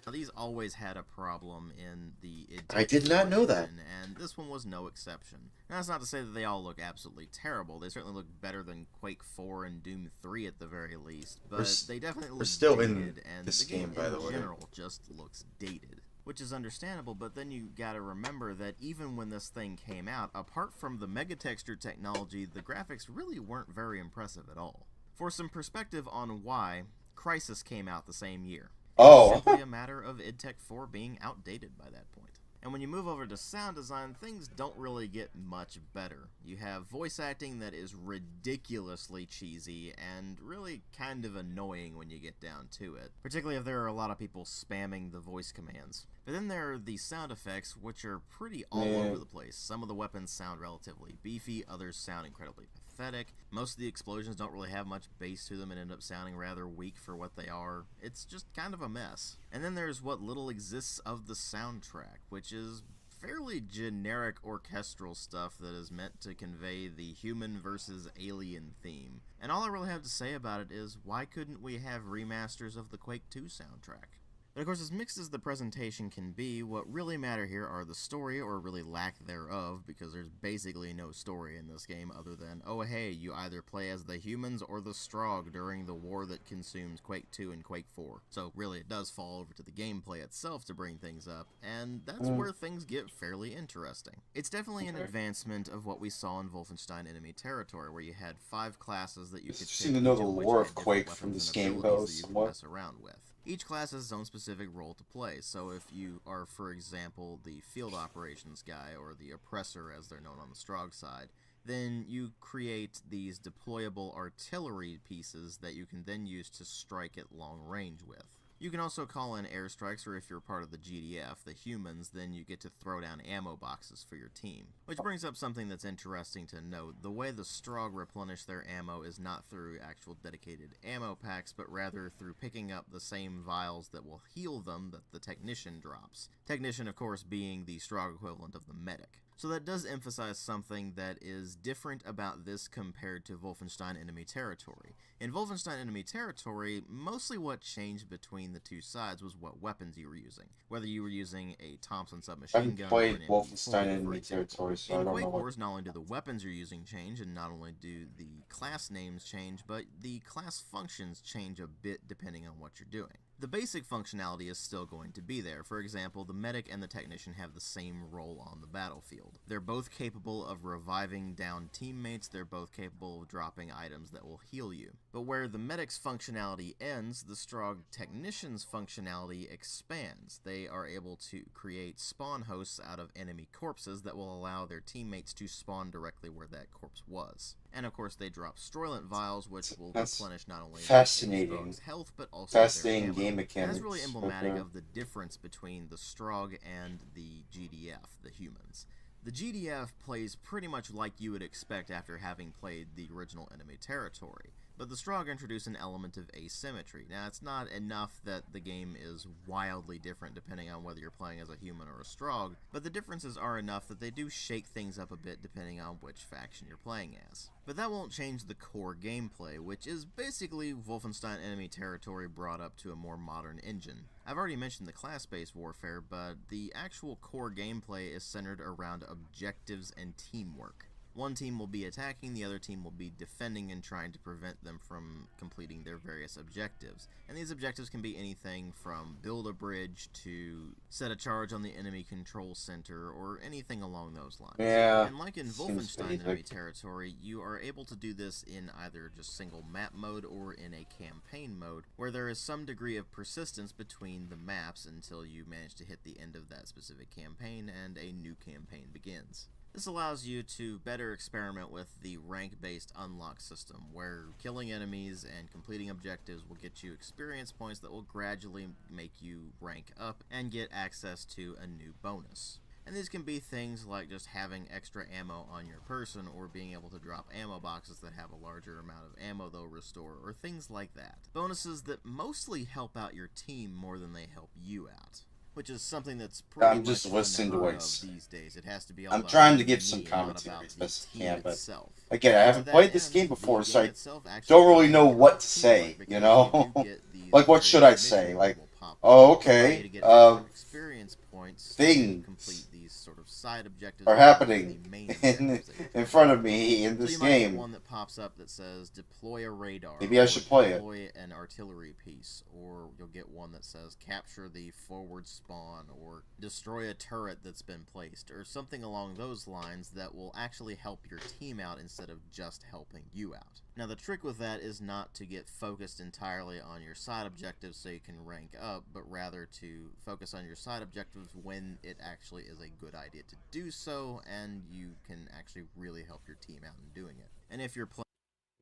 Now, these always had a problem in the I did not know that. And this one was no exception. Now, that's not to say that they all look absolutely terrible. They certainly look better than Quake 4 and Doom 3 at the very least. But they definitely look still dated, in and this the game by the way. in general just looks dated. Which is understandable, but then you gotta remember that even when this thing came out, apart from the megatexture technology, the graphics really weren't very impressive at all. For some perspective on why, Crysis came out the same year. Oh. It's simply a matter of id Tech 4 being outdated by that point. And when you move over to sound design, things don't really get much better. You have voice acting that is ridiculously cheesy and really kind of annoying when you get down to it, particularly if there are a lot of people spamming the voice commands. But then there are the sound effects, which are pretty all over the place. Some of the weapons sound relatively beefy, others sound incredibly pathetic. Most of the explosions don't really have much bass to them and end up sounding rather weak for what they are. It's just kind of a mess. And then there's what little exists of the soundtrack, which is fairly generic orchestral stuff that is meant to convey the human versus alien theme. And all I really have to say about it is, why couldn't we have remasters of the Quake 2 soundtrack? But of course, as mixed as the presentation can be, what really matter here are the story, or really lack thereof, because there's basically no story in this game other than, oh hey, you either play as the humans or the Strogg during the war that consumes Quake 2 and Quake 4. So really it does fall over to the gameplay itself to bring things up, and that's where things get fairly interesting. It's definitely an advancement of what we saw in Wolfenstein Enemy Territory, where you had 5 classes that you could Seem to know the lore of Quake from this game goes that you could somewhat. mess around with. Each class has its own specific role to play, so if you are, for example, the field operations guy, or the oppressor as they're known on the Strogg side, then you create these deployable artillery pieces that you can then use to strike at long range with. You can also call in airstrikes, or if you're part of the GDF, the humans, then you get to throw down ammo boxes for your team. Which brings up something that's interesting to note. The way the Strogg replenish their ammo is not through actual dedicated ammo packs, but rather through picking up the same vials that will heal them that the Technician drops. Technician, of course, being the Strogg equivalent of the medic. So that does emphasize something that is different about this compared to Wolfenstein Enemy Territory. In Wolfenstein Enemy Territory, mostly what changed between the two sides was what weapons you were using. Whether you were using a Thompson I submachine gun haven't or played an Wolfenstein MP40, for Enemy example. Territory, so I In don't Quake know what... Wars, not only do the weapons you're using change, and not only do the class names change, but the class functions change a bit depending on what you're doing. The basic functionality is still going to be there. For example, the medic and the technician have the same role on the battlefield. They're both capable of reviving down teammates, they're both capable of dropping items that will heal you. But where the medic's functionality ends, the Strogg technician's functionality expands. They are able to create spawn hosts out of enemy corpses that will allow their teammates to spawn directly where that corpse was. And of course they drop Stroylant vials, which will replenish not only fascinating. Strogg's health, but also their Fascinating ammo. game And mechanics. that's really emblematic Okay. of the difference between the Strogg and the GDF, the humans. The GDF plays pretty much like you would expect after having played the original Enemy Territory, but the Strogg introduce an element of asymmetry. Now, it's not enough that the game is wildly different depending on whether you're playing as a human or a Strogg, but the differences are enough that they do shake things up a bit depending on which faction you're playing as. But that won't change the core gameplay, which is basically Wolfenstein Enemy Territory brought up to a more modern engine. I've already mentioned the class-based warfare, but the actual core gameplay is centered around objectives and teamwork. One team will be attacking, the other team will be defending and trying to prevent them from completing their various objectives. And these objectives can be anything from build a bridge to set a charge on the enemy control center or anything along those lines. Yeah, And like in seems Wolfenstein basic. Enemy Territory, you are able to do this in either just single map mode or in a campaign mode, where there is some degree of persistence between the maps until you manage to hit the end of that specific campaign and a new campaign begins. This allows you to better experiment with the rank-based unlock system, where killing enemies and completing objectives will get you experience points that will gradually make you rank up and get access to a new bonus. And these can be things like just having extra ammo on your person, or being able to drop ammo boxes that have a larger amount of ammo they'll restore, or things like that. Bonuses that mostly help out your team more than they help you out. Which is something that's pretty I'm just much listening to unheard what of he's saying. these days. It has to be all I'm about trying to you give and some me, not commentary about as the best I team can, but itself. again, I To haven't that played this end, game before, the so I game itself actually don't really know provides what to teamwork say, because you know? do get these Like, what various should I say? missions Like, that will pop oh, up that allow you okay, to get extra experience points to things complete these sort of side objectives are as well as happening the main in, objectives that you're in front of trying to me in complete. this So you might get game. one that pops up that says deploy a radar, Maybe I or should play it. deploy an artillery piece, or you'll get one that says capture the forward spawn, or destroy a turret that's been placed, or something along those lines that will actually help your team out instead of just helping you out. Now the trick with that is not to get focused entirely on your side objectives so you can rank up, but rather to focus on your side objectives when it actually is a good idea to do so, and you can actually really help your team out in doing it. And if you're playing...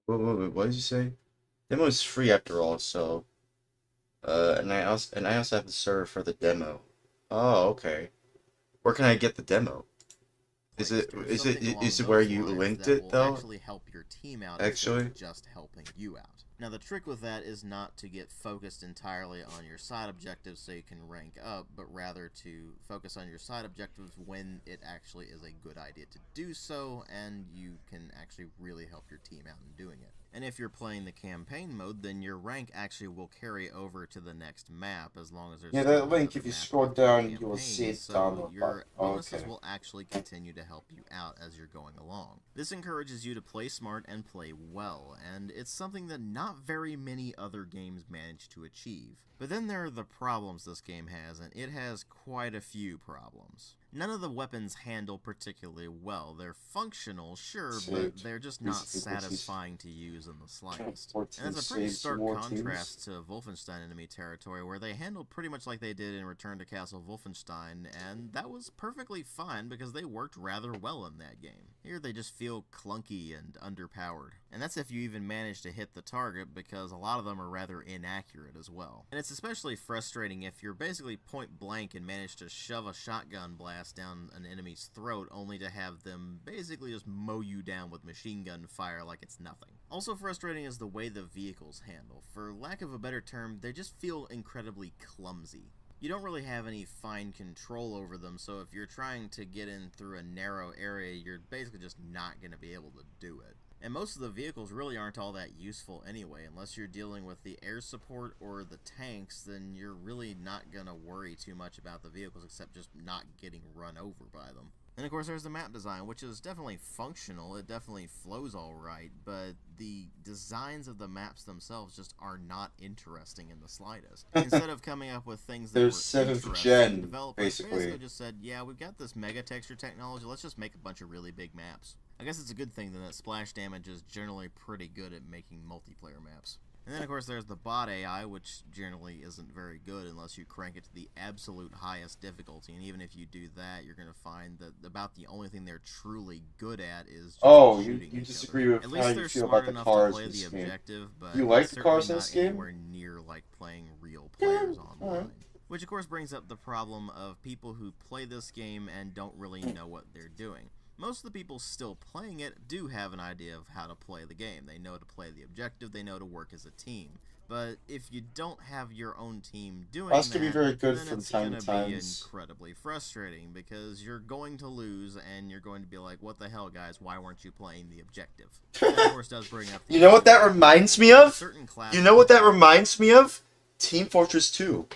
Wait, what did you say? Demo is free after all, so... and I also have the server for the demo. Oh, okay. Where can I get the demo? Is it where you linked it though? Actually help your team out Actually? instead of just helping you out. Now the trick with that is not to get focused entirely on your side objectives so you can rank up, but rather to focus on your side objectives when it actually is a good idea to do so, and you can actually really help your team out in doing it. And if you're playing the campaign mode, then your rank actually will carry over to the next map as long as there's Yeah, still that link, another if you map scroll within the down, you will campaign, see it so down the your bottom. bonuses Okay. will actually continue to help you out as you're going along. This encourages you to play smart and play well, and it's something that not very many other games manage to achieve. But then there are the problems this game has, and it has quite a few problems. None of the weapons handle particularly well. They're functional, sure, but they're just not satisfying to use in the slightest. And it's a pretty stark contrast to Wolfenstein enemy territory, where they handled pretty much like they did in Return to Castle Wolfenstein, and that was perfectly fine because they worked rather well in that game. Here they just feel clunky and underpowered. And that's if you even manage to hit the target, because a lot of them are rather inaccurate as well. And it's especially frustrating if you're basically point blank and manage to shove a shotgun blast down an enemy's throat only to have them basically just mow you down with machine gun fire like it's nothing. Also frustrating is the way the vehicles handle. For lack of a better term, they just feel incredibly clumsy. You don't really have any fine control over them, so if you're trying to get in through a narrow area, you're basically just not going to be able to do it. And most of the vehicles really aren't all that useful anyway. Unless you're dealing with the air support or the tanks, then you're really not going to worry too much about the vehicles except just not getting run over by them. And of course there's the map design, which is definitely functional, it definitely flows alright, but the designs of the maps themselves just are not interesting in the slightest. Instead of coming up with things that were interesting, developers basically just said, yeah, we've got this mega texture technology, let's just make a bunch of really big maps. I guess it's a good thing that splash damage is generally pretty good at making multiplayer maps. And then of course there's the bot AI, which generally isn't very good unless you crank it to the absolute highest difficulty, and even if you do that, you're going to find that about the only thing they're truly good at is just shooting you each disagree other. with At how least you they're feel smart about the enough cars to play in the this game. objective, but You like it's the cars certainly in this not game? anywhere near like playing real players online. Which of course brings up the problem of people who play this game and don't really know what they're doing. Most of the people still playing it do have an idea of how to play the game. They know to play the objective, they know to work as a team. But if you don't have your own team doing that, can be very good then from it's time going to to be times. incredibly frustrating because you're going to lose and you're going to be like, what the hell, guys, why weren't you playing the objective? That, of course, does bring up the You know what that reminds me of? certain You know what that reminds me of? Team Fortress 2.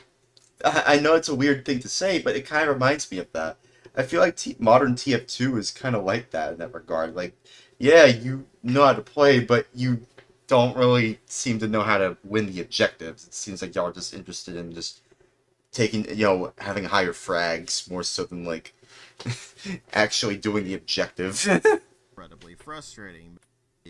I know it's a weird thing to say, but it kind of reminds me of that. I feel like modern TF2 is kind of like that in that regard. Like, yeah, you know how to play, but you don't really seem to know how to win the objectives. It seems like y'all are just interested in just taking, having higher frags more so than, like, actually doing the objective. Incredibly frustrating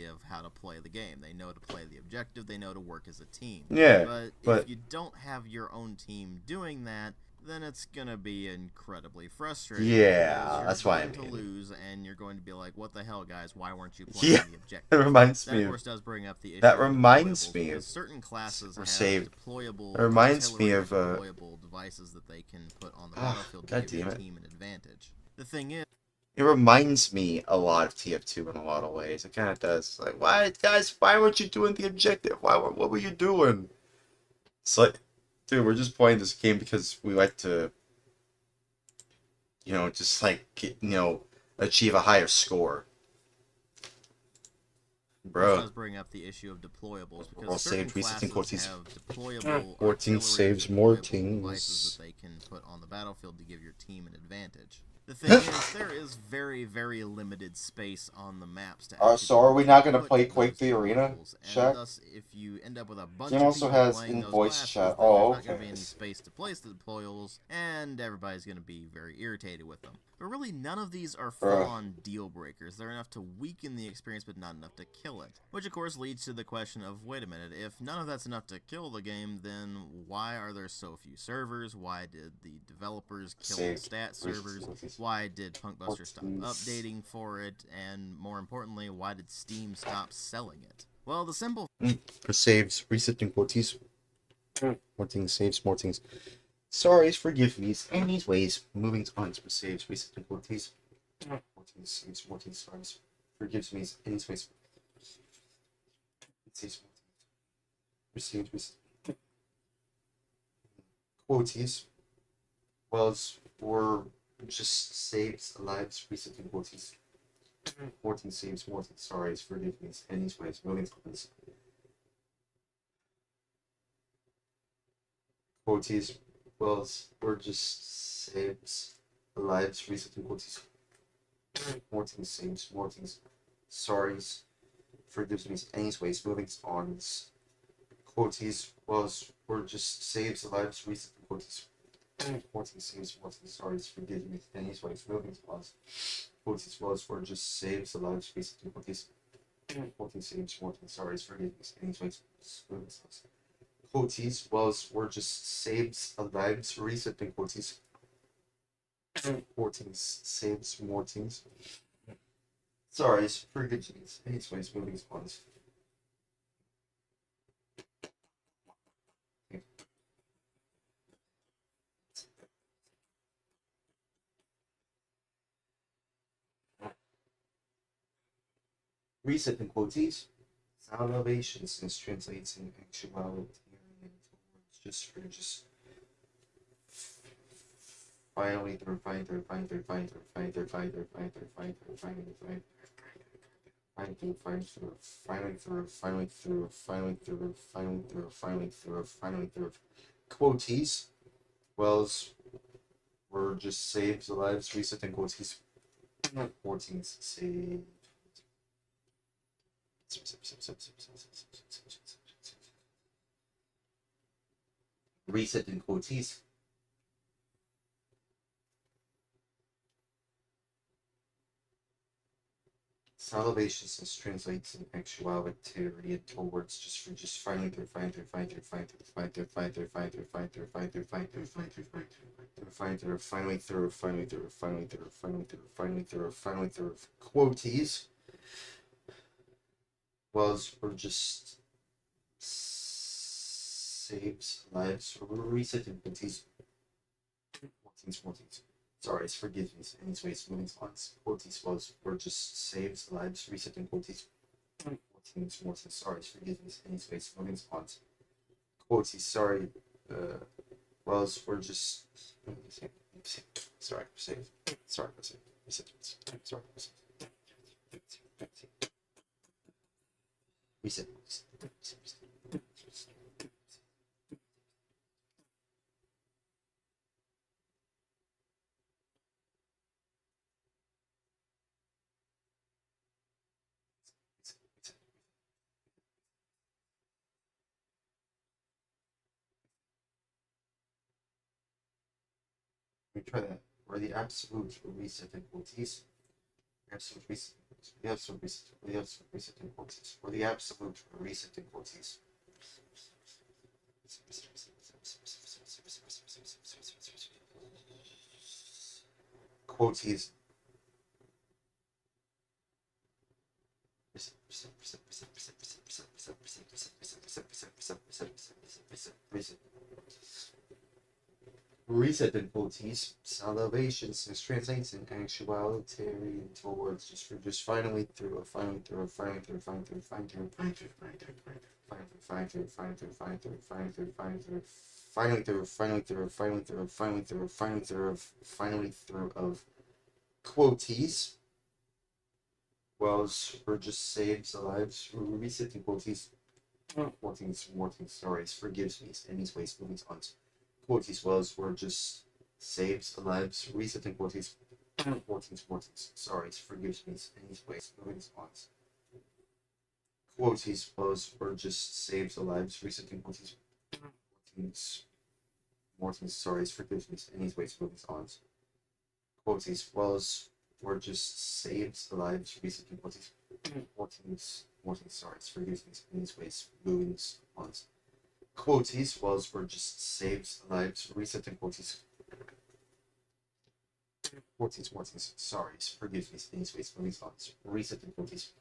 of how to play the game. They know to play the objective, they know to work as a team. Yeah, but if you don't have your own team doing that, then it's gonna be incredibly frustrating. Yeah, that's why I'm going to lose, and you're going to be like, "What the hell, guys? Why weren't you playing the objective?" That reminds that, me. Of course, does bring up the issue. That reminds me of certain classes have deployable. It reminds me of deployable devices that they can put on the battlefield to give your team an advantage. The thing is, it reminds me a lot of TF2 in a lot of ways. It kind of does. Like, why, guys? Why weren't you doing the objective? What were you doing? It's like, dude, we're just playing this game because we like to, just like achieve a higher score. Bro. This does bring up the issue of deployables because Saved certain classes have deployable 14 saves more things devices that they can put on the battlefield to give your team an advantage. The thing is, there is very, very limited space on the maps to so are we not going to play Quake the Arena, chat? Thus, if you end up with a bunch Game of also people has playing in those voice classes, chat. then Oh, there's not going to be okay. any space to place the deployables, and everybody's going to be very irritated with them. But really, none of these are full-on deal breakers. They're enough to weaken the experience, but not enough to kill it. Which, of course, leads to the question of, wait a minute, if none of that's enough to kill the game, then why are there so few servers? Why did the developers kill the stat servers? Why did Punkbuster stop updating for it? And more importantly, why did Steam stop selling it? Well, the simple... For saves, resetting 14. More things, saves, more things. Sorry, forgive me. Anyways, moving on to saves, resetting 14. 14 saves, 14 sorry. Forgives me. Anyways. Saves, received quoties was were just saves lives recently quoties. 14 saves, 14 sorries, forgiveness, anyways, moving on. Quoties were just saves lives recently quoties. 14 saves, 14 sorries, forgiveness, anyways, moving on. Quoties were just saves lives recently quoties. 14 saves, 14 sorries, forgiveness, anyways, moving on. Quoties were just saves lives recently quoties. 14 saves, 14 sorries, forgiveness, anyways, moving on. Quoties were just saves lives recently quoties. 14 saves, more teams. Sorry, forgiveness, anyways, moving on. Recent in quotes, salvation since translates in actuality just for just finally through finally through finally through quotes wells were just saves the lives recent in quotes 14 save reset in quotes salvation since translates in actuality into words just for just finally through finally through finally through finally through finally through finally through finally through finally through finally through finally through finally through finally through finally through finally through finally through finally through finally through finally through quotes were just saves lives reset in quotes 14 sorry, it's forgiveness. Anyways, moving on. Quotes were just saves lives reset in quotes 14 sorry, it's forgiveness. Anyways, moving on. Quotes sorry were just sorry, save. Sorry, reset. Sorry, reset. Let me try that. Or the absolute reset in quotes. Absolute reset. The absolute reset. The absolute reset in quotes. Or the absolute reset in quotes. Quotes. Reset in quotes. Salvation since translates in actuality into words just finally through finally through finally through finally through finally through finally through finally through finally through finally through finally through finally through finally through finally through finally through finally through finally through finally through finally through of quotes were just saves lives reset in quotes 14 stories forgives me anyways moving on quotes were just saves lives reset in quotes 14 sorry forgives me anyways moving on quotes were just saves lives reset in quotes 14 sorry forgives me anyways moving on quotes were just saves lives reset in quotes 14 sorry forgives me anyways moving on quotes were just saves lives reset in quotes 14 sorry forgive me anyways moving on reset in quotes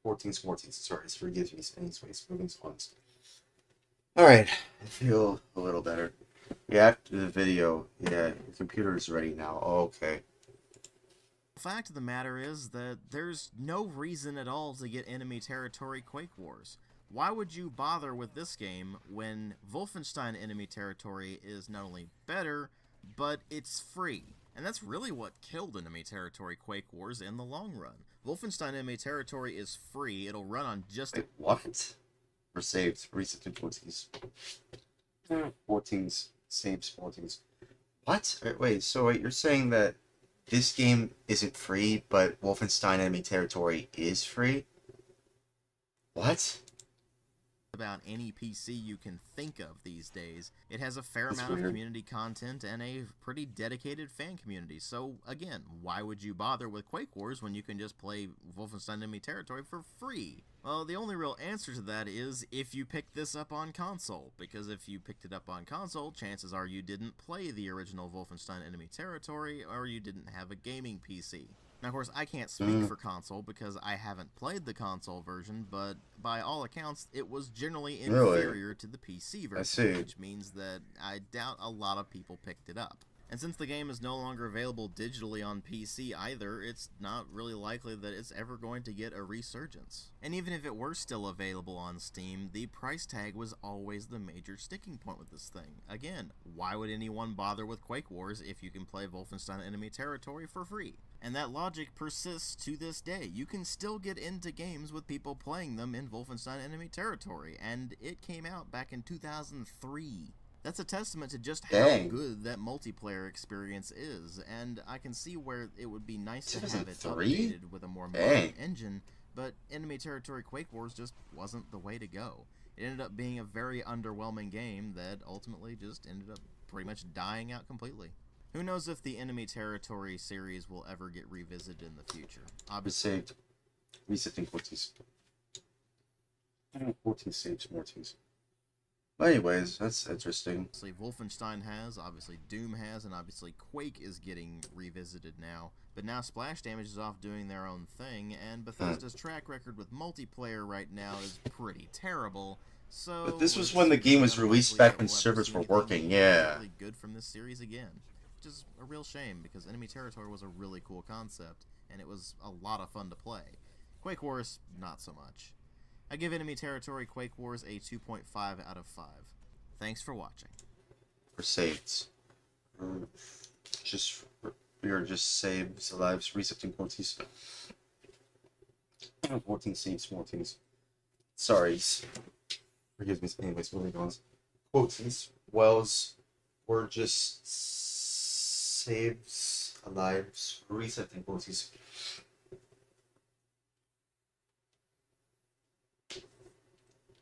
14 sorry forgive me anyways moving on alright I feel a little better yeah after the video yeah the computer is ready now okay The fact of the matter is that there's no reason at all to get enemy territory Quake Wars. Why would you bother with this game when Wolfenstein Enemy Territory is not only better, but it's free? And that's really what killed Enemy Territory Quake Wars in the long run. Wolfenstein Enemy Territory is free. It'll run on just... Wait, what? Or saved, recent difficulties. 14s, saves, 14s. What? Wait, so wait, you're saying that this game isn't free, but Wolfenstein Enemy Territory is free? What? About any PC you can think of these days. It has a fair That's amount weird. of community content and a pretty dedicated fan community. So again, why would you bother with Quake Wars when you can just play Wolfenstein Enemy Territory for free? Well, the only real answer to that is if you picked this up on console, because if you picked it up on console, chances are you didn't play the original Wolfenstein Enemy Territory, or you didn't have a gaming PC. Now, of course, I can't speak for console because I haven't played the console version, but by all accounts, it was generally inferior to the PC version, I see. which means that I doubt a lot of people picked it up. And since the game is no longer available digitally on PC either, it's not really likely that it's ever going to get a resurgence. And even if it were still available on Steam, the price tag was always the major sticking point with this thing. Again, why would anyone bother with Quake Wars if you can play Wolfenstein Enemy Territory for free? And that logic persists to this day. You can still get into games with people playing them in Wolfenstein Enemy Territory, and it came out back in 2003. That's a testament to just how Dang. good that multiplayer experience is, and I can see where it would be nice to have it 2003? updated with a more modern Dang. engine, but Enemy Territory Quake Wars just wasn't the way to go. It ended up being a very underwhelming game that ultimately just ended up pretty much dying out completely. Who knows if the Enemy Territory series will ever get revisited in the future. Obviously, Saved. Reset difficulties. 14 saves, 14s. Anyways, that's interesting. obviously Wolfenstein has, obviously Doom has, and obviously Quake is getting revisited now. But now Splash Damage is off doing their own thing, and Bethesda's track record with multiplayer right now is pretty terrible. So But this was it's when the game was unlikely released that back when we'll ever servers see were anything working, yeah. really good from this series again, which is a real shame because Enemy Territory was a really cool concept, and it was a lot of fun to play. Quake Wars, not so much. I give Enemy Territory Quake Wars a 2.5 out of 5. Thanks for watching. For saves. We are just saves, lives, resetting quotes. 14 saves, 14s. Sorry. Forgive me, anyways, moving on. Quotes, wells, were just saves, lives, resetting quotes.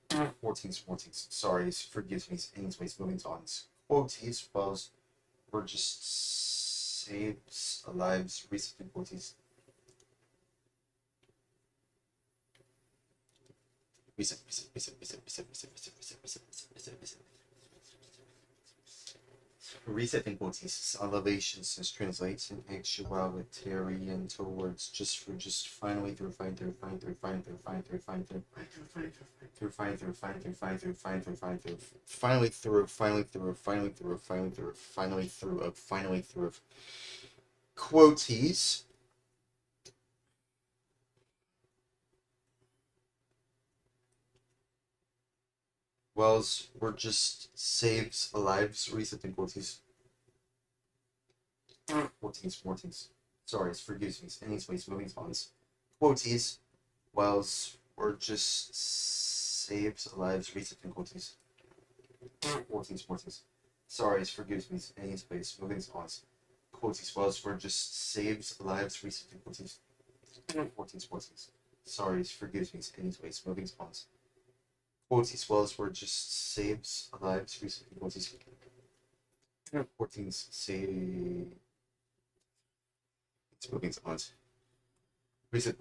Fourteens. Sorry, forgive me. Anyways, moving on. Quotes, wells, were just saves, lives, resetting quotes. Reset. Resetting quotes. Elevations is translates in actualitarian towards just finally through quotes. Wells were just saves, lives, resetting quotes. 14s. Sorry, forgive me. Anyways, moving on. Quotes. Wells were just saves, lives, resetting quotes. 14s. Sorry, forgive me. Anyways, moving on. Quotes. Wells were just saves, lives, resetting quotes. 14s. Sorry, forgive me. Anyways, moving on. Quotes wells were just saves, lives, recently quotes. 14s save. It's moving on. Reset.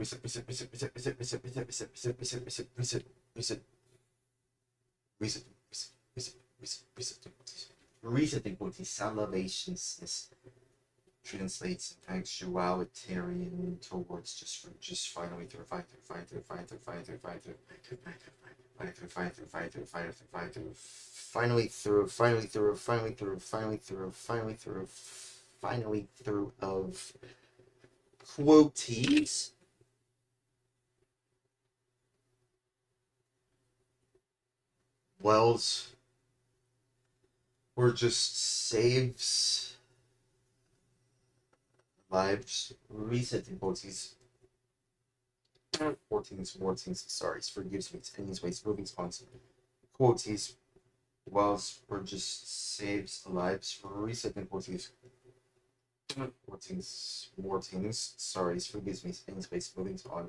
Resetting quotes. Salvations translates actualitarian towards just finally through of quotes. wells were just saves lives resetting quotes. 14, sorry, forgives me. Anyways, moving on. Quotes. Wells were just saves lives resetting quotes. 14, sorry, forgives me. Anyways, moving on.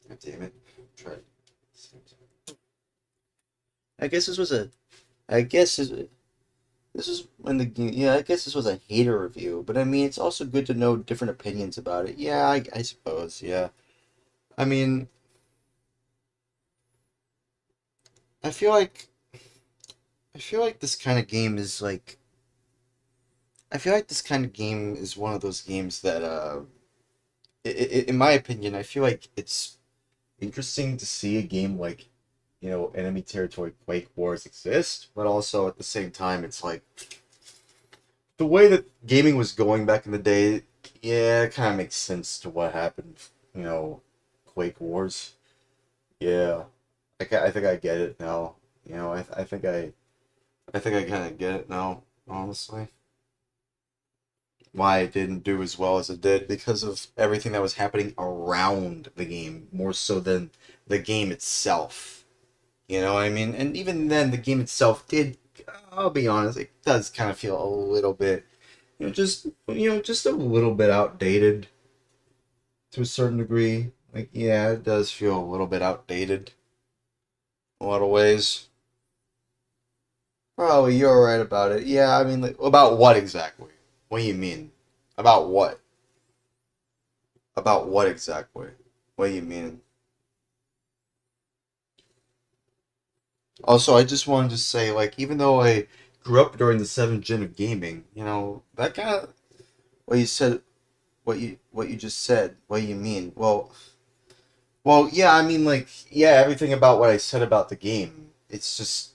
God damn it. Try it. I guess this was a. I guess this is when the yeah. I guess this was a hater review, but I mean, it's also good to know different opinions about it. Yeah, I suppose. Yeah, I mean, I feel like this kind of game is like. I feel like this kind of game is one of those games that, in my opinion, I feel like it's interesting to see a game like, Enemy Territory Quake Wars exist, but also at the same time, it's like the way that gaming was going back in the day. Yeah, it kind of makes sense to what happened. Quake Wars. Yeah, I think I get it now. I think I kind of get it now. Honestly, why it didn't do as well as it did because of everything that was happening around the game, more so than the game itself. You know what I mean? And even then, the game itself did. I'll be honest, it does kind of feel a little bit, just a little bit outdated to a certain degree. Like, yeah, it does feel a little bit outdated in a lot of ways. Probably you're right about it. Yeah, I mean, like, about what exactly? What do you mean? About what? About what exactly? What do you mean? Also, I just wanted to say, like, even though I grew up during the 7th gen of gaming, that kind of what you said, what you just said. What do you mean? Well, yeah, I mean, like, yeah, everything about what I said about the game. It's just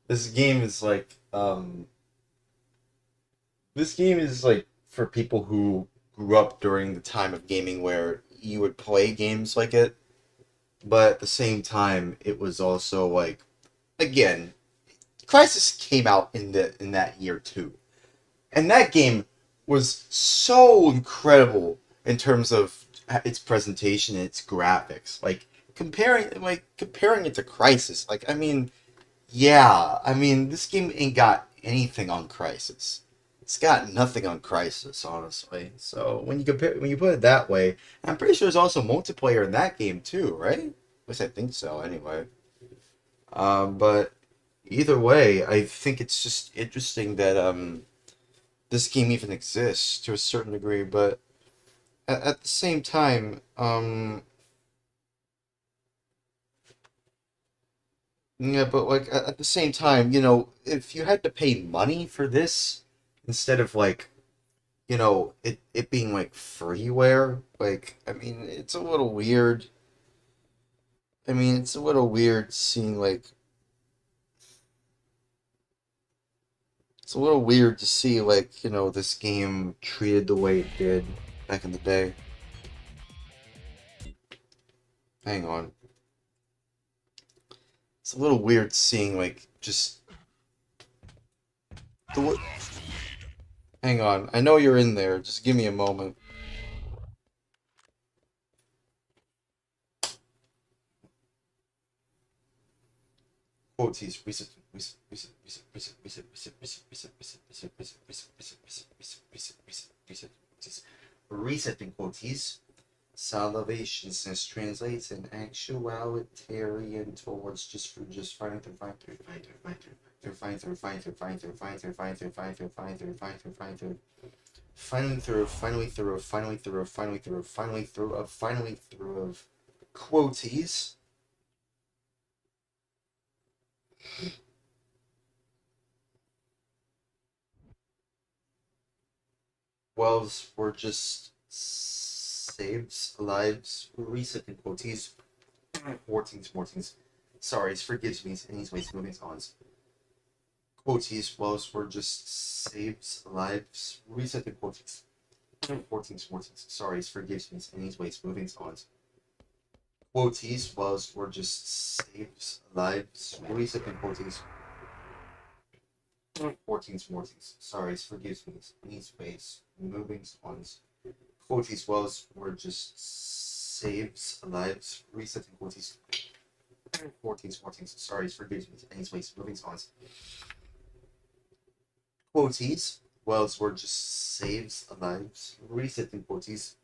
this game is like, this game is like for people who grew up during the time of gaming where you would play games like it, but at the same time, it was also like, again, Crisis came out in that year too, and that game was so incredible in terms of its presentation and its graphics. Like comparing it to Crisis, like I mean, yeah, I mean this game ain't got anything on Crisis. It's got nothing on Crisis, honestly. So when you put it that way, I'm pretty sure there's also multiplayer in that game too, right? At least I think so, anyway. But either way, I think it's just interesting that this game even exists to a certain degree, but at the same time, yeah, but like at the same time, if you had to pay money for this instead of like, it being like freeware, like I mean, it's a little weird. I mean, it's a little weird seeing like it's a little weird to see like, this game treated the way it did back in the day. Hang on. It's a little weird seeing like just the Hang on. I know you're in there. Just give me a moment. Quotes. Resetting quotes. Salvation says translates in actualitarian towards just fine through fine through fine through fine through fine through fine through fine through fine through fine through fine through fine through fine through fine through finally through of quotes. Wells were just saves lives resetting quotes. 14. Sorry, forgives me. Anyways, moving on. Quotes wells were just saves lives resetting quotes. 14. Sorry, forgives me. Anyways, moving on. Quoties was or just saves lives. Reset and quoties. 14s, 14s. Sorry, forgive me. Need space. Moving spawns. Quoties was or just saves lives. Reset and quoties. 14s, 14s. Sorry, forgive me. Any space. Moving spawns. Quoties was or just saves lives. Reset and quoties.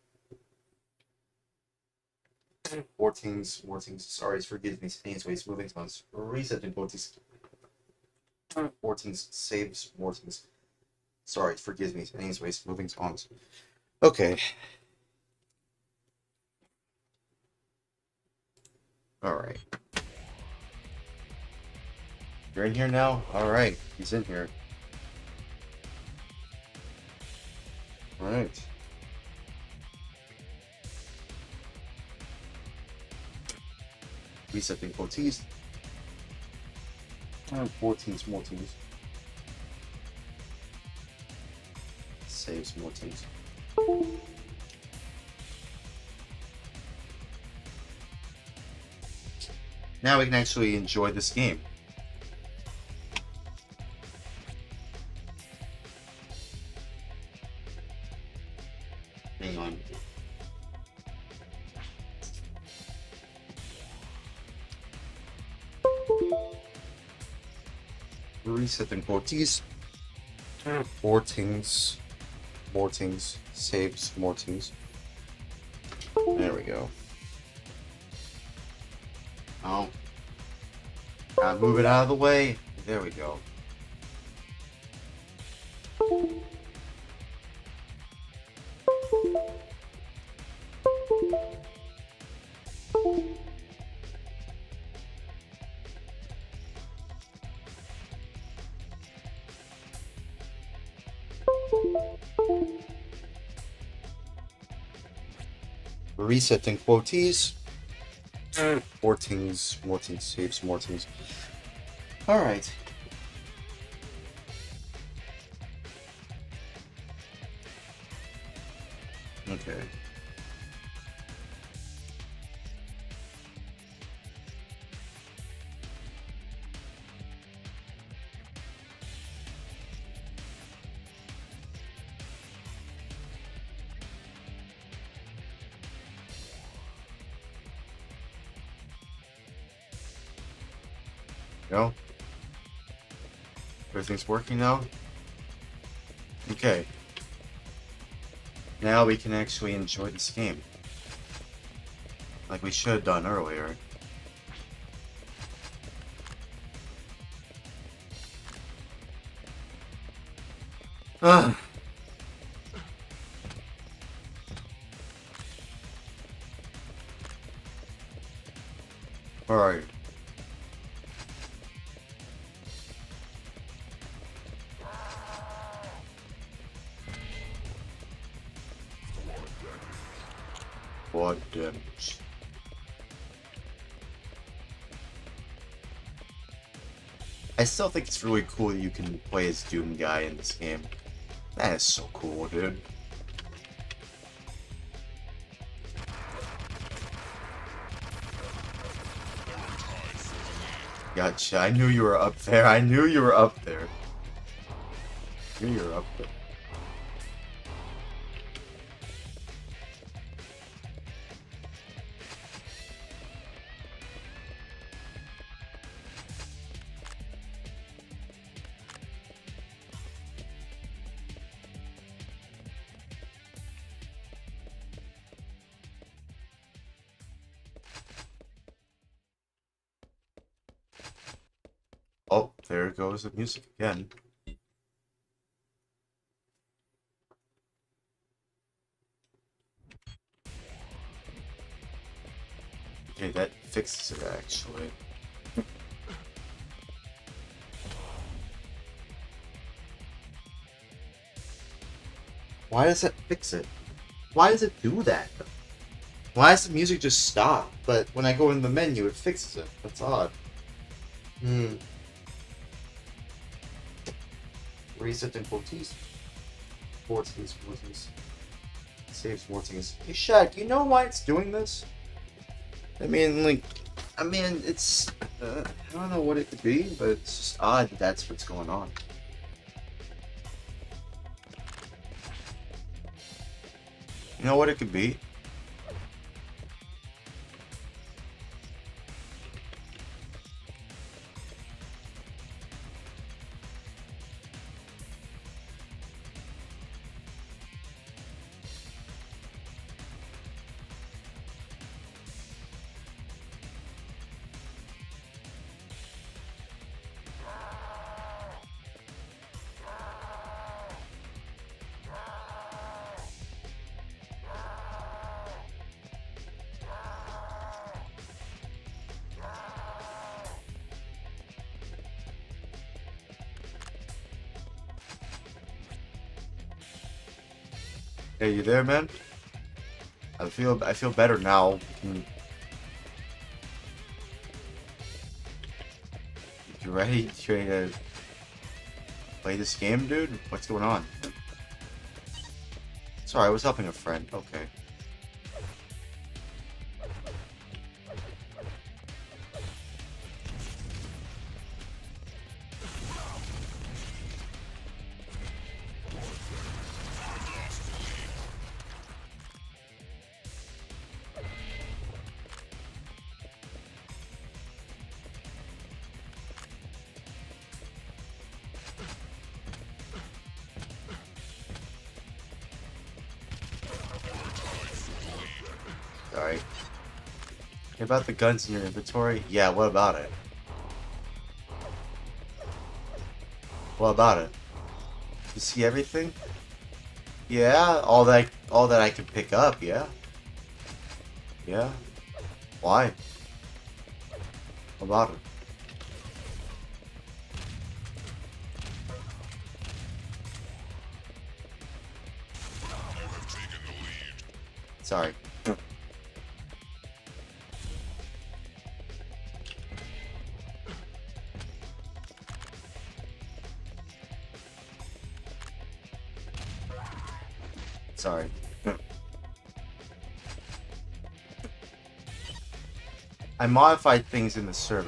14s, 14s. Sorry, forgive me. Anyways, moving spawns. Reset and quoties. 14s saves 14s. Sorry, forgive me. Anyways, moving spawns. Okay. Alright. You're in here now? Alright, he's in here. Alright. Resetting quoties. 14s, more teams. Saves more teams. Now we can actually enjoy this game. Hang on. Resetting quoties. 14s, more teams, saves more teams. There we go. Oh. Gotta move it out of the way. There we go. Resetting quoties. 14s, more teams, saves more teams. Alright. Okay. Go. Everything's working now. Okay. Now we can actually enjoy this game. Like we should have done earlier. Ugh. Alright. What damage? I still think it's really cool that you can play as Doom Guy in this game. That is so cool, dude. Gotcha. I knew you were up there. I knew you were up there. I knew you were up there. Oh, there goes the music again. Okay, that fixes it actually. Why does it fix it? Why does it do that? Why does the music just stop? But when I go in the menu, it fixes it. That's odd. Reset and quoties. 14s, 14s. Saves 14s. Hey Shaq, you know why it's doing this? I mean, like, it's, I don't know what it could be, but it's just odd that that's what's going on. You know what it could be? Hey, you there, man? I feel better now. You ready? You ready to play this game, dude? What's going on? Sorry, I was helping a friend. Okay. Sorry. About the guns in your inventory? Yeah, what about it? What about it? You see everything? Yeah, all that I can pick up, yeah. Yeah. Why? What about it? Sorry. Sorry. I modified things in the server,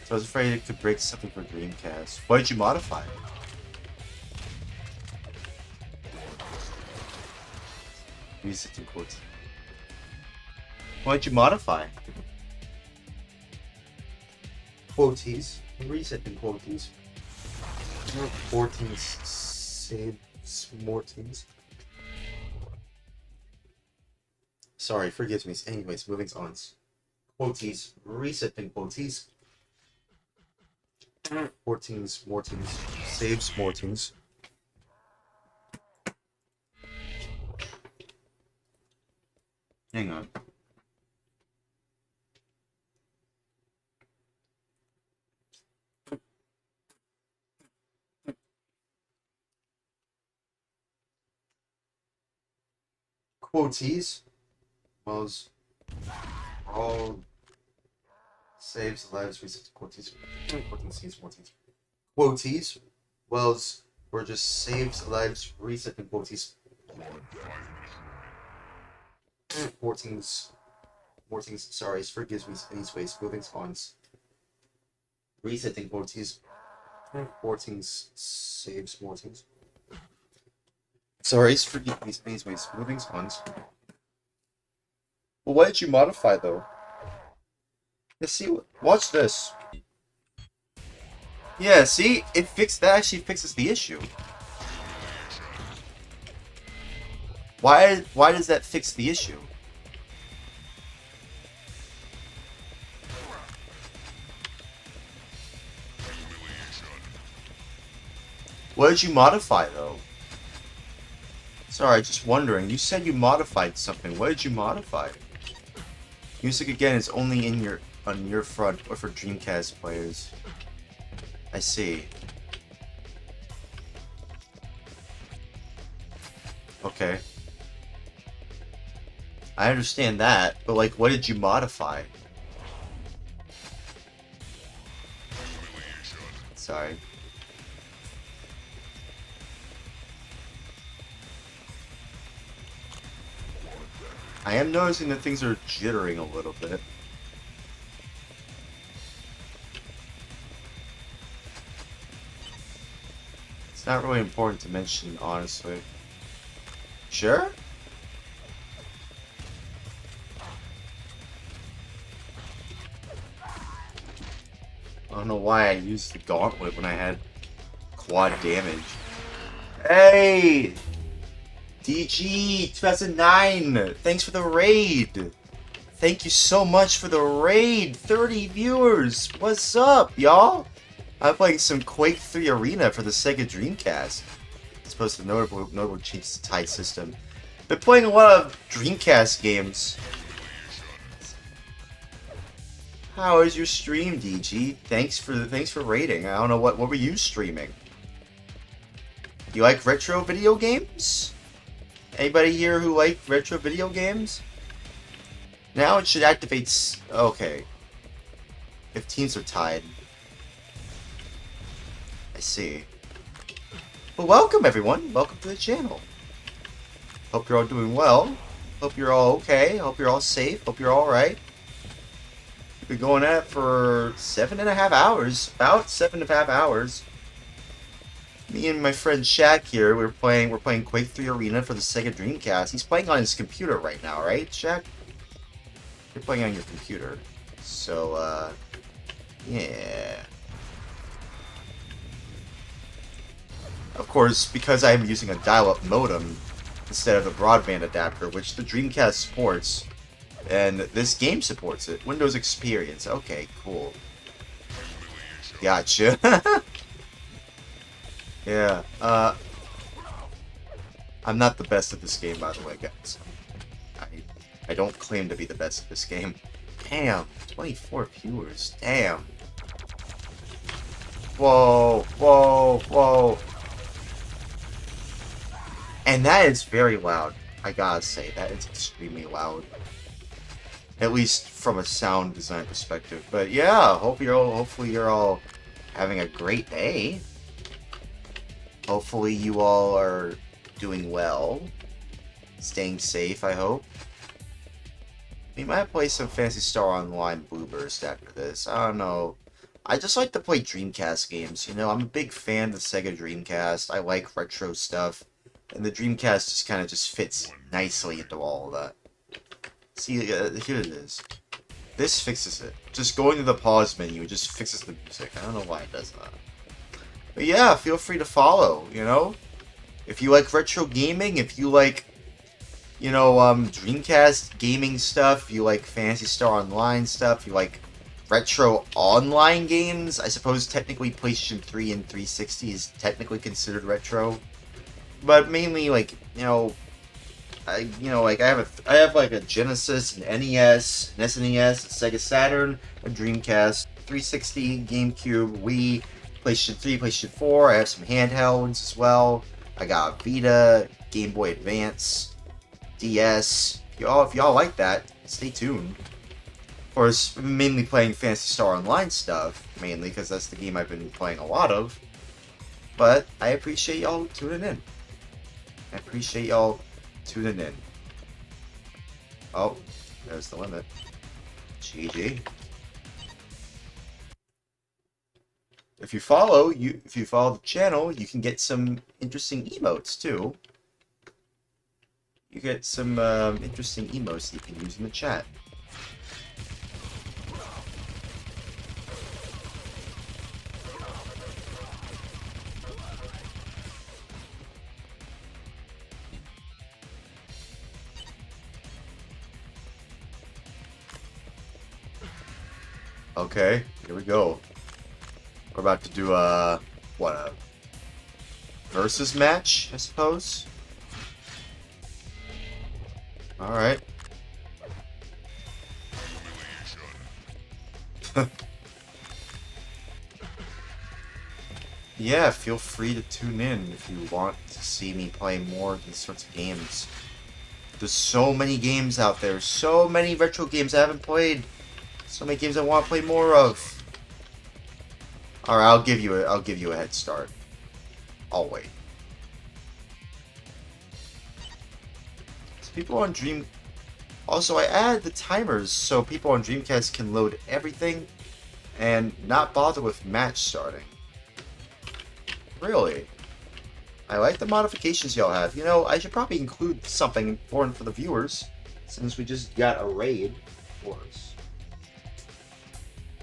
so I was afraid it could break something for Dreamcast. What did you modify? Music in quotes. What did you modify? Quoties. Reset in quoties. 14 save Mortins. Sorry, forgive me. Anyways, moving on. Quoties. Reset in quoties. 14's Mortins. Saves Mortins. Hang on. Quoties was all saves lives reset quoties. 14 sees 14. Quoties was were just saves lives reset and quoties. 14's sorry, forgives me anyways, moving spawns. Resetting quoties. 14's saves Mortins. Sorry, forgive me anyways, moving spawns. Well, what did you modify though? Let's see. Watch this. Yeah, see, that actually fixes the issue. Why does that fix the issue? What did you modify though? Sorry, just wondering. You said you modified something. What did you modify? Music again is only on your front or for Dreamcast players. I see. Okay. I understand that, but like, what did you modify? Sorry. I am noticing that things are jittering a little bit. It's not really important to mention, honestly. Sure? I don't know why I used the gauntlet when I had quad damage. Hey! DG 2009! Thanks for the raid! Thank you so much for the raid! 30 viewers! What's up, y'all? I'm playing some Quake 3 Arena for the Sega Dreamcast. It's supposed to notable changes to Tide system. Been playing a lot of Dreamcast games. How is your stream, DG? Thanks for raiding. I don't know what were you streaming? You like retro video games? Anybody here who like retro video games? Now it should activate. Okay. If teams are tied. I see. Well, welcome everyone. Welcome to the channel. Hope you're all doing well. Hope you're all okay. Hope you're all safe. Hope you're all right. We've been going at it for 7.5 hours. About 7.5 hours. Me and my friend Shaq here, we're playing Quake 3 Arena for the Sega Dreamcast. He's playing on his computer right now, right, Shaq? You're playing on your computer. So, yeah. Of course, because I'm using a dial-up modem instead of a broadband adapter, which the Dreamcast supports, and this game supports it. Windows Experience. Okay, cool. Gotcha. Yeah, I'm not the best at this game, by the way, guys. I don't claim to be the best at this game. Damn, 24 viewers. Damn. Whoa, whoa, whoa. And that is very loud. I gotta say, that is extremely loud. At least from a sound design perspective. But yeah, hopefully you're all having a great day. Hopefully you all are doing well. Staying safe, I hope. We might play some Phantasy Star Online Blue Burst after this. I don't know. I just like to play Dreamcast games, you know? I'm a big fan of the Sega Dreamcast. I like retro stuff. And the Dreamcast just kind of fits nicely into all of that. See, here it is. This fixes it. Just going to the pause menu just fixes the music. I don't know why it does that. But yeah, feel free to follow, you know? If you like retro gaming, if you like, you know, Dreamcast gaming stuff, you like Phantasy Star Online stuff, you like retro online games, I suppose technically PlayStation 3 and 360 is technically considered retro. But mainly, like, you know, I have like a Genesis, an NES, an SNES, a Sega Saturn, a Dreamcast, 360, GameCube, Wii, PlayStation 3, PlayStation 4. I have some handhelds as well. I got a Vita, Game Boy Advance, DS. If y'all like that, stay tuned. Of course, I'm mainly playing Phantasy Star Online stuff, mainly because that's the game I've been playing a lot of. But I appreciate y'all tuning in. I appreciate y'all tuning in. Oh, there's the limit. GG. If you follow the channel, you can get some interesting emotes too. You get some interesting emotes that you can use in the chat. Okay, here we go. We're about to do a versus match, I suppose. All right. Yeah, feel free to tune in if you want to see me play more of these sorts of games. There's so many games out there, so many retro games I haven't played. So many games I want to play more of. All right, I'll give you a head start. I'll wait. So people on Dream. Also, I added the timers so people on Dreamcast can load everything and not bother with match starting. Really? I like the modifications y'all have. You know, I should probably include something important for the viewers, since we just got a raid for us.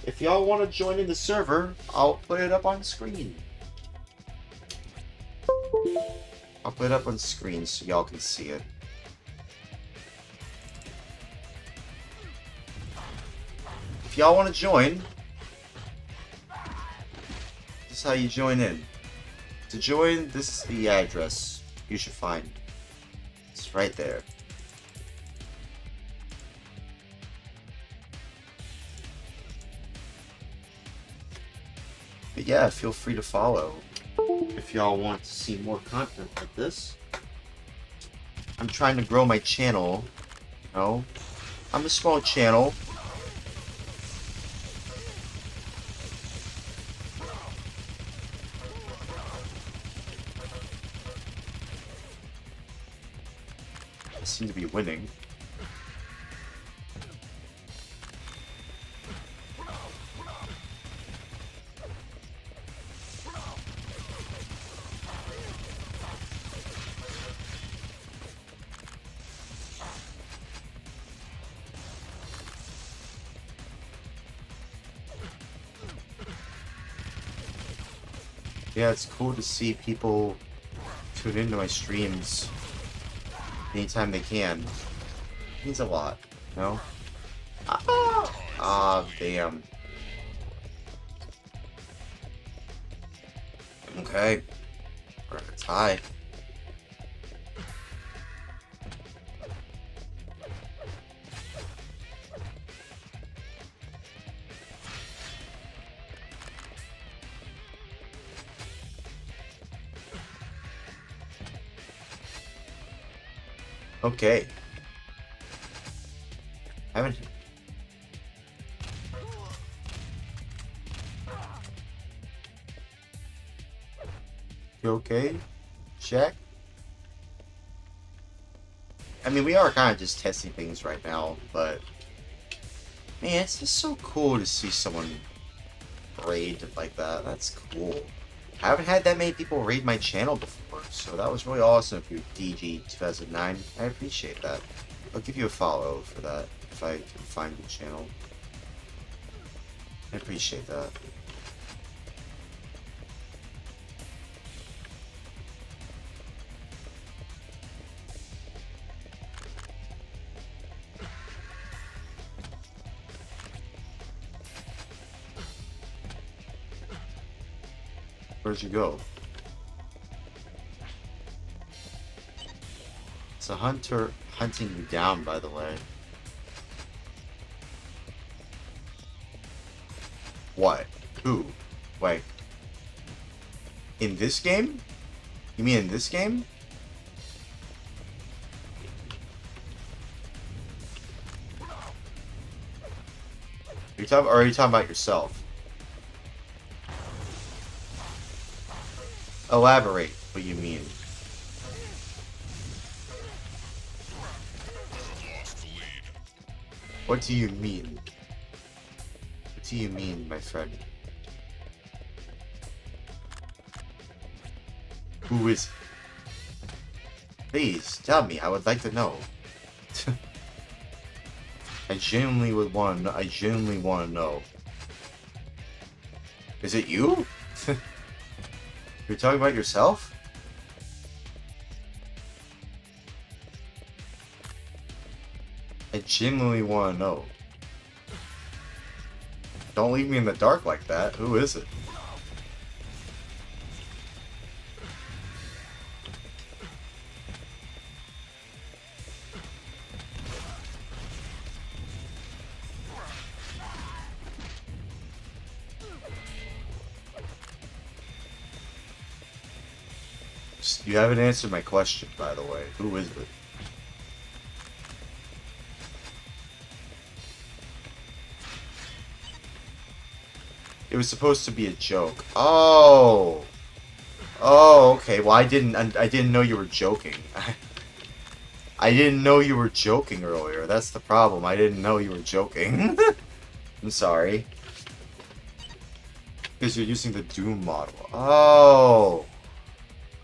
If y'all want to join in the server, I'll put it up on screen. I'll put it up on screen so y'all can see it. If y'all want to join, this is how you join in. To join, this is the address you should find. It's right there. But yeah, feel free to follow if y'all want to see more content like this. I'm trying to grow my channel, you know. I'm a small channel. I seem to be winning. Yeah, it's cool to see people tune into my streams anytime they can. It means a lot, you know? Damn. Okay. We're at a tie. Okay. Haven't. You okay, Shaq? I mean, we are kind of just testing things right now, but man, it's just so cool to see someone raid like that. That's cool. I haven't had that many people raid my channel before, so that was really awesome of you, DG2009. I appreciate that. I'll give you a follow for that if I can find your channel. I appreciate that. Where'd you go? It's a hunter hunting you down, by the way. What? Who? Wait. In this game? You mean in this game? Are you talking about yourself? Elaborate what you mean. What do you mean? What do you mean, my friend? Who is it? Please, tell me. I would like to know. I genuinely want to know. Is it you? You're talking about yourself? I genuinely want to know. Don't leave me in the dark like that. Who is it? You haven't answered my question, by the way. Who is it? It was supposed to be a joke. Oh. Oh, okay. Well, I didn't know you were joking. I didn't know you were joking earlier. That's the problem. I didn't know you were joking. I'm sorry. Because you're using the Doom model. Oh.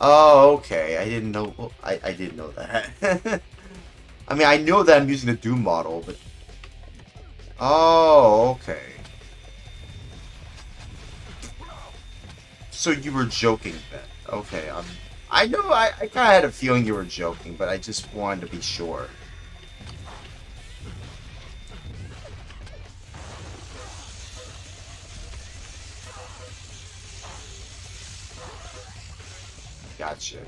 Oh, okay. I didn't know. Well, I didn't know that. I mean, I know that I'm using the Doom model, but... Oh, okay. So you were joking then. Okay, I know, I kind of had a feeling you were joking, but I just wanted to be sure. Gotcha.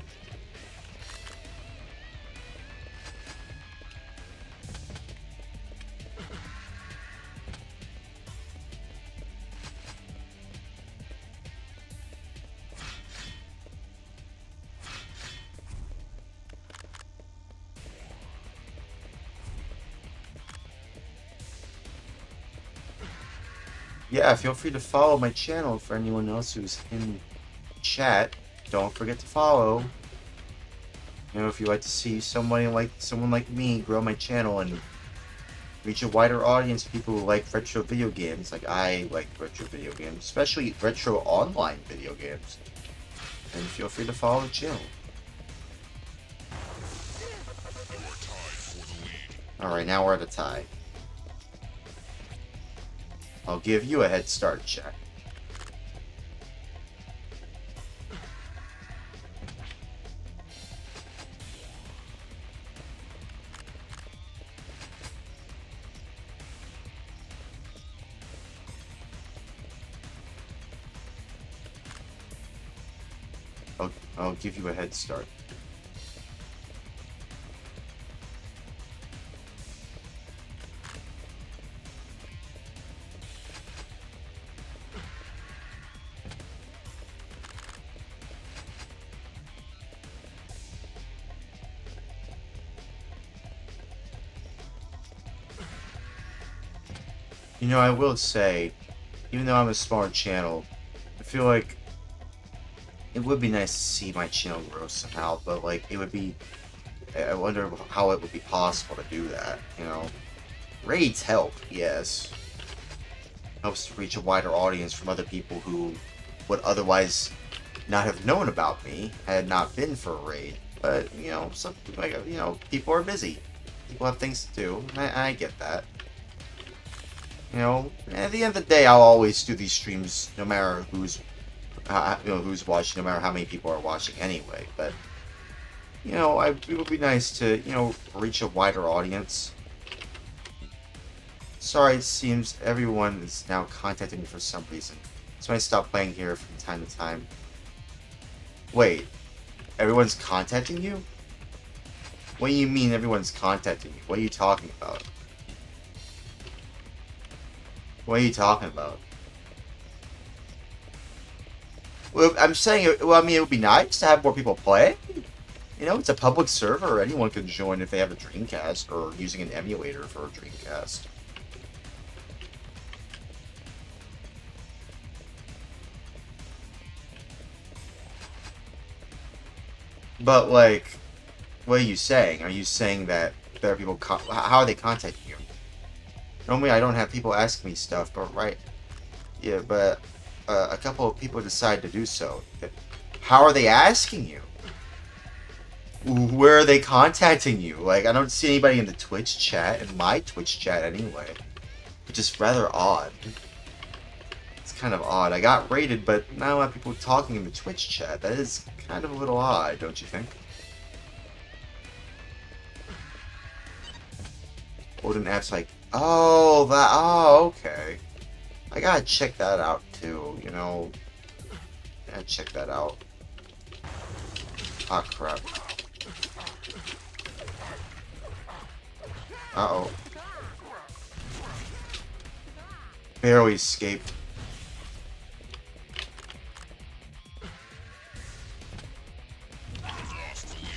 Yeah, feel free to follow my channel for anyone else who's in chat. Don't forget to follow. You know, if you'd like to see someone like me grow my channel and reach a wider audience of people who like retro video games, like I like retro video games, especially retro online video games, then feel free to follow the channel. Alright, now we're at a tie. I'll give you a head start, chat. I'll give you a head start. You know, I will say, even though I'm a smaller channel, I feel like it would be nice to see my channel grow somehow, but like it would be, I wonder how it would be possible to do that, you know. Raids help, yes. Helps to reach a wider audience from other people who would otherwise not have known about me had it not been for a raid. But, you know, some, like, you know, people are busy. People have things to do, and I get that. You know, at the end of the day, I'll always do these streams no matter who's who's watching, no matter how many people are watching anyway. But, you know, it would be nice to, you know, reach a wider audience. Sorry, it seems everyone is now contacting me for some reason. So I stopped playing here from time to time. Wait, everyone's contacting you? What do you mean everyone's contacting you? What are you talking about? What are you talking about? Well, I'm saying, well, I mean, it would be nice to have more people play. You know, it's a public server. Anyone can join if they have a Dreamcast or using an emulator for a Dreamcast. But, like, what are you saying? Are you saying that there are people... how are they contacting you? Normally, I don't have people ask me stuff, but yeah, but a couple of people decide to do so. How are they asking you? Where are they contacting you? Like, I don't see anybody in the Twitch chat, in my Twitch chat anyway. Which is rather odd. It's kind of odd. I got rated, but now I have people talking in the Twitch chat. That is kind of a little odd, don't you think? Odin apps like, oh, that, oh, okay. I gotta check that out too, you know. I gotta check that out. Ah, crap. Uh-oh. Barely escaped.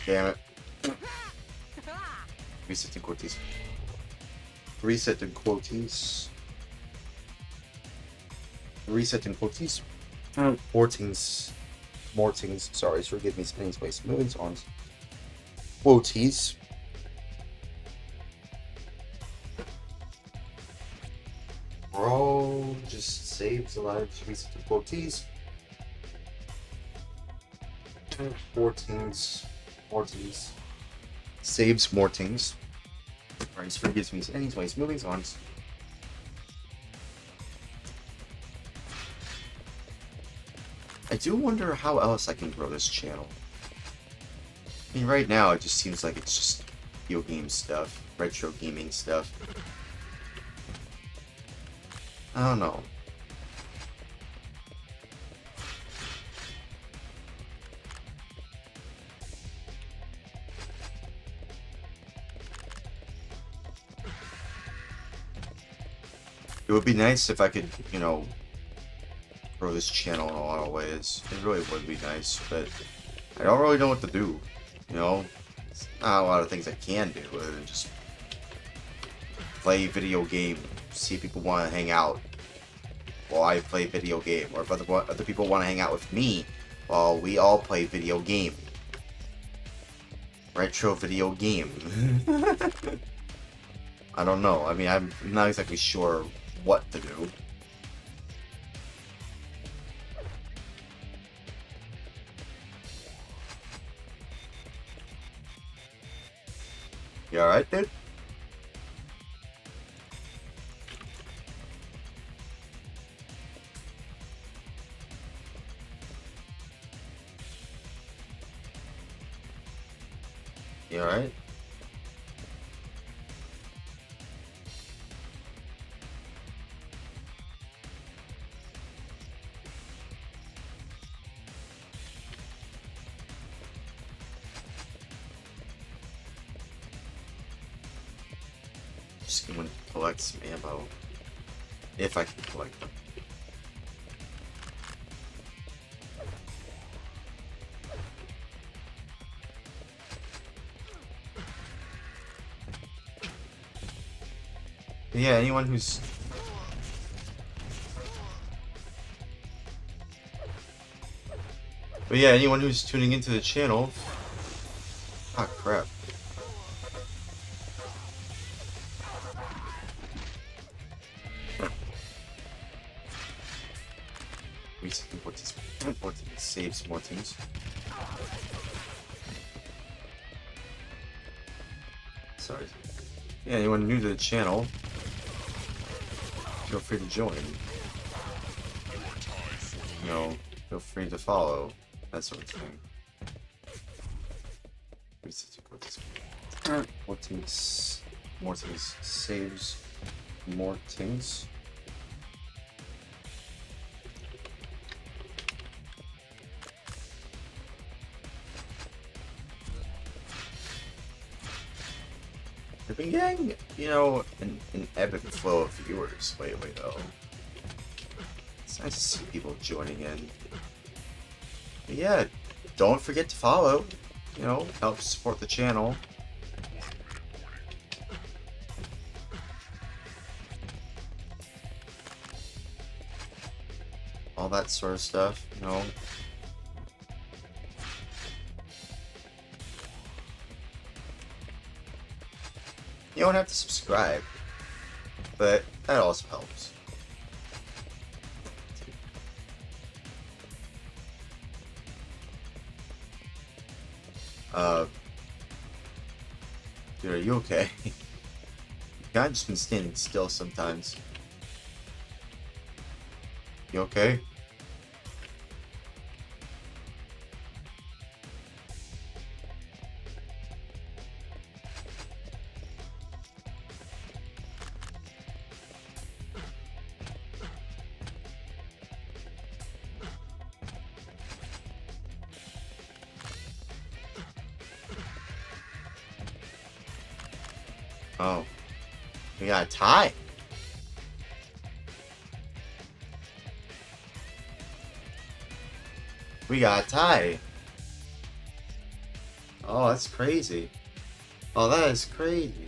Damn it. Resetting quotes. Resetting quotes. Resetting quotes. Mortings. Sorry, forgive me, spinning space. Moving on. Quotes. Bro, just saves the lives. Resetting quotes. Mortings. Mortings. Saves Mortings. Alright, forgives me. Anyways, moving on. I do wonder how else I can grow this channel. I mean, right now it just seems like it's just video game stuff, retro gaming stuff. I don't know. It would be nice if I could, you know, grow this channel in a lot of ways. It really would be nice, but I don't really know what to do. You know, there's not a lot of things I can do other than just play video game, see if people want to hang out while I play video game, or if other people want to hang out with me while we all play video game. Retro video game. I don't know. I mean, I'm not exactly sure what to do. You alright, dude? You alright? Just gonna collect some ammo. If I can collect them. Yeah, anyone who's... But yeah, anyone who's tuning into the channel... Ah, crap. Saves more things. Sorry. Yeah, anyone new to the channel, feel free to join. You know, feel free to follow, that sort of thing. More things saves more things. I've been getting, you know, an ebb and flow of viewers lately, though. It's nice to see people joining in. But yeah, don't forget to follow. You know, help support the channel. All that sort of stuff, you know. You don't have to subscribe, but that also helps. Dude, are you okay? You've kind of just been standing still sometimes. You okay? Oh, we got a tie. We got a tie. Oh, that's crazy. Oh, that is crazy.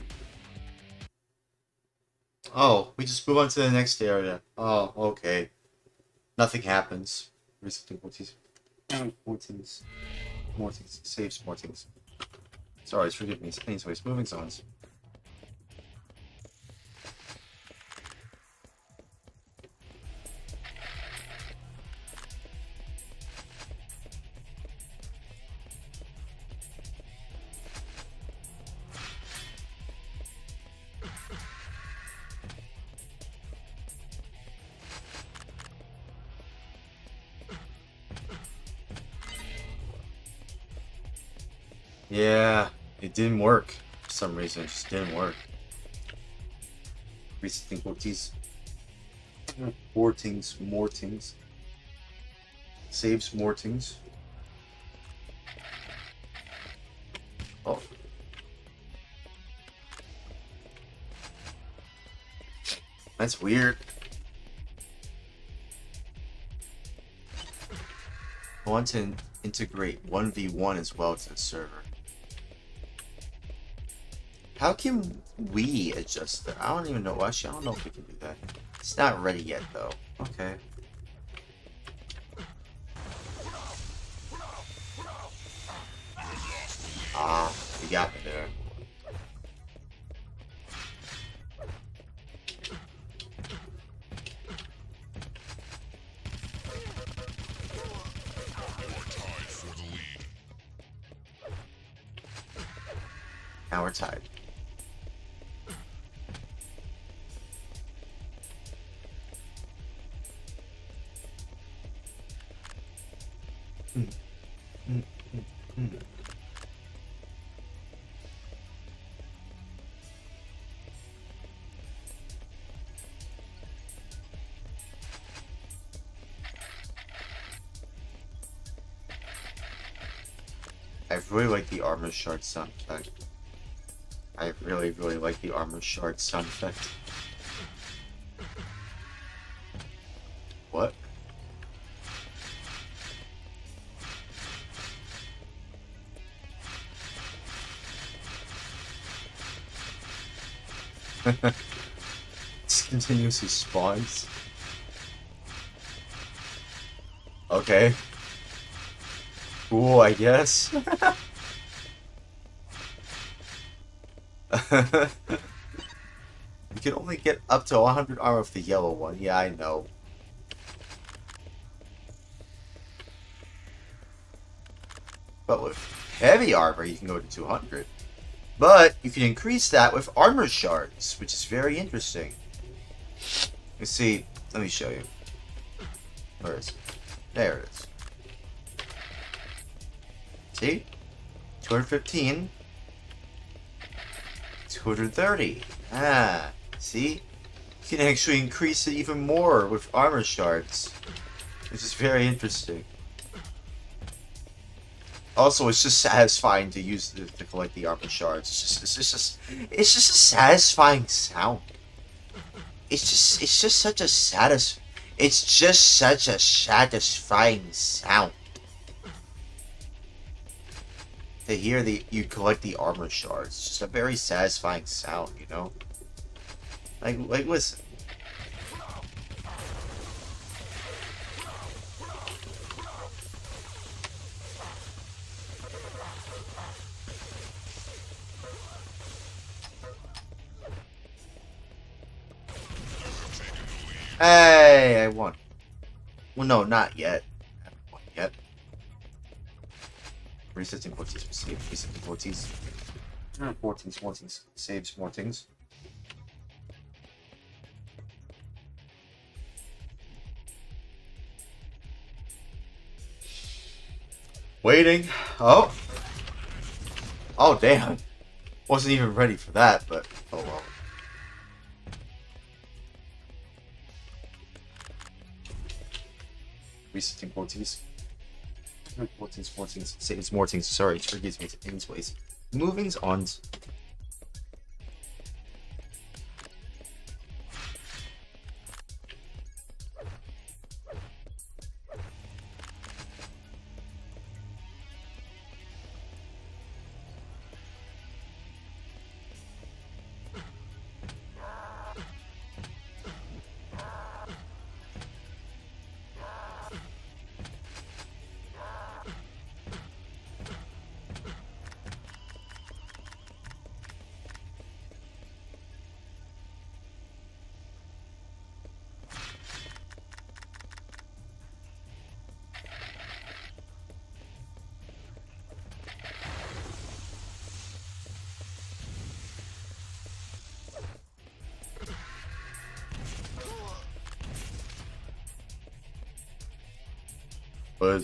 Oh, we just move on to the next area. Oh, okay. Nothing happens. Resetting Mortings. Mortings. Saves Mortings. Sorry, forgive me. Anyways, moving on. Yeah, it didn't work. For some reason, it just didn't work. Resetting Ortiz. Mortings. Saves Mortings. Oh. That's weird. I want to integrate 1v1 as well to the server. How can we adjust that? I don't even know. Actually, I don't know if we can do that. It's not ready yet, though. Okay. Ah, you got me there. Now we're tied. I really like the armor shard sound effect. I really like the armor shard sound effect. What? It continuously spawns. Okay. Cool, I guess. You can only get up to 100 armor with the yellow one. Yeah, I know. But with heavy armor, you can go to 200. But you can increase that with armor shards, which is very interesting. You see, let me show you. Where is it? There it is. See? 215. 230. Ah, see? You can actually increase it even more with armor shards. Which is very interesting. Also, it's just satisfying to use to collect the armor shards. It's just a satisfying sound. It's just such a satisfying sound. To hear you collect the armor shards. It's just a very satisfying sound, you know? Like listen. Hey, I won. Well, no, not yet. I haven't won yet. Resetting Mortings, save, resetting Mortings. 14s, saves Mortings. Waiting. Oh. Oh, damn. Wasn't even ready for that, but oh well. Resetting Mortings. 14s, saves Mortings. Sorry, forgives me. Anyways, moving's on. But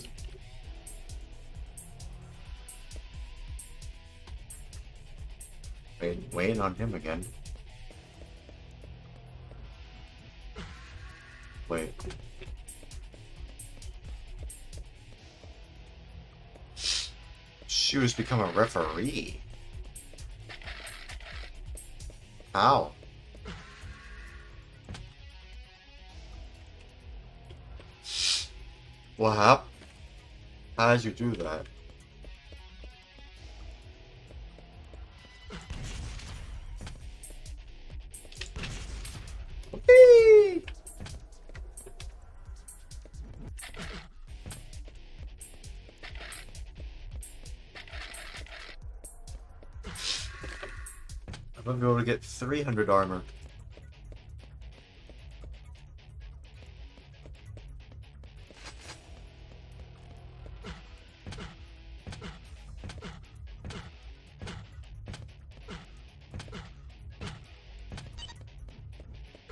Waiting on him again. Wait. She was become a referee. How? What happened? How did you do that? Whee! I'm gonna be able to get 300 armor.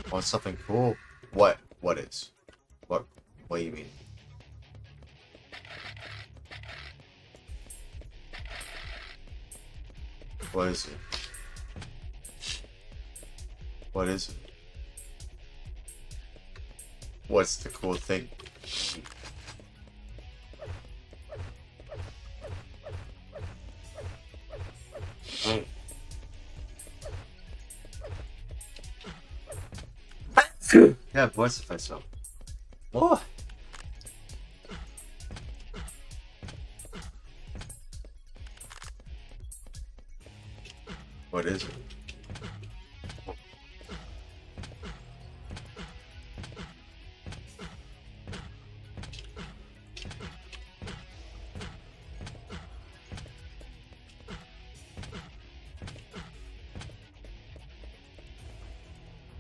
Want something cool? What? What is? What do you mean? What is it? What is it? What's the cool thing? Yeah, voice effects so. Oh. What is it?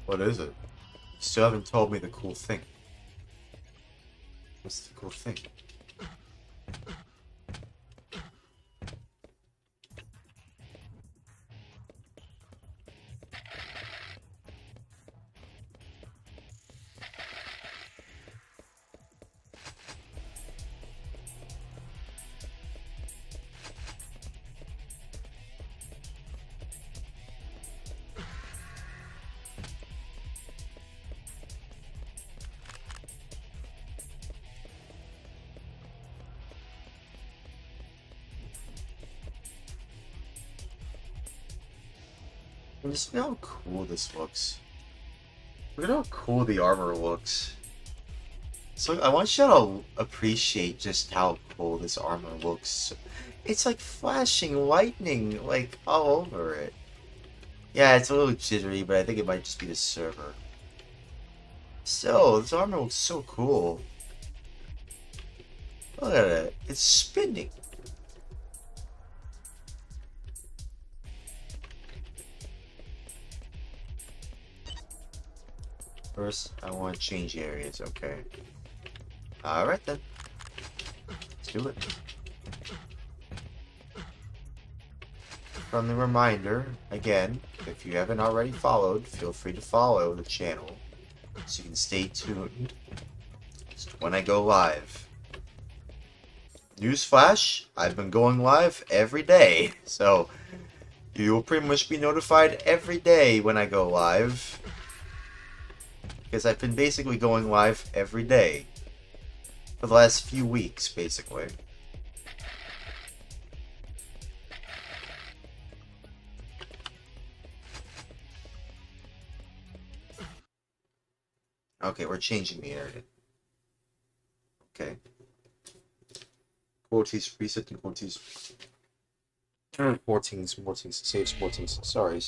What is it? You still haven't told me the cool thing. What's the cool thing? Just look how cool this looks. Look at how cool the armor looks. So I want you to appreciate just how cool this armor looks. It's like flashing lightning like all over it. Yeah, it's a little jittery, but I think it might just be the server. Still, this armor looks so cool. Look at it. It's spinning. First, I want to change areas, okay? Alright then. Let's do it. Friendly reminder, again, if you haven't already followed, feel free to follow the channel so you can stay tuned when I go live. Newsflash, I've been going live every day, so you will pretty much be notified every day when I go live. Because I've been basically going live every day for the last few weeks, basically. Okay, we're changing the area. Okay. Quoties, reset and quoties. 14s, save 14s, sorry.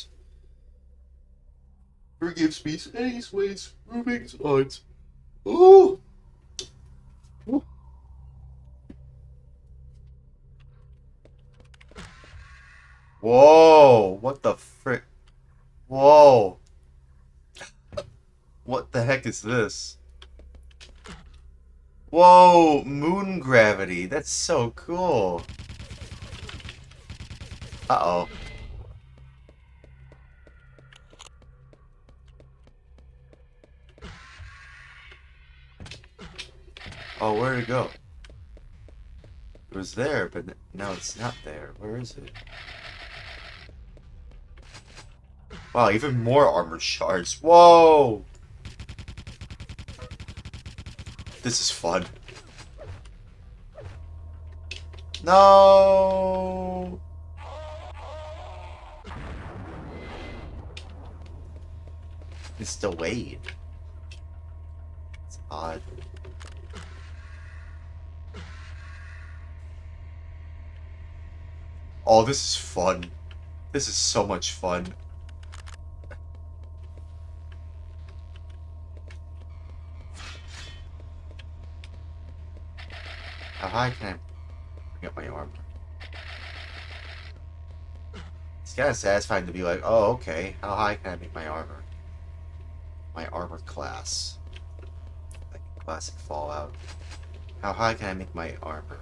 Forgives me, anyways, moving on. Ooh! Ooh! Whoa! What the frick? Whoa! What the heck is this? Whoa! Moon gravity! That's so cool! Uh-oh. Oh, where'd it go? It was there, but now it's not there. Where is it? Wow, even more armor shards. Whoa! This is fun. No! It's delayed. It's odd. Oh, this is fun. This is so much fun. How high can I bring up my armor? It's kind of satisfying to be like, oh, okay. How high can I make my armor? My armor class. Like classic Fallout. How high can I make my armor?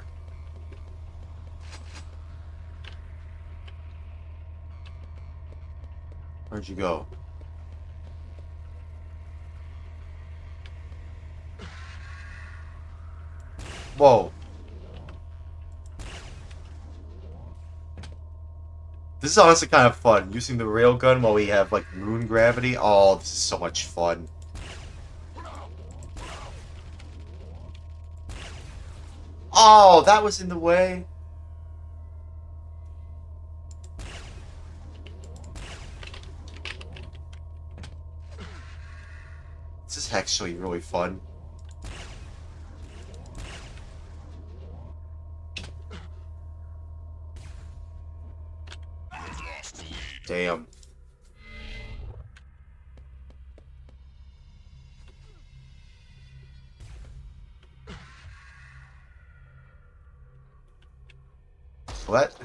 Where'd you go? Whoa. This is honestly kind of fun. Using the railgun while we have, like, moon gravity. Oh, this is so much fun. Oh, that was in the way. This is actually really fun. Damn. What?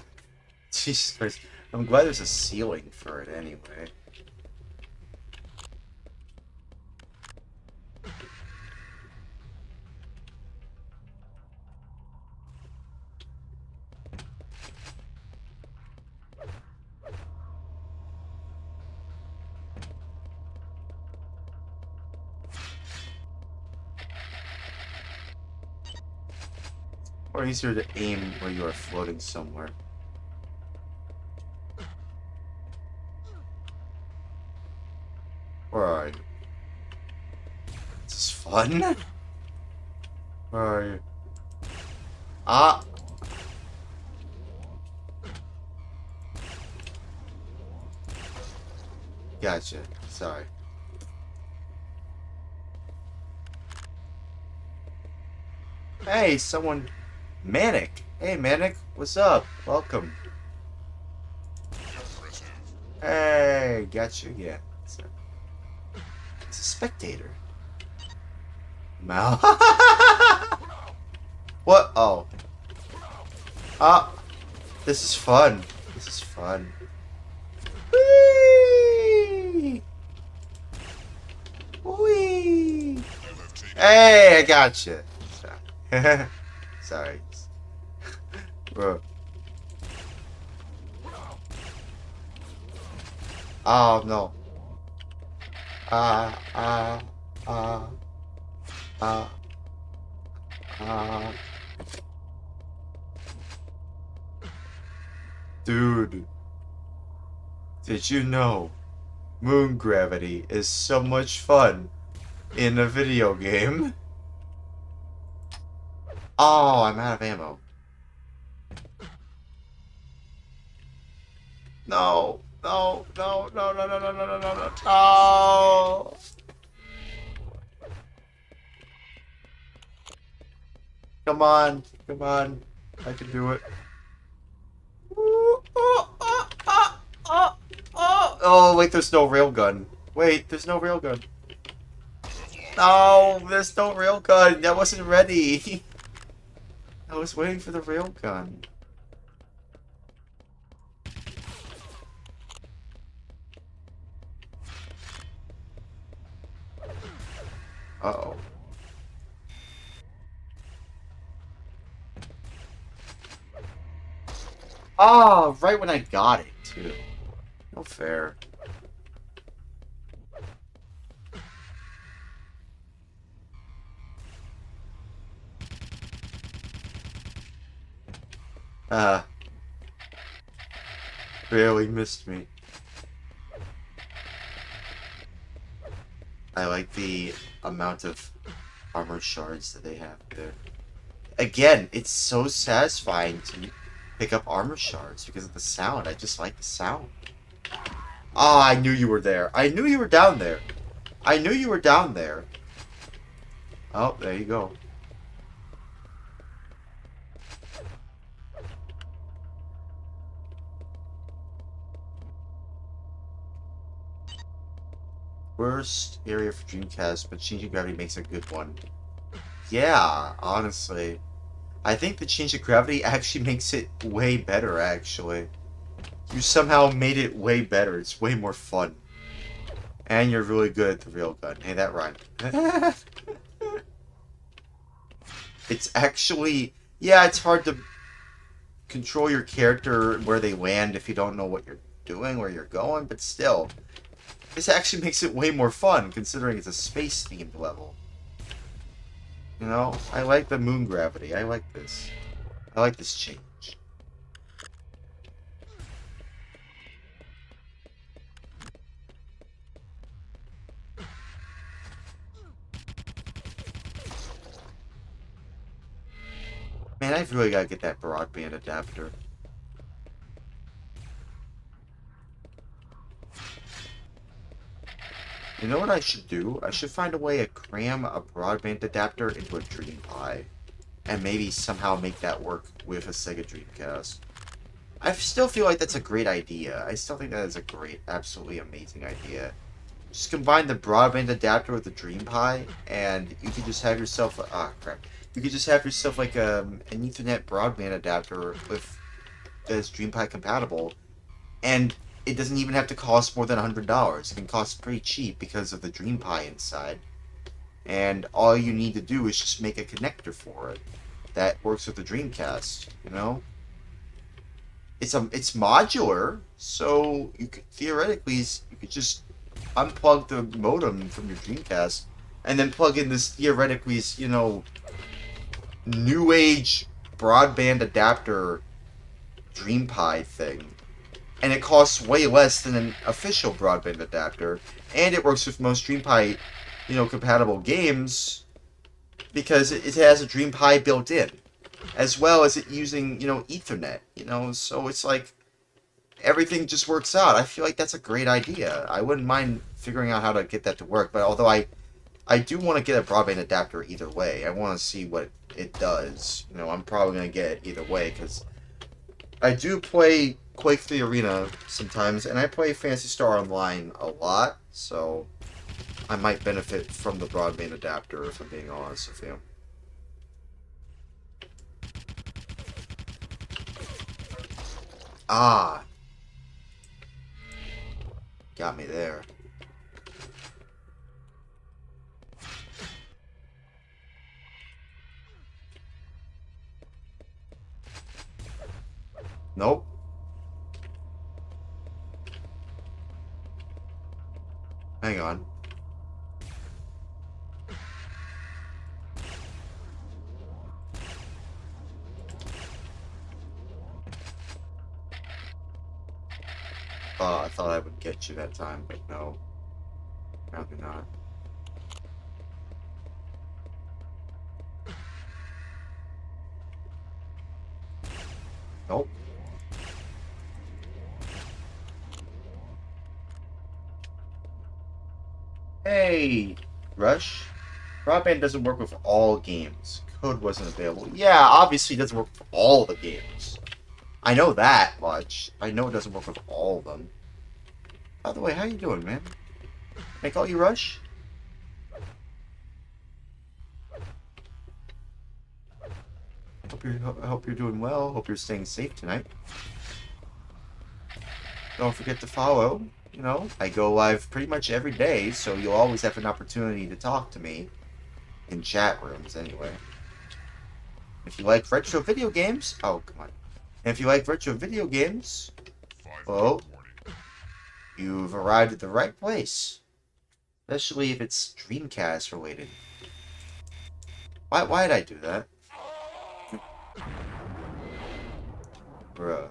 Jesus Christ. I'm glad there's a ceiling for it anyway. Or easier to aim where you are floating somewhere. Where are you? This is fun? Where are you? Ah! Gotcha. Sorry. Hey, someone... Manic! Hey, Manic, what's up? Welcome. Hey, got you again. It's a spectator. Mal. What? Oh. Ah. This is fun. This is fun. Whee! Whee! Hey, I got you. Sorry. Bro. Oh no. Dude. Did you know moon gravity is so much fun in a video game? Oh, I'm out of ammo. No, no, no, no, no, no, no, no, no, no, no, no. Come on, come on. I can do it. Oh, wait, there's no railgun. Wait, there's no railgun. No, there's no railgun. I wasn't ready. I was waiting for the railgun. Uh-oh. Oh, right when I got it, too. No fair. Really missed me. I like the amount of armor shards that they have there. Again, it's so satisfying to pick up armor shards because of the sound. I just like the sound. Ah, I knew you were there. I knew you were down there. I knew you were down there. Oh, there you go. Worst area for Dreamcast, but changing gravity makes a good one. Yeah, honestly. I think the change of gravity actually makes it way better, actually. You somehow made it way better. It's way more fun. And you're really good at the railgun. Hey, that rhymed. It's actually... Yeah, it's hard to control your character where they land if you don't know what you're doing, where you're going, but still. This actually makes it way more fun, considering it's a space-themed level. You know, I like the moon gravity. I like this. I like this change. Man, I've really got to get that broadband adapter. You know what I should do? I should find a way to cram a broadband adapter into a Dream Pie. And maybe somehow make that work with a Sega Dreamcast. I still feel like that's a great idea. I still think that is a great, absolutely amazing idea. Just combine the broadband adapter with the Dream Pie, and you could just have yourself... Ah, crap. You could just have yourself like an Ethernet broadband adapter with that's Dream Pie compatible, and it doesn't even have to cost more than $100. It can cost pretty cheap because of the Dream Pie inside. And all you need to do is just make a connector for it that works with the Dreamcast, you know? It's modular, so you could theoretically you could just unplug the modem from your Dreamcast and then plug in this theoretically, you know, new age broadband adapter Dream Pie thing. And it costs way less than an official broadband adapter, and it works with most Dream Pie, you know, compatible games because it has a Dream Pie built in, as well as it using, you know, Ethernet, you know, so it's like everything just works out. I feel like that's a great idea. I wouldn't mind figuring out how to get that to work, but although I do want to get a broadband adapter either way. I want to see what it does. You know, I'm probably going to get it either way because I do play Quake 3 Arena sometimes, and I play Phantasy Star Online a lot, so I might benefit from the broadband adapter, if I'm being honest with you. Ah! Got me there. Nope. Hang on. I thought I would get you that time, but no. Apparently not. Nope. Hey, Rush. Broadband doesn't work with all games. Code wasn't available. Yeah, obviously it doesn't work with all the games. I know that much. I know it doesn't work with all of them. By the way, how you doing, man? Can I call you Rush? I hope you're doing well. Hope you're staying safe tonight. Don't forget to follow. You know, I go live pretty much every day, so you'll always have an opportunity to talk to me. In chat rooms, anyway. If you like retro video games... Oh, come on. And if you like retro video games... Well, you've arrived at the right place. Especially if it's Dreamcast related. Why did I do that? Bruh.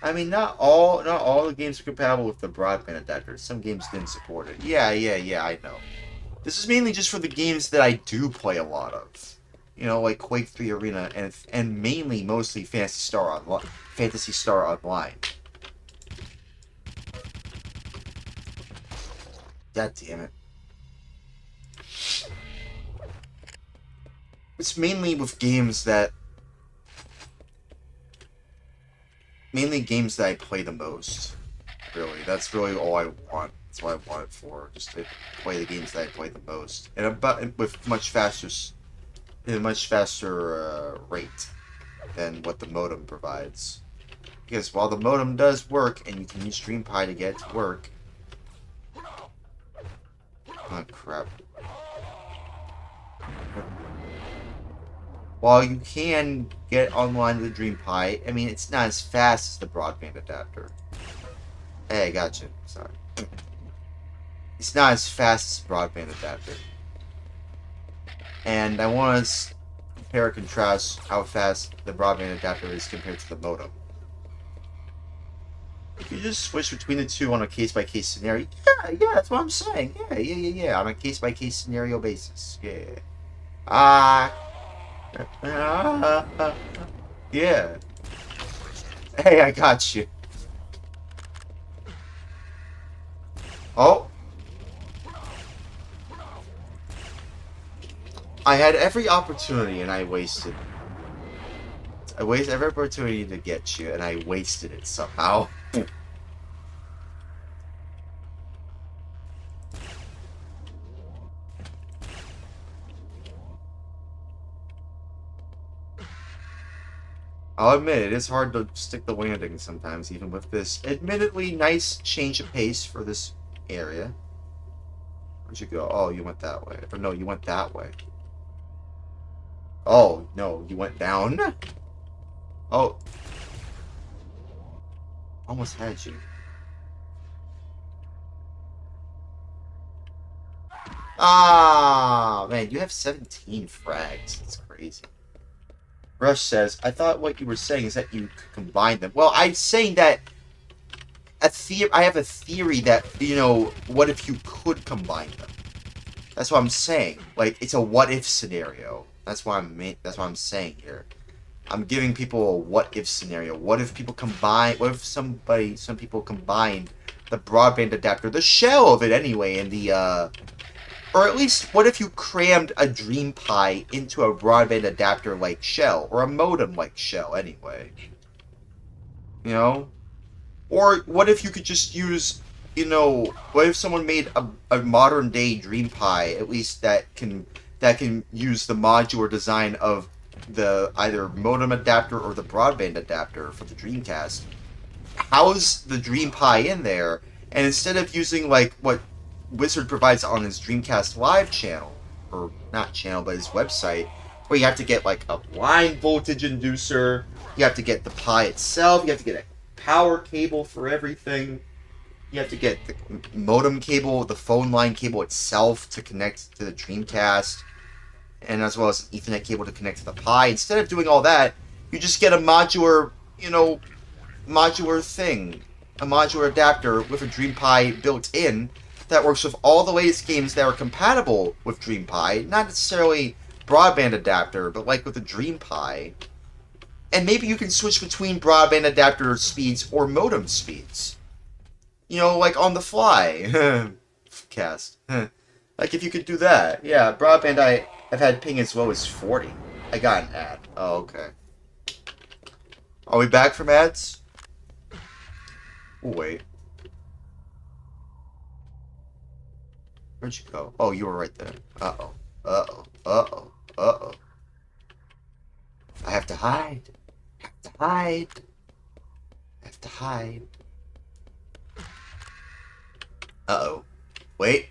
I mean, not all the games are compatible with the broadband adapter. Some games didn't support it. Yeah, I know. This is mainly just for the games that I do play a lot of. You know, like Quake 3 Arena and mainly mostly Phantasy Star Online. Phantasy Star Online. God damn it. It's mainly with games that I play the most. Really, that's really all I want. That's what I want it for, just to play the games that I play the most, and with much faster rate than what the modem provides. Because while the modem does work, and you can use StreamPie to get it to work. Oh crap. While you can get online with DreamPie, I mean, it's not as fast as the broadband adapter. Hey, I gotcha. Sorry. It's not as fast as the broadband adapter. And I want to compare and contrast how fast the broadband adapter is compared to the modem. If you just switch between the two on a case-by-case scenario, yeah, that's what I'm saying. Yeah, on a case-by-case scenario basis. Yeah. Yeah. Hey, I got you. Oh. I had every opportunity and I wasted. I wasted every opportunity to get you and I wasted it somehow. I'll admit, it is hard to stick the landing sometimes, even with this admittedly nice change of pace for this area. Where'd you go? Oh, you went that way. Or no, you went that way. Oh, no, you went down? Oh. Almost had you. Ah, man, you have 17 frags. That's crazy. Rush says, I thought what you were saying is that you could combine them. Well, I'm saying that I have a theory that, you know, what if you could combine them? That's what I'm saying. Like, it's a what-if scenario. That's what I'm saying here. I'm giving people a what-if scenario. What if people combine... What if some people combined the broadband adapter, the shell of it anyway, and the, or at least, what if you crammed a DreamPie into a broadband adapter-like shell, or a modem-like shell, anyway? You know? Or what if you could just use, you know, what if someone made a modern-day DreamPie, at least that can use the modular design of the either modem adapter or the broadband adapter for the Dreamcast, house the DreamPie in there, and instead of using, like, what Wizard provides on his Dreamcast Live channel, or not channel, but his website, where you have to get, like, a line voltage inducer, you have to get the Pi itself, you have to get a power cable for everything, you have to get the modem cable, the phone line cable itself to connect to the Dreamcast, and as well as an Ethernet cable to connect to the Pi. Instead of doing all that, you just get a modular, you know, modular thing, a modular adapter with a DreamPie built in, that works with all the latest games that are compatible with DreamPie, not necessarily broadband adapter, but like with the DreamPie. And maybe you can switch between broadband adapter speeds or modem speeds. You know, like on the fly. Cast. Like if you could do that. Yeah, broadband I've had ping as low as 40. I got an ad. Oh, okay. Are we back from ads? Oh, wait. Where'd you go? Oh, you were right there. Uh-oh. Uh-oh. Uh-oh. Uh-oh. I have to hide. I have to hide. I have to hide. Uh-oh. Wait.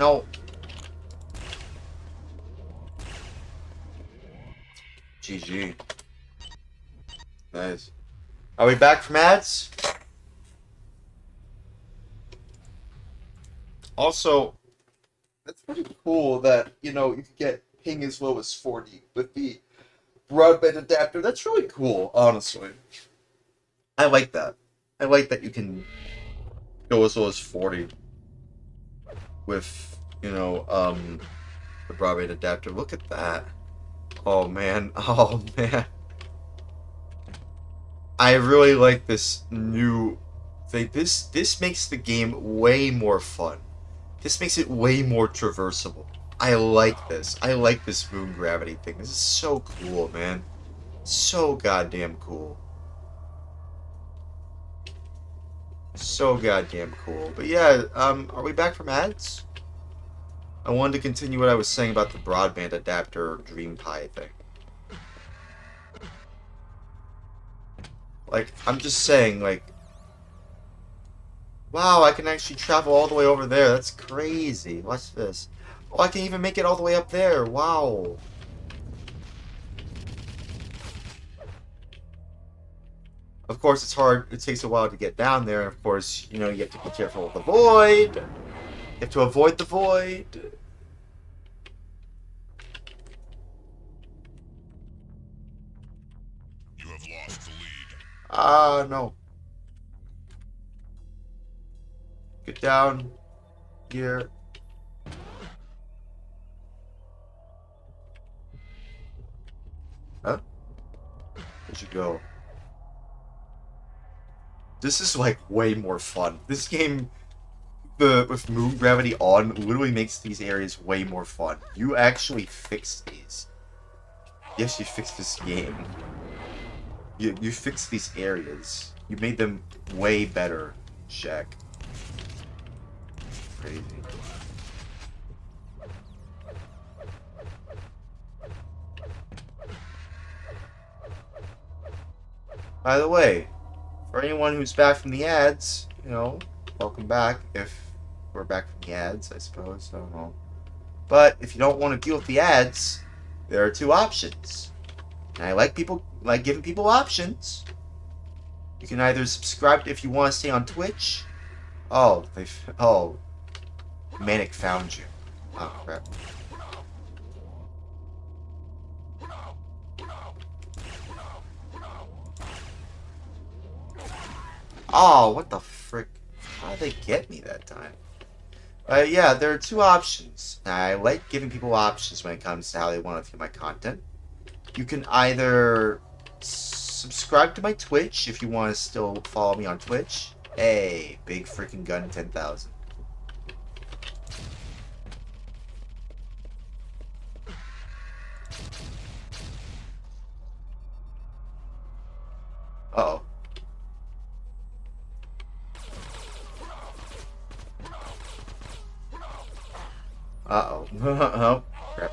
No. GG. Nice. Are we back from ads? Also, that's pretty cool that, you know, you could get ping as low as 40 with the broadband adapter. That's really cool, honestly. I like that. I like that you can go as low as 40 with, you know, the broadband adapter. Look at that. Oh man. Oh man. I really like this new thing. This makes the game way more fun. This makes it way more traversable. I like this. I like this moon gravity thing. This is so cool, man. So goddamn cool. So goddamn cool. But yeah, are we back from ads? I wanted to continue what I was saying about the broadband adapter Dream Pie thing. Like, I'm just saying, like, wow, I can actually travel all the way over there. That's crazy. Watch this. Oh, I can even make it all the way up there. Wow. Of course, it's hard. It takes a while to get down there. Of course, you know, you have to be careful of the void. You have to avoid the void. You have lost the lead. No. Get down here. Huh? Where'd you go? This is like way more fun. This game, with moon gravity on, literally makes these areas way more fun. You actually fixed these. Yes, you fixed this game. You fixed these areas. You made them way better, Shaq. Crazy. By the way, for anyone who's back from the ads, you know, welcome back. If we're back from the ads, I suppose. I don't know. But if you don't want to deal with the ads, there are two options. And I like giving people options. You can either subscribe if you want to stay on Twitch. Oh, Manic found you. Oh crap. Oh, what the frick? How did they get me that time? Yeah, there are two options. I like giving people options when it comes to how they want to view my content. You can either subscribe to my Twitch if you want to still follow me on Twitch. Hey, big freaking gun 10,000. Uh-oh. Uh-oh. Oh, crap.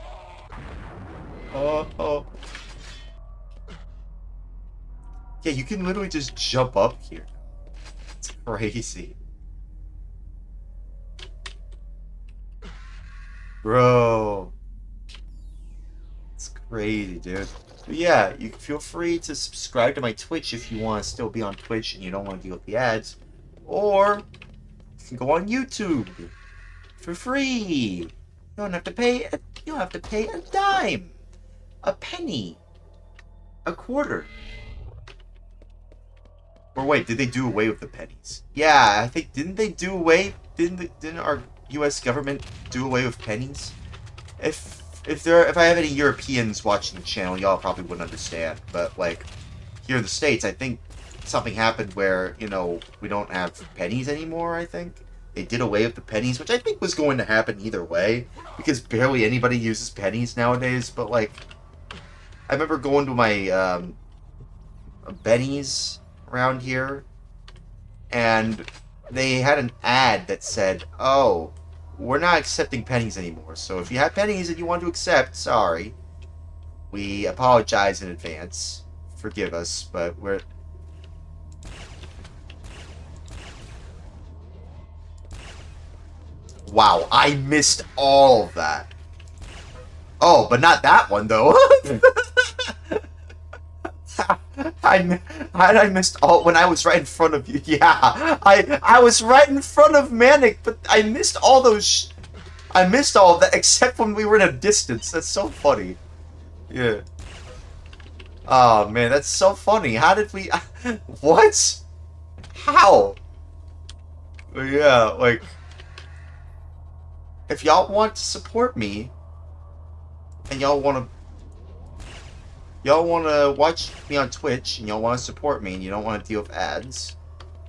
Oh. Yeah, you can literally just jump up here. It's crazy. Bro. It's crazy, dude. But yeah, you can feel free to subscribe to my Twitch if you want to still be on Twitch and you don't want to deal with the ads. Or you can go on YouTube for free. You don't have to pay a dime, a penny, a quarter. Or wait, did they do away with the pennies? Yeah, I think didn't our U.S. government do away with pennies? If I have any Europeans watching the channel, y'all probably wouldn't understand. But like here in the States, I think something happened where, you know, we don't have pennies anymore. I think they did away with the pennies, which I think was going to happen either way, because barely anybody uses pennies nowadays. But like, I remember going to my Benny's around here, and they had an ad that said, "Oh, we're not accepting pennies anymore. So if you have pennies that you want to accept, sorry. We apologize in advance. Forgive us, but we're..." Wow, I missed all of that. Oh, but not that one, though. I missed all when I was right in front of you. Yeah, I was right in front of Manic, but I missed all those. I missed all of that except when we were in a distance. That's so funny. Yeah. Oh man, that's so funny. How did we... What? How? Yeah, like... If y'all want to support me, and y'all want to watch me on Twitch, and y'all want to support me, and you don't want to deal with ads,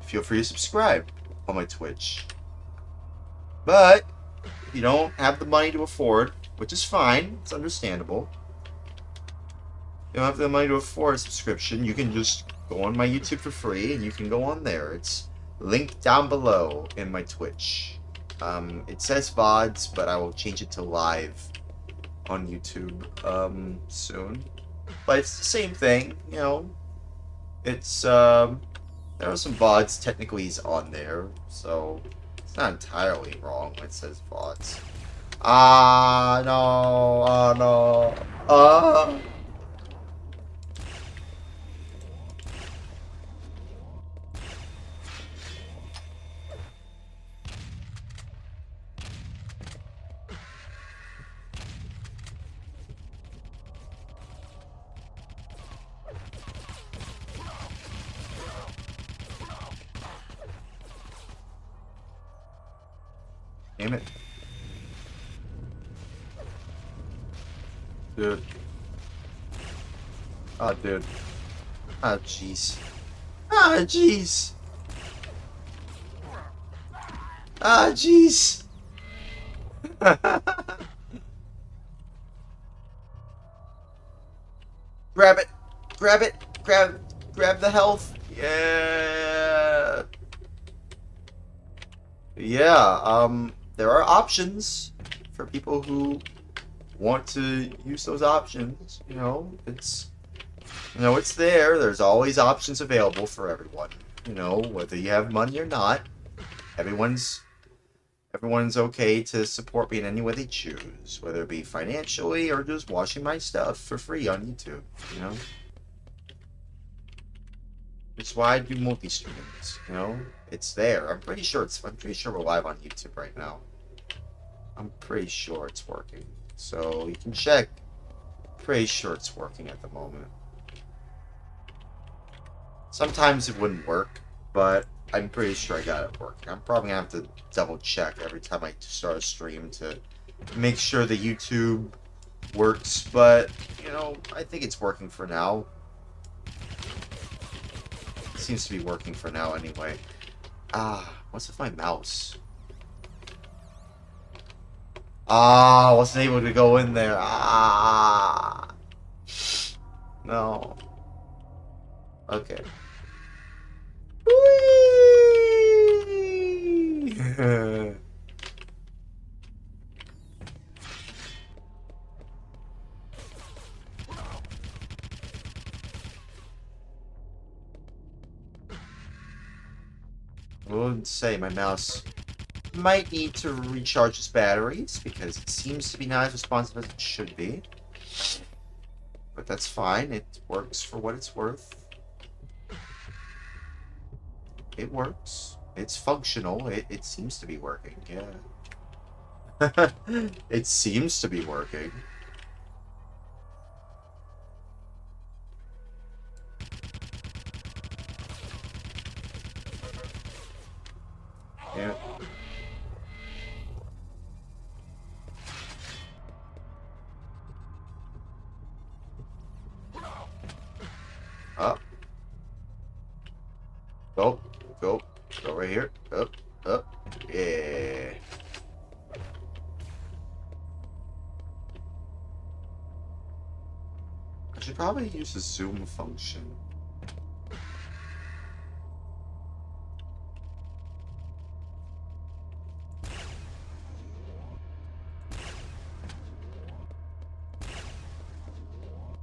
feel free to subscribe on my Twitch. But, if you don't have the money to afford, which is fine, it's understandable, you don't have the money to afford a subscription, you can just go on my YouTube for free, and you can go on there. It's linked down below in my Twitch. It says VODs, but I will change it to live on YouTube soon. But it's the same thing, you know. It's there are some VODs technically on there, so it's not entirely wrong when it says VODs. Ah no, oh no. Damn it. Dude. Oh, dude. Oh, jeez. Ah, jeez. Ah, jeez. Grab it. Grab it. Grab the health. Yeah. Yeah, there are options for people who want to use those options. You know, it's there. There's always options available for everyone. You know, whether you have money or not, everyone's okay to support me in any way they choose, whether it be financially or just watching my stuff for free on YouTube. You know, it's why I do multi-streams. You know, it's there. I'm pretty sure we're live on YouTube right now. I'm pretty sure it's working. So you can check. Pretty sure it's working at the moment. Sometimes it wouldn't work, but I'm pretty sure I got it working. I'm probably gonna have to double check every time I start a stream to make sure the YouTube works, but you know, I think it's working for now. It seems to be working for now anyway. Ah, what's with my mouse? Ah, wasn't able to go in there. Ah, no. Okay. Whee! I would say my mouse might need to recharge its batteries because it seems to be not as responsive as it should be. But that's fine. It works for what it's worth. It works. It's functional. It seems to be working, yeah. It seems to be working. Yeah. Up. Go. Go. Go right here. Up. Up. Yeah. I should probably use the zoom function.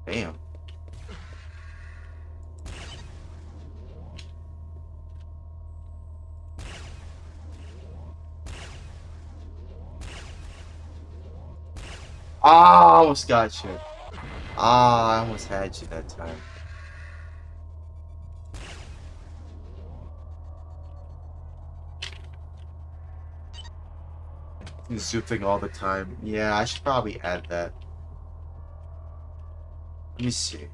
Damn. Ah, I almost got you. Ah, I almost had you that time. You zooping all the time. Yeah, I should probably add that. Let me see.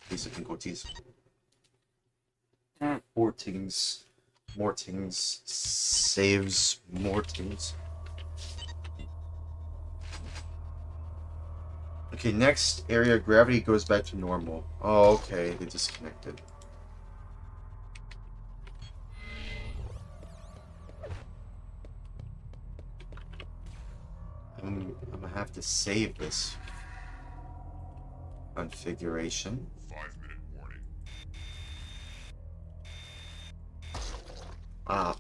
These are goatees. Mortings. Mortings. Saves Mortings. Okay, next area of gravity goes back to normal. Oh, okay, they disconnected. I'm gonna have to save this configuration. 5-minute warning. Ah.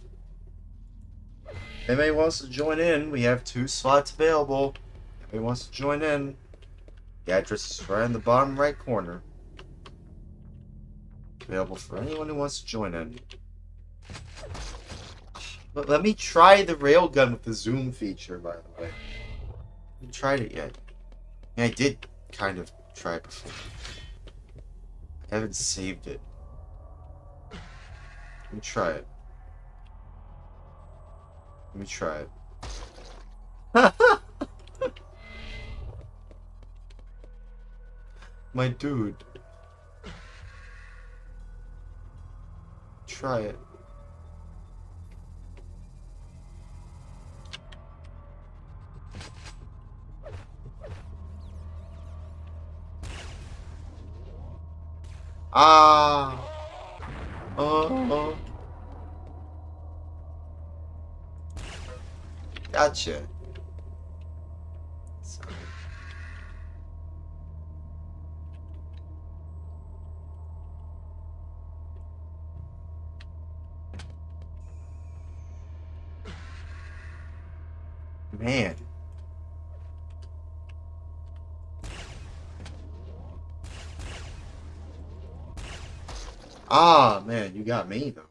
If anybody wants to join in, we have 2 slots available. If anybody wants to join in, the address is right in the bottom right corner. Available for anyone who wants to join in. But let me try the railgun with the zoom feature, by the way. I haven't tried it yet. Yeah, I did kind of try it before. I haven't saved it. Let me try it. Let me try it. My dude. Try it. Ah. Oh. Gotcha. Sorry. Man. Ah, man, you got me, though.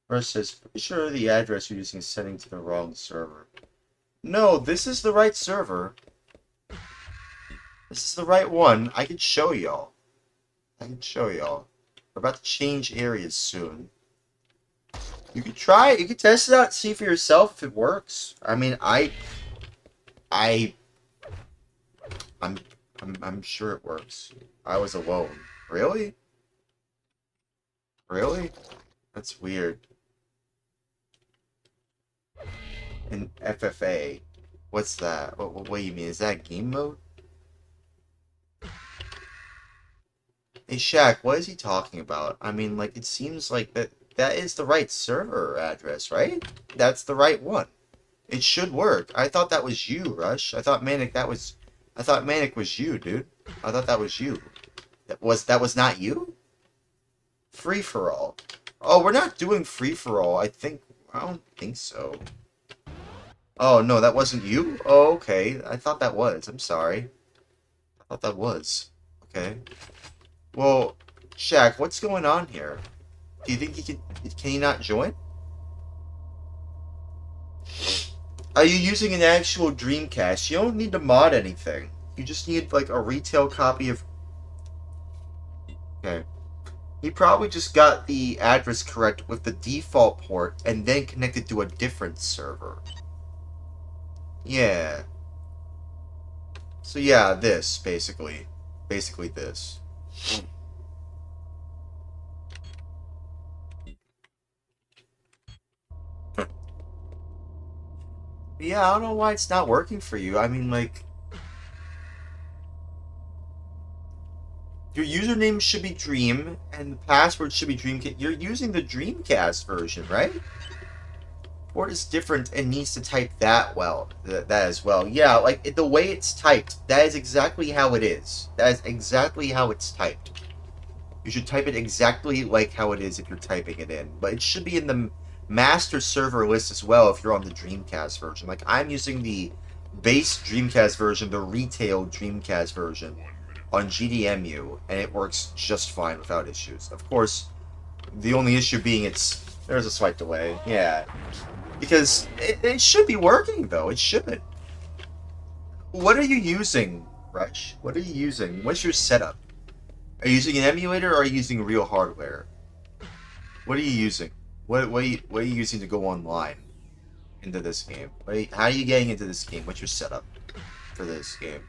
First says, pretty sure the address you're using is setting to the wrong server. No, this is the right server. This is the right one. I can show y'all. We're about to change areas soon. You can try it. You can test it out, see for yourself if it works. I mean, I'm sure it works. I was alone. Really? Really? That's weird. In FFA. What's that? What do you mean? Is that game mode? Hey Shaq, what is he talking about? I mean, like, it seems like that is the right server address, right? That's the right one. It should work. I thought that was you, Rush. I thought Manic was you, dude. I thought that was you. That was not you? Free for all. Oh, we're not doing free for all. I don't think so. Oh, no, that wasn't you? Oh, okay. I thought that was. I'm sorry. I thought that was. Okay. Well, Shaq, what's going on here? Do you think can he not join? Are you using an actual Dreamcast? You don't need to mod anything. You just need, like, a retail copy of... Okay. He probably just got the address correct with the default port and then connected to a different server. Yeah. So yeah, this, basically. Basically this. Yeah, I don't know why it's not working for you. I mean, like... Your username should be Dream, and the password should be Dreamcast. You're using the Dreamcast version, right? Port is different and needs to type that as well. Yeah, like, the way it's typed, that is exactly how it is. That is exactly how it's typed. You should type it exactly like how it is if you're typing it in. But it should be in the master server list as well if you're on the Dreamcast version. Like, I'm using the base Dreamcast version, the retail Dreamcast version, on GDMU, and it works just fine without issues. Of course, the only issue being there's a slight delay. Yeah. Because it should be working, though. It should. What are you using, Rush? What are you using? What's your setup? Are you using an emulator or are you using real hardware? What are you using? What are you using to go online into this game? How are you getting into this game? What's your setup for this game?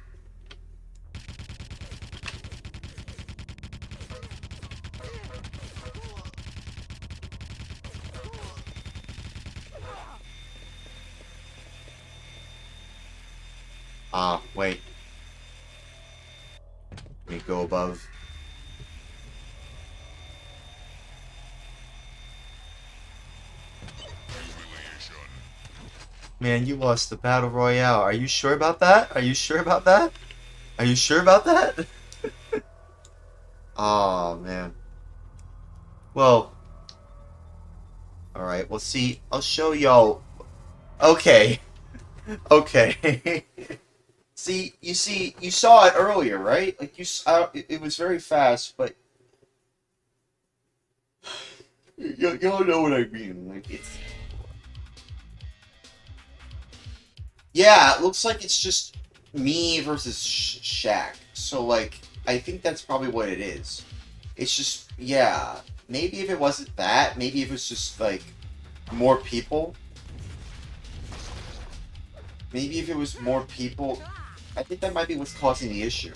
Wait. Let me go above. Man, you lost the battle royale. Are you sure about that? Are you sure about that? Are you sure about that? Oh man. Well. Alright, well see, I'll show y'all. Okay. Okay. See, you saw it earlier, right? Like, it was very fast, but y'all know what I mean. Like, it's... Yeah, it looks like it's just me versus Shaq. So, like, I think that's probably what it is. It's just, yeah. Maybe if it wasn't that, maybe if it was just, like, more people. Maybe if it was more people... I think that might be what's causing the issue.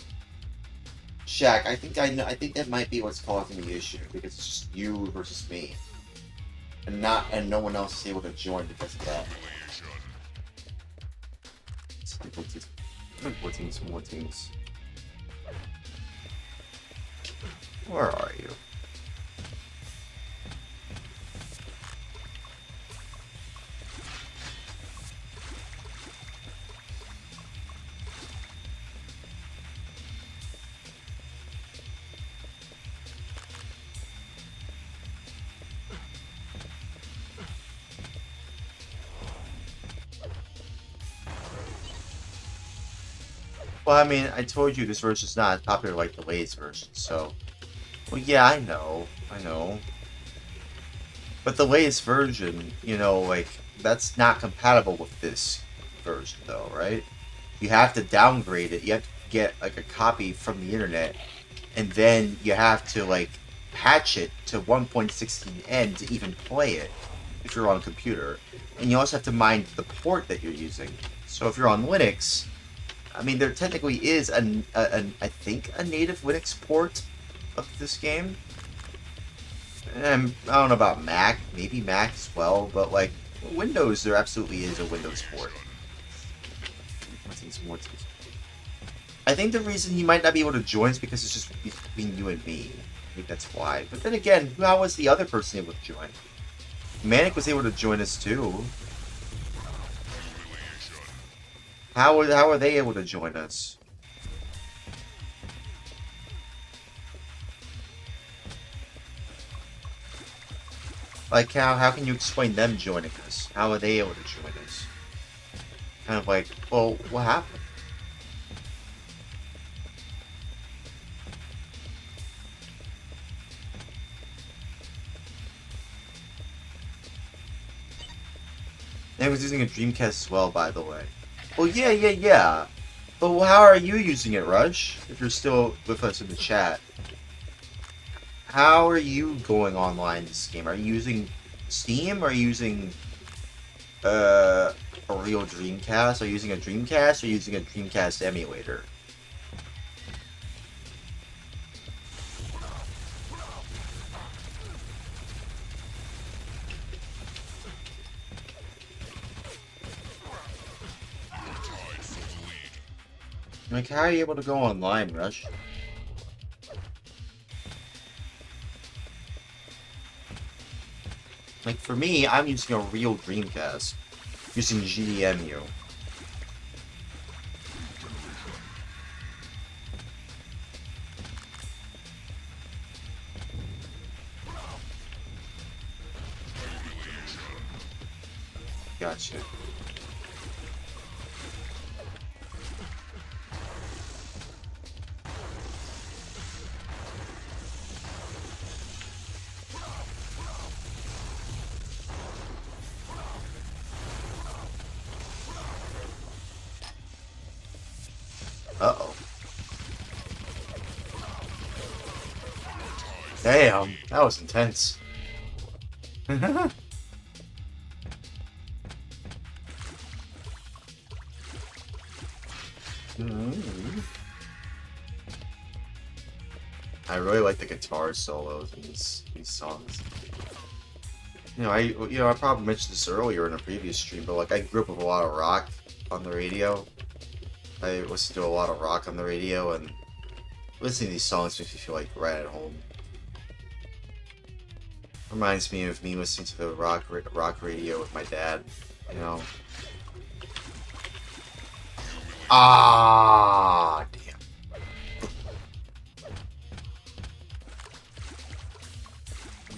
Shaq, I think that might be what's causing the issue, because it's just you versus me. And no one else is able to join because of that. More teams. Where are you? Well, I mean, I told you this version's not as popular like the latest version, so... Well, yeah, I know. But the latest version, you know, like, that's not compatible with this version, though, right? You have to downgrade it. You have to get, like, a copy from the internet, and then you have to, like, patch it to 1.16n to even play it, if you're on a computer. And you also have to mind the port that you're using. So if you're on Linux... I mean, there technically is I think a native Linux port of this game. And I don't know about Mac, maybe Mac as well, but like Windows, there absolutely is a Windows port. I think the reason he might not be able to join is because it's just between you and me. I think that's why. But then again, how was the other person able to join? Manic was able to join us too. How are they able to join us? Like, how can you explain them joining us? How are they able to join us? Kind of like, well, what happened? I was using a Dreamcast as well, by the way. Well, yeah. But how are you using it, Rush? If you're still with us in the chat. How are you going online this game? Are you using Steam? Are you using a real Dreamcast? Are you using a Dreamcast? Or are you using a Dreamcast emulator? Like, how are you able to go online, Rush? Like, for me, I'm using a real Dreamcast. Using GDEMU. Gotcha. Damn, that was intense. I really like the guitar solos in these songs. I probably mentioned this earlier in a previous stream, but like I grew up with a lot of rock on the radio. I listened to a lot of rock on the radio, and listening to these songs makes me feel like right at home. Reminds me of me listening to the rock radio with my dad, you know. Ah, damn.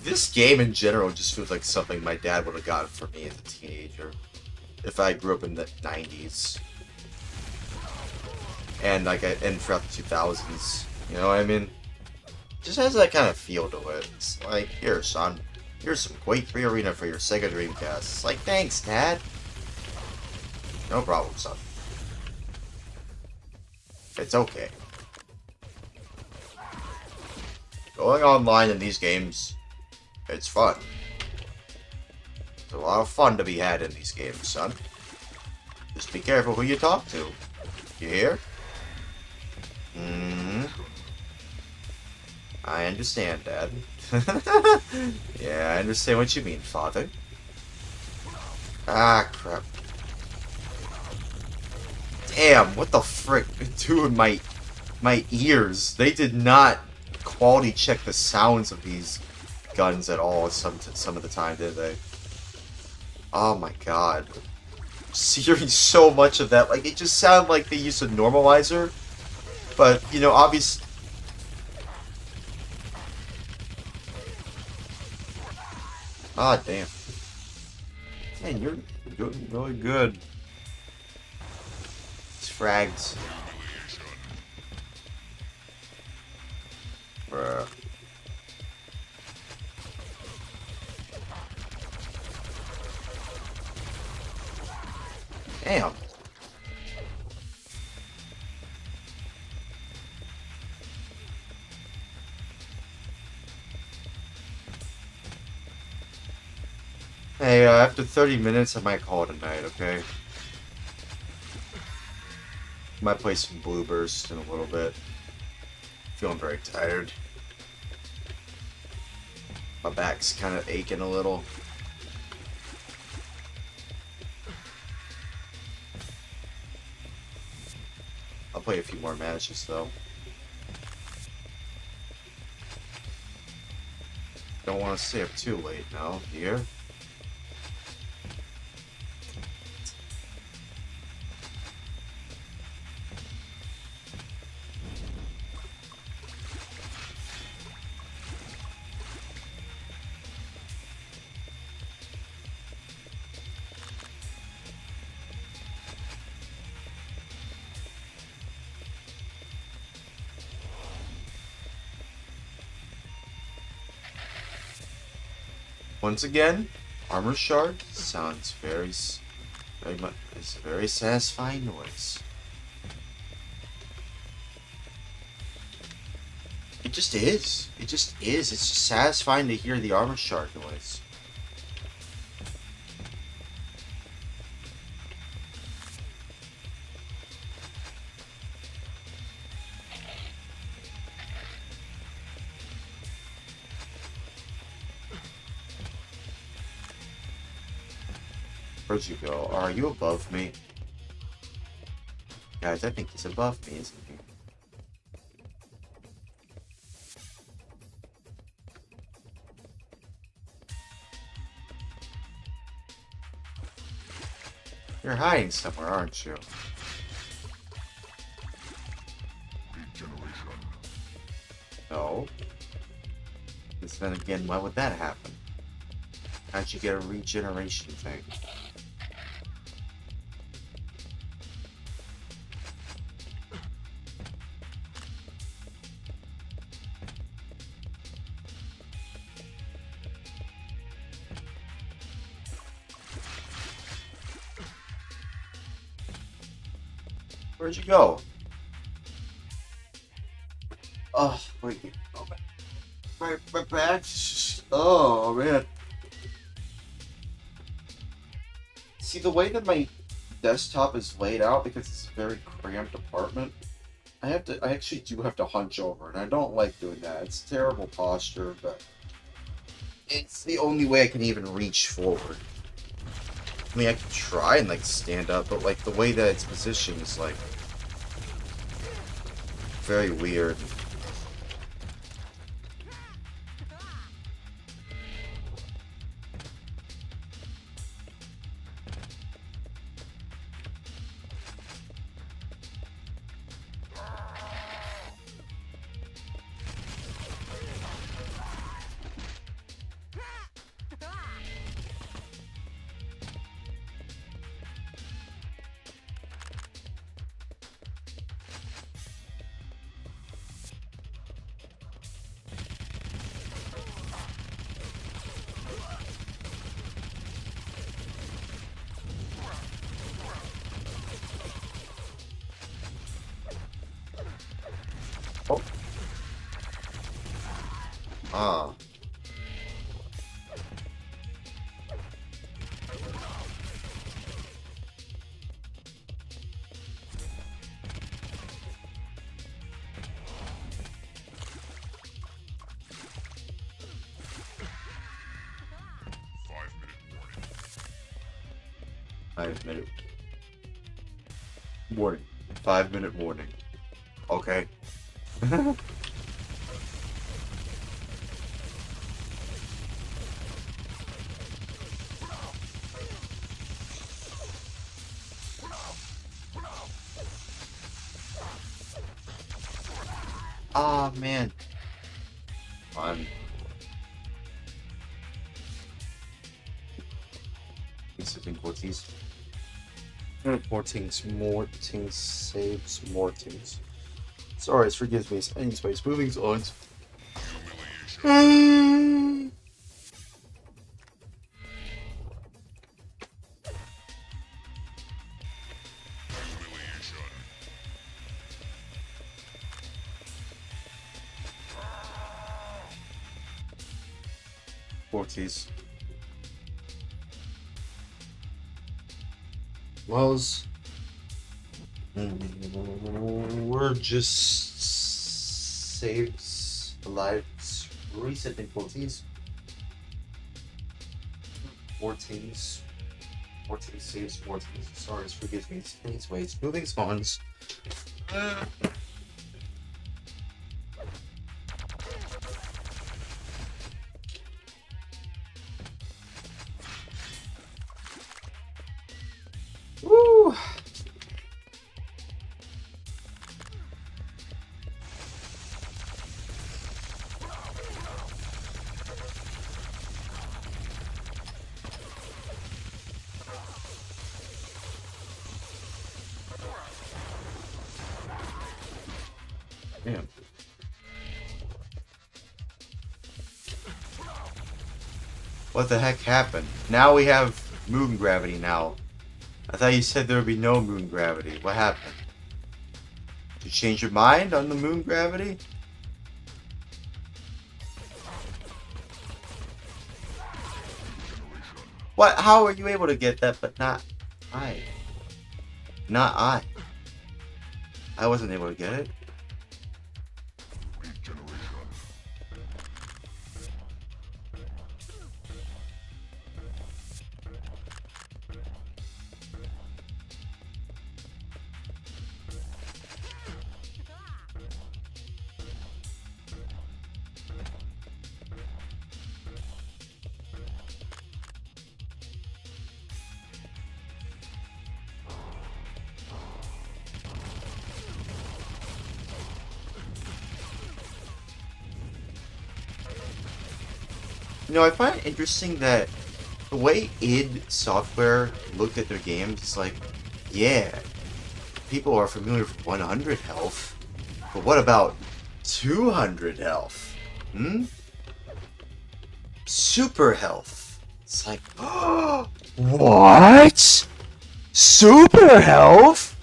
This game in general just feels like something my dad would have gotten for me as a teenager. If I grew up in the 90s. And and throughout the 2000s. You know what I mean? Just has that kind of feel to it. It's like, here, son. Here's some Quake 3 Arena for your Sega Dreamcast. It's like, thanks, Dad. No problem, son. It's okay. Going online in these games, it's fun. There's a lot of fun to be had in these games, son. Just be careful who you talk to. You hear? I understand, Dad. Yeah, I understand what you mean, Father. Ah, crap. Damn, what the frick? Doing my ears. They did not quality check the sounds of these guns at all some of the time, did they? Oh my god. Just hearing so much of that, like, it just sounded like they used a normalizer. But, you know, obviously... Ah, damn. Man, you're doing really good. These frags. Bruh. Damn. Hey, after 30 minutes, I might call it a night, okay? Might play some Blue Burst in a little bit. Feeling very tired. My back's kind of aching a little. I'll play a few more matches, though. Don't want to stay up too late now, here. Once again, armor shard sounds very much. It's a very satisfying noise. It just is. It just is. It's just satisfying to hear the armor shard noise. Where'd you go? Are you above me? Guys, I think he's above me, isn't he? You're hiding somewhere, aren't you? Regeneration. No. Because then again, why would that happen? How'd you get a regeneration thing? Where'd you go? Oh, wait. my back. Oh man. See, the way that my desktop is laid out, because it's a very cramped apartment, I actually do have to hunch over, and I don't like doing that. It's terrible posture, but it's the only way I can even reach forward. I mean, I can try and like stand up, but like the way that it's positioned is like very weird. Oh. Ah. Five-minute warning. 5-minute warning. Okay. Oh man. Fun. Sipping Cortese. More things saves more things. Sorry, forgive me. Anyways, moving on. Forties. Wells. We're just saves lives resetting 14s. 14s. 14 saves 14s. Sorry, forgive me. Anyways, moving spawns. Woo! Damn. What the heck happened? Now we have moon gravity now. I thought you said there would be no moon gravity. What happened? Did you change your mind on the moon gravity? What? How are you able to get that, but not I? Not I. I wasn't able to get it. You know, I find it interesting that the way id Software looked at their games, it's like, yeah, people are familiar with 100 health, but what about 200 health? Super health. It's like, oh, what? Super health?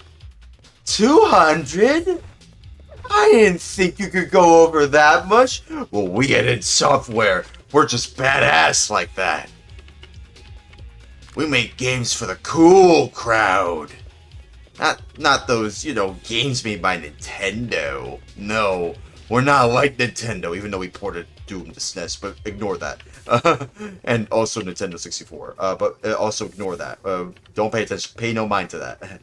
200? I didn't think you could go over that much. Well, we at id Software, we're just badass like that. We make games for the cool crowd. Not those, you know, games made by Nintendo. No, we're not like Nintendo, even though we ported Doom to SNES, but ignore that. And also Nintendo 64. But also ignore that. Don't pay attention. Pay no mind to that.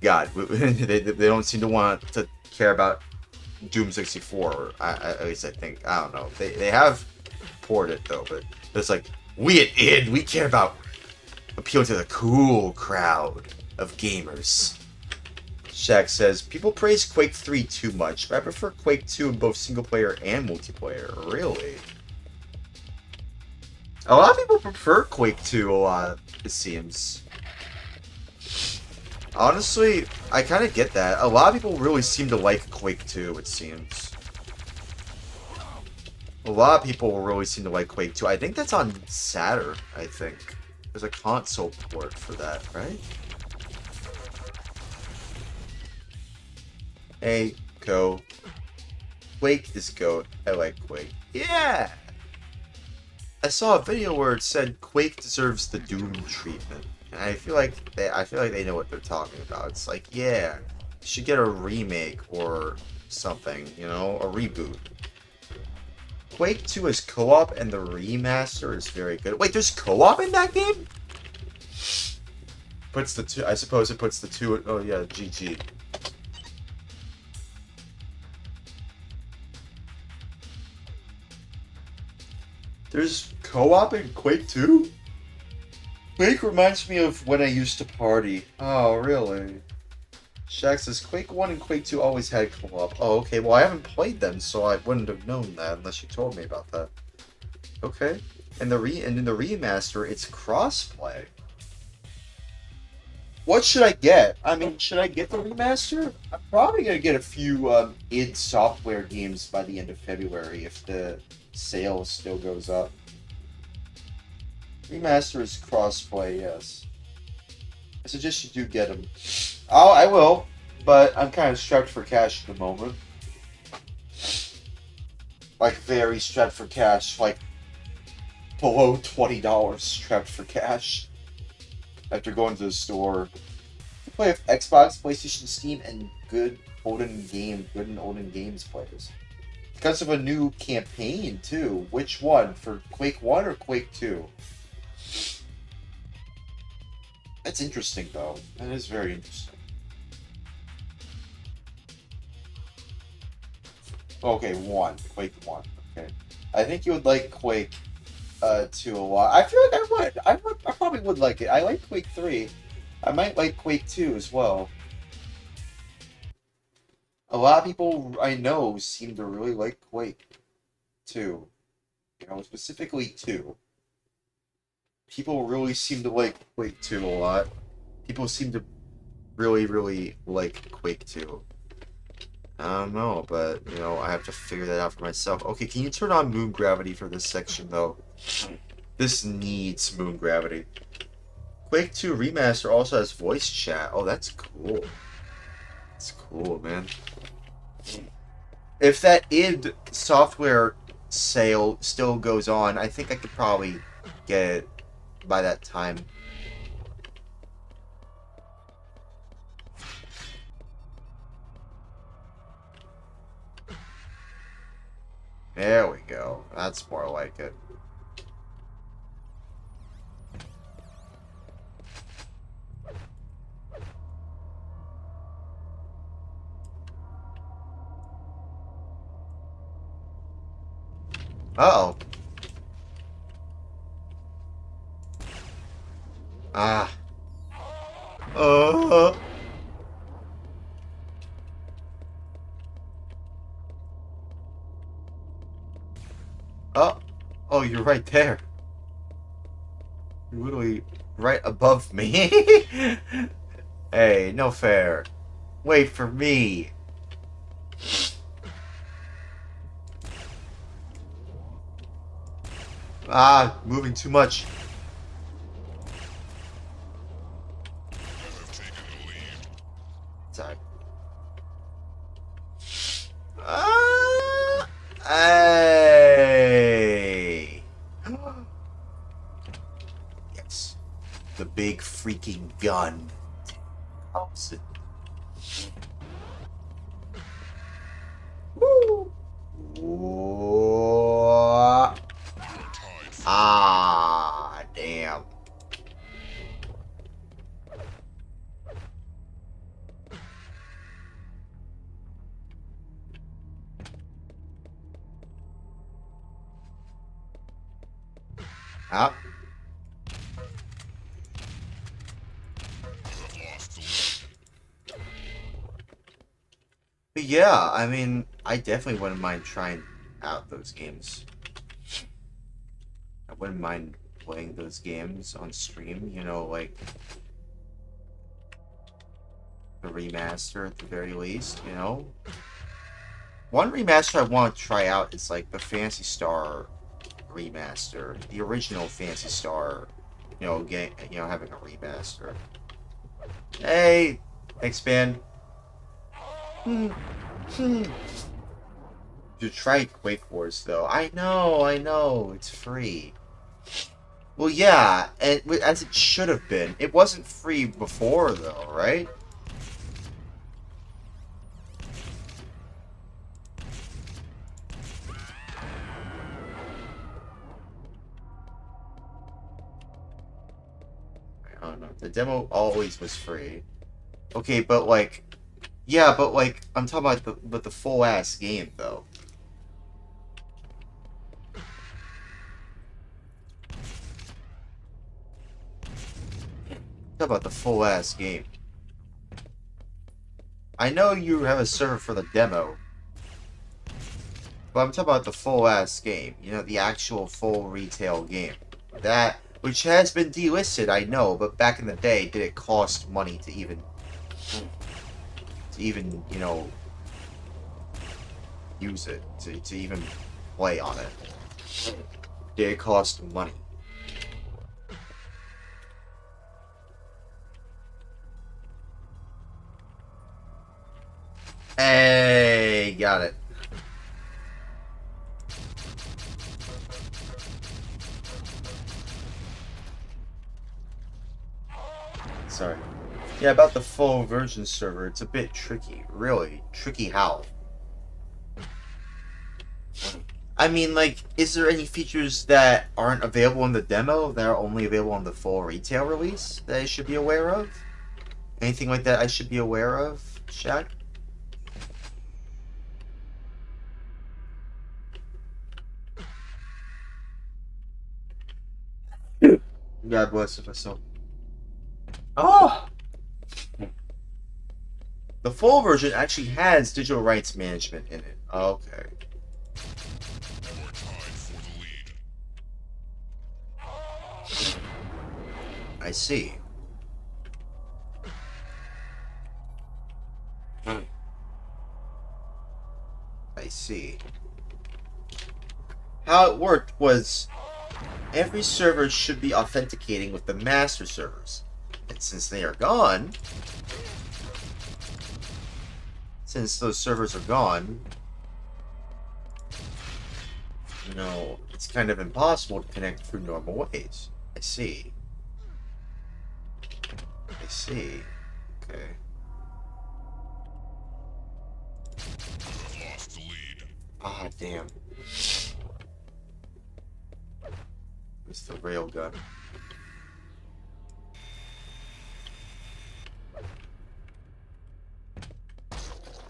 God, they don't seem to want to care about Doom 64. At least I think. I don't know. They have ported it, though, but it's like, we at id, we care about appealing to the cool crowd of gamers. Shaq says, people praise Quake 3 too much, but I prefer Quake 2 in both single player and multiplayer. Really? A lot of people prefer Quake 2 a lot, it seems. Honestly, I kind of get that. A lot of people really seem to like Quake 2, it seems. A lot of people really seem to like Quake 2. I think that's on Saturn, I think. There's a console port for that, right? Hey, go. Quake is GOAT. I like Quake. Yeah! I saw a video where it said Quake deserves the Doom treatment. And I feel like they know what they're talking about. It's like, yeah, you should get a remake or something, you know, a reboot. Quake 2 is co-op and the remaster is very good. Wait, there's co-op in that game? Puts the two, I suppose it puts the two, oh yeah, GG. There's co-op in Quake 2? Quake reminds me of when I used to party. Oh, really? Shaq says, Quake 1 and Quake 2 always had co-op. Oh, okay. Well, I haven't played them, so I wouldn't have known that unless you told me about that. Okay. And in the remaster, it's crossplay. What should I get? I mean, should I get the remaster? I'm probably going to get a few id Software games by the end of February if the sale still goes up. Remaster is crossplay, yes. I suggest you do get them. Oh, I will, but I'm kind of strapped for cash at the moment. Like, very strapped for cash. Like, below $20 strapped for cash. After going to the store. You play with Xbox, PlayStation, Steam, and good and olden games players. Because of a new campaign, too. Which one? For Quake 1 or Quake 2? That's interesting, though. That is very interesting. Okay, 1. Quake 1. Okay. I think you would like Quake 2 a lot. I feel like I would. I probably would like it. I like Quake 3. I might like Quake 2 as well. A lot of people I know seem to really like Quake 2. You know, specifically 2. People really seem to like Quake 2 a lot. People seem to really, really like Quake 2. I don't know, but, you know, I have to figure that out for myself. Okay, can you turn on moon gravity for this section, though? This needs moon gravity. Quake 2 Remaster also has voice chat. Oh, that's cool. That's cool, man. If that id Software sale still goes on, I think I could probably get it by that time. There we go. That's more like it. Uh-oh. Ah. Oh, oh, you're right there. You're literally right above me. Hey, no fair. Wait for me. Ah, moving too much. Sorry. Yes. The big freaking gun. Helps it. Woo! Whoa. Ah, damn. Up. But yeah, I mean, I definitely wouldn't mind trying out those games. I wouldn't mind playing those games on stream, you know, like the remaster at the very least, you know? One remaster I want to try out is like the Phantasy Star remaster, the original Phantasy Star, you know, having a remaster. Hey, expand. To try Quake Wars though, I know, it's free. Well, yeah, and as it should have been. It wasn't free before though, right? I don't know. The demo always was free. Okay, but like, yeah, but like, I'm talking about the full ass game though. Talk about the full ass game. I know you have a server for the demo, but I'm talking about the full ass game. You know, the actual full retail game. That, which has been delisted, I know, but back in the day, did it cost money to even, you know, use it, to even play on it? Did it cost money? Hey, got it. Sorry. Yeah, about the full version server, it's a bit tricky. Really. Tricky how? I mean, like, is there any features that aren't available in the demo that are only available on the full retail release that I should be aware of? Anything like that I should be aware of, Shaq? God bless if I so. Oh! The full version actually has digital rights management in it. Okay. I see. I see. How it worked was every server should be authenticating with the master servers. And since they are gone, since those servers are gone, you know, it's kind of impossible to connect through normal ways. I see. I see. Okay. Lost the lead. Ah, damn. It's the railgun.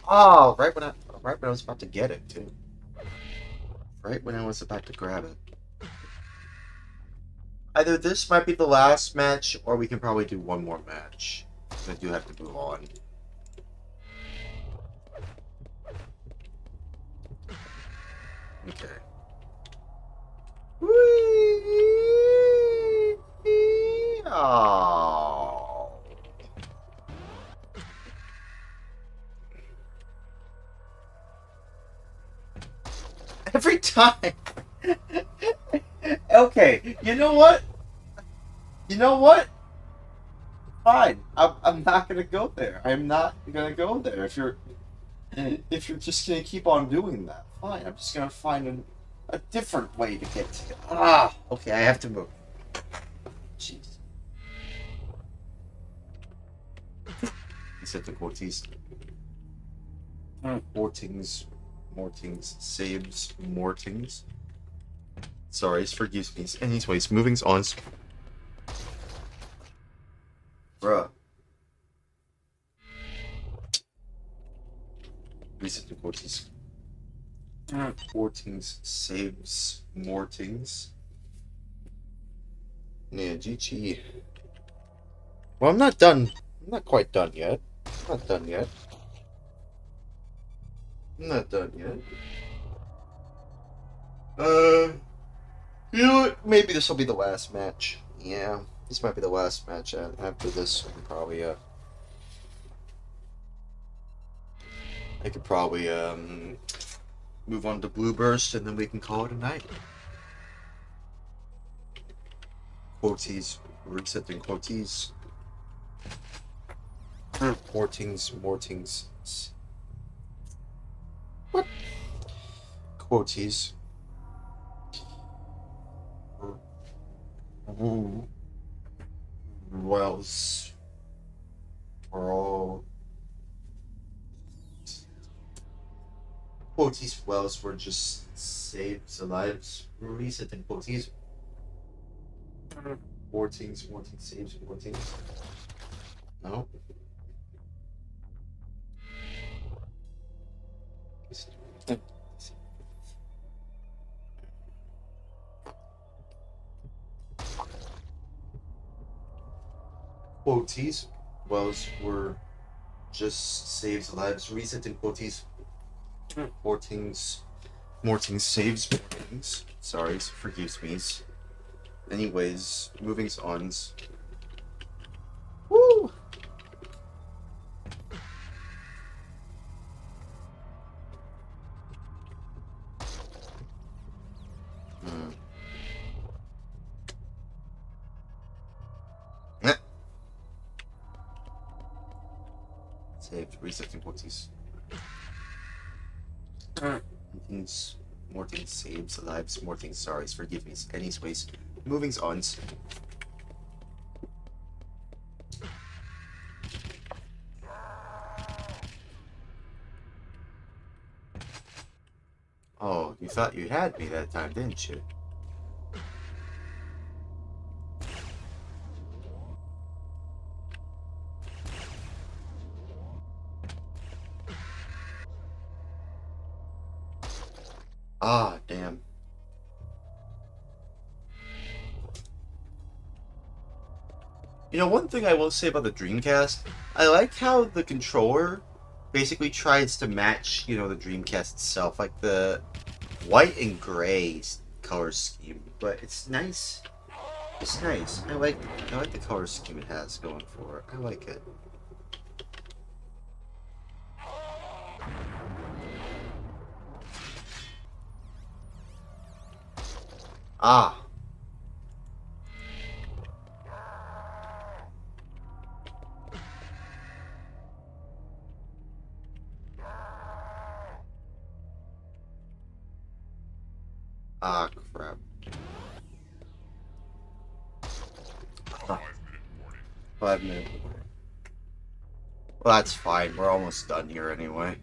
Oh, right when I was about to get it too. Right when I was about to grab it. Either this might be the last match, or we can probably do one more match. I do have to move on. Okay. Oh. Every time. Okay, you know what? You know what? Fine. I'm not gonna go there. I'm not gonna go there. If you're just gonna keep on doing that, fine. I'm just gonna find a different way to get to it. Ah, okay, I have to move. Jeez. He said the Cortese. Mortings, saves, Mortings. Sorry, forgive me. Anyways, moving on. Bruh. Reset the Cortese. Mortings, saves, Mortings. Yeah, GG. Well, I'm not done. I'm not quite done yet. I'm not done yet. I'm not done yet. You know what? Maybe this will be the last match. Yeah, this might be the last match. After this, I could probably move on to Blue Burst, and then we can call it a night. Quoties, resetting quoties. Mortings. What? Quoties. Wells. We're all. Quoties wells were just saves lives. Resetting quoties. Mortings saves, Mortings. No. Quoties wells were just saves lives. Resetting quoties. Mortings saves, Mortings. Sorry, forgives me. Anyways, moving on. Woo! Saved, resetting quoties. Mortings saves lives, Mortings sorry, forgive me. Anyways, moving on. Oh, you thought you had me that time, didn't you? Ah, damn. You know, one thing I will say about the Dreamcast, I like how the controller basically tries to match, you know, the Dreamcast itself, like the white and gray color scheme, but it's nice. It's nice. I like the color scheme it has going for it. I like it. Ah. Ah, crap. 5 minute warning. Well, that's fine. We're almost done here anyway.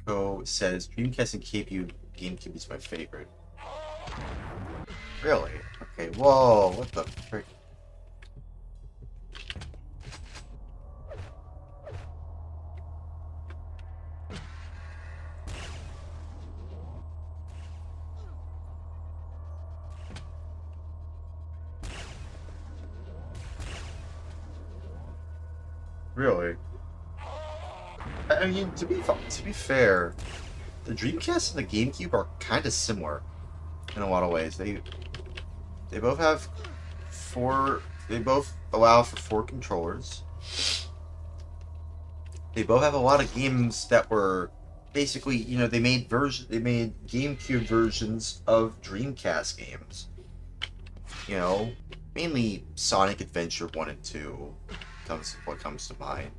Go says Dreamcast and GameCube is my favorite. Really? Okay. Whoa! What the frick? Really? I mean, to be fair, the Dreamcast and the GameCube are kind of similar in a lot of ways. They both have they both allow for 4 controllers. They both have a lot of games that were basically, you know, they made GameCube versions of Dreamcast games. You know, mainly Sonic Adventure 1 and 2 comes to mind.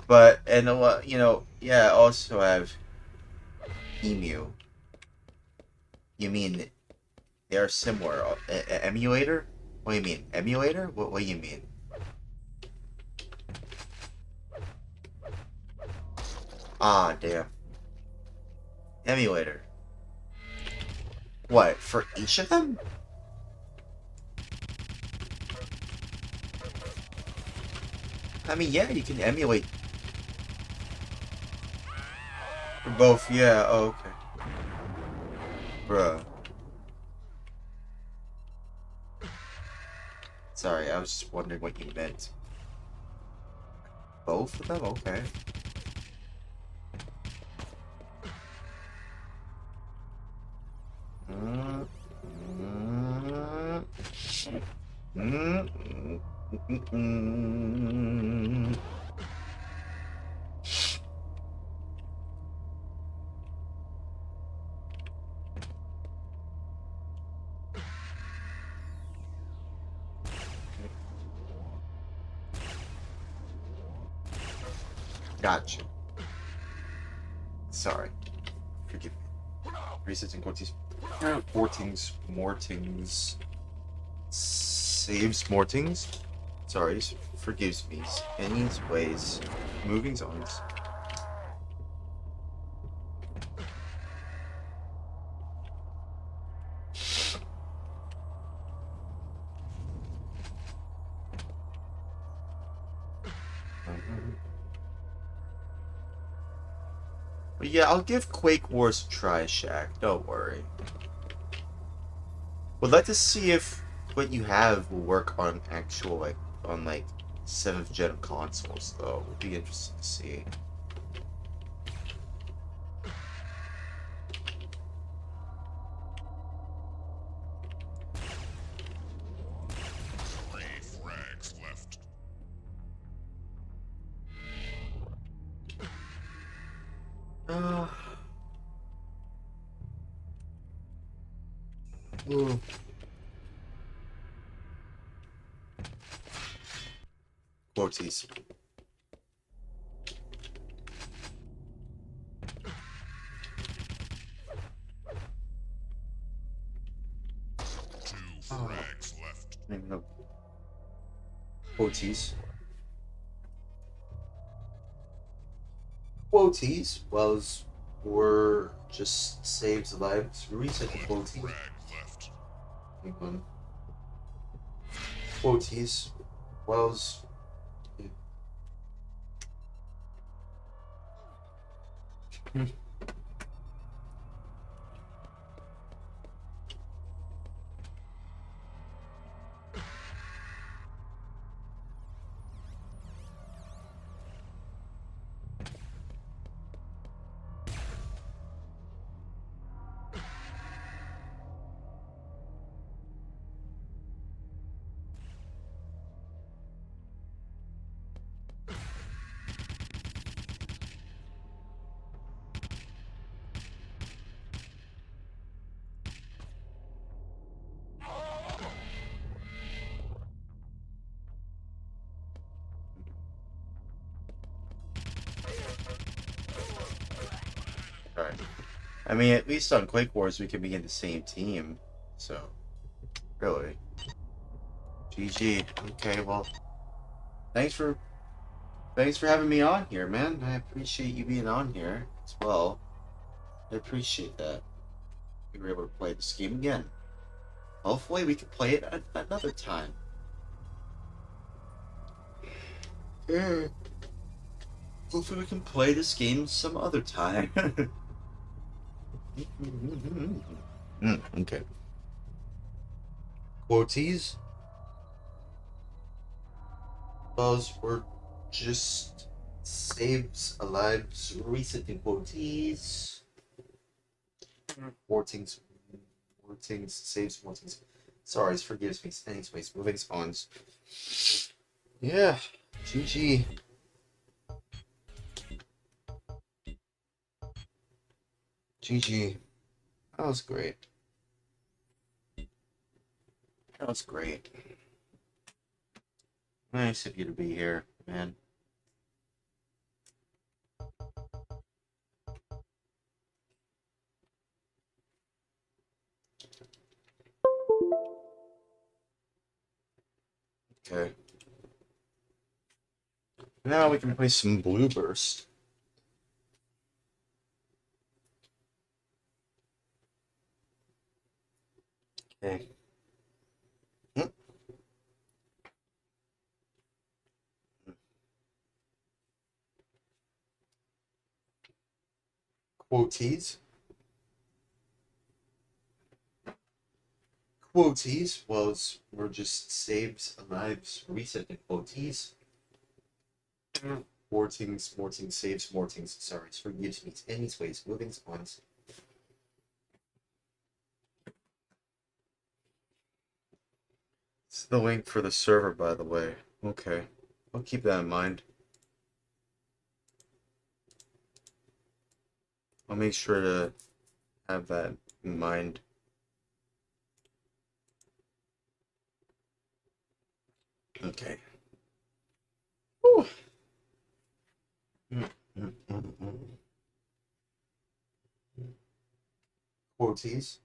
But, and a lot, you know, yeah, I also have Emu. You mean they're similar? Emulator? What do you mean? Emulator? What do you mean? Ah, damn. Emulator. What, for each of them? I mean, yeah, you can emulate for both, yeah, oh, okay. Bruh. Sorry, I was just wondering what you meant. Both of them? Okay. Gotcha. Sorry. Forgive me. Resets quotes. Mortings. Saves Mortings. Sorry, forgives me. Anyways, moving on. But yeah, I'll give Quake Wars a try, Shaq. Don't worry. Would like to see if what you have will work on actual, like, on, like, 7th gen consoles, though. Would be interesting to see. Frags left. Ooh. Quoties. Frags left. No. Quoties. Quoties was were just saves lives. Reset the quoties. Left. Hang on. Quoties was. Alright. I mean, at least on Quake Wars, we can be in the same team. So, really. GG. Okay, well, thanks for having me on here, man. I appreciate you being on here as well. I appreciate that. We were able to play this game again. Hopefully, we can play it another time. Hopefully, we can play this game some other time. Okay. Quoties. Those were just saves alive recent in quoties. Mortings, saves Mortings. Sorry, forgives me. Anyways, moving on. Yeah, GG. GG. That was great. That was great. Nice of you to be here, man. Okay. Now we can play some Blue Burst. Okay. Quoties. Quoties were just saves, lives, reset, and quoties. Mortings, saves, mortings, sorry, forgives me, anyways, moving on. It's the link for the server, by the way. Okay. I'll keep that in mind. I'll make sure to have that in mind. Okay. Whew. Quoties.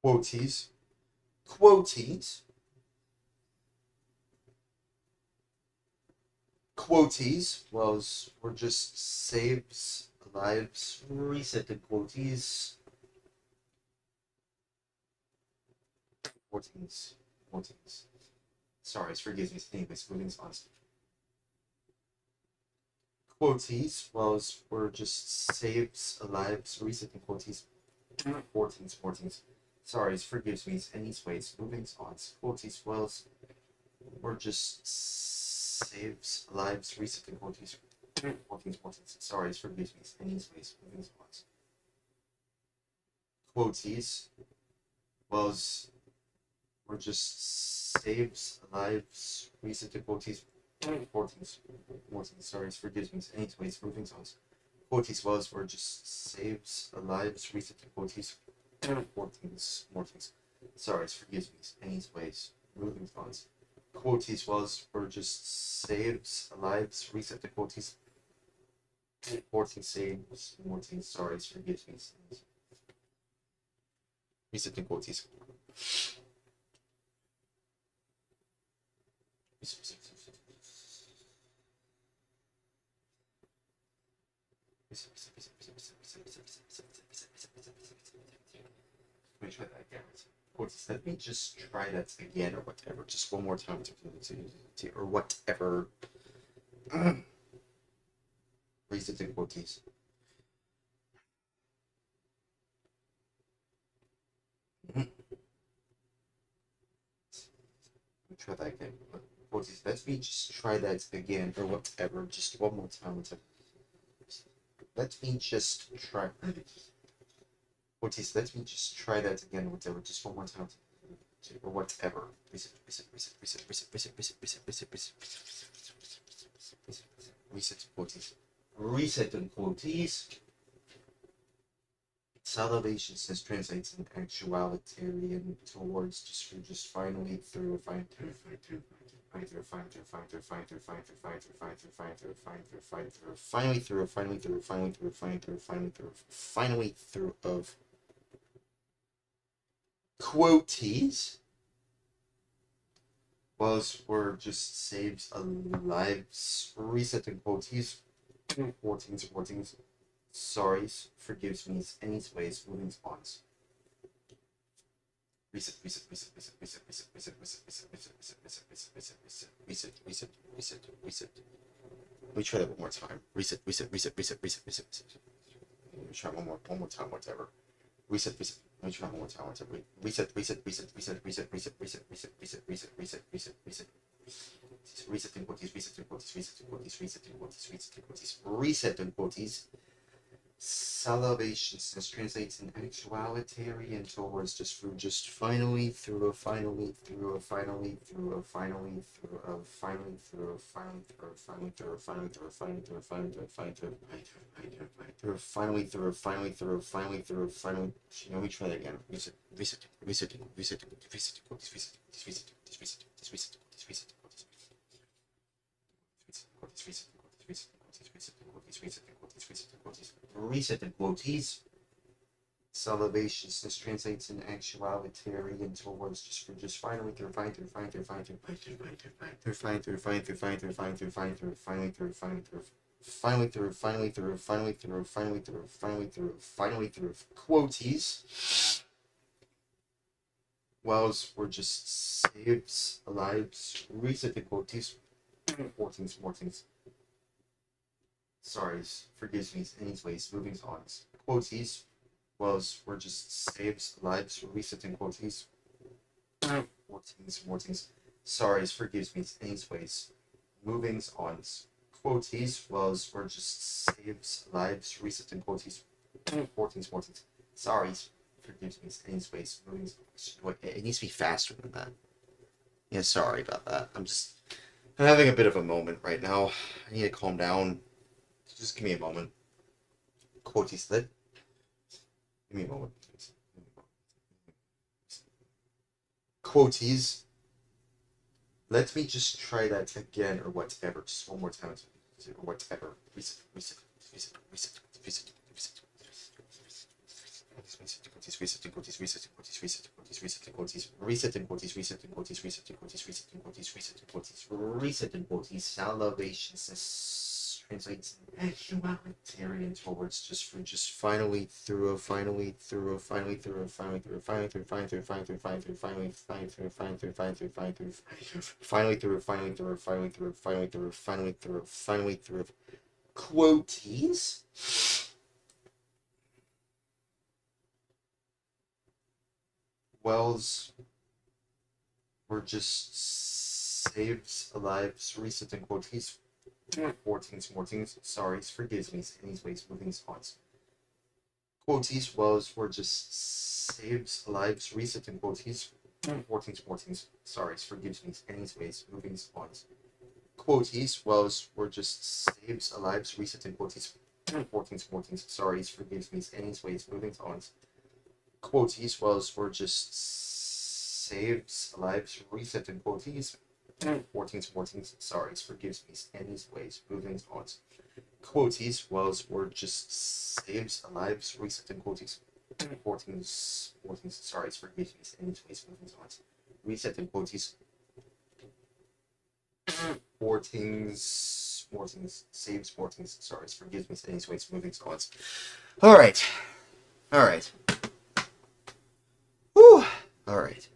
Quoties. Quoties. Quoties were just saves, lives, resetted quoties. Mortings. Sorry, forgive me, anyways, moving on. Quoties were just saves, lives, resetting quoties. Mortings. Sorry, forgives me, anyways, moving on. Quoties were just saves, lives, resetting quoties. Mortings. Sorry, forgives me, anyways, moving on. Quoties were just saves, lives, resetting quoties. Mortings. Sorry, forgives me, anyways, moving on. Quoties were just saves, lives, resetting quoties. Mortings. Sorry, forgives me, anyways, moving on. Quoties were just saves, lives, reset the quoties. Saves, mortings, sorry, forgives me. Reset the quoties. Let me try that again. Let me just try that again or whatever. Just one more time or whatever. Reset the quoties. Let me try that again. Quoties. Let me just try that again or whatever. Just one more time. Let me just try. Quoties. Let me just try that again or whatever. Just one more time. Or whatever. Reset quoties. Reset and quoties. Salvation says translates in actuality and towards just finally through of quoties were just saves lives resetting quoties. Mortings. Sorry, forgives me, anyways, moving on. Reset. Let me try that one more time. Reset. Let me try one more time, whatever. Reset. Let me try one more time, whatever. Reset. Reset and quoties. Salvation since translates in actuality into words just through just finally through a finally through a finally through a finally through a finally through a finally through a finally through a finally through a finally through a finally through a finally through a finally through a finally through a finally through a finally. Let me try that again. Reset. Resetting quotes. Salvation since translates in actuality into words just for just finally through finally through finally through finally through finally through finally through finally through finally through finally through finally through finally through finally through finally through finally through finally through finally through finally through quotes. Wells were just saves lives. Resetting quotes. Mortings. Sorry, forgives me, anyways, moving on. Quotes, wells were just saves, lives, resetting quotes. Mortings. Sorry, forgives me, anyways, moving on. Quotes, wells were just saves, lives, resetting quotes. Mortings. Sorry, forgives me, anyways, moving on. It needs to be faster than that. Yeah, sorry about that. I'm having a bit of a moment right now. I need to calm down. Just give me a moment. Quotey slip. Give me a moment, please. Quoties. Let me just try that again, or whatever. Just one more time. Or whatever. Reset. Salvation translates humanitarian towards just finally through a finally through a finally through a finally through a finally through finally through finally through finally through finally through finally through finally through finally through finally through finally through finally through finally through finally through finally through quotes. Wells were just saves lives resetting quotes. Mortings, sorry, forgives me, anyways, moving on. Quotes, wells were just saves lives resetting quotes. Mortings, sorry, forgives me, anyways, moving on. Quotes, wells were just saves lives resetting quotes. Mortings, sorry, forgives me, anyways, moving on. Quotes, wells were just saves lives resetting quotes. Mortings, sorry, forgives me, anyways, moving on. Quotes, wells were just saves lives resetting quotes. Mortings, sorry, forgives me, anyways, moving on. Resetting quotes. Mortings, saves Mortings, sorry, forgives me, anyways, moving on. Alright. Whew. Alright.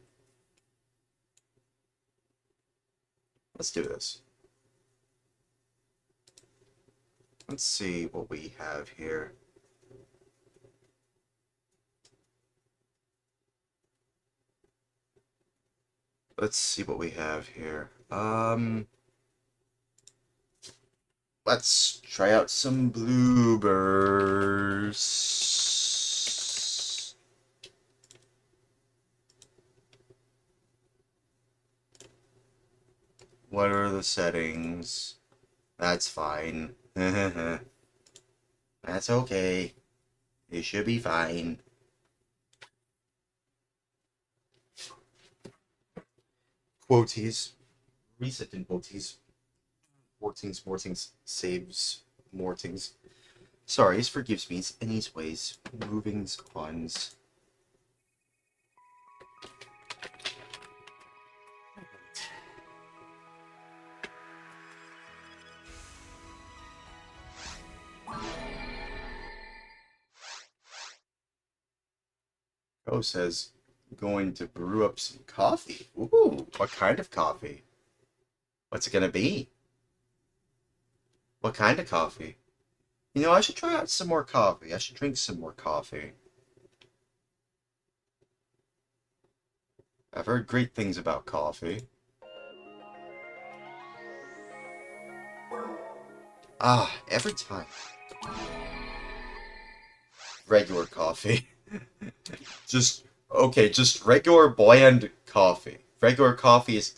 Let's do this. Let's see what we have here. Let's try out some bloopers. What are the settings? That's fine. That's okay. It should be fine. Quotes. Resetting quotes. Mortings, saves Mortings. Sorry, forgives me, anyways. Moving on. Oh, says going to brew up some coffee. Ooh, what kind of coffee? What's it gonna be? What kind of coffee? You know, I should try out some more coffee. I should drink some more coffee. I've heard great things about coffee. Ah, every time. regular coffee. Just regular bland coffee. Regular coffee is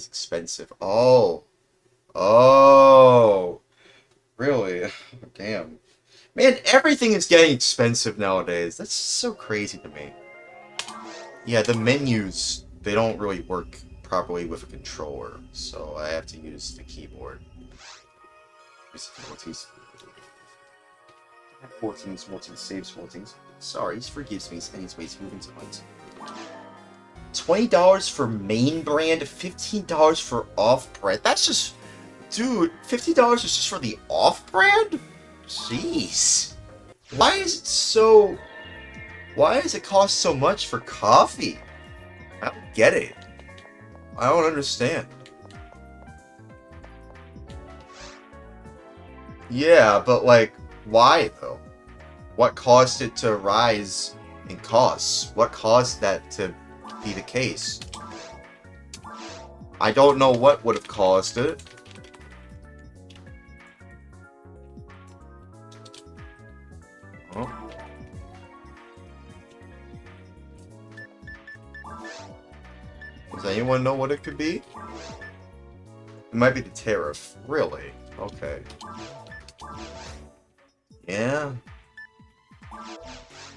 expensive. Oh, really? Damn. Man, everything is getting expensive nowadays. That's so crazy to me. Yeah, the menus, they don't really work properly with a controller, so I have to use the keyboard. 14 saves 14. Sorry, he forgives me anyways, moving on. $20 for main brand, $15 for off-brand. That's just... Dude, $50 is just for the off-brand? Jeez. Why does it cost so much for coffee? I don't get it. I don't understand. Yeah, but like, why though? What caused it to rise in costs? What caused that to be the case? I don't know what would have caused it. Oh. Does anyone know what it could be? It might be the tariff. Really? Okay. Yeah.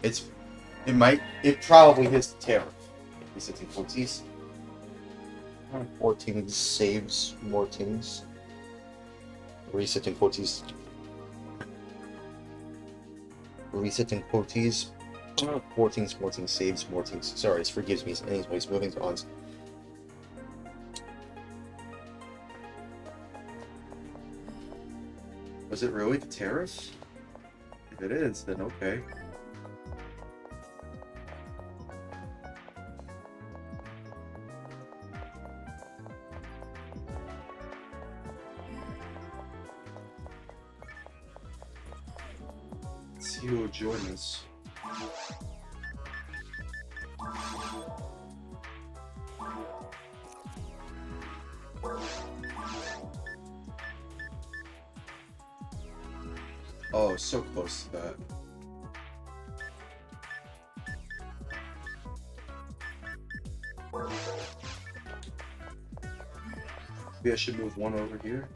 It probably is the tariff. Resetting 40s. 14 saves more things. Resetting 40s. Resetting 40s. 14 saves more things. Sorry, it forgives me. Anyways, moving on. Was it really the tariff? If it is, then okay. Let's see who will join us. Oh, so close to that. Maybe I should move one over here.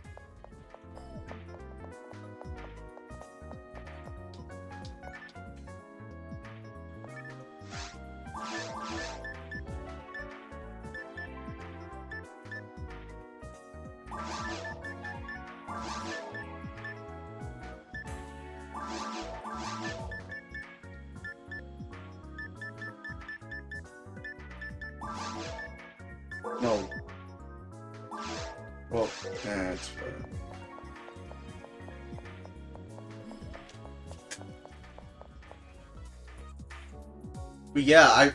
No. Well, that's bad. But yeah, I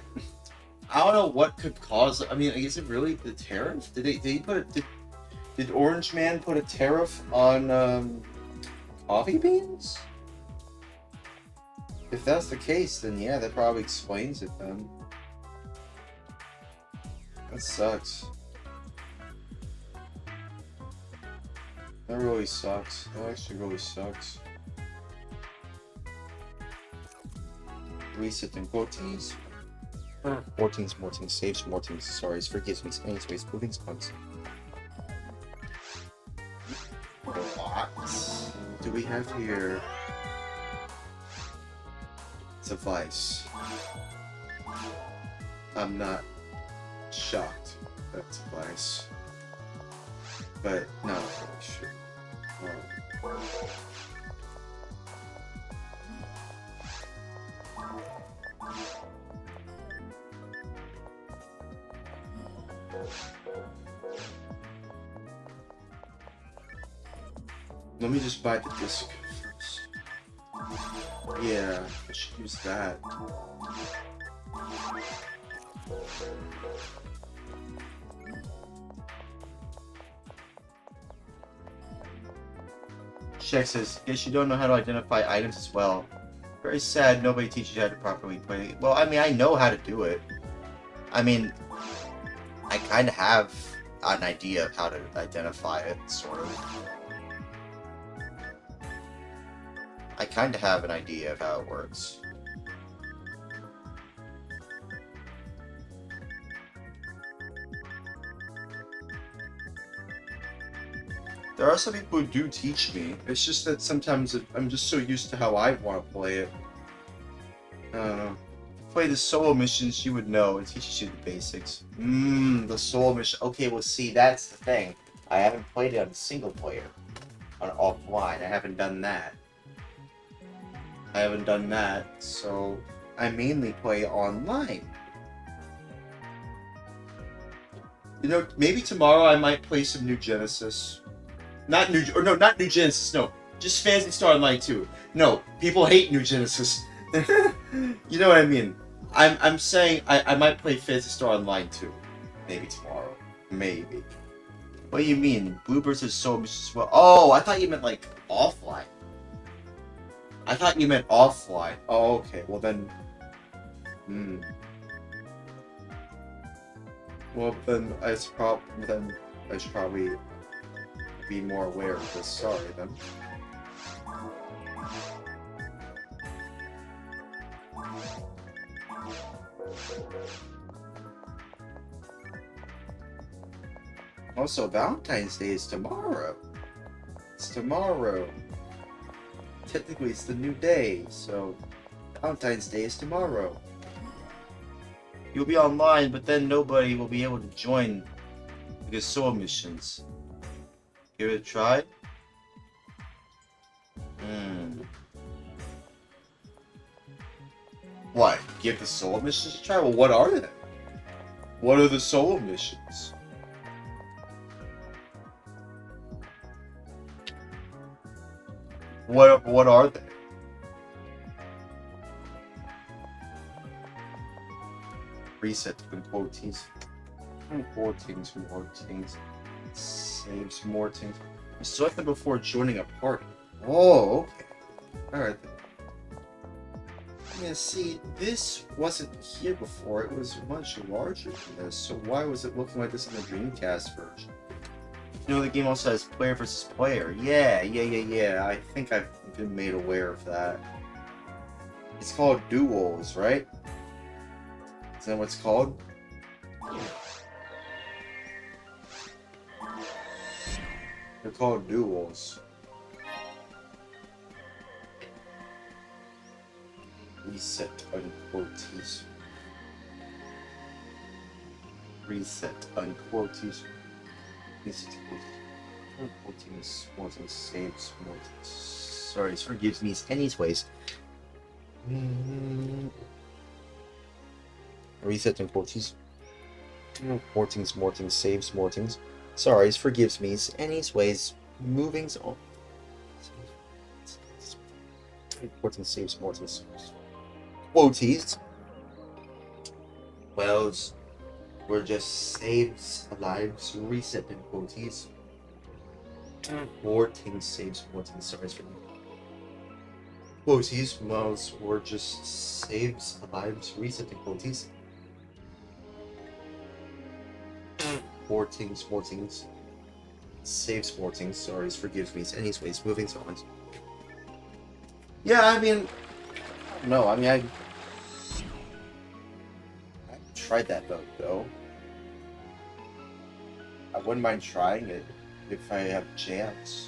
don't know what could cause. I mean, is it really the tariff? Did Orange Man put a tariff on coffee beans? If that's the case, then yeah, that probably explains it then. That sucks. That really sucks. That actually really sucks. Reset and 14s. 14s, more things, saves more things. Sorry, forgives me. Anyways, moving spots. What do we have here? It's a vice. I'm not shocked that's a vice, but not really sure. Let me just buy the disc first. Yeah, I should use that. Shaq says, guess you don't know how to identify items as well. Very sad, nobody teaches you how to properly play. Well, I mean, I know how to do it. I mean, I kind of have an idea of how to identify it, sort of. I kind of have an idea of how it works. There are some people who do teach me. It's just that sometimes I'm just so used to how I want to play it. Play the solo missions, you would know. It teaches you the basics. The solo mission. Okay, well, see, that's the thing. I haven't played it on single player. On offline. I haven't done that. So I mainly play online. You know, maybe tomorrow I might play some New Genesis. Not New Genesis, no. Just Phantasy Star Online 2. No, people hate New Genesis. You know what I mean? I'm saying I might play Phantasy Star Online 2. Maybe tomorrow. Maybe. What do you mean? Bluebirds is so much as well. Oh, I thought you meant like offline. Oh, okay. Well then. Well then I should probably be more aware of this. Sorry then. Also, Valentine's Day is tomorrow. It's tomorrow. Technically, it's the new day, so Valentine's Day is tomorrow. You'll be online, but then nobody will be able to join the solo missions. Give it a try? What? Give the solo missions a try? Well, what are they? What are the solo missions? What are they? Reset and quoties. More things. Saves more things. Select them before joining a party. Oh, okay. Alright. Yeah, see, this wasn't here before. It was much larger than this. So why was it looking like this in the Dreamcast version? You know, the game also has player versus player. Yeah. I think I've been made aware of that. It's called duels, right? Is that what it's called? They're called duels. Reset unquoties. Reset unquoties. Reset unquoties. Morton saves Morton. Sorry, forgives me anyways. Reset unquoties. Mortings saves Mortings. Sorry, forgives me anyways. Movings on. Morton saves Mortings. Quoties. Well, we're just saves lives. Reset in quoties. Mortings saves Mortings. Sorry for me. Quoties. Well, we're just saves lives. Reset in quoties. Mortings. Saves Mortings. Sorry, forgives me anyways. Moving on. Yeah, I mean, no, I haven't tried that mode though. I wouldn't mind trying it if I have a chance.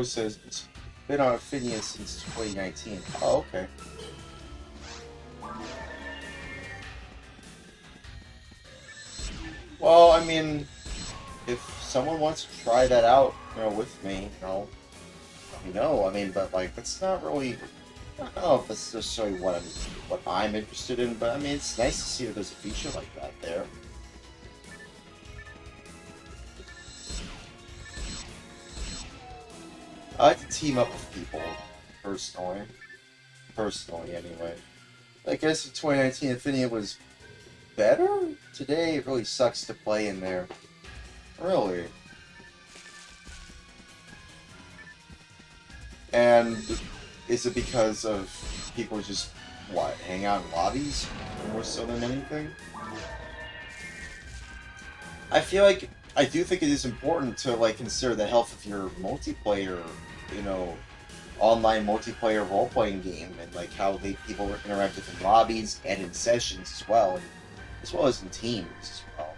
Says it's been on Ephinea since 2019. Oh, okay. mean, if someone wants to try that out, with me, I mean, but like, that's not really. I don't know if that's necessarily what I'm interested in, but I mean, it's nice to see that there's a feature like that there. I like to team up with people, personally. Personally, anyway. I guess in 2019, Ephinea was better? Today, it really sucks to play in there. Really. And is it because of people just, hang out in lobbies more so than anything? I feel like, I do think it is important to, consider the health of your multiplayer, online multiplayer role-playing game, and, how people interact with in lobbies and in sessions as well, as well as in teams as well.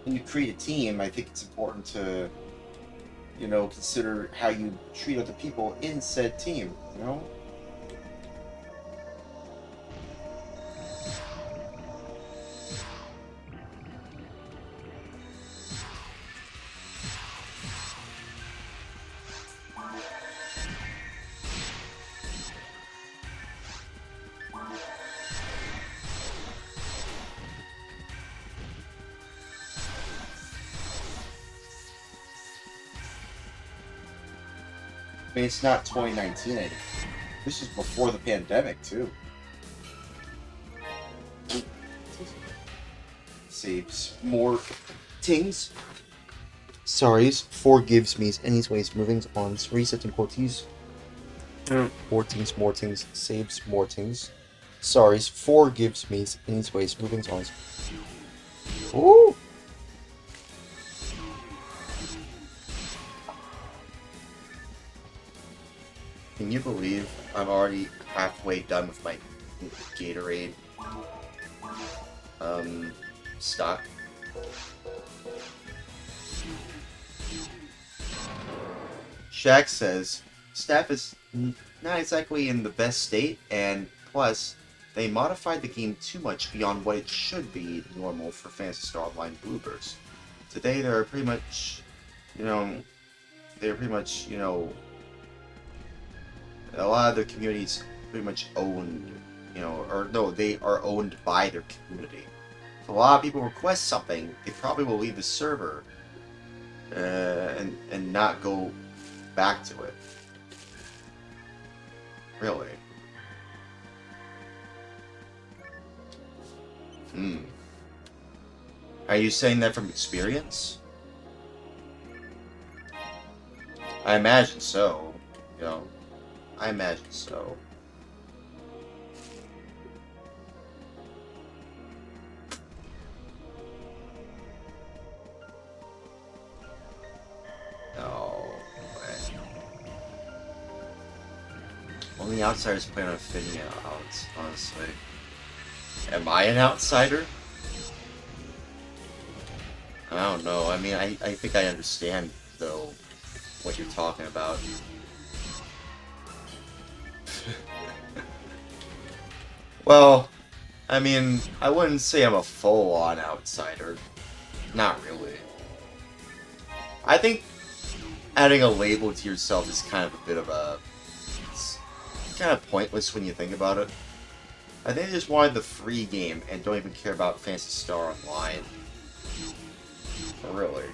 When you create a team, I think it's important to, consider how you treat other people in said team, I mean, it's not 2019 anymore. This is before the pandemic, too. Saves more tings. Sorries, forgives me anyways, movings on, resetting quotes. More tings, saves more tings. Sorries, forgives me anyways, movings on. Ooh! Can you believe I'm already halfway done with my Gatorade stock? Shaq says, staff is not exactly in the best state, and plus, they modified the game too much beyond what it should be normal for Phantasy Star Online Bloopers. Today, they're pretty much, a lot of their communities pretty much owned, they are owned by their community. If a lot of people request something, they probably will leave the server and not go back to it. Really. Are you saying that from experience? I imagine so, I imagine so. No way. Only outsiders play on Ephinea, honestly. Am I an outsider? I don't know. I mean, I think I understand, though, what you're talking about. Well, I mean, I wouldn't say I'm a full-on outsider. Not really. I think adding a label to yourself is kind of a bit of a... It's kind of pointless when you think about it. I think they just wanted the free game and don't even care about Phantasy Star Online. Really.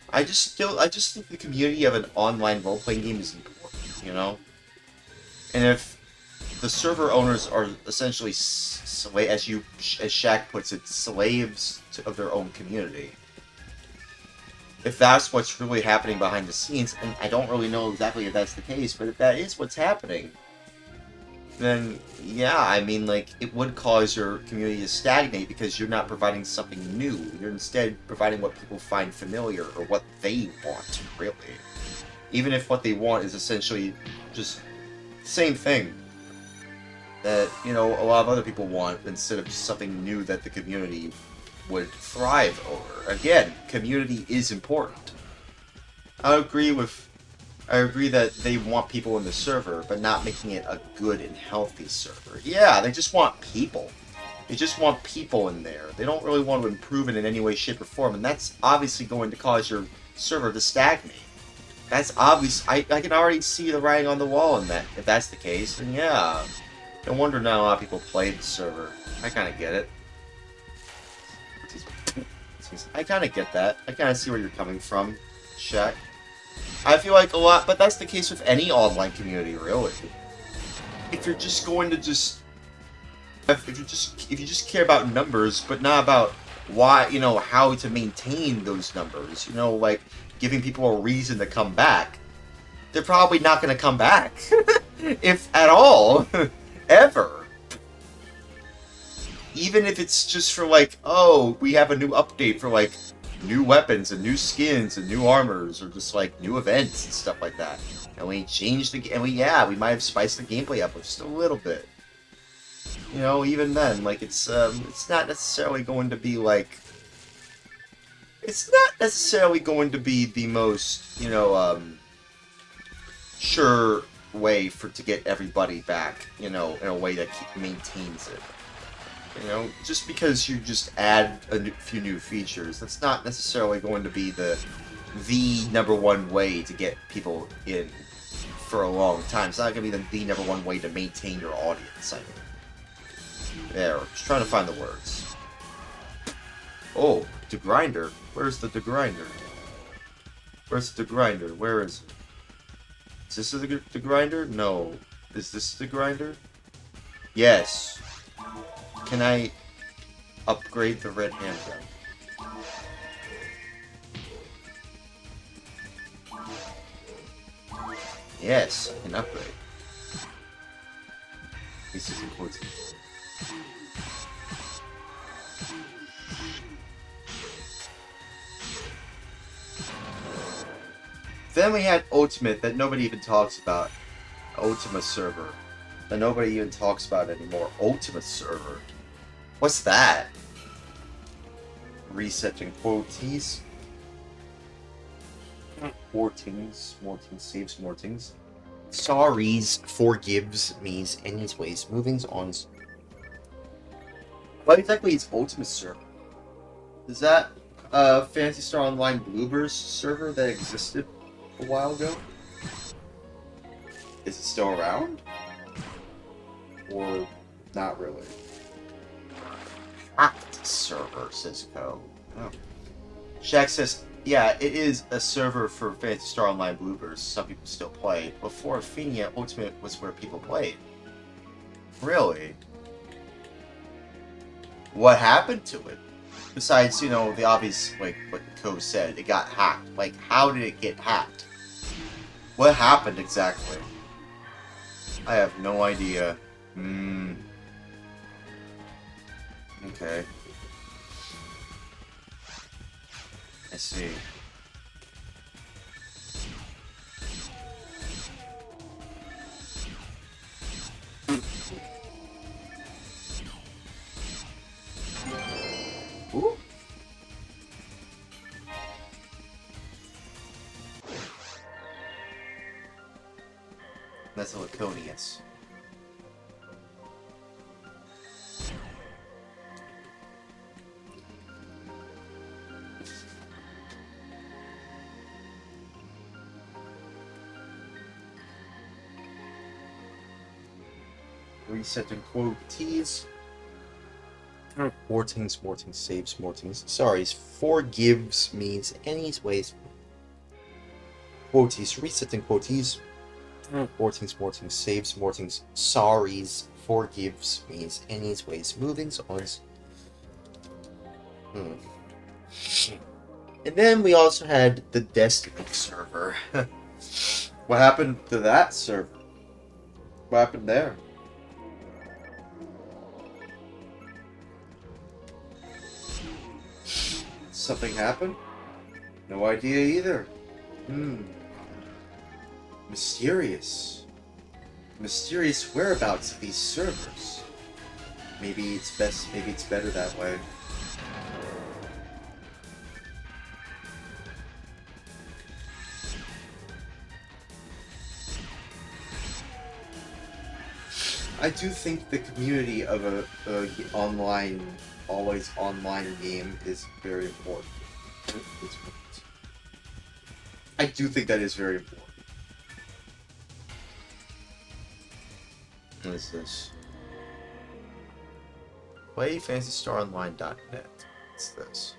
I just think the community of an online role-playing game is important, And if the server owners are essentially, as Shaq puts it, slaves of their own community, if that's what's really happening behind the scenes, and I don't really know exactly if that's the case, but if that is what's happening, then yeah, I mean, it would cause your community to stagnate because you're not providing something new. You're instead providing what people find familiar or what they want, really. Even if what they want is essentially just the same thing that, a lot of other people want instead of just something new that the community would thrive over. Again, community is important. I agree that they want people in the server, but not making it a good and healthy server. Yeah, they just want people. They just want people in there. They don't really want to improve it in any way, shape, or form, and that's obviously going to cause your server to stagnate. That's obvious. I can already see the writing on the wall in that. If that's the case, then yeah. No wonder not a lot of people play the server. I kind of get it. I kind of get that. I kind of see where you're coming from, Shaq. I feel like a lot, but that's the case with any online community, really. If you're just going to if you just care about numbers, but not about why, you know, how to maintain those numbers, you know, like giving people a reason to come back, they're probably not going to come back, if at all, ever. Even if it's just for like, oh, we have a new update for like new weapons and new skins and new armors, or just like new events and stuff like that. And we changed the and we might have spiced the gameplay up just a little bit. You know, even then, like it's not necessarily going to be like, it's not necessarily going to be the most, you know, sure way to get everybody back, you know, in a way that maintains it. You know, just because you just add a few new features, that's not necessarily going to be the number one way to get people in for a long time. It's not going to be the number one way to maintain your audience, I mean. There, just trying to find the words. Oh, the grinder. Where's the grinder? Where's the grinder? Where is it? Is this the grinder? No. Is this the grinder? Yes. Can I upgrade the red handgun? Yes, I can upgrade. This is important. Then we had Ultimate that nobody even talks about. Ultima server. That nobody even talks about anymore. Ultima server. What's that? Resetting quoties. Mortings, saves Mortings. Sorries, forgives means anyways. Moving's on. What exactly is Ultima server? Is that Phantasy Star Online Bloopers server that existed a while ago? Is it still around? Or not really? Server, says Co. Oh. Shaq says, yeah, it is a server for Phantasy Star Online Bloopers. Some people still play. Before Ephinea, Ultimate was where people played. Really? What happened to it? Besides, you know, the obvious, like, what Co said, it got hacked. Like, how did it get hacked? What happened exactly? I have no idea. Okay. I see. Ooh. That's a Laconius. Resetting quoties. Mortings, saves, Mortings. Sorry, forgives means anyways. Quoties, resetting quoties. Mortings, saves, Mortings. Sorries, forgives means anyways. Moving's on. And then we also had the Destiny server. What happened to that server? What happened there? Something happened? No idea either. Mysterious. Mysterious whereabouts of these servers. Maybe it's best, maybe it's better that way. I do think the community of a online, always online game is very important. I do think that is very important. What is this? Play PhantasyStarOnline.net. What's this?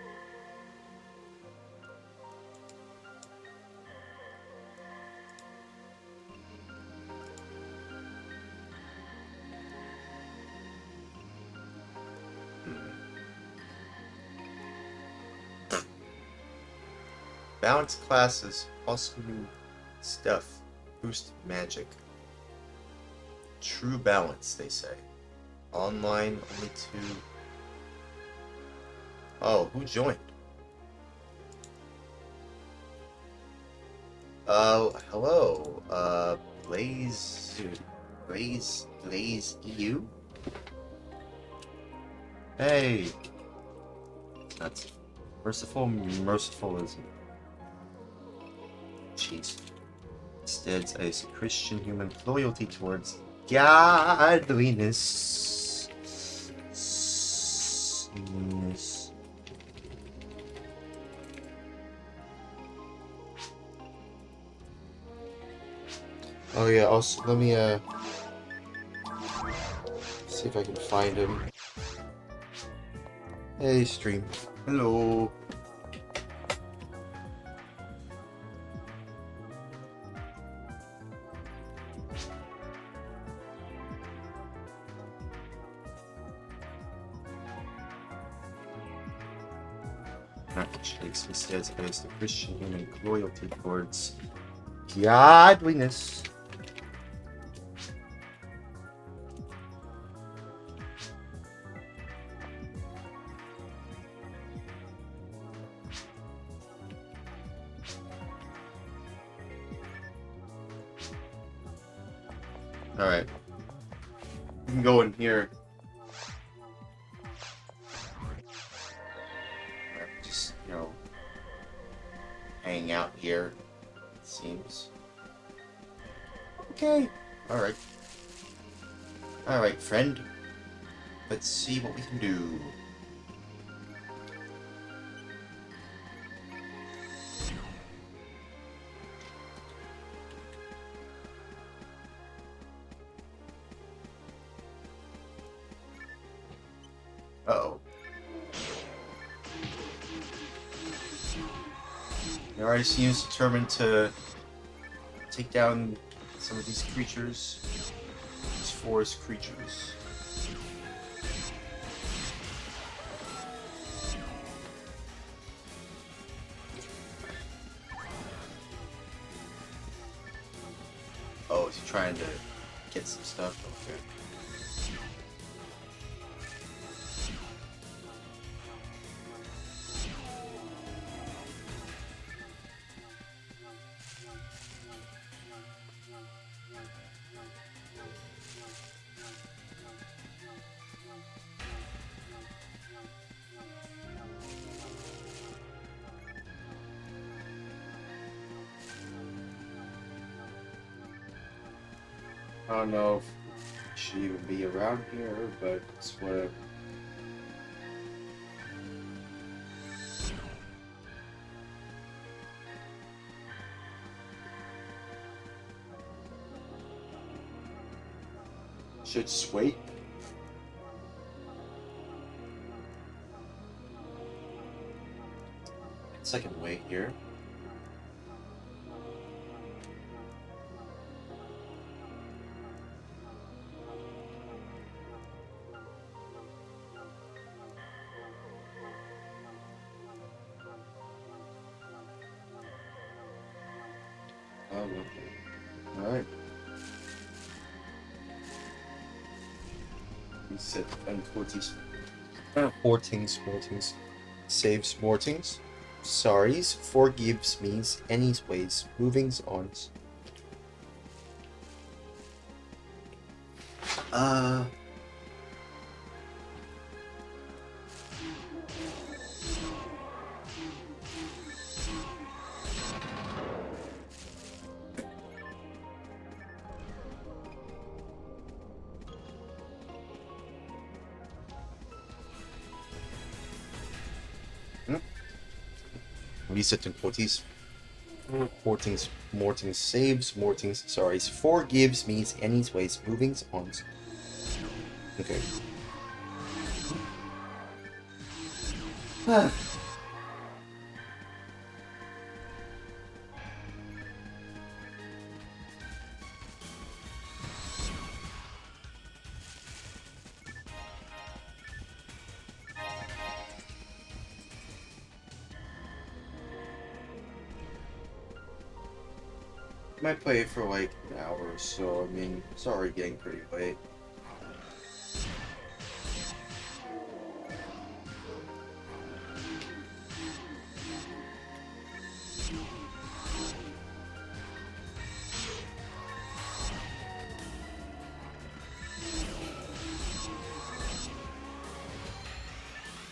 Balance classes, also new stuff, boost magic. True balance, they say. Online, only 2. Oh, who joined? Hello. Blaze EU? Hey. That's mercifulism. Jeez. Instead, a Christian human loyalty towards godliness. Oh yeah, also let me see if I can find him. Hey stream. Hello. Instead, based on Christian human loyalty towards godliness. Alright. You can go in here. Just, you know, hang out here, it seems. Okay. Alright. Alright, friend. Let's see what we can do. Uh-oh. He already seems determined to take down some of these creatures. These forest creatures. Oh, is he trying to get some stuff? Okay. I don't know if it should even be around here, but it's whatever. Should just wait. Second wait here. Oh, okay. Alright. He said unquotes. Sportings. Save sportings. Sorries. Forgives means anyways. Movings on. Reset to Mortings. Mortings saves. Mortings, sorry. Forgives means anyways. Movings on. Okay. Might play it for like an hour or so. I mean, it's already getting pretty late.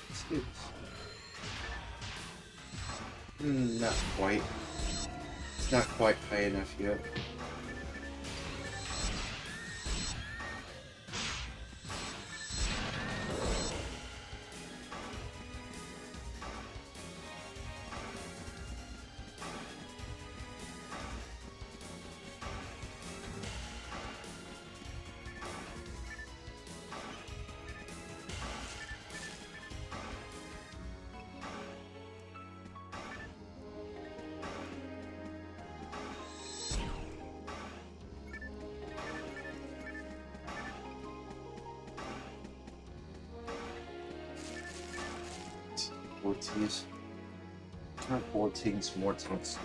Let's do this. Not quite. It's not quite high enough yet. Mortings.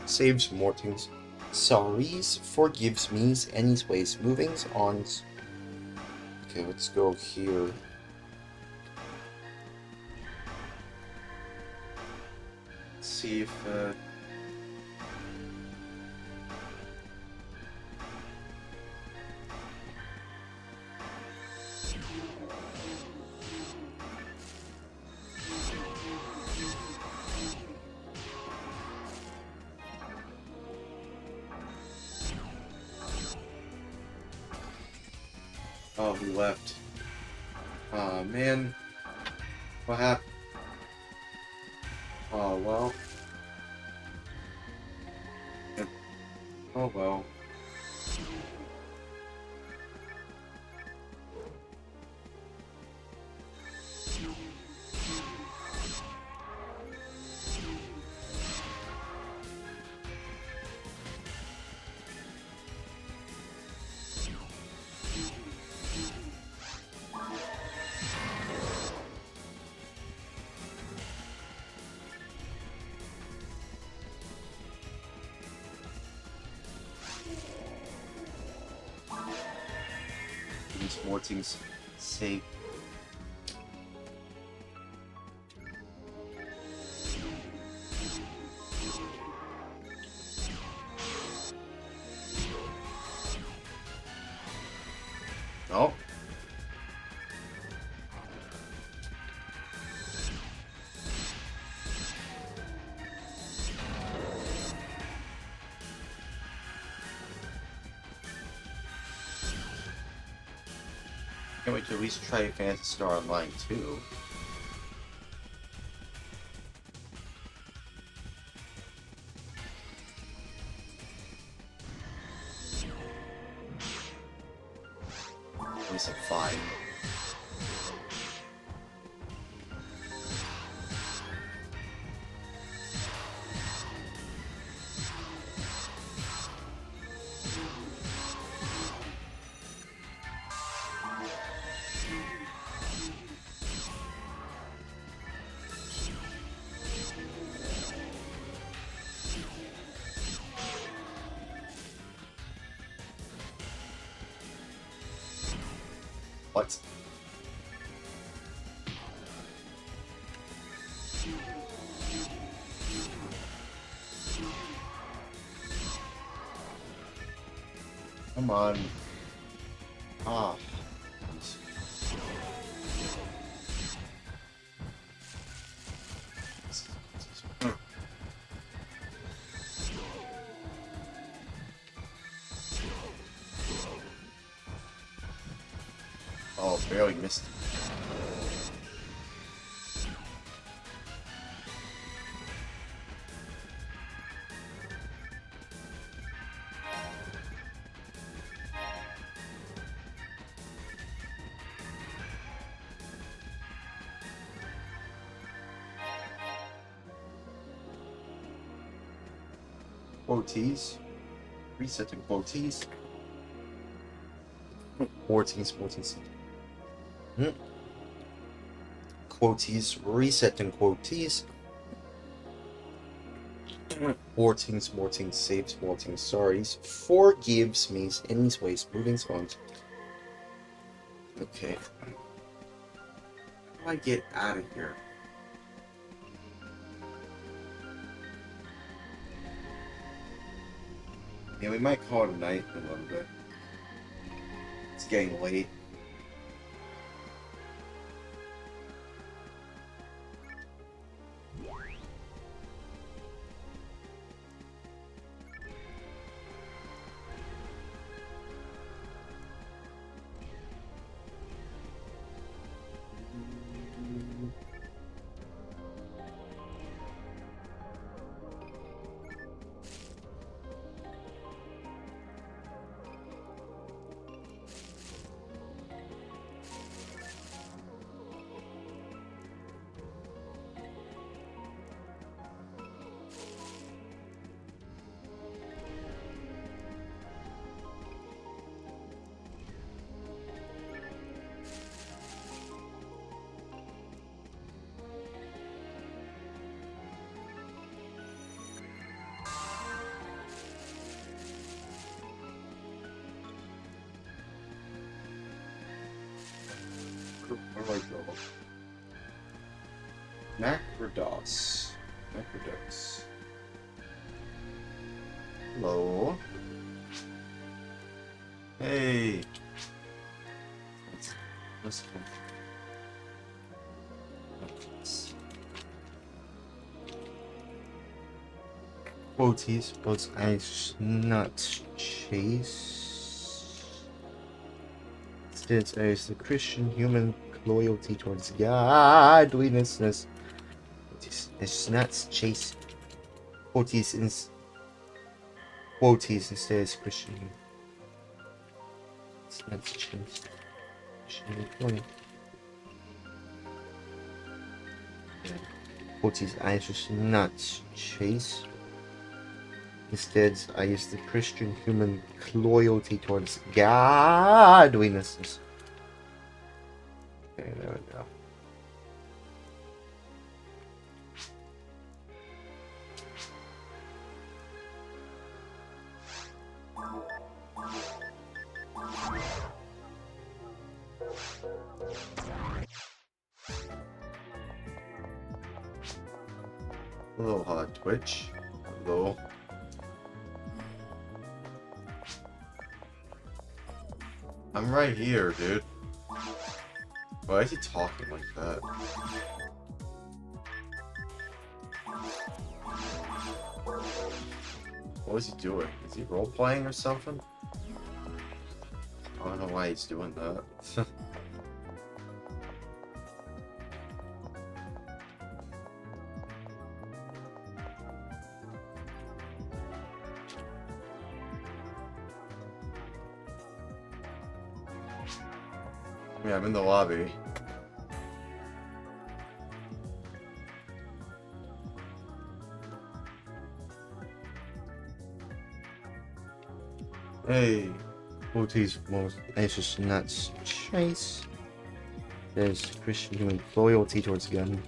Saves Mortings. Sorries, forgives means anyways. Movings on. Okay, let's go here. Let's see if oh, he left. Aw, man. What happened? Oh, well. Oh, well. Mortings save. Oh. Can't wait to at least try Phantasy Star Online too. At least I'm fine. What? Come on. Ah. Oh, barely missed. Quoties. Resetting quoties. Quoties. Quoties. Resetting quoties. Mortings, saves, sorries. Forgives me, anyways, moving spawns. Okay. How do I get out of here? Yeah, we might call it a night in a little bit. It's getting late. Where do I go? Macrodos. Hello. Hey. Let's go. Quoties, but I not chase. Instead, I use the Christian human loyalty towards godliness. It's not chase. Quoties instead is Christian. It's not chase. Christian loyalty. Quoties I just not chase. Instead, I use the Christian human loyalty towards godliness. Okay, there we go. Hello, hot Twitch. Hello. I'm right here, dude. Why is he talking like that? What is he doing? Is he role-playing or something? I don't know why he's doing that. Yeah, I'm in the lobby. Hey, Quoties most anxious nuts chase. There's Christian human loyalty towards gun.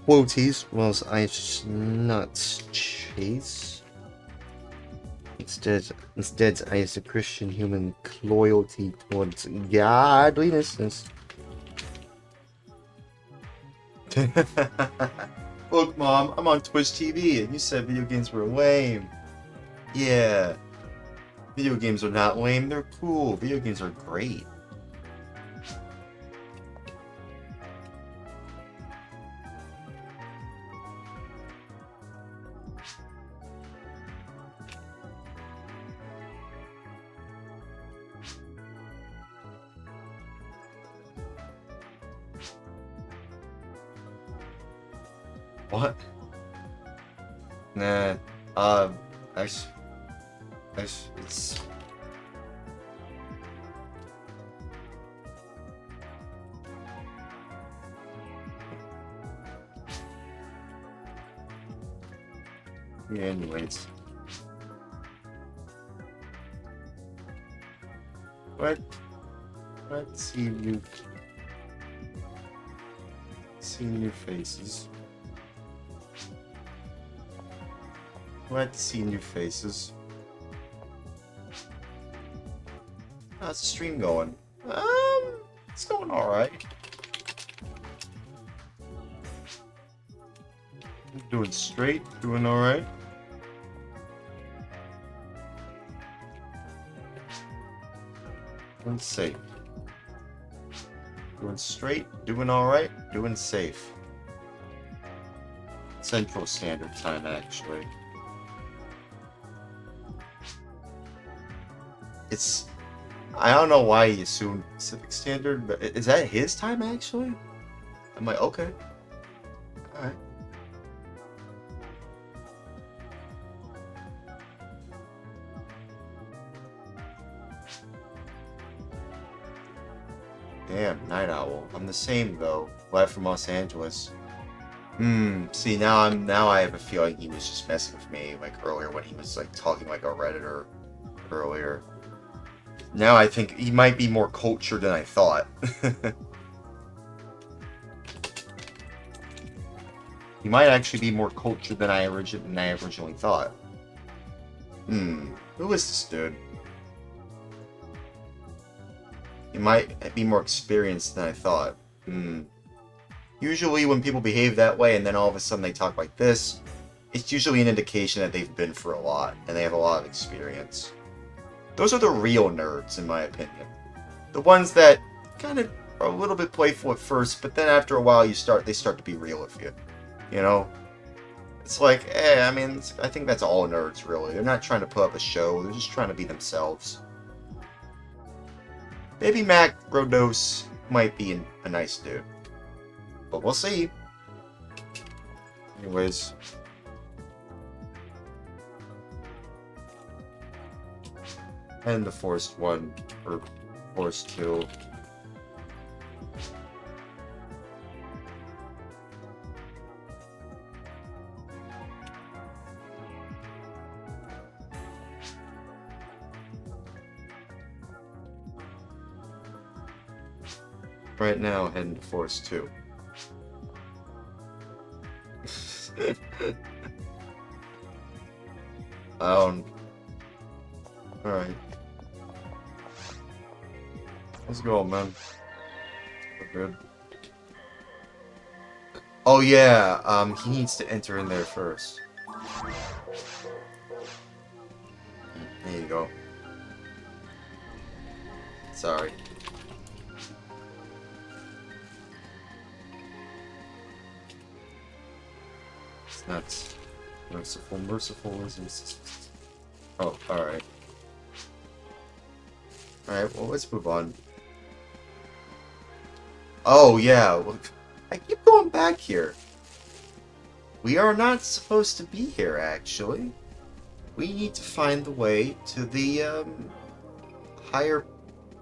Quoties most anxious nuts chase. Instead, I use a Christian human loyalty towards godliness. Look, Mom, I'm on Twitch TV, and you said video games were lame. Yeah. Video games are not lame, they're cool. Video games are great. What? Nah, it's... Yeah, anyways. Let's see new faces. Let's see new faces. How's the stream going? It's going alright. Doing straight, doing alright. Doing safe. Doing straight, doing alright, doing safe. Central Standard Time, actually. It's... I don't know why he assumed Pacific Standard, but is that his time, actually? I'm like, okay. Alright. Damn, Night Owl. I'm the same though. Live from Los Angeles. See now I have a feeling he was just messing with me like earlier when he was like talking like a Redditor earlier. Now I think he might be more cultured than I thought. He might actually be more cultured than I originally thought. Who is this dude? He might be more experienced than I thought. Usually when people behave that way and then all of a sudden they talk like this, it's usually an indication that they've been for a lot and they have a lot of experience. Those are the real nerds, in my opinion. The ones that kind of are a little bit playful at first, but then after a while they start to be real with you. You know? It's like, I mean, I think that's all nerds, really. They're not trying to put up a show, they're just trying to be themselves. Maybe Mac Rodos might be a nice dude. But we'll see. Anyways. And the Forest 1, or Forest 2. Right now, heading to Forest 2. Alright. Let's go, man. We're good. Oh yeah, he needs to enter in there first. There you go. Sorry. It's nuts. Merciful is... Oh, alright. Alright, well, let's move on. Oh, yeah. Well, I keep going back here. We are not supposed to be here, actually. We need to find the way to the, higher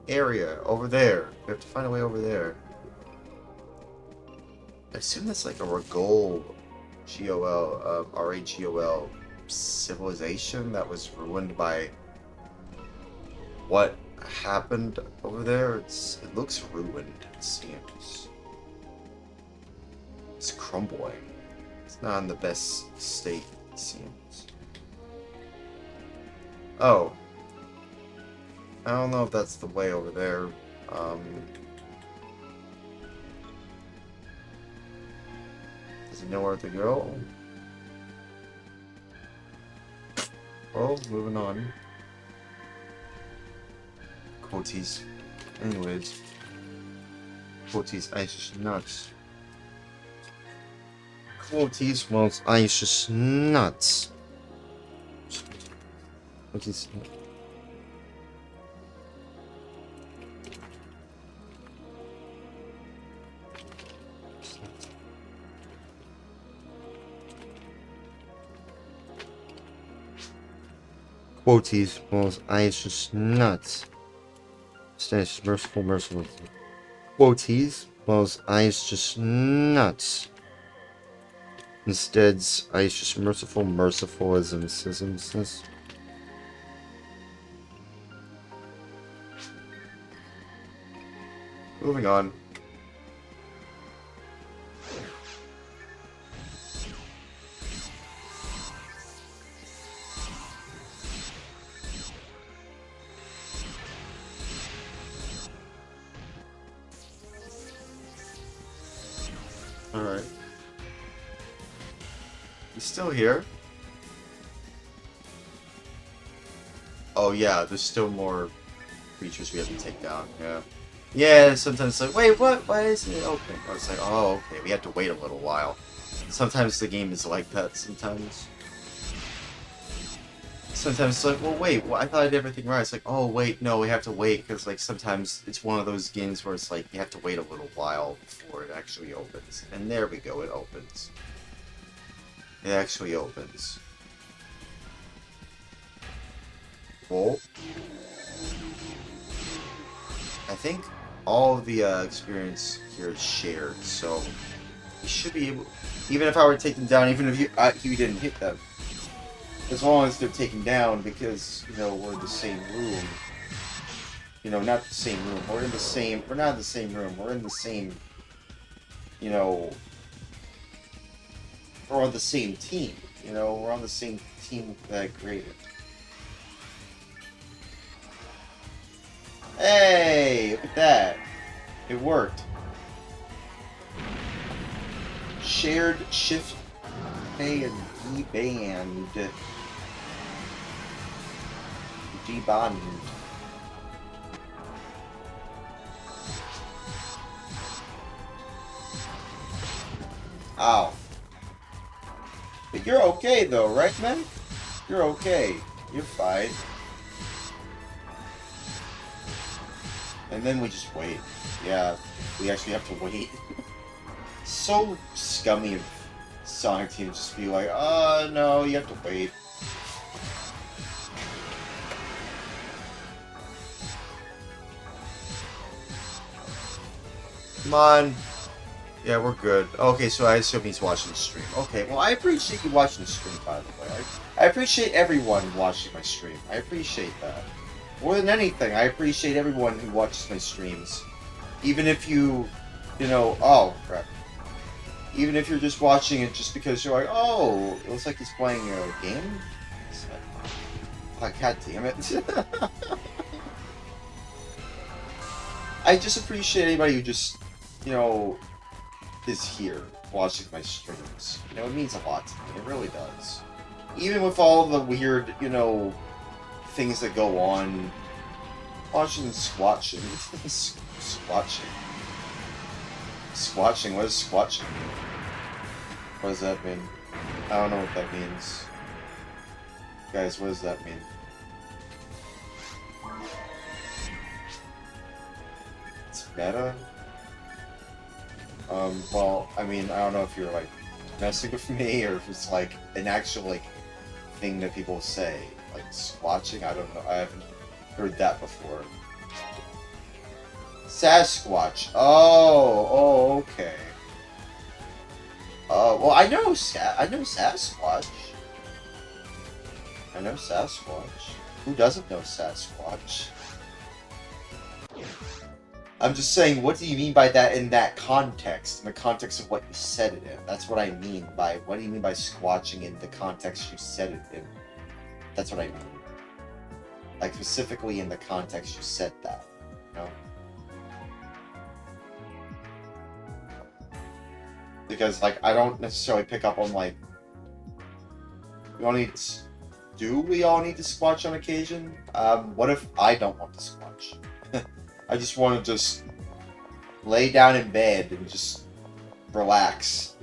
area over there. We have to find a way over there. I assume that's like a Ragol, G-O-L, R-A-G-O-L civilization that was ruined by what happened over there. It looks ruined, it seems. It's crumbling. It's not in the best state, it seems. Oh. I don't know if that's the way over there. Does he know where to go? Well, moving on. Quoties. Anyways. Quoties, ice nuts. Quoties, well, ice nuts. Quoties. Quoties, well, ice nuts. Status merciful. Quoties, well, ice just nuts. Instead, ice just mercifulisms. Moving on. Alright. He's still here. Oh yeah, there's still more creatures we have to take down, yeah. Yeah, sometimes it's like, wait, what? Why isn't it open? I was like, oh, okay, we have to wait a little while. Sometimes the game is like that, sometimes. Sometimes it's like, well, wait, well, I thought I did everything right. It's like, oh, wait, no, we have to wait, because, like, sometimes it's one of those games where it's like, you have to wait a little while before it actually opens. And there we go, it opens. It actually opens. Well, I think all of the experience here is shared, so you should be able, even if I were to take them down, even if you didn't hit them, as long as they're taken down, because, you know, we're in the same room. You know, not the same room. We're in the same, we're not in the same room. We're in the same, you know, we're on the same team. You know, we're on the same team that I created. Hey, look at that. It worked. Shared shift A and D band. D-bond. Ow. But you're okay though, right, man? You're okay. You're fine. And then we just wait. Yeah, we actually have to wait. So scummy of Sonic Team to just be like, no, you have to wait. Come on. Yeah, we're good. Okay, so I assume he's watching the stream. Okay, well, I appreciate you watching the stream, by the way. I appreciate everyone watching my stream. I appreciate that. More than anything, I appreciate everyone who watches my streams. Even if you know, oh, crap. Even if you're just watching it just because you're like, oh, it looks like he's playing a game? Oh, god damn it. I just appreciate anybody who just, you know, is here watching my streams. You know, it means a lot to me. It really does. Even with all the weird, you know, things that go on. Watching squatching. Squatching. Squatching? What is squatching? What does that mean? I don't know what that means. Guys, what does that mean? It's meta? Well, I mean, I don't know if you're, like, messing with me, or if it's, like, an actual, like, thing that people say. Like, squatching? I don't know. I haven't heard that before. Sasquatch. Oh, okay. Well, I know Sasquatch. I know Sasquatch. Who doesn't know Sasquatch? I'm just saying, what do you mean by that in that context? In the context of what you said it in. That's what I mean by, what do you mean by squatching in the context you said it in? That's what I mean. Like, specifically in the context you said that, you know? Because, like, I don't necessarily pick up on, like, do we all need to squatch on occasion? What if I don't want to squatch? I just want to just lay down in bed and just relax.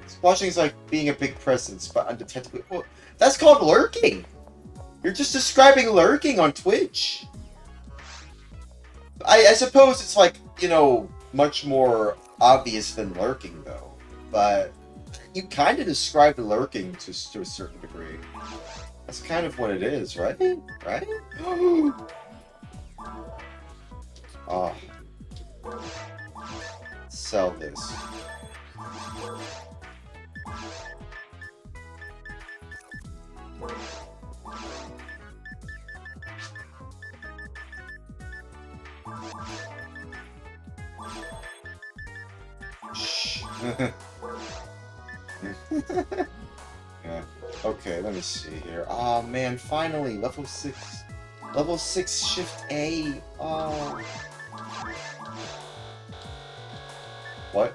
Squatching is like being a big presence, but undetectably. Well, that's called lurking! You're just describing lurking on Twitch. I suppose it's like, you know, much more obvious than lurking, though. But you kind of described lurking to a certain degree. That's kind of what it is, right? Right? Oh. Sell this. Yeah. Okay, let me see here. Oh man, finally, level 6. Level 6 Shift A. Oh. What?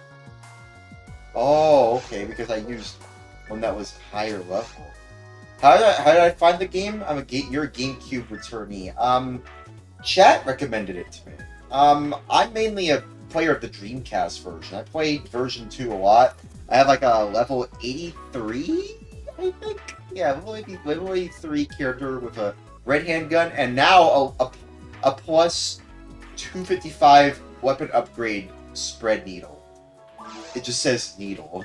Oh, okay, because I used one that was higher level. How did I find the game? You're a GameCube returnee. Chat recommended it to me. I'm mainly a player of the Dreamcast version. I played version 2 a lot. I have like a level 83, I think. Yeah, level 83 character with a red handgun, and now a plus 255 weapon upgrade spread needle. It just says needle.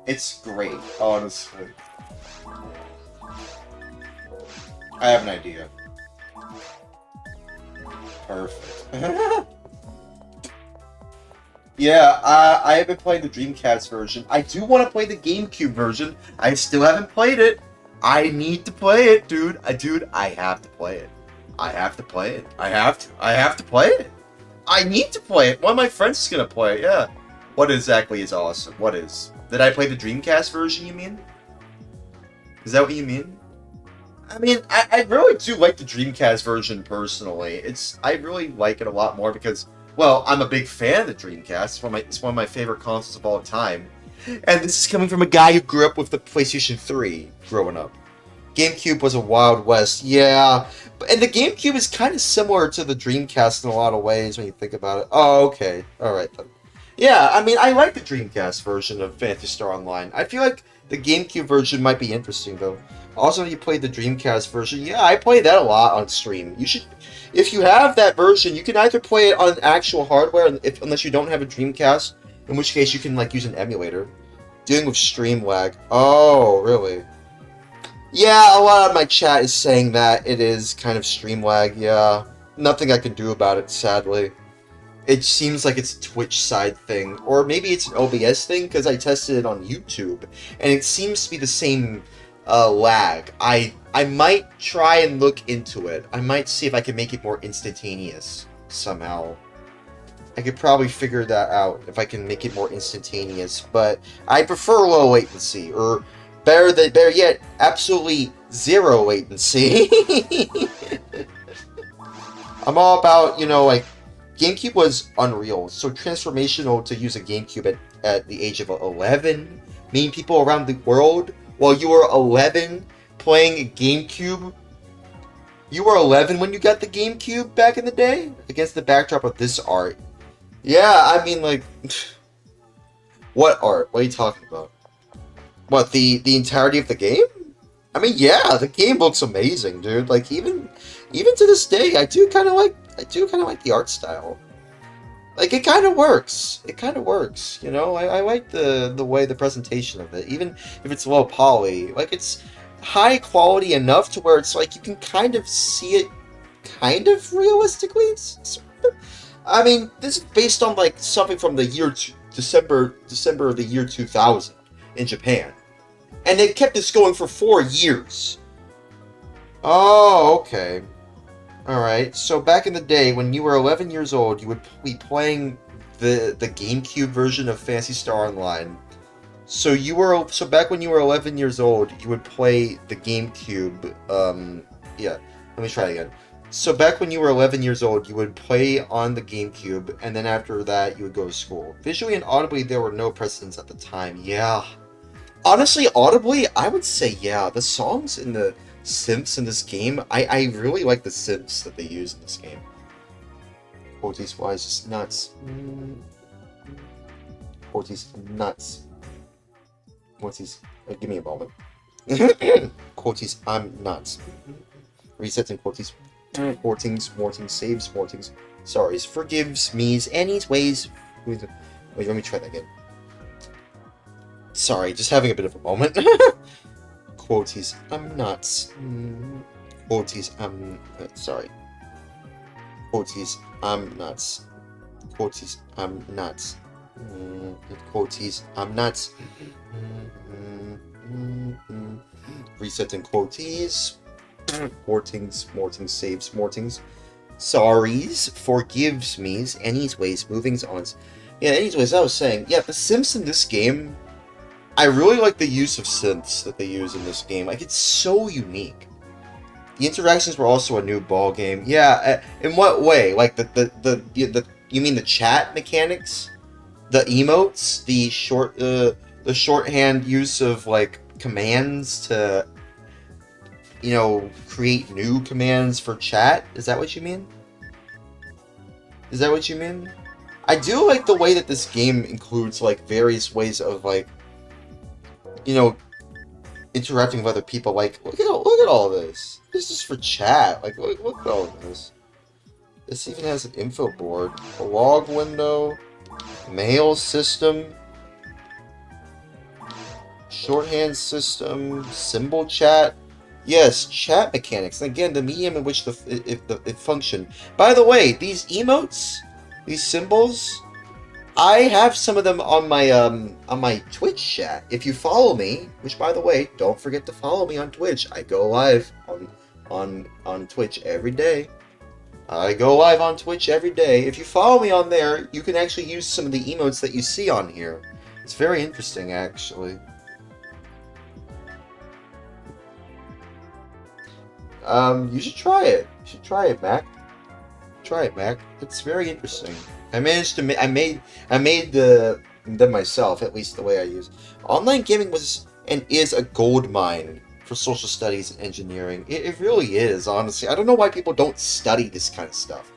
It's great, honestly. I have an idea. Perfect. Yeah, I have been playing the Dreamcast version. I do want to play the GameCube version. I still haven't played it. I need to play it, dude. I have to play it. I have to play it. I have to play it. I need to play it. One of my friends is gonna play it, yeah. What exactly is awesome? What is? Did I play the Dreamcast version, you mean? Is that what you mean? I mean, I really do like the Dreamcast version personally. I really like it a lot more because, well, I'm a big fan of the Dreamcast. It's one of my favorite consoles of all time. And this is coming from a guy who grew up with the PlayStation 3 growing up. GameCube was a Wild West, yeah. And the GameCube is kind of similar to the Dreamcast in a lot of ways when you think about it. Oh, okay. Alright then. Yeah, I mean, I like the Dreamcast version of Phantasy Star Online. I feel like the GameCube version might be interesting, though. Also, you played the Dreamcast version. Yeah, I play that a lot on stream. You should... If you have that version, you can either play it on actual hardware, unless you don't have a Dreamcast, in which case you can, like, use an emulator. Dealing with stream lag. Oh, really? Yeah, a lot of my chat is saying that it is kind of stream lag, yeah. Nothing I can do about it, sadly. It seems like it's a Twitch side thing, or maybe it's an OBS thing, because I tested it on YouTube, and it seems to be the same lag. I might try and look into it. I might see if I can make it more instantaneous, somehow. I could probably figure that out, if I can make it more instantaneous, but I prefer low latency, or better yet, absolutely zero latency. I'm all about, like, GameCube was unreal, so transformational to use a GameCube at the age of 11, meeting people around the world while you were 11 playing a GameCube. You were 11 when you got the GameCube back in the day? Against the backdrop of this art. Yeah, I mean, like... What art? What are you talking about? What, the entirety of the game? I mean, yeah, the game looks amazing, dude. Like, even to this day, I do kind of like the art style. Like, it kind of works. It kind of works, I like the way the presentation of it, even if it's low poly. Like, it's high quality enough to where it's like you can kind of see it kind of realistically. I mean, this is based on, like, something from the year December of the year 2000 in Japan. And they kept this going for 4 years. Oh, okay. Alright, so back in the day, when you were 11 years old, you would be playing the GameCube version of Phantasy Star Online. So back when you were 11 years old, you would play the GameCube, yeah, let me try it again. So back when you were 11 years old, you would play on the GameCube, and then after that, you would go to school. Visually and audibly, there were no precedents at the time, yeah. Honestly, audibly, I would say, yeah, the songs in the synths in this game, I really like the synths that they use in this game. Quoties wise, just nuts. Quoties nuts. Quoties, give me a moment. Quoties, I'm nuts. Resetting quoties. Mortings, saves, mortings. Sorry, forgives, me's, any's, ways. Wait, let me try that again. Sorry, just having a bit of a moment. Quoties, I'm nuts. Quoties, I'm... sorry. Quoties, I'm nuts. Quoties, I'm nuts. Quoties, I'm nuts. Resetting quoties. Mortings, saves, mortings. Sorries, forgives me's, anyways, moving on. Yeah, anyways, I was saying, yeah, the synths in this game, I really like the use of synths that they use in this game. Like, it's so unique. The interactions were also a new ball game. Yeah, in what way? Like you mean the chat mechanics, the emotes, the shorthand use of like commands to, you know, create new commands for chat? Is that what you mean? Is that what you mean? I do like the way that this game includes like various ways of like, you know, interacting with other people. Like, look at all this. This is for chat. Like, look at all of this. This even has an info board, a log window, mail system, shorthand system, symbol chat. Yes, chat mechanics. And again, the medium in which it functioned. By the way, these emotes, these symbols, I have some of them on my Twitch chat. If you follow me, which by the way, don't forget to follow me on Twitch. I go live on Twitch every day. I go live on Twitch every day. If you follow me on there, you can actually use some of the emotes that you see on here. It's very interesting, actually. You should try it. You should try it, Mac. Try it, Mac. It's very interesting. I managed to I made them myself, at least the way I use. Online gaming was and is a gold mine for social studies and engineering. It really is, honestly. I don't know why people don't study this kind of stuff.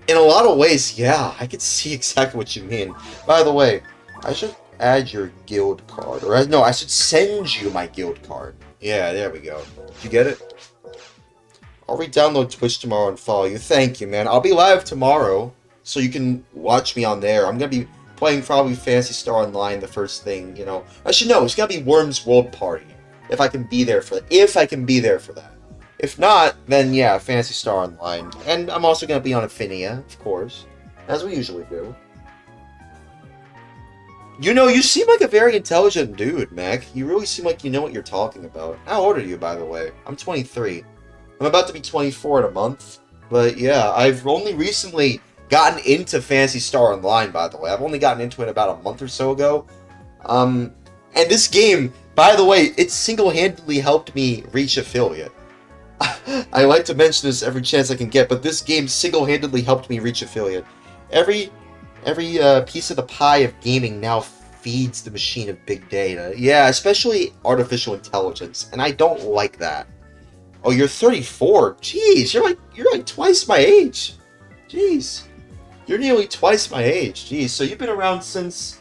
In a lot of ways, yeah, I can see exactly what you mean. By the way, I should add your guild card. Or no, I should send you my guild card. Yeah, there we go. Did you get it? I'll re-download Twitch tomorrow and follow you. Thank you, man. I'll be live tomorrow, so you can watch me on there. I'm going to be playing probably Phantasy Star Online the first thing, you know. Actually, no, it's going to be Worm's World Party. If I can be there for that. If I can be there for that. If not, then yeah, Phantasy Star Online. And I'm also going to be on Ephinea, of course. As we usually do. You know, you seem like a very intelligent dude, Mac. You really seem like you know what you're talking about. How old are you, by the way? I'm 23. I'm about to be 24 in a month. But yeah, I've only recently gotten into Phantasy Star Online, by the way. I've only gotten into it about a month or so ago. And this game, by the way, it single-handedly helped me reach affiliate. I like to mention this every chance I can get, but this game single-handedly helped me reach affiliate. Every piece of the pie of gaming now feeds the machine of big data. Yeah, especially artificial intelligence, and I don't like that. Oh, you're 34. Jeez, you're like twice my age. Jeez. You're nearly twice my age. Jeez, so you've been around since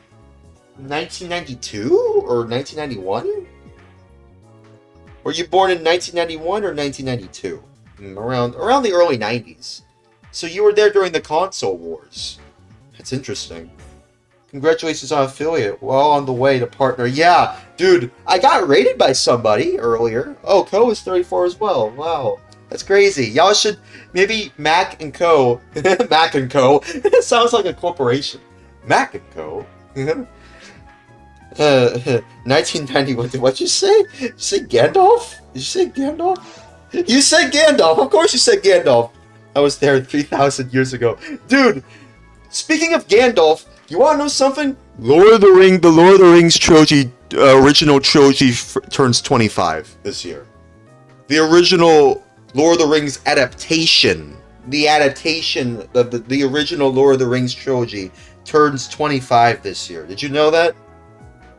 1992 or 1991? Were you born in 1991 or 1992? Around the early 90s. So you were there during the console wars. That's interesting. Congratulations on affiliate. Well on the way to partner. Yeah, dude, I got rated by somebody earlier. Oh, Co is 34 as well. Wow. That's crazy. Y'all should maybe Mac and Co. Mac and Co. It sounds like a corporation. Mac and Co. 1991. What'd you say? Did you say Gandalf? Did you say Gandalf? You said Gandalf. Of course you said Gandalf. I was there 3,000 years ago. Dude, speaking of Gandalf, you want to know something? The Lord of the Rings trilogy, original trilogy turns 25 this year. The original Lord of the Rings adaptation, the original Lord of the Rings trilogy turns 25 this year. Did you know that?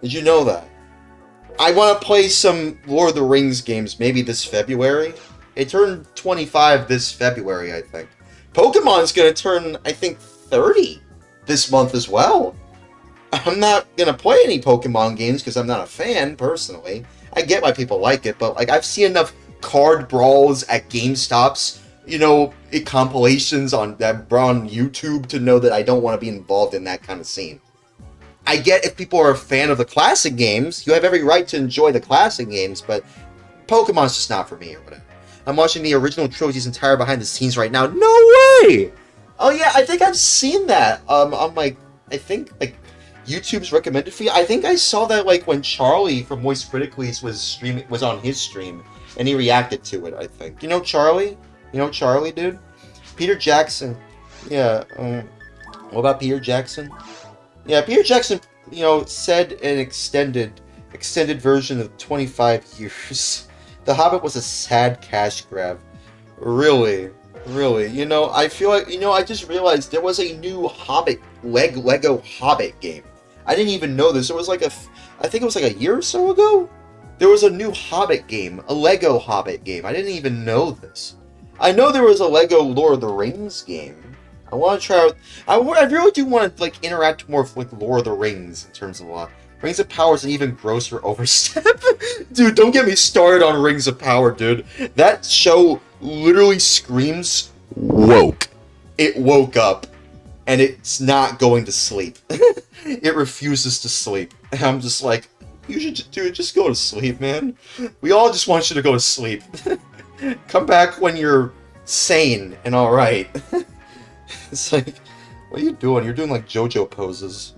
Did you know that? I want to play some Lord of the Rings games maybe this February. It turned 25 this February, I think. Pokemon's going to turn, I think, 30 this month as well. I'm not going to play any Pokemon games because I'm not a fan, personally. I get why people like it, but like I've seen enough card brawls at GameStops, you know, compilations on YouTube to know that I don't want to be involved in that kind of scene. I get if people are a fan of the classic games, you have every right to enjoy the classic games, but Pokemon's just not for me or whatever. I'm watching the original trilogy's entire behind the scenes right now. No way! Oh yeah, I think I've seen that on my, I think like YouTube's recommended feed. I think I saw that like when Charlie from Moist Critically was on his stream and he reacted to it. I think you know Charlie, dude. Peter Jackson. Yeah. What about Peter Jackson? Yeah, Peter Jackson, you know, said an extended version of 25 years. The Hobbit was a sad cash grab. Really, really. You know, I feel like, you know, I just realized there was a new Hobbit, Lego Hobbit game. I didn't even know this. It was like I think it was like a year or so ago. There was a new Hobbit game, a Lego Hobbit game. I didn't even know this. I know there was a Lego Lord of the Rings game. I want to try out. I really do want to like interact more with like Lord of the Rings in terms of Rings of Power is an even grosser overstep. Dude, don't get me started on Rings of Power, dude. That show literally screams woke. It woke up, and it's not going to sleep. It refuses to sleep. And I'm just like, you should, dude, just go to sleep, man. We all just want you to go to sleep. Come back when you're sane and alright. It's like, what are you doing? You're doing like JoJo poses.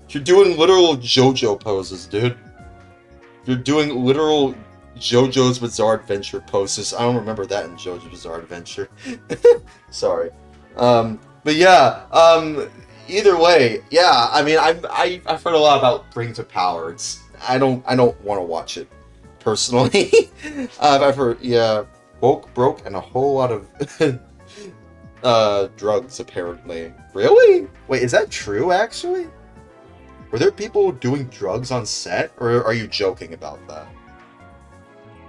You're doing literal JoJo poses, dude. You're doing literal JoJo's Bizarre Adventure poses. I don't remember that in JoJo's Bizarre Adventure. Sorry. But yeah, either way, yeah, I mean, I've heard a lot about Rings of Power. I don't want to watch it, personally. I've heard, yeah, woke, broke, and a whole lot of drugs, apparently. Really? Wait, is that true, actually? Were there people doing drugs on set, or are you joking about that?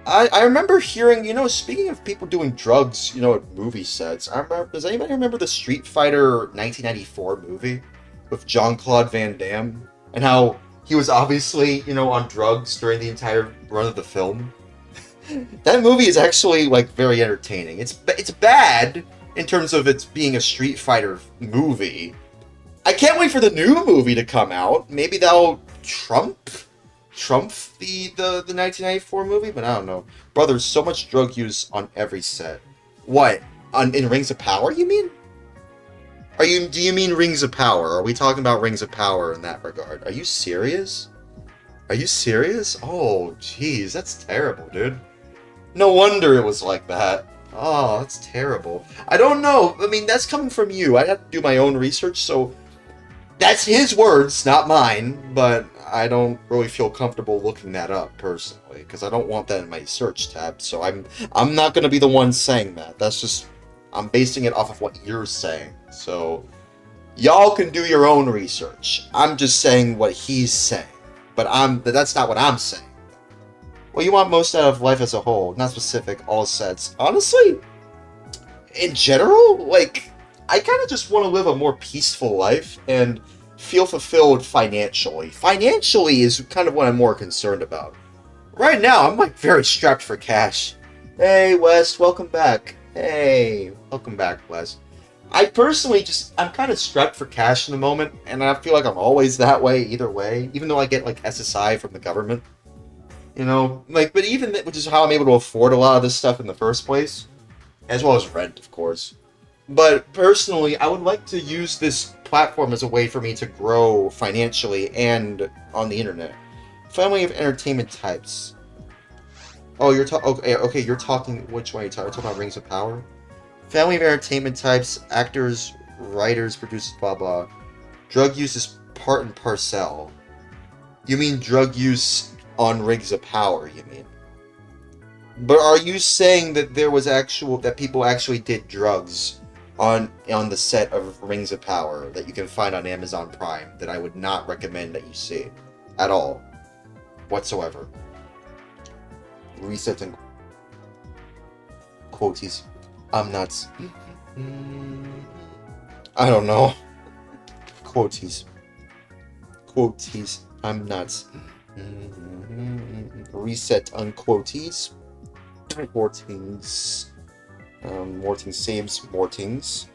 I remember hearing, you know, speaking of people doing drugs, you know, at movie sets, does anybody remember the Street Fighter 1994 movie with Jean-Claude Van Damme? And how he was obviously, you know, on drugs during the entire run of the film? That movie is actually, like, very entertaining. It's bad in terms of its being a Street Fighter movie. I can't wait for the new movie to come out. Maybe that'll trump the 1994 movie, but I don't know. Bro, there's so much drug use on every set. What? In Rings of Power, you mean? Do you mean Rings of Power? Are we talking about Rings of Power in that regard? Are you serious? Are you serious? Oh, jeez, that's terrible, dude. No wonder it was like that. Oh, that's terrible. I don't know. I mean, that's coming from you. I have to do my own research, so that's his words, not mine, but I don't really feel comfortable looking that up, personally, because I don't want that in my search tab, so I'm not going to be the one saying that. That's just, I'm basing it off of what you're saying, so y'all can do your own research. I'm just saying what he's saying, but that's not what I'm saying. Well, you want most out of life as a whole, not specific, all sets. Honestly, in general, like, I kind of just want to live a more peaceful life and feel fulfilled financially. Financially is kind of what I'm more concerned about. Right now, I'm like very strapped for cash. Hey, Wes, welcome back. Hey, welcome back, Wes. I personally I'm kind of strapped for cash in the moment, and I feel like I'm always that way either way, even though I get like SSI from the government. You know, like, but even, which is how I'm able to afford a lot of this stuff in the first place, as well as rent, of course. But personally, I would like to use this platform as a way for me to grow financially and on the internet. Family of entertainment types. Oh, you're okay. You're talking. Which one are you talking? You're talking about Rings of Power. Family of entertainment types: actors, writers, producers, blah blah. Drug use is part and parcel. You mean drug use on Rings of Power? You mean? But are you saying that there was that people actually did drugs on the set of Rings of Power that you can find on Amazon Prime that I would not recommend that you see at all whatsoever? Resetting quoties. I'm nuts. I don't know. Quoties. I'm nuts. Reset unquoties. Mortings saves Mortings.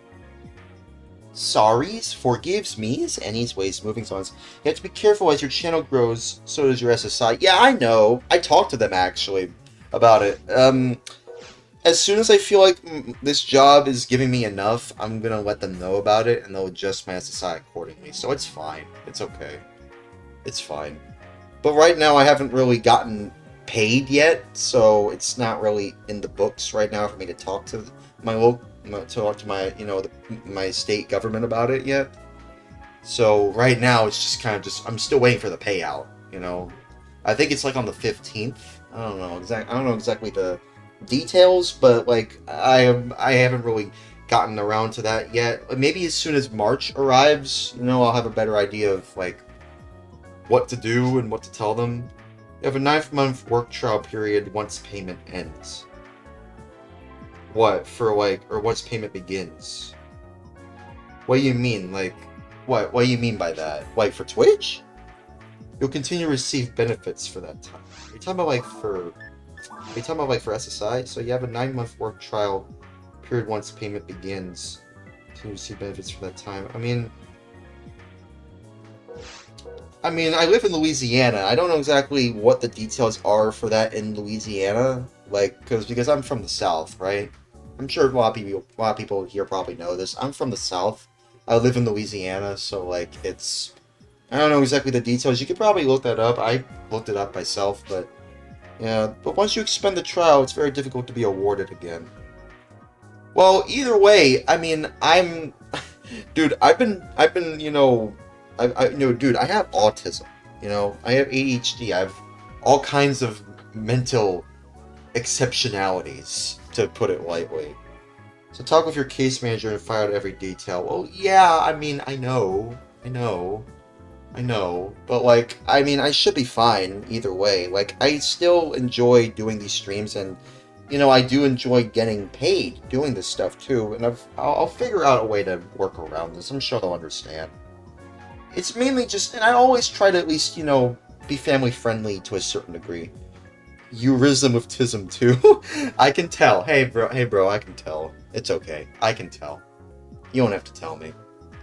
Sorries, forgives me's, and his ways moving songs. You have to be careful as your channel grows, so does your SSI. Yeah, I know. I talked to them, actually, about it. As soon as I feel like this job is giving me enough, I'm gonna let them know about it, and they'll adjust my SSI accordingly. So it's fine. It's okay. It's fine. But right now, I haven't really gotten paid yet, so it's not really in the books right now for me to talk to my to my my state government about it yet. So right now it's just kind of I'm still waiting for the payout. I think it's like on the 15th. I don't know exactly the details, but like I haven't really gotten around to that yet. Maybe as soon as March arrives, I'll have a better idea of like what to do and what to tell them. You have a 9-month work trial period once payment ends. What for or once payment begins? What do you mean? Like what do you mean by that? Like for Twitch? You'll continue to receive benefits for that time. Are you talking about for SSI? So you have a 9-month work trial period once payment begins. Continue to receive benefits for that time. I mean, I live in Louisiana. I don't know exactly what the details are for that in Louisiana, because I'm from the South, right? I'm sure a lot of people here probably know this. I'm from the South. I live in Louisiana, so I don't know exactly the details. You could probably look that up. I looked it up myself, but yeah. But once you expend the trial, it's very difficult to be awarded again. Well, either way, dude, I have autism. I have ADHD. I have all kinds of mental exceptionalities, to put it lightly. So talk with your case manager and find out every detail. Well, yeah, I know, but I should be fine either way. I still enjoy doing these streams, and I do enjoy getting paid doing this stuff too. And I'll figure out a way to work around this. I'm sure they'll understand. It's mainly and I always try to at least be family friendly to a certain degree. You rhythm with tism too. I can tell. Hey bro, I can tell. It's okay. I can tell. You don't have to tell me.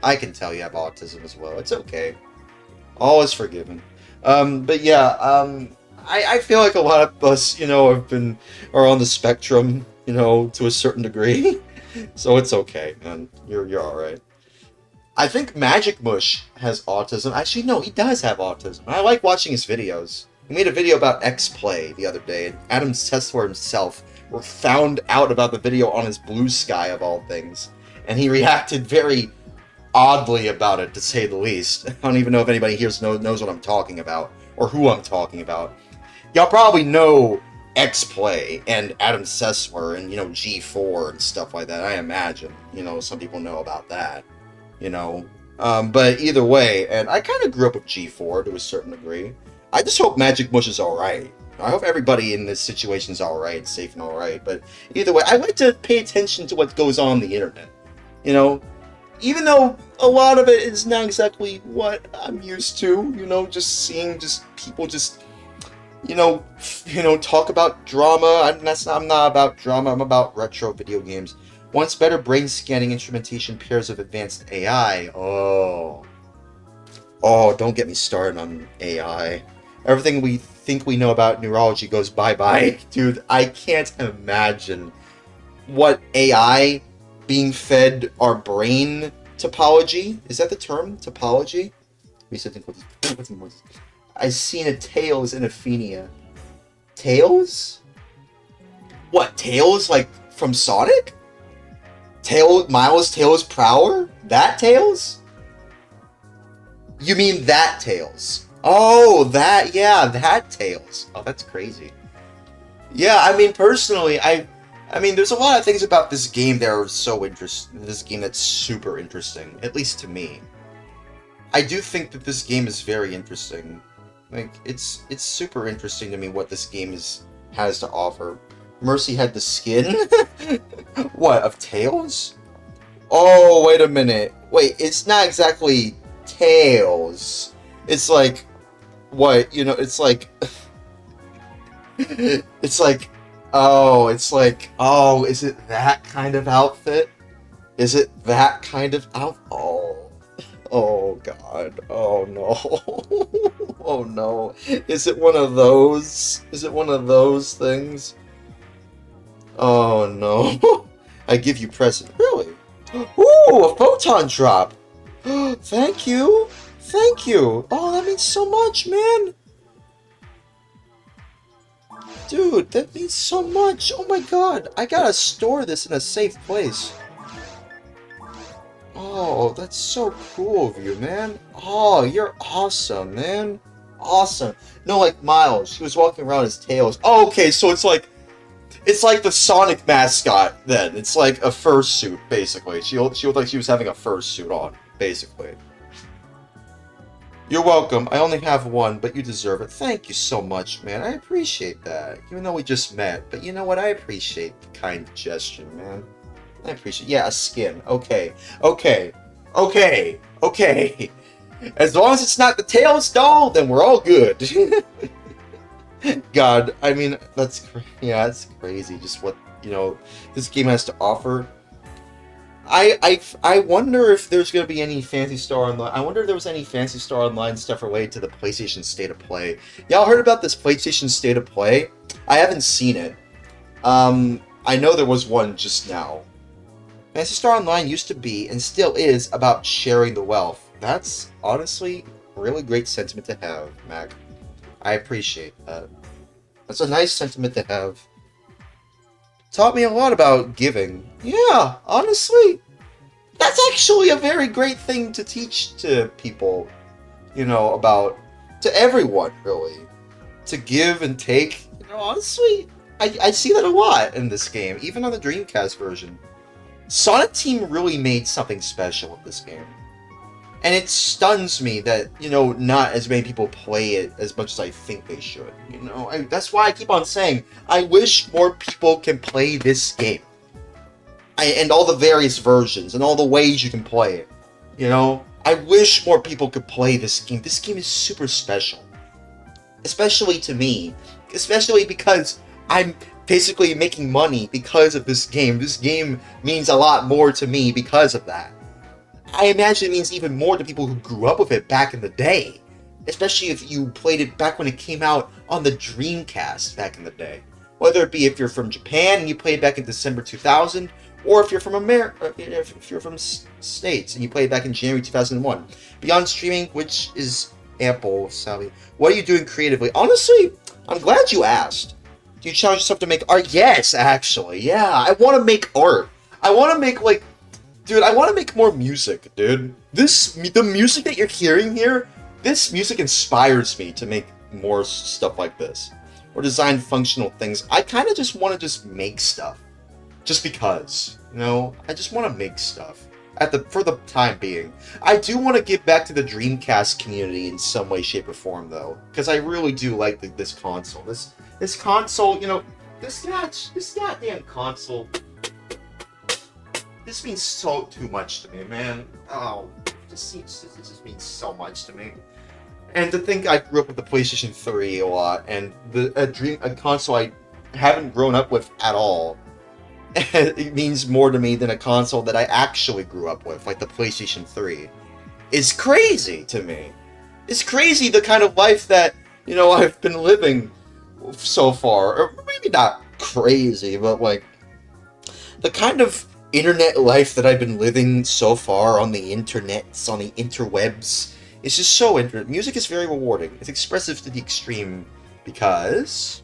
I can tell you have autism as well. It's okay. All is forgiven. But yeah, I feel like a lot of us, are on the spectrum, to a certain degree. So it's okay, man. You're alright. I think Magic Mush has autism. Actually, no, he does have autism. I like watching his videos. He made a video about X-Play the other day, and Adam Sessler himself found out about the video on his Blue Sky, of all things. And he reacted very oddly about it, to say the least. I don't even know if anybody here knows what I'm talking about, or who I'm talking about. Y'all probably know X-Play and Adam Sessler and, G4 and stuff like that, I imagine. Some people know about that. But either way, and I kind of grew up with G4 to a certain degree. I just hope Magic Mush is alright. I hope everybody in this situation is alright, safe and alright. But either way, I like to pay attention to what goes on the internet. Even though a lot of it is not exactly what I'm used to, just seeing people talk about drama. I'm not about drama, I'm about retro video games. Once better brain scanning instrumentation pairs of advanced AI. Oh, don't get me started on AI. Everything we think we know about neurology goes bye-bye. Dude, I can't imagine what AI being fed our brain topology. Is that the term? Topology? I've seen a Tails in Ephinea. Tails? What, Tails from Sonic? Miles Tails Prower? That Tails? You mean that Tails? Oh, that Tails. Oh, that's crazy. Yeah, personally, there's a lot of things about this game that are so interesting. This game that's super interesting, at least to me. I do think that this game is very interesting. It's super interesting to me what this game has to offer. Mercy had the skin? What, of Tails? Oh, wait a minute. Wait, it's not exactly Tails. It's what? It's is it that kind of outfit? Is it that kind of oh god. Oh no. Oh no. Is it one of those? Is it one of those things? Oh no. I give you present. Really? Ooh, a photon drop. Thank you. Thank you. Oh, that means so much, man. Dude, that means so much. Oh my god. I gotta store this in a safe place. Oh, that's so cool of you, man. Oh, you're awesome, man. Awesome. No, like Miles, he was walking around his tails. Oh, okay, so it's like the Sonic mascot then. It's like a fursuit, basically. She looked like she was having a fursuit on, basically. You're welcome. I only have one, but you deserve it. Thank you so much, man. I appreciate that. Even though we just met. But you know what? I appreciate the kind gesture, man. I appreciate... Yeah, a skin. Okay. Okay. Okay. Okay. As long as it's not the Tails doll, then we're all good. God, I mean, that's crazy. Just what, this game has to offer. I wonder if there's going to be any Phantasy Star Online. I wonder if there was any Phantasy Star Online stuff related to the PlayStation State of Play. Y'all heard about this PlayStation State of Play? I haven't seen it. I know there was one just now. Phantasy Star Online used to be, and still is, about sharing the wealth. That's, honestly, a really great sentiment to have, Mac. I appreciate that. That's a nice sentiment to have. Taught me a lot about giving. Yeah, honestly, that's actually a very great thing to teach to people, about, to everyone, really. To give and take, honestly, I see that a lot in this game, even on the Dreamcast version. Sonic Team really made something special with this game. And it stuns me that, not as many people play it as much as I think they should. That's why I keep on saying, I wish more people can play this game. And all the various versions, and all the ways you can play it. I wish more people could play this game. This game is super special. Especially to me. Especially because I'm basically making money because of this game. This game means a lot more to me because of that. I imagine it means even more to people who grew up with it back in the day. Especially if you played it back when it came out on the Dreamcast back in the day. Whether it be if you're from Japan and you played back in December 2000, or if you're from America, if you're from States and you played back in January 2001. Beyond streaming, which is ample, Sally. What are you doing creatively? Honestly, I'm glad you asked. Do you challenge yourself to make art? Yes, actually. Yeah, I want to make art. I want to make, dude, I want to make more music, dude. The music that you're hearing here, this music inspires me to make more stuff like this. Or design functional things. I kind of just want to make stuff. Just because, I just want to make stuff. For the time being. I do want to give back to the Dreamcast community in some way, shape, or form, though. Because I really do like this console. This console, this goddamn console, this means too much to me, man. Oh, this just means so much to me. And to think I grew up with the PlayStation 3 a lot, and a console I haven't grown up with at all, it means more to me than a console that I actually grew up with, like the PlayStation 3. It's crazy to me. It's crazy the kind of life that, I've been living so far. Or maybe not crazy, but the kind of internet life that I've been living so far on the internets, on the interwebs, is just so interesting. Music is very rewarding. It's expressive to the extreme because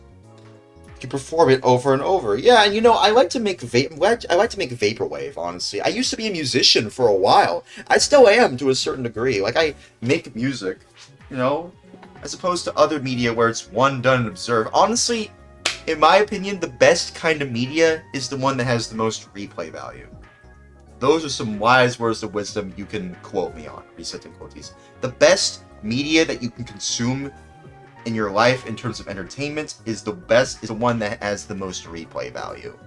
you can perform it over and over. Yeah, and I like to make vaporwave, honestly. I used to be a musician for a while. I still am to a certain degree. I make music, as opposed to other media where it's one done and observed. Honestly, in my opinion, the best kind of media is the one that has the most replay value. Those are some wise words of wisdom you can quote me on. Resetting quotes. The best media that you can consume in your life in terms of entertainment is the one that has the most replay value.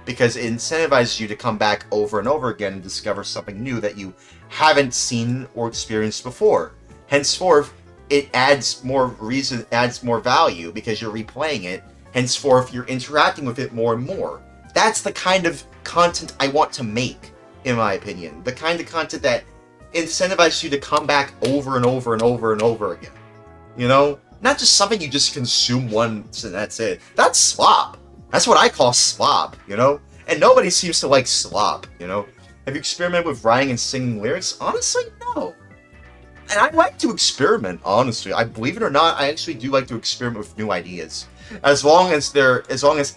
Because it incentivizes you to come back over and over again and discover something new that you haven't seen or experienced before. Henceforth, it adds more value because you're replaying it. Henceforth, you're interacting with it more and more. That's the kind of content I want to make, in my opinion. The kind of content that incentivizes you to come back over and over and over and over again. Not just something you just consume once and that's it. That's slop. That's what I call slop, And nobody seems to like slop, Have you experimented with writing and singing lyrics? Honestly, no. And I like to experiment, honestly. I believe it or not, I actually do like to experiment with new ideas. As long as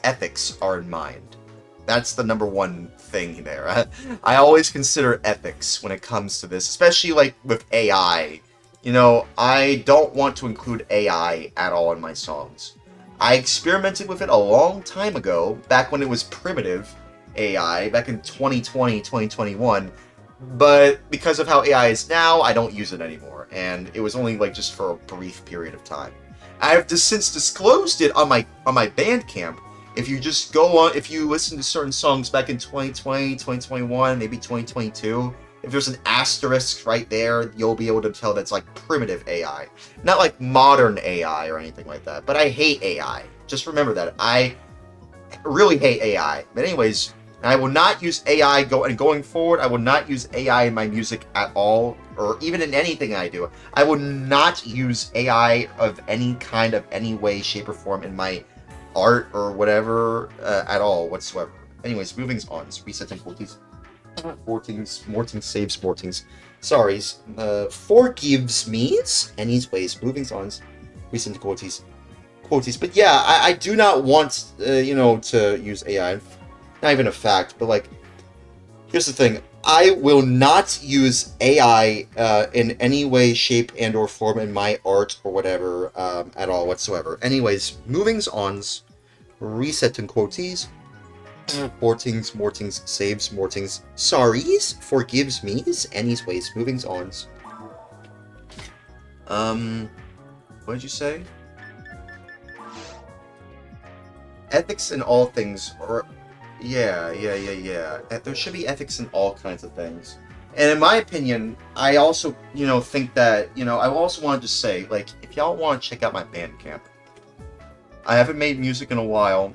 ethics are in mind. That's the number one thing there. I always consider ethics when it comes to this, especially like with AI. You know, I don't want to include AI at all in my songs. I experimented with it a long time ago, back when it was primitive AI, back in 2020, 2021. But because of how AI is now, I don't use it anymore. And it was only like just for a brief period of time. I've since disclosed it on my Bandcamp. If you just go on, if you listen to certain songs back in 2020, 2021, maybe 2022, if there's an asterisk right there, you'll be able to tell that's like primitive AI. Not like modern AI or anything like that. But I hate AI. Just remember that. I really hate AI. But anyways, I will not use AI going forward. I will not use AI in my music at all, or even in anything I do. I will not use AI of any kind, of any way, shape, or form in my art or whatever at all whatsoever. Anyways, moving on. Resetting 14s. 14s, Mortings, saves, Mortings. Sorries. Forgives me's. Anyways, moving on. Recent quoties. But yeah, I do not want, you know, to use AI. Not even a fact, but like, here's the thing. I will not use AI in any way, shape, and or form in my art or whatever at all whatsoever. Anyways, moving on. Resetting quoties. Mortings, Mortings, saves, Mortings, sorries, forgives me's, anyways, moving on. What did you say? Ethics in all things, or yeah. There should be ethics in all kinds of things. And in my opinion, I also, you know, think that, you know, I also wanted to say, like, if y'all want to check out my Bandcamp, I haven't made music in a while,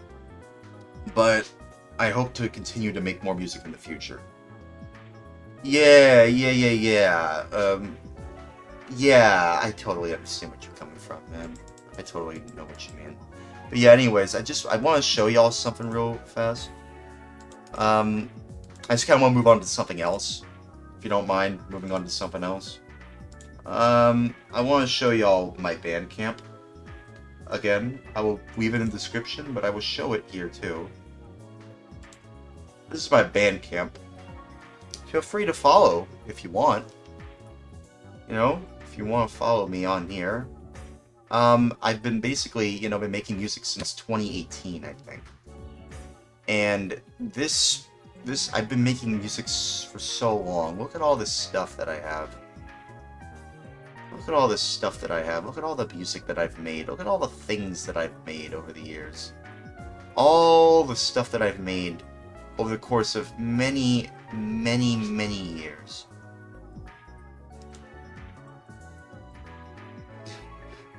but I hope to continue to make more music in the future. Yeah. Yeah, I totally understand what you're coming from, man. I totally know what you mean. But yeah, anyways, I want to show y'all something real fast. I just kind of want to move on to something else. If you don't mind moving on to something else. I want to show y'all my Bandcamp. Again, I will leave it in the description, but I will show it here too. This is my Bandcamp. Feel free to follow if you want. You know, if you want to follow me on here. I've been basically, you know, been making music since 2018, I think. And this I've been making music for so long. Look at all this stuff that I have. Look at all this stuff that I have. Look at all the music that I've made. Look at all the things that I've made over the years. All the stuff that I've made over the course of many years.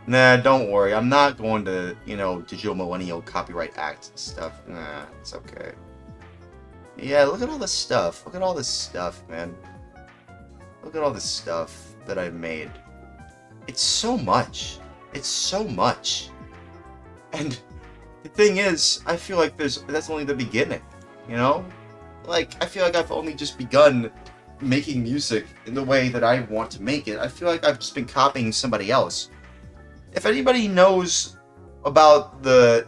Nah, don't worry. I'm not going to, you know, Digital Millennial Copyright Act stuff. Nah, it's okay. Yeah, look at all this stuff. Look at all this stuff, man. Look at all this stuff that I've made. It's so much. It's so much. And the thing is, I feel like that's only the beginning, you know? Like, I feel like I've only just begun making music in the way that I want to make it. I feel like I've just been copying somebody else. If anybody knows about the,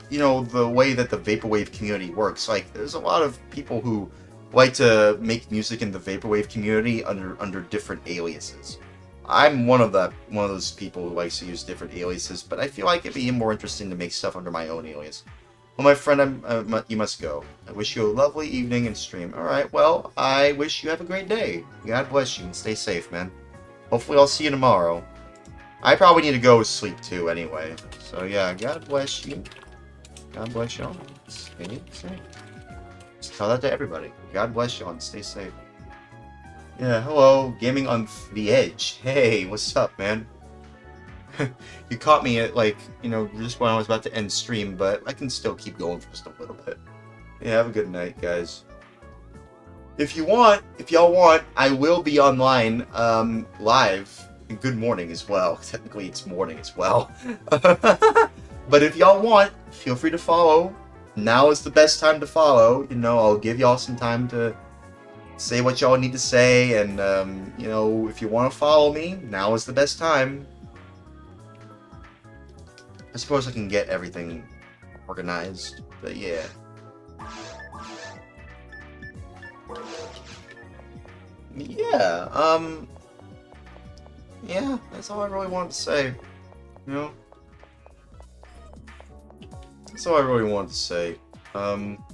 you know, the way that the vaporwave community works, like, there's a lot of people who like to make music in the vaporwave community under different aliases. I'm one of those people who likes to use different aliases, but I feel like it'd be more interesting to make stuff under my own alias. Well, my friend, you must go. I wish you a lovely evening and stream. Alright, well, I wish you have a great day. God bless you and stay safe, man. Hopefully I'll see you tomorrow. I probably need to go sleep too anyway. So yeah, God bless you. God bless y'all. Stay safe. Just tell that to everybody. God bless y'all and stay safe. Yeah, hello, gaming on the edge. Hey, what's up, man? You caught me at, like, you know, just when I was about to end stream, but I can still keep going for just a little bit. Yeah, have a good night, guys. If y'all want, I will be online, live. Good morning as well. Technically, it's morning as well. But if y'all want, feel free to follow. Now is the best time to follow. You know, I'll give y'all some time to say what y'all need to say, and you know, if you want to follow me, now is the best time. I suppose I can get everything organized, but yeah. yeah, yeah, that's all I really wanted to say. You know? That's all I really wanted to say.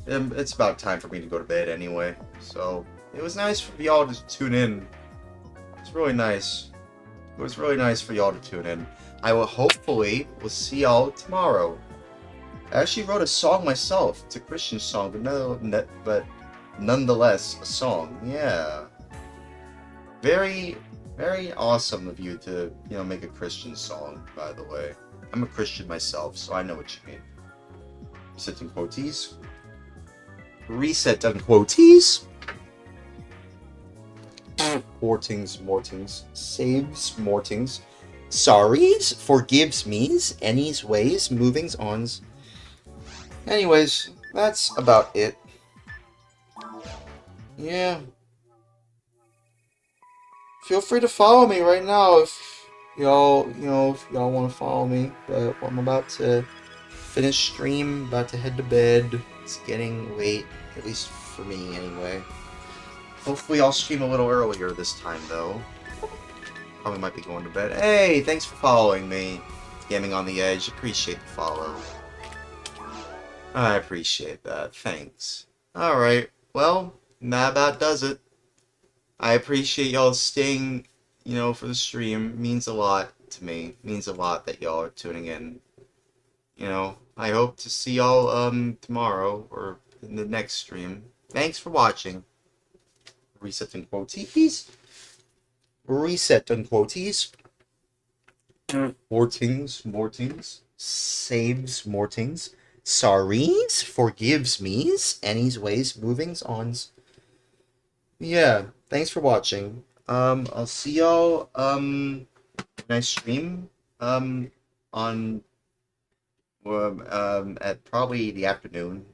It's about time for me to go to bed anyway. So, it was nice for y'all to tune in. It's really nice. It was really nice for y'all to tune in. I will hopefully will see y'all tomorrow. I actually wrote a song myself. It's a Christian song, but nonetheless a song. Yeah. Very, very awesome of you to, make a Christian song, by the way. I'm a Christian myself, so I know what you mean. Reset in quoties. Reset on quoties. Mortings, saves mortings. Sorries, forgives me's, any's ways, movings ons. Anyways, that's about it. Yeah. Feel free to follow me right now if y'all, if y'all want to follow me. But I'm about to finish stream, about to head to bed. It's getting late, at least for me anyway. Hopefully I'll stream a little earlier this time though. Probably might be going to bed. Hey, thanks for following me. Gaming on the Edge, appreciate the follow. I appreciate that, thanks. Alright, well, that about does it. I appreciate y'all staying, for the stream. It means a lot to me. It means a lot that y'all are tuning in. I hope to see y'all tomorrow or in the next stream. Thanks for watching. Reset and quoties. Reset and quoties. Mortings. Saves mortings. Sorries, forgives me's, any's ways, movings ons. Yeah, thanks for watching. I'll see y'all when I stream on at probably the afternoon.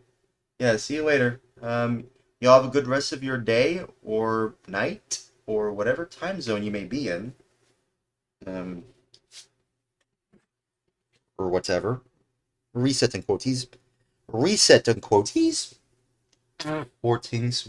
Yeah, see you later. Y'all have a good rest of your day or night or whatever time zone you may be in. Or whatever. Reset and quoties. Reset and quoties. Mortings,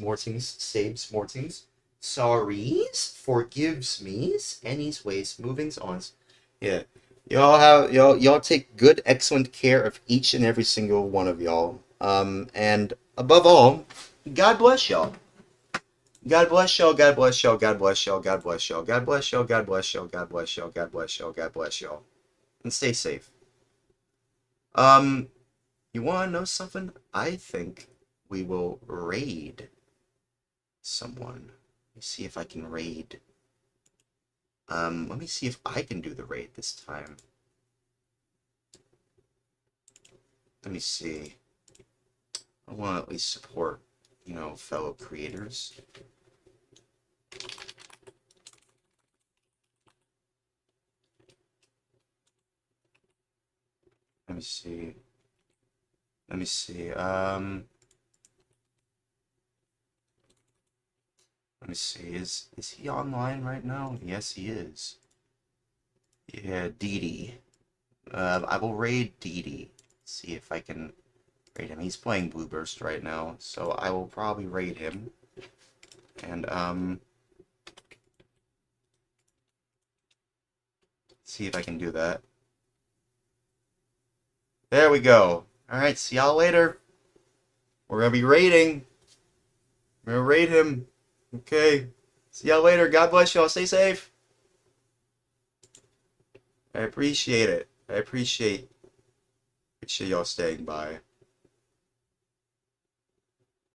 saves mortings. Sorries, forgives me's, any's ways, movings ons. Yeah. Y'all take good, excellent care of each and every single one of y'all. And above all, God bless y'all. God bless y'all, God bless y'all, God bless y'all, God bless y'all, God bless y'all, God bless y'all, God bless y'all, God bless y'all, God bless y'all. And stay safe. You wanna know something? I think we will raid someone. Let me see if I can raid. Let me see if I can do the raid this time. Let me see. I want to at least support, fellow creators. Let me see. Let me see. Let me see. Is he online right now? Yes, he is. Yeah, Didi. I will raid Didi. See if I can raid him. He's playing Blue Burst right now, so I will probably raid him. And see if I can do that. There we go. Alright, see y'all later. We're gonna be raiding. We're gonna raid him. Okay. See y'all later. God bless y'all. Stay safe. I appreciate it. I appreciate y'all staying by.